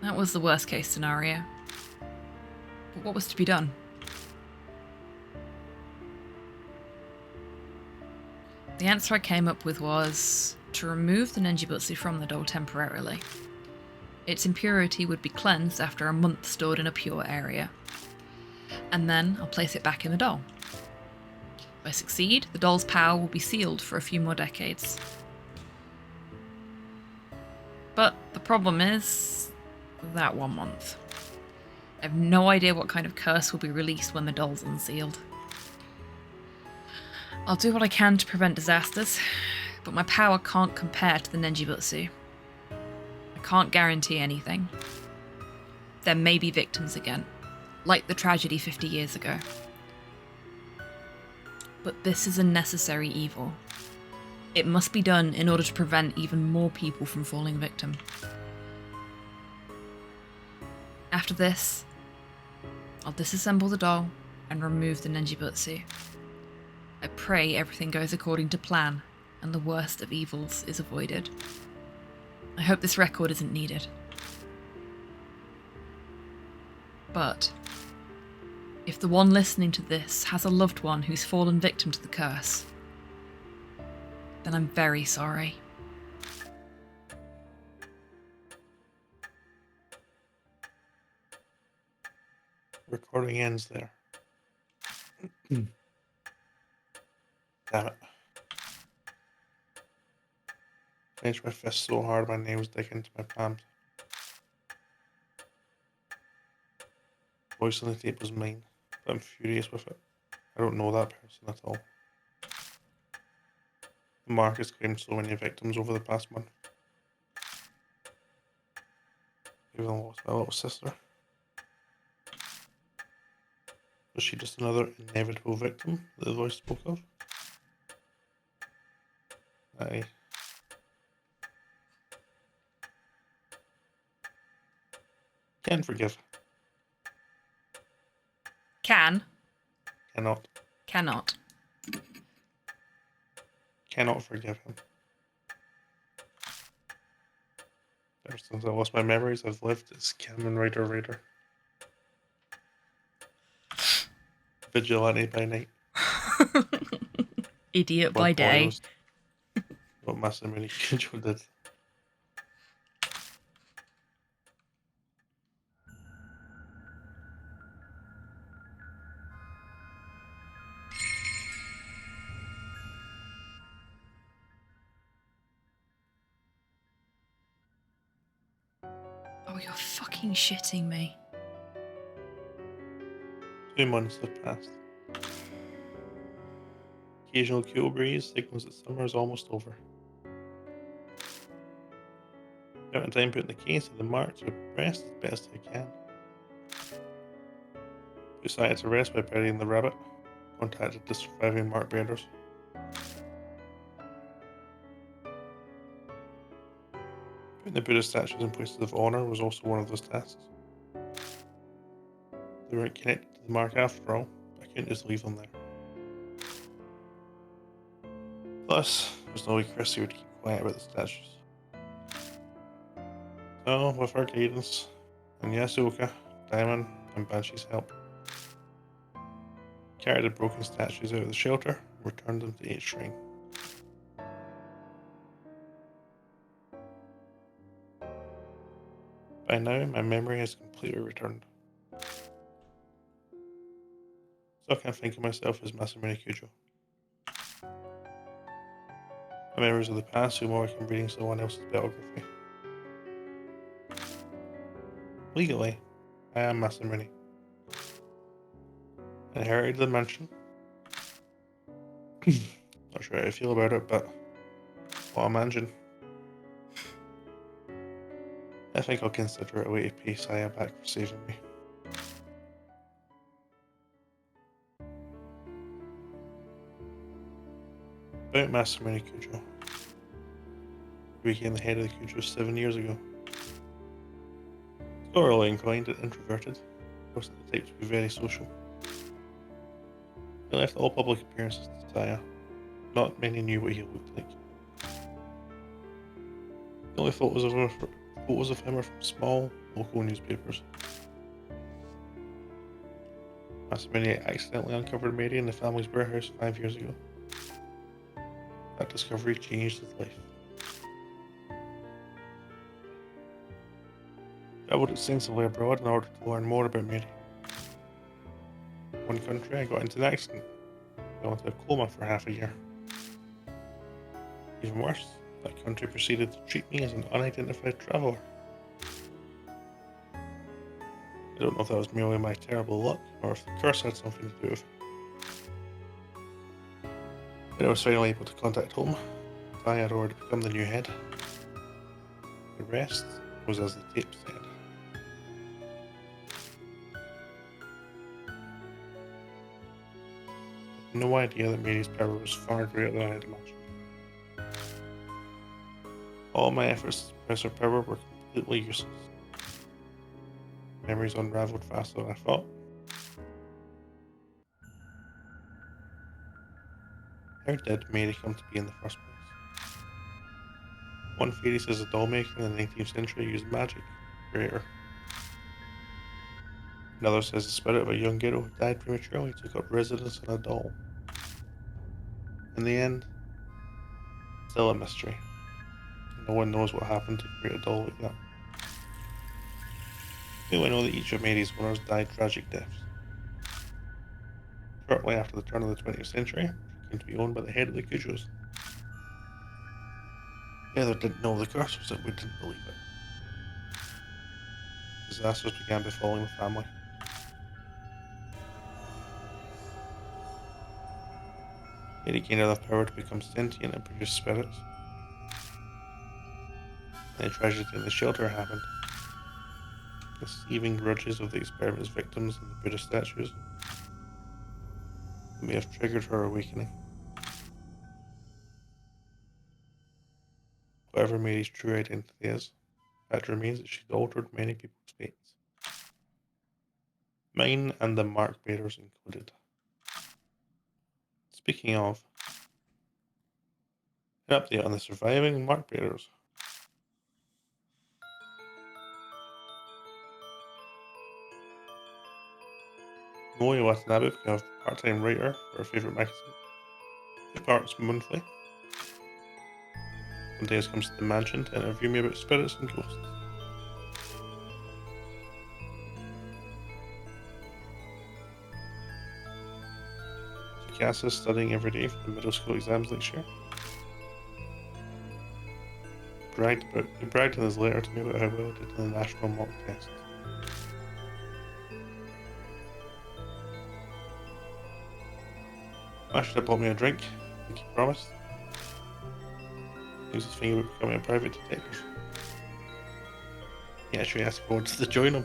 That was the worst case scenario. But what was to be done? The answer I came up with was to remove the Nenjibutsu from the doll temporarily. Its impurity would be cleansed after a month stored in a pure area. And then I'll place it back in the doll. If I succeed, the doll's power will be sealed for a few more decades. But the problem is that 1 month. I have no idea what kind of curse will be released when the doll's unsealed. I'll do what I can to prevent disasters, but my power can't compare to the Nenjibutsu. I can't guarantee anything. There may be victims again, like the tragedy 50 years ago. But this is a necessary evil. It must be done in order to prevent even more people from falling victim. After this, I'll disassemble the doll and remove the Nenjibutsu. I pray everything goes according to plan and the worst of evils is avoided. I hope this record isn't needed. But if the one listening to this has a loved one who's fallen victim to the curse, then I'm very sorry. Recording ends there. Damn it. Clenched my fist so hard my nails dig into my palms. Voice on the tape was mine, but I'm furious with it. I don't know that person at all. The mark has claimed so many victims over the past month. Even lost my little sister. Was she just another inevitable victim that the voice spoke of? Aye. Can forgive. Can. Cannot. Cannot. Cannot forgive him. Ever since I lost my memories, I've lived as Kamen Rider Raider. Vigilante by night. Idiot by One day. was what Masamune Kujo did. Oh, you're fucking shitting me. 2 months have passed. Occasional cool breeze signals that summer is almost over. Spent time putting the case of the mark to rest as best I can. Decided to rest by burying the rabbit. Contacted the surviving mark bearers. Putting the Buddha statues in places of honour was also one of those tasks. They weren't connected to the mark after all. I couldn't just leave them there. Plus, there's no way Chrissy would keep quiet about the statues. So, with her guidance, and Yasuoka, Diamond, and Banshee's help, carried the broken statues out of the shelter and returned them to each shrine. By now, my memory has completely returned. Still can't think of myself as Masamune Kujo. My memories of the past seem more like I'm reading someone else's biography. Legally, I am Masamune. Inherited the mansion. Not sure how I feel about it, but what a mansion. I think I'll consider it a way to pay Saya back for saving me. About Masamune Kujo. He became the head of the Kujo 7 years ago. Scholarly inclined and introverted, wasn't the type to be very social. He left all public appearances to Saya, Not many knew what he looked like. The only photos of him are from small local newspapers. Masamini accidentally uncovered Mary in the family's warehouse 5 years ago. That discovery changed his life. I traveled extensively abroad in order to learn more about Mary. In one country, I got into an accident. I went into a coma for half a year. Even worse, that country proceeded to treat me as an unidentified traveller. I don't know if that was merely my terrible luck, or if the curse had something to do with it. When I was finally able to contact home, I had already become the new head. The rest was as the tape said. I had no idea that Mary's power was far greater than I had imagined. All my efforts to suppress her power were completely useless. Memories unraveled faster than I thought. How did Mary come to be in the first place? One theory says a doll maker in the 19th century used magic to create her. Another says the spirit of a young girl who died prematurely took up residence in a doll. In the end, still a mystery. No one knows what happened to create a doll like that. We know that each of Mary's winners died tragic deaths. Shortly after the turn of the 20th century, she came to be owned by the head of the Cujos. They either didn't know the curse or simply didn't believe it. Disasters began befalling the family. Mary gained enough power to become sentient and produce spirits. Then a tragedy in the shelter happened. The seething grudges of the experiment's victims and the Buddha statues may have triggered her awakening. Whatever Mary's true identity is, the fact remains that she's altered many people's fates. Mine and the mark bearers included. Speaking of, an update on the surviving mark bearers. Moi Watanabe became a part-time writer for her favourite magazine, 2 parts monthly. Sometimes comes to the mansion to interview me about spirits and ghosts. Cassie is studying every day for the middle school exams next year. He bragged in his letter to me about how well I did in the national mock test. I should have bought me a drink, like he promised. He was just thinking about becoming a private detective. He actually asked if I wanted to join him.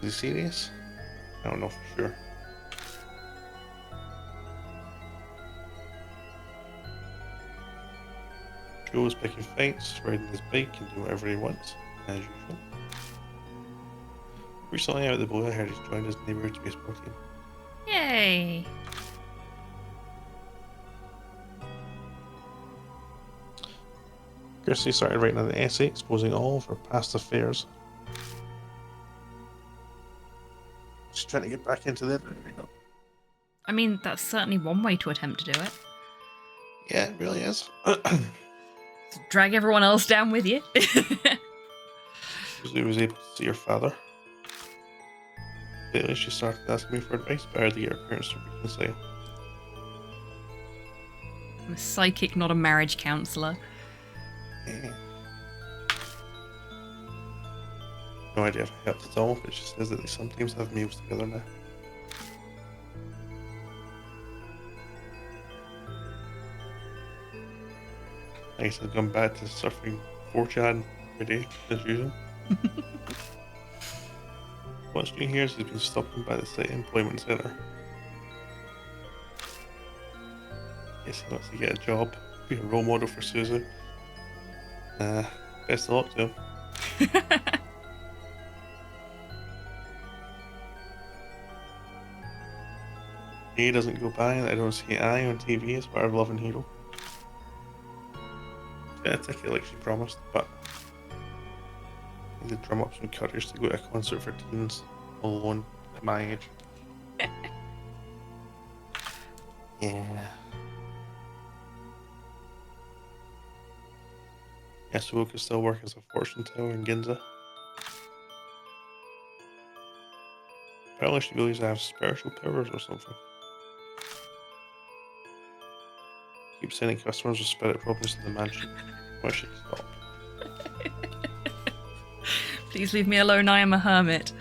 Is he serious? I don't know for sure. Joe is picking fights, riding his bike, and doing whatever he wants, as usual. Recently, out of the blue, I heard he's joined his neighbourhood baseball team. Yay! Kirsty started writing an essay exposing all of her past affairs. She's trying to get back into the I mean, that's certainly one way to attempt to do it. Yeah, it really is. Drag everyone else down with you. She was able to see her father. Lately, she started asking me for advice about how to get her parents to reconcile. I'm a psychic, not a marriage counsellor. Yeah. No idea if I helped at all, but she says that they sometimes have meals together now. I guess I've gone back to surfing 4chan every day, as usual. What's new here is he's been stopping by the Site Employment Centre. Guess he wants to get a job, be a role model for Susan. Best of luck to him. day doesn't go by that I don't see Eye on TV as part of Love and Hero. Yeah, take it like she promised, but I need to drum up some courage to go to a concert for teens alone at my age. Yeah. Yasuo could still work as a fortune teller in Ginza. Apparently she believes I have spiritual powers or something. Keep sending customers with spirit problems to the mansion. I should stop. Please leave me alone, I am a hermit.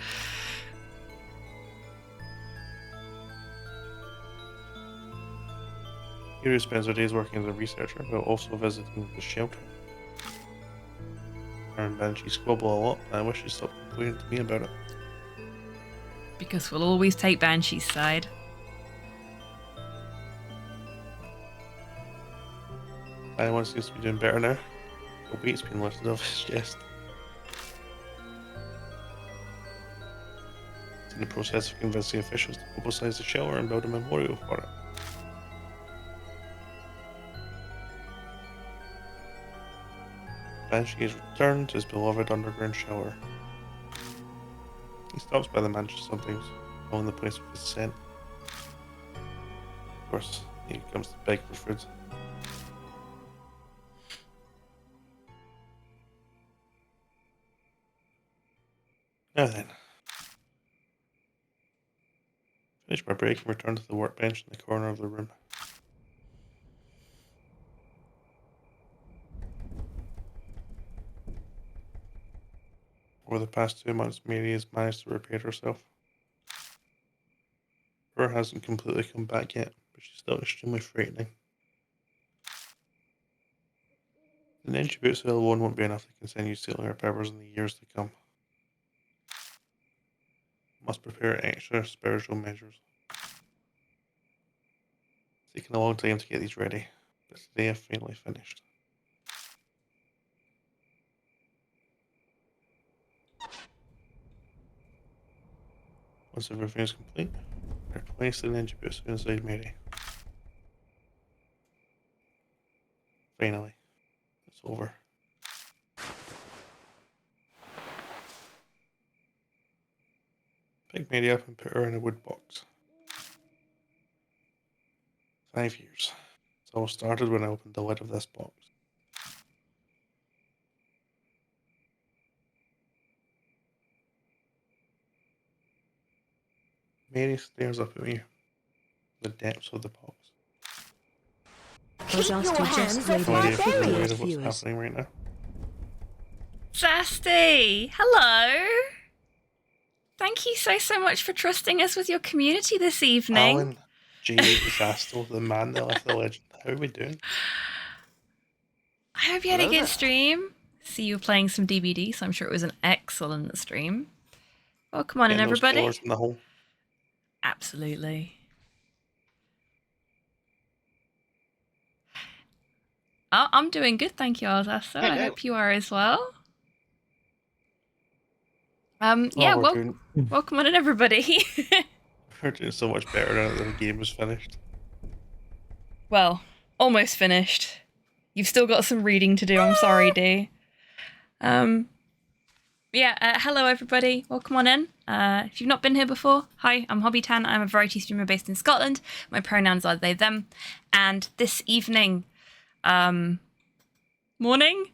Hiro spends her days working as a researcher, while also visiting the shelter. Her and Banshee squabble a lot, and I wish she'd stop complaining to me about it. Because we'll always take Banshee's side. Anyone seems to be doing better now. The weight's been lifted off his chest. It's in the process of convincing officials to publicise the shelter and build a memorial for it. Banshee has returned to his beloved underground shelter. He stops by the mansion sometimes, filling the place with his scent. Of course, he comes to beg for food. Now then. Finish my break and return to the workbench in the corner of the room. Over the past 2 months, Mary has managed to repair herself. Her hasn't completely come back yet, but she's still extremely frightening. The Ninja alone won't be enough to continue stealing her powers in the years to come. Must prepare extra spiritual measures. It's taken a long time to get these ready, but today I've finally finished. Once everything is complete, I place the Ninja Boots inside Mary. Finally, it's over. Pick Mary up and put her in a wood box. 5 years. It all started when I opened the lid of this box. Mary stares up at me, the depths of the box. Was asked to just lay No idea if she's the aware of what's viewers. happening right now. Zasty! Hello! Thank you so much for trusting us with your community this evening. Alan J. Zastel, the man that left the legend. How are we doing? I hope you had a good stream. See you playing some DBD, so I'm sure it was an excellent stream. Oh, come on in, Getting those everybody. fillers in the hole. Absolutely. Oh, I'm doing good, thank you, Alzassa. I hope you are as well. Yeah, welcome on in, everybody. We're doing so much better now that the game was finished. Well, almost finished. You've still got some reading to do, I'm sorry, Dee. Hello everybody, welcome on in. If you've not been here before, hi, I'm Hobbytan. I'm a variety streamer based in Scotland. My pronouns are they, them. And this evening, morning,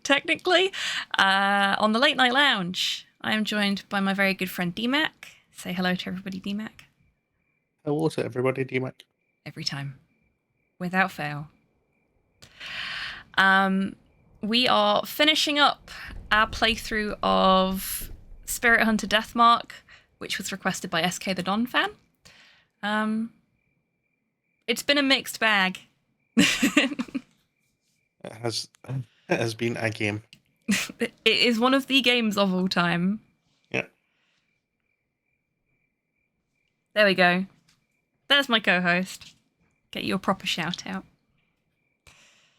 technically, on the Late Night Lounge, I am joined by my very good friend DMAC. Say hello to everybody, DMAC. Hello to everybody, DMAC. Every time. Without fail. We are finishing up our playthrough of Spirit Hunter Deathmark, which was requested by SK the Don fan. It's been a mixed bag. It has been a game. It is one of the games of all time. Yeah. There we go. There's my co-host. Get you a proper shout out.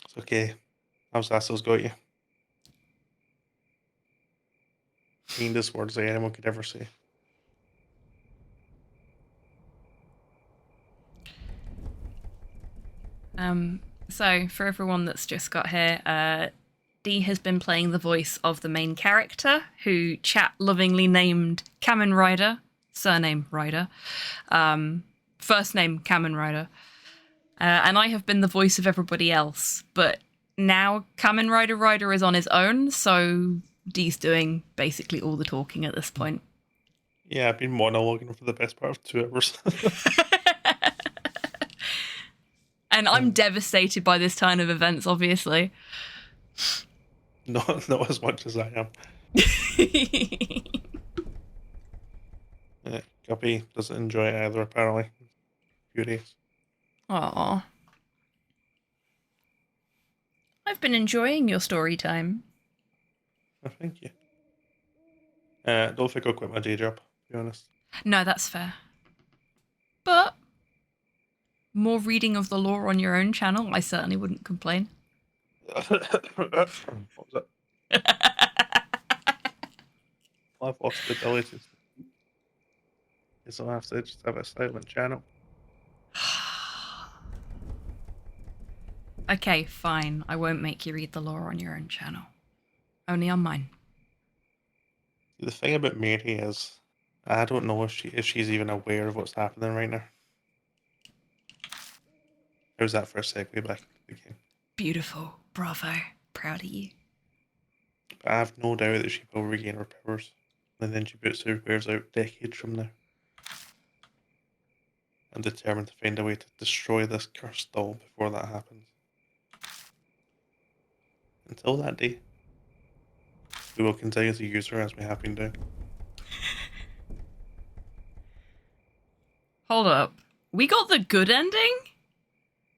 It's okay. How's Zassel's got you? Meanest words that anyone could ever say. So, for everyone that's just got here, Dee has been playing the voice of the main character, who chat lovingly named Kamen Rider, surname Rider, first name Kamen Rider. And I have been the voice of everybody else, but now Kamen Rider is on his own, so Dee's doing basically all the talking at this point. Yeah, I've been monologuing for the best part of 2 hours. And I'm devastated by this turn of events, obviously. not as much as I am. Guppy doesn't enjoy it either, apparently. Furious. Aww. I've been enjoying your story time. Oh, thank you. Don't think I'll quit my day job, to be honest. No, that's fair. But more reading of the lore on your own channel, I certainly wouldn't complain. What was that? I've lost the ability to speak. So I have to just have a silent channel. Okay, fine. I won't make you read the lore on your own channel. Only on mine. The thing about Mary is, I don't know if she's even aware of what's happening right now. How's that for a segue back into the game? Beautiful. Bravo. Proud of you. But I have no doubt that she will regain her powers, and then she puts her wares out decades from now. I'm determined to find a way to destroy this cursed doll before that happens. Until that day, we will continue to use her as we have been doing. Hold up. We got the good ending?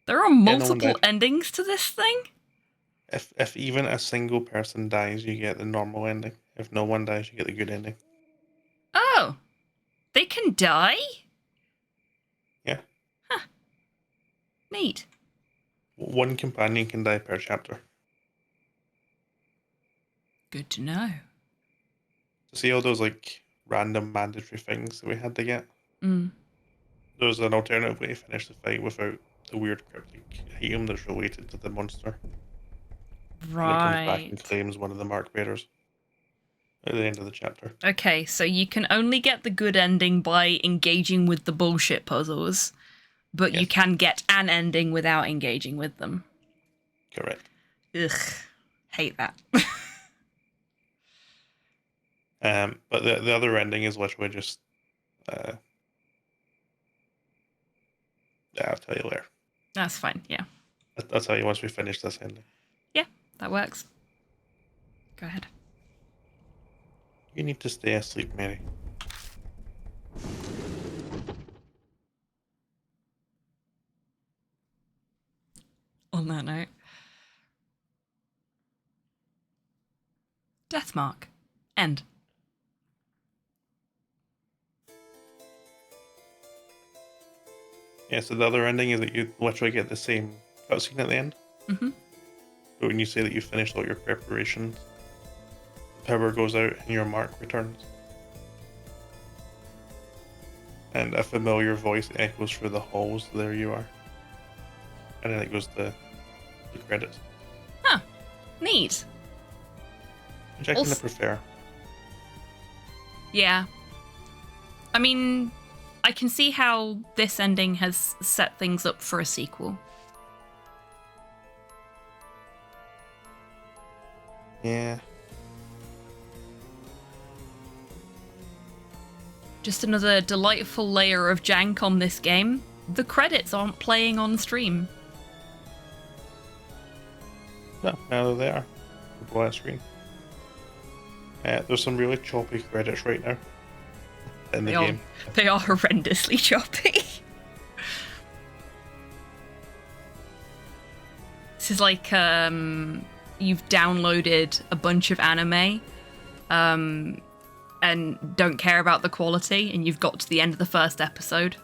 There are no one multiple died. endings to this thing? If even a single person dies, you get the normal ending. If no one dies, you get the good ending. Oh. They can die? Yeah. Neat. One companion can die per chapter. Good to know. To see all those like random mandatory things that we had to get, Mm. there's an alternative way to finish the fight without the weird cryptic item that's related to the monster. And it comes back and Right. claims one of the mark bearers at the end of the chapter. Okay, so you can only get the good ending by engaging with the bullshit puzzles, but you Yes. can get an ending without engaging with them. Correct. Ugh. Hate that. But the other ending is literally just I'll tell you later. That's fine, yeah. I'll tell you once we finish this ending. Yeah, that works. Go ahead. You need to stay asleep, Mary. On that note. Deathmark. End. Yeah, so the other ending is that you literally get the same cutscene at the end. Mm-hmm. But when you say that you finished all your preparations, the power goes out and your mark returns. And a familiar voice echoes through the halls, there you are. And then it goes to the credits. Huh. Neat. Which I kind of prefer. Yeah. I mean, I can see how this ending has set things up for a sequel. Yeah. Just another delightful layer of jank on this game. The credits aren't playing on stream. No, now they are. The black screen. There's some really choppy credits right now in the game. They are horrendously choppy. This is like you've downloaded a bunch of anime and don't care about the quality, and you've got to the end of the first episode.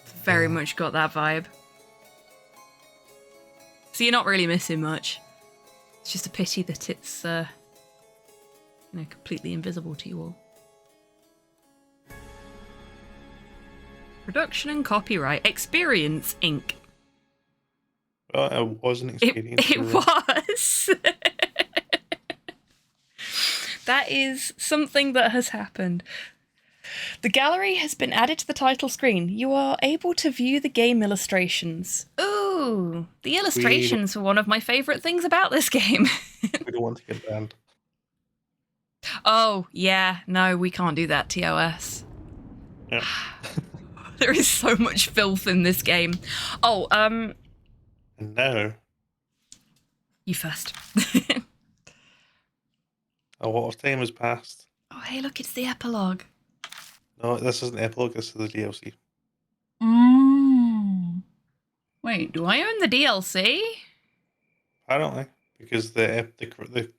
It's very much got that vibe. So you're not really missing much. It's just a pity that it's completely invisible to you all. Production and copyright. Experience Inc. Well, it was an It, experience. it was. That is something that has happened. The gallery has been added to the title screen. You are able to view the game illustrations. Ooh, the illustrations were one of my favourite things about this game. We don't want to get banned. Oh, yeah, no, we can't do that, TOS. Yeah. There is so much filth in this game. Oh, And now, you first. a lot of time has passed. Oh, hey, look, it's the epilogue. No, this isn't epilogue, this is the DLC. Wait, do I own the DLC? Apparently, because the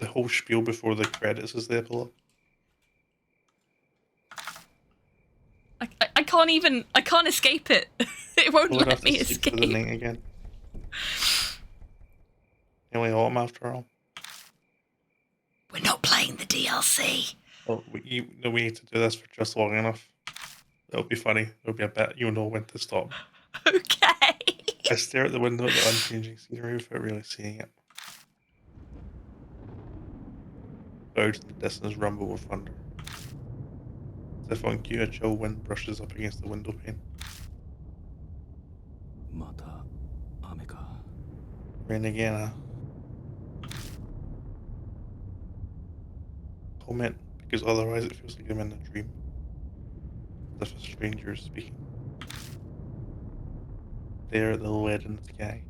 whole spiel before the credits is the epilogue. I can't escape it. It won't We'll have let to me sleep for the escape. night again. Nearly autumn after all. We're not playing the DLC. Oh, we need to do this for just long enough. It'll be funny. It'll be a bit. You'll know when to stop. Okay. I stare at the window at the unchanging scenery without really seeing it. Clouds in the distance rumble with thunder. As if on cue, a chill wind brushes up against the window pane. Rain again, huh? Comment, because otherwise it feels like I'm in a dream. As if a stranger is speaking. There at the lead in the sky.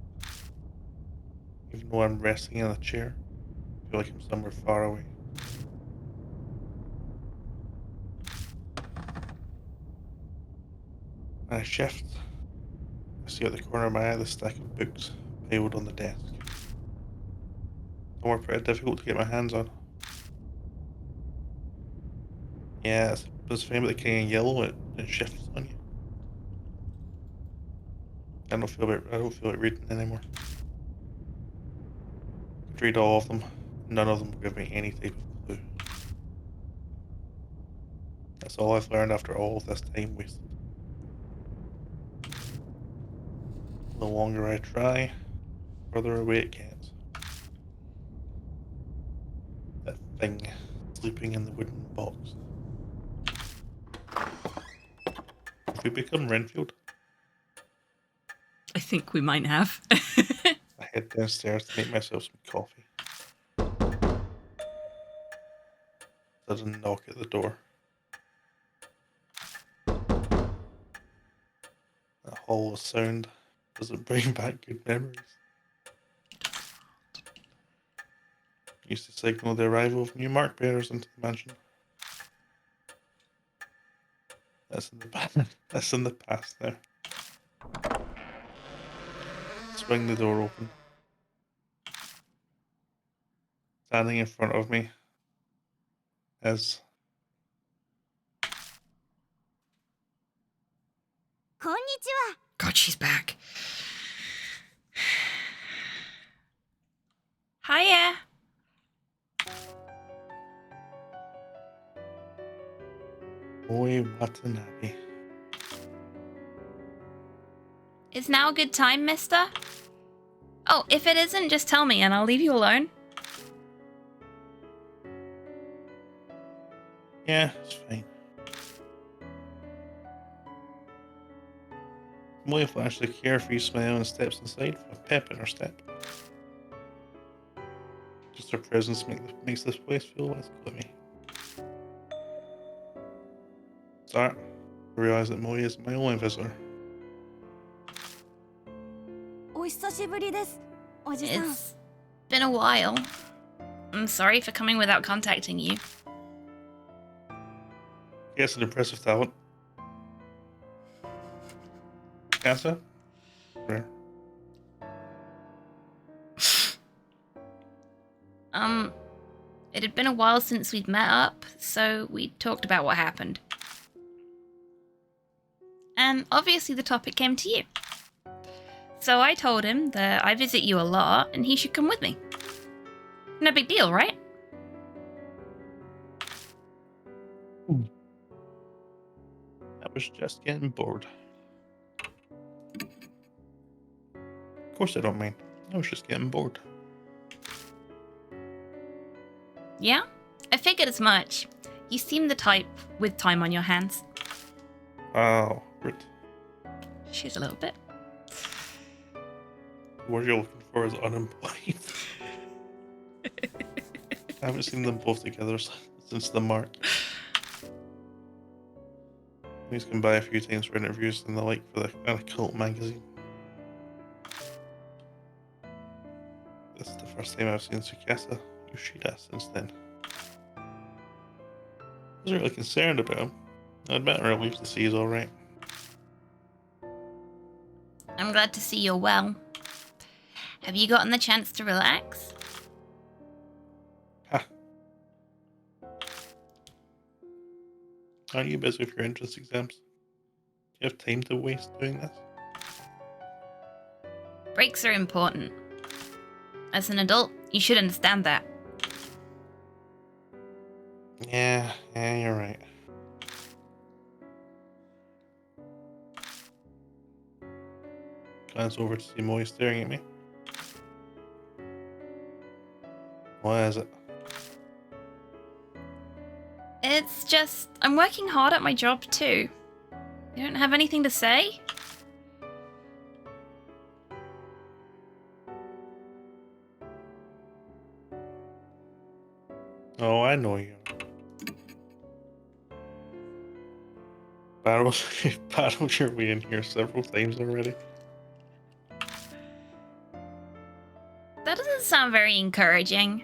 Even though I'm resting in a chair, I feel like I'm somewhere far away. When I shift, I see out the corner of my eye the stack of books piled on the desk. Some were pretty difficult to get my hands on. Yeah, it's funny about the king in yellow, it shifts on you. I don't feel like reading anymore. I could read all of them. None of them will give me any type of clue. That's all I've learned after all of this time wasted. The longer I try, the further away it gets. That thing sleeping in the wooden box. Have we become Renfield? I think we might have. I head downstairs to make myself some coffee. Sudden knock at the door. That hollow sound doesn't bring back good memories. Used to signal the arrival of new mark bearers into the mansion. That's in the past. That's in the past now. Swing the door open. Standing in front of me is God, she's back. Hiya. Oi Watanabe. Is now a good time, mister? Oh, if it isn't, just tell me and I'll leave you alone. Yeah, it's fine. Molly flashed a carefree smile and steps inside with a pep in her step. Just her presence makes this place feel less gloomy. Start to realize that Molly is my only visitor. It's been a while. I'm sorry for coming without contacting you. Yes, an impressive talent. Casa? Rare. It had been a while since we'd met up, so we talked about what happened. And obviously the topic came to you. So I told him that I visit you a lot and he should come with me. No big deal, right? That was just getting bored. Of course I don't mind. I was just getting bored. Yeah? I figured as much. You seem the type with time on your hands. Wow, rude. She's a little bit. What you're looking for is unemployed. I haven't seen them both together since the mark. He's come by a few times for interviews and the like for the cult magazine. This is the first time I've seen Tsukasa Yoshida since then. I wasn't really concerned about him. I'd better relieved to see he's alright. I'm glad to see you're well. Have you gotten the chance to relax? Ha! Aren't you busy with your entrance exams? Do you have time to waste doing this? Breaks are important. As an adult, you should understand that. Yeah, you're right. Glance over to see Moy staring at me. What is it? It's just, I'm working hard at my job too. You don't have anything to say? Oh, I know you. Battled your way in here several times already. That doesn't sound very encouraging.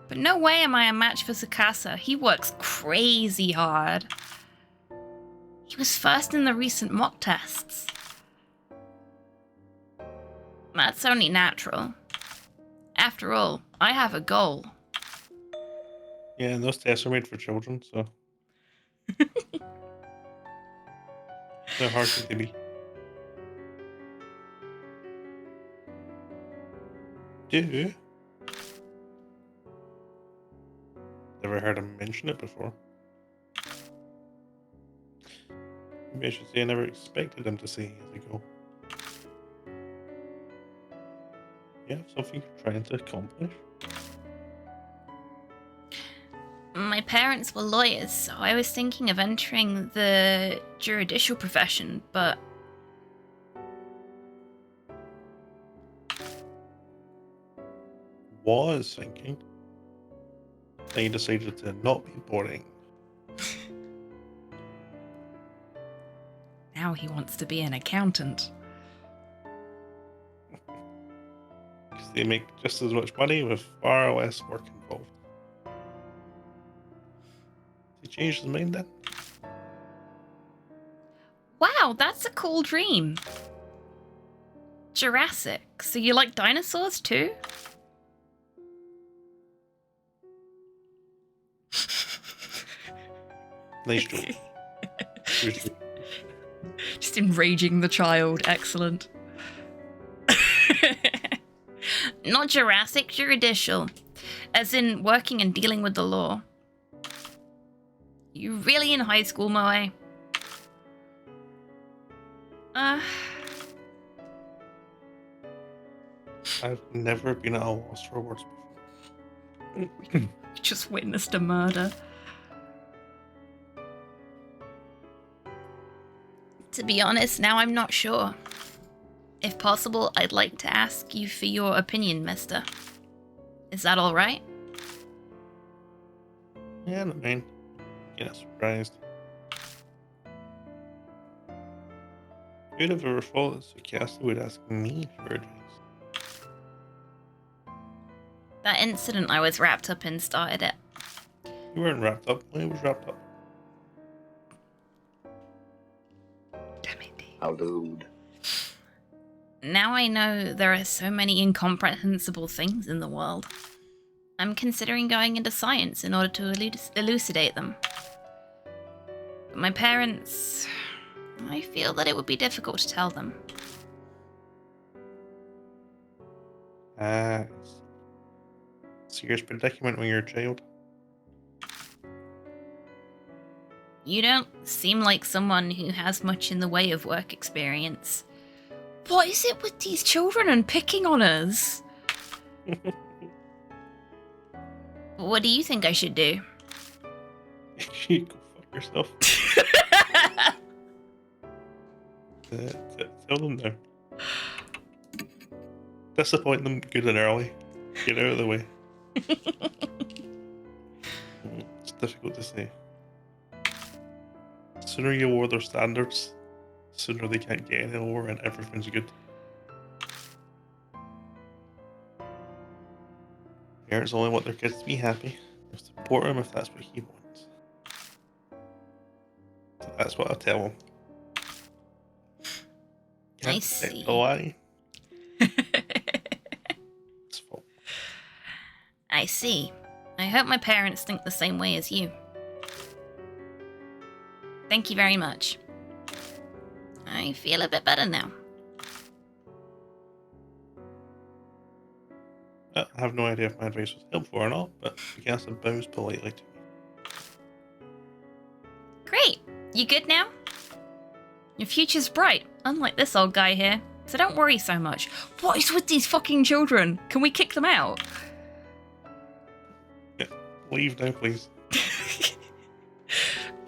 But no way am I a match for Tsukasa. He works crazy hard. He was first in the recent mock tests. That's only natural. After all, I have a goal. Yeah, and those tests are made for children, so. How hard could they be? Do? Never heard him mention it before. Maybe I should say I never expected him to say he has a goal. You have something you're trying to accomplish? My parents were lawyers, so I was thinking of entering the judicial profession, but Was thinking. Then you decided to not be boring. now he wants to be an accountant. Because they make just as much money with far less work involved. He changed his mind then? Wow, that's a cool dream. Jurassic, so you like dinosaurs too? Nice joke. Just enraging the child. Excellent. Not Jurassic, judicial. As in working and dealing with the law. You really in high school, Moe? I've never been at a loss for words before. Just witnessed a murder. To be honest, now I'm not sure. If possible, I'd like to ask you for your opinion, mister. Is that alright? Yeah, I mean, get surprised. Who'd have ever thought that Tsukasa would ask me for advice? That incident I was wrapped up in started it. You weren't wrapped up. I was wrapped up. Damn it. How dude. Now I know there are so many incomprehensible things in the world. I'm considering going into science in order to elucidate them. But my parents... I feel that it would be difficult to tell them. Serious predicament when you're a child. You don't seem like someone who has much in the way of work experience. What is it with these children and picking on us? What do you think I should do? You go fuck yourself. Tell them no. Disappoint them good and early. Get out of the way. It's difficult to say. The sooner you lower their standards, the sooner they can't get any lower and everything's good. Parents only want their kids to be happy. They'll support him if that's what he wants. So that's what I tell him. I see. The lie. It's fault. I see. I hope my parents think the same way as you. Thank you very much. I feel a bit better now. I have no idea if my advice was helpful or not, but Mikasa bows politely to me. Great! You good now? Your future's bright, unlike this old guy here. So don't worry so much. What is with these fucking children? Can we kick them out? Yeah, leave now, please.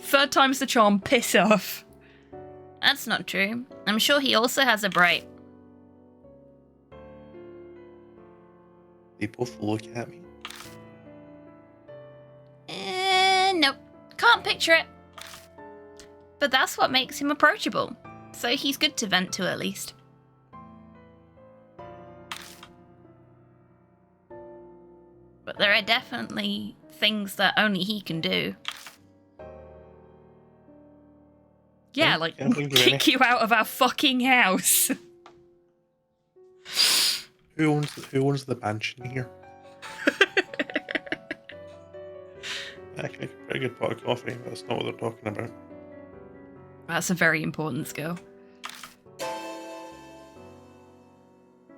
Third time's the charm, piss off. That's not true. I'm sure he also has a bright. They both look at me. Nope. Can't picture it. But that's what makes him approachable. So he's good to vent to at least. But there are definitely things that only he can do. Yeah, like Can't think of any. kick you out of our fucking house. Who owns the mansion here? I can make a pretty good pot of coffee, but that's not what they're talking about. That's a very important skill.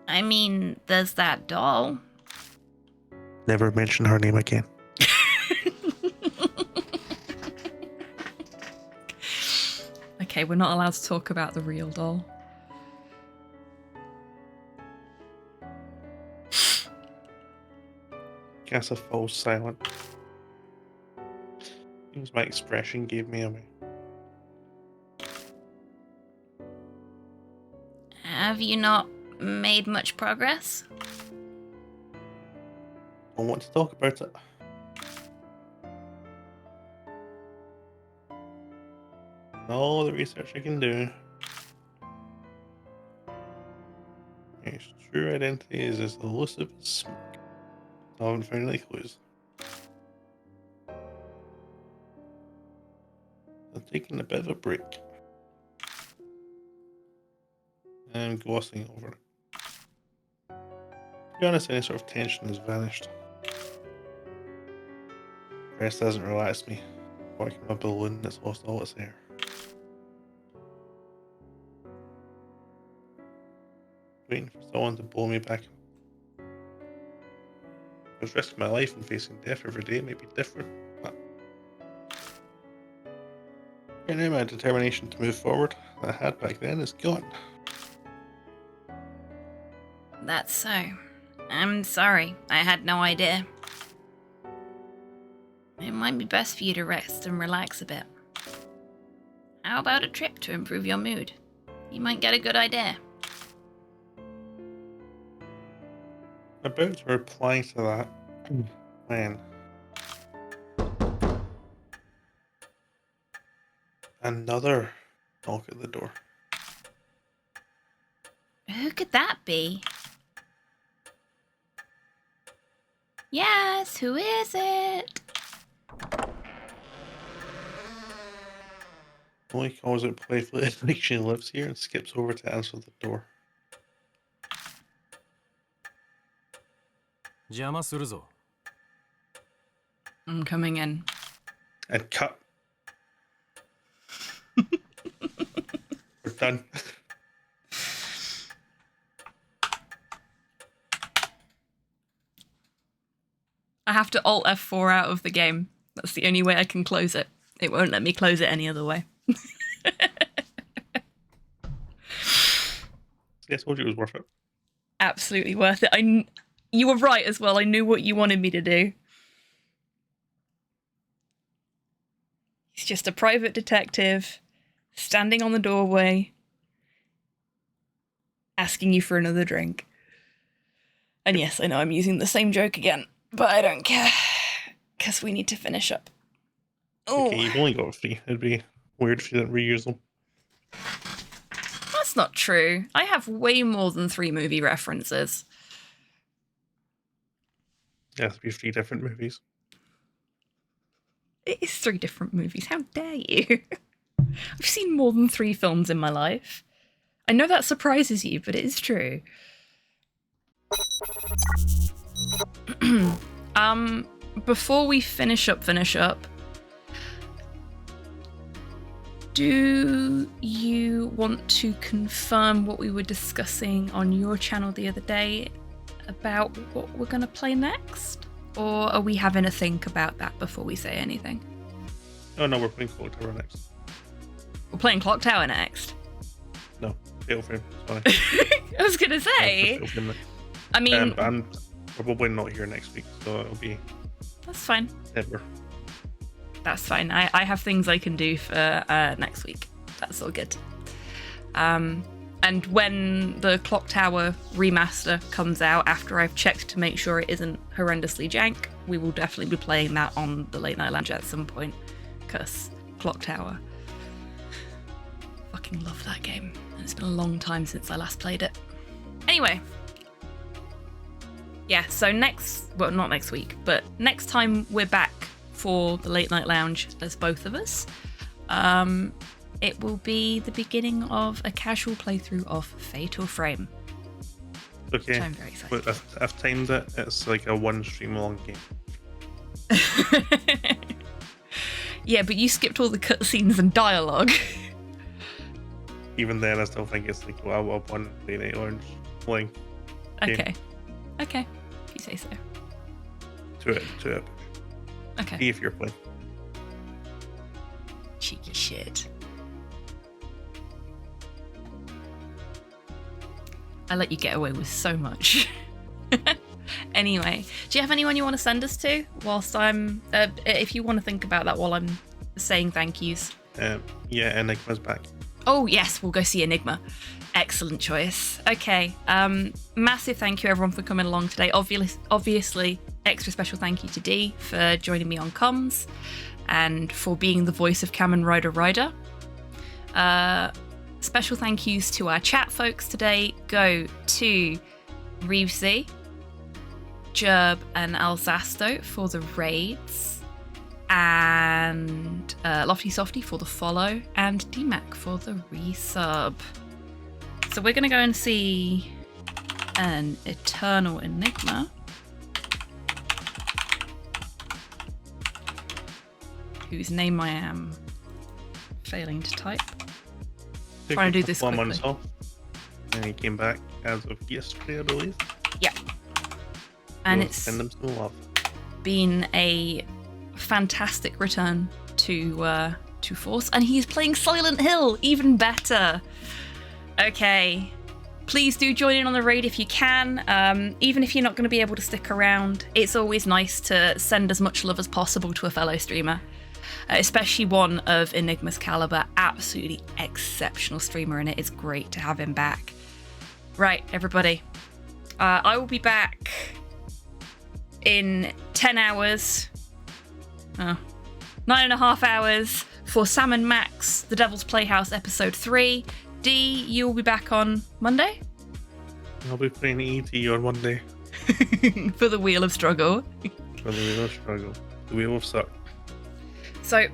I mean, there's that doll. Never mention her name again. Okay, we're not allowed to talk about the real doll. Mikasa falls silent. Seems my expression gave me away. Have you not made much progress? Don't want to talk about it. All the research I can do. His true identity is as elusive as smoke. I haven't found any clues. I'm taking a bit of a break. I'm glossing over it. To be honest, any sort of tension has vanished. Rest hasn't relaxed me. Like my balloon that's lost all its air. Waiting for someone to blow me back up. I was risking my life and facing death every day may be different, but right now my determination to move forward that I had back then is gone. That's so. I'm sorry. I had no idea. It might be best for you to rest and relax a bit. How about a trip to improve your mood? You might get a good idea. About to reply to that when another knock at the door. Who could that be? Yes, who is it? Only calls it playfully like she lives here and skips over to answer the door. I'm coming in. And cut. We're done. I have to Alt F4 out of the game. That's the only way I can close it. It won't let me close it any other way. I told you it was worth it. Absolutely worth it. You were right as well. I knew what you wanted me to do. He's just a private detective standing on the doorway asking you for another drink. And yes, I know I'm using the same joke again, but I don't care because we need to finish up. Oh, Okay, you've only got 3. It'd be weird if you didn't reuse them. that's not true. I have way more than 3 movie references. It has to be 3 different movies. It is 3 different movies. How dare you? I've seen more than 3 films in my life. I know that surprises you, but it is true. Before we finish up, do you want to confirm what we were discussing on your channel the other day about what we're going to play next? Or are we having a think about that before we say anything? Oh no, we're playing Clock Tower next. We're playing Clock Tower next. No, Fatal Frame, sorry. I was going to say. Fatal Frame next. I mean... I'm probably not here next week, so it'll be... That's fine. Ever. That's fine. I have things I can do for next week. That's all good. And when the Clock Tower remaster comes out, after I've checked to make sure it isn't horrendously jank, we will definitely be playing that on the Late Night Lounge at some point. Because Clock Tower. Fucking love that game. And it's been a long time since I last played it. Anyway. Yeah, so not next week, but next time we're back for the Late Night Lounge as both of us, it will be the beginning of a casual playthrough of Fatal Frame. Okay, Which I'm very excited. But I've timed it. It's like a 1 stream long game. Yeah, but you skipped all the cutscenes and dialogue. Even then, I still think it's like a 1 Late Night Lounge playing. Okay. Okay, if you say so. To it. Okay. See if you're playing. Cheeky shit. I let you get away with so much. Anyway, do you have anyone you want to send us to whilst I'm... if you want to think about that while I'm saying thank yous. Yeah, Enigma's back. Oh, yes, we'll go see Enigma. Excellent choice. Okay, massive thank you everyone for coming along today. Obviously, extra special thank you to Dee for joining me on comms and for being the voice of Kamen Rider. Special thank yous to our chat folks today go to Reevesy, Jerb and Alzasto for the raids, and Lofty Softy for the follow, and DMAC for the resub. So we're going to go and see an Eternal Enigma. Whose name I am failing to type. Trying to do this quickly. Months off, and he came back as of yesterday, I believe. Yeah. And So it's send them some love. been a fantastic return to Force, and he's playing Silent Hill, even better. Okay, please do join in on the raid if you can. Even if you're not going to be able to stick around, it's always nice to send as much love as possible to a fellow streamer, especially one of Enigma's caliber. Absolutely exceptional streamer, and it is great to have him back. Right, everybody, I will be back in 10 hours, 9.5 hours for Sam and Max, The Devil's Playhouse episode 3. Dee, you will be back on Monday? I'll be playing ET on Monday. For the Wheel of Struggle. For the Wheel of Struggle. The Wheel of Suck. So,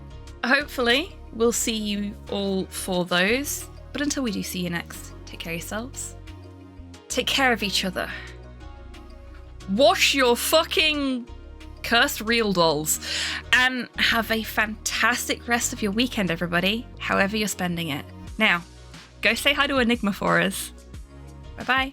hopefully, we'll see you all for those. But until we do see you next, take care of yourselves. Take care of each other. Wash your fucking cursed real dolls. And have a fantastic rest of your weekend, everybody, however you're spending it. Now, go say hi to Enigma for us. Bye-bye.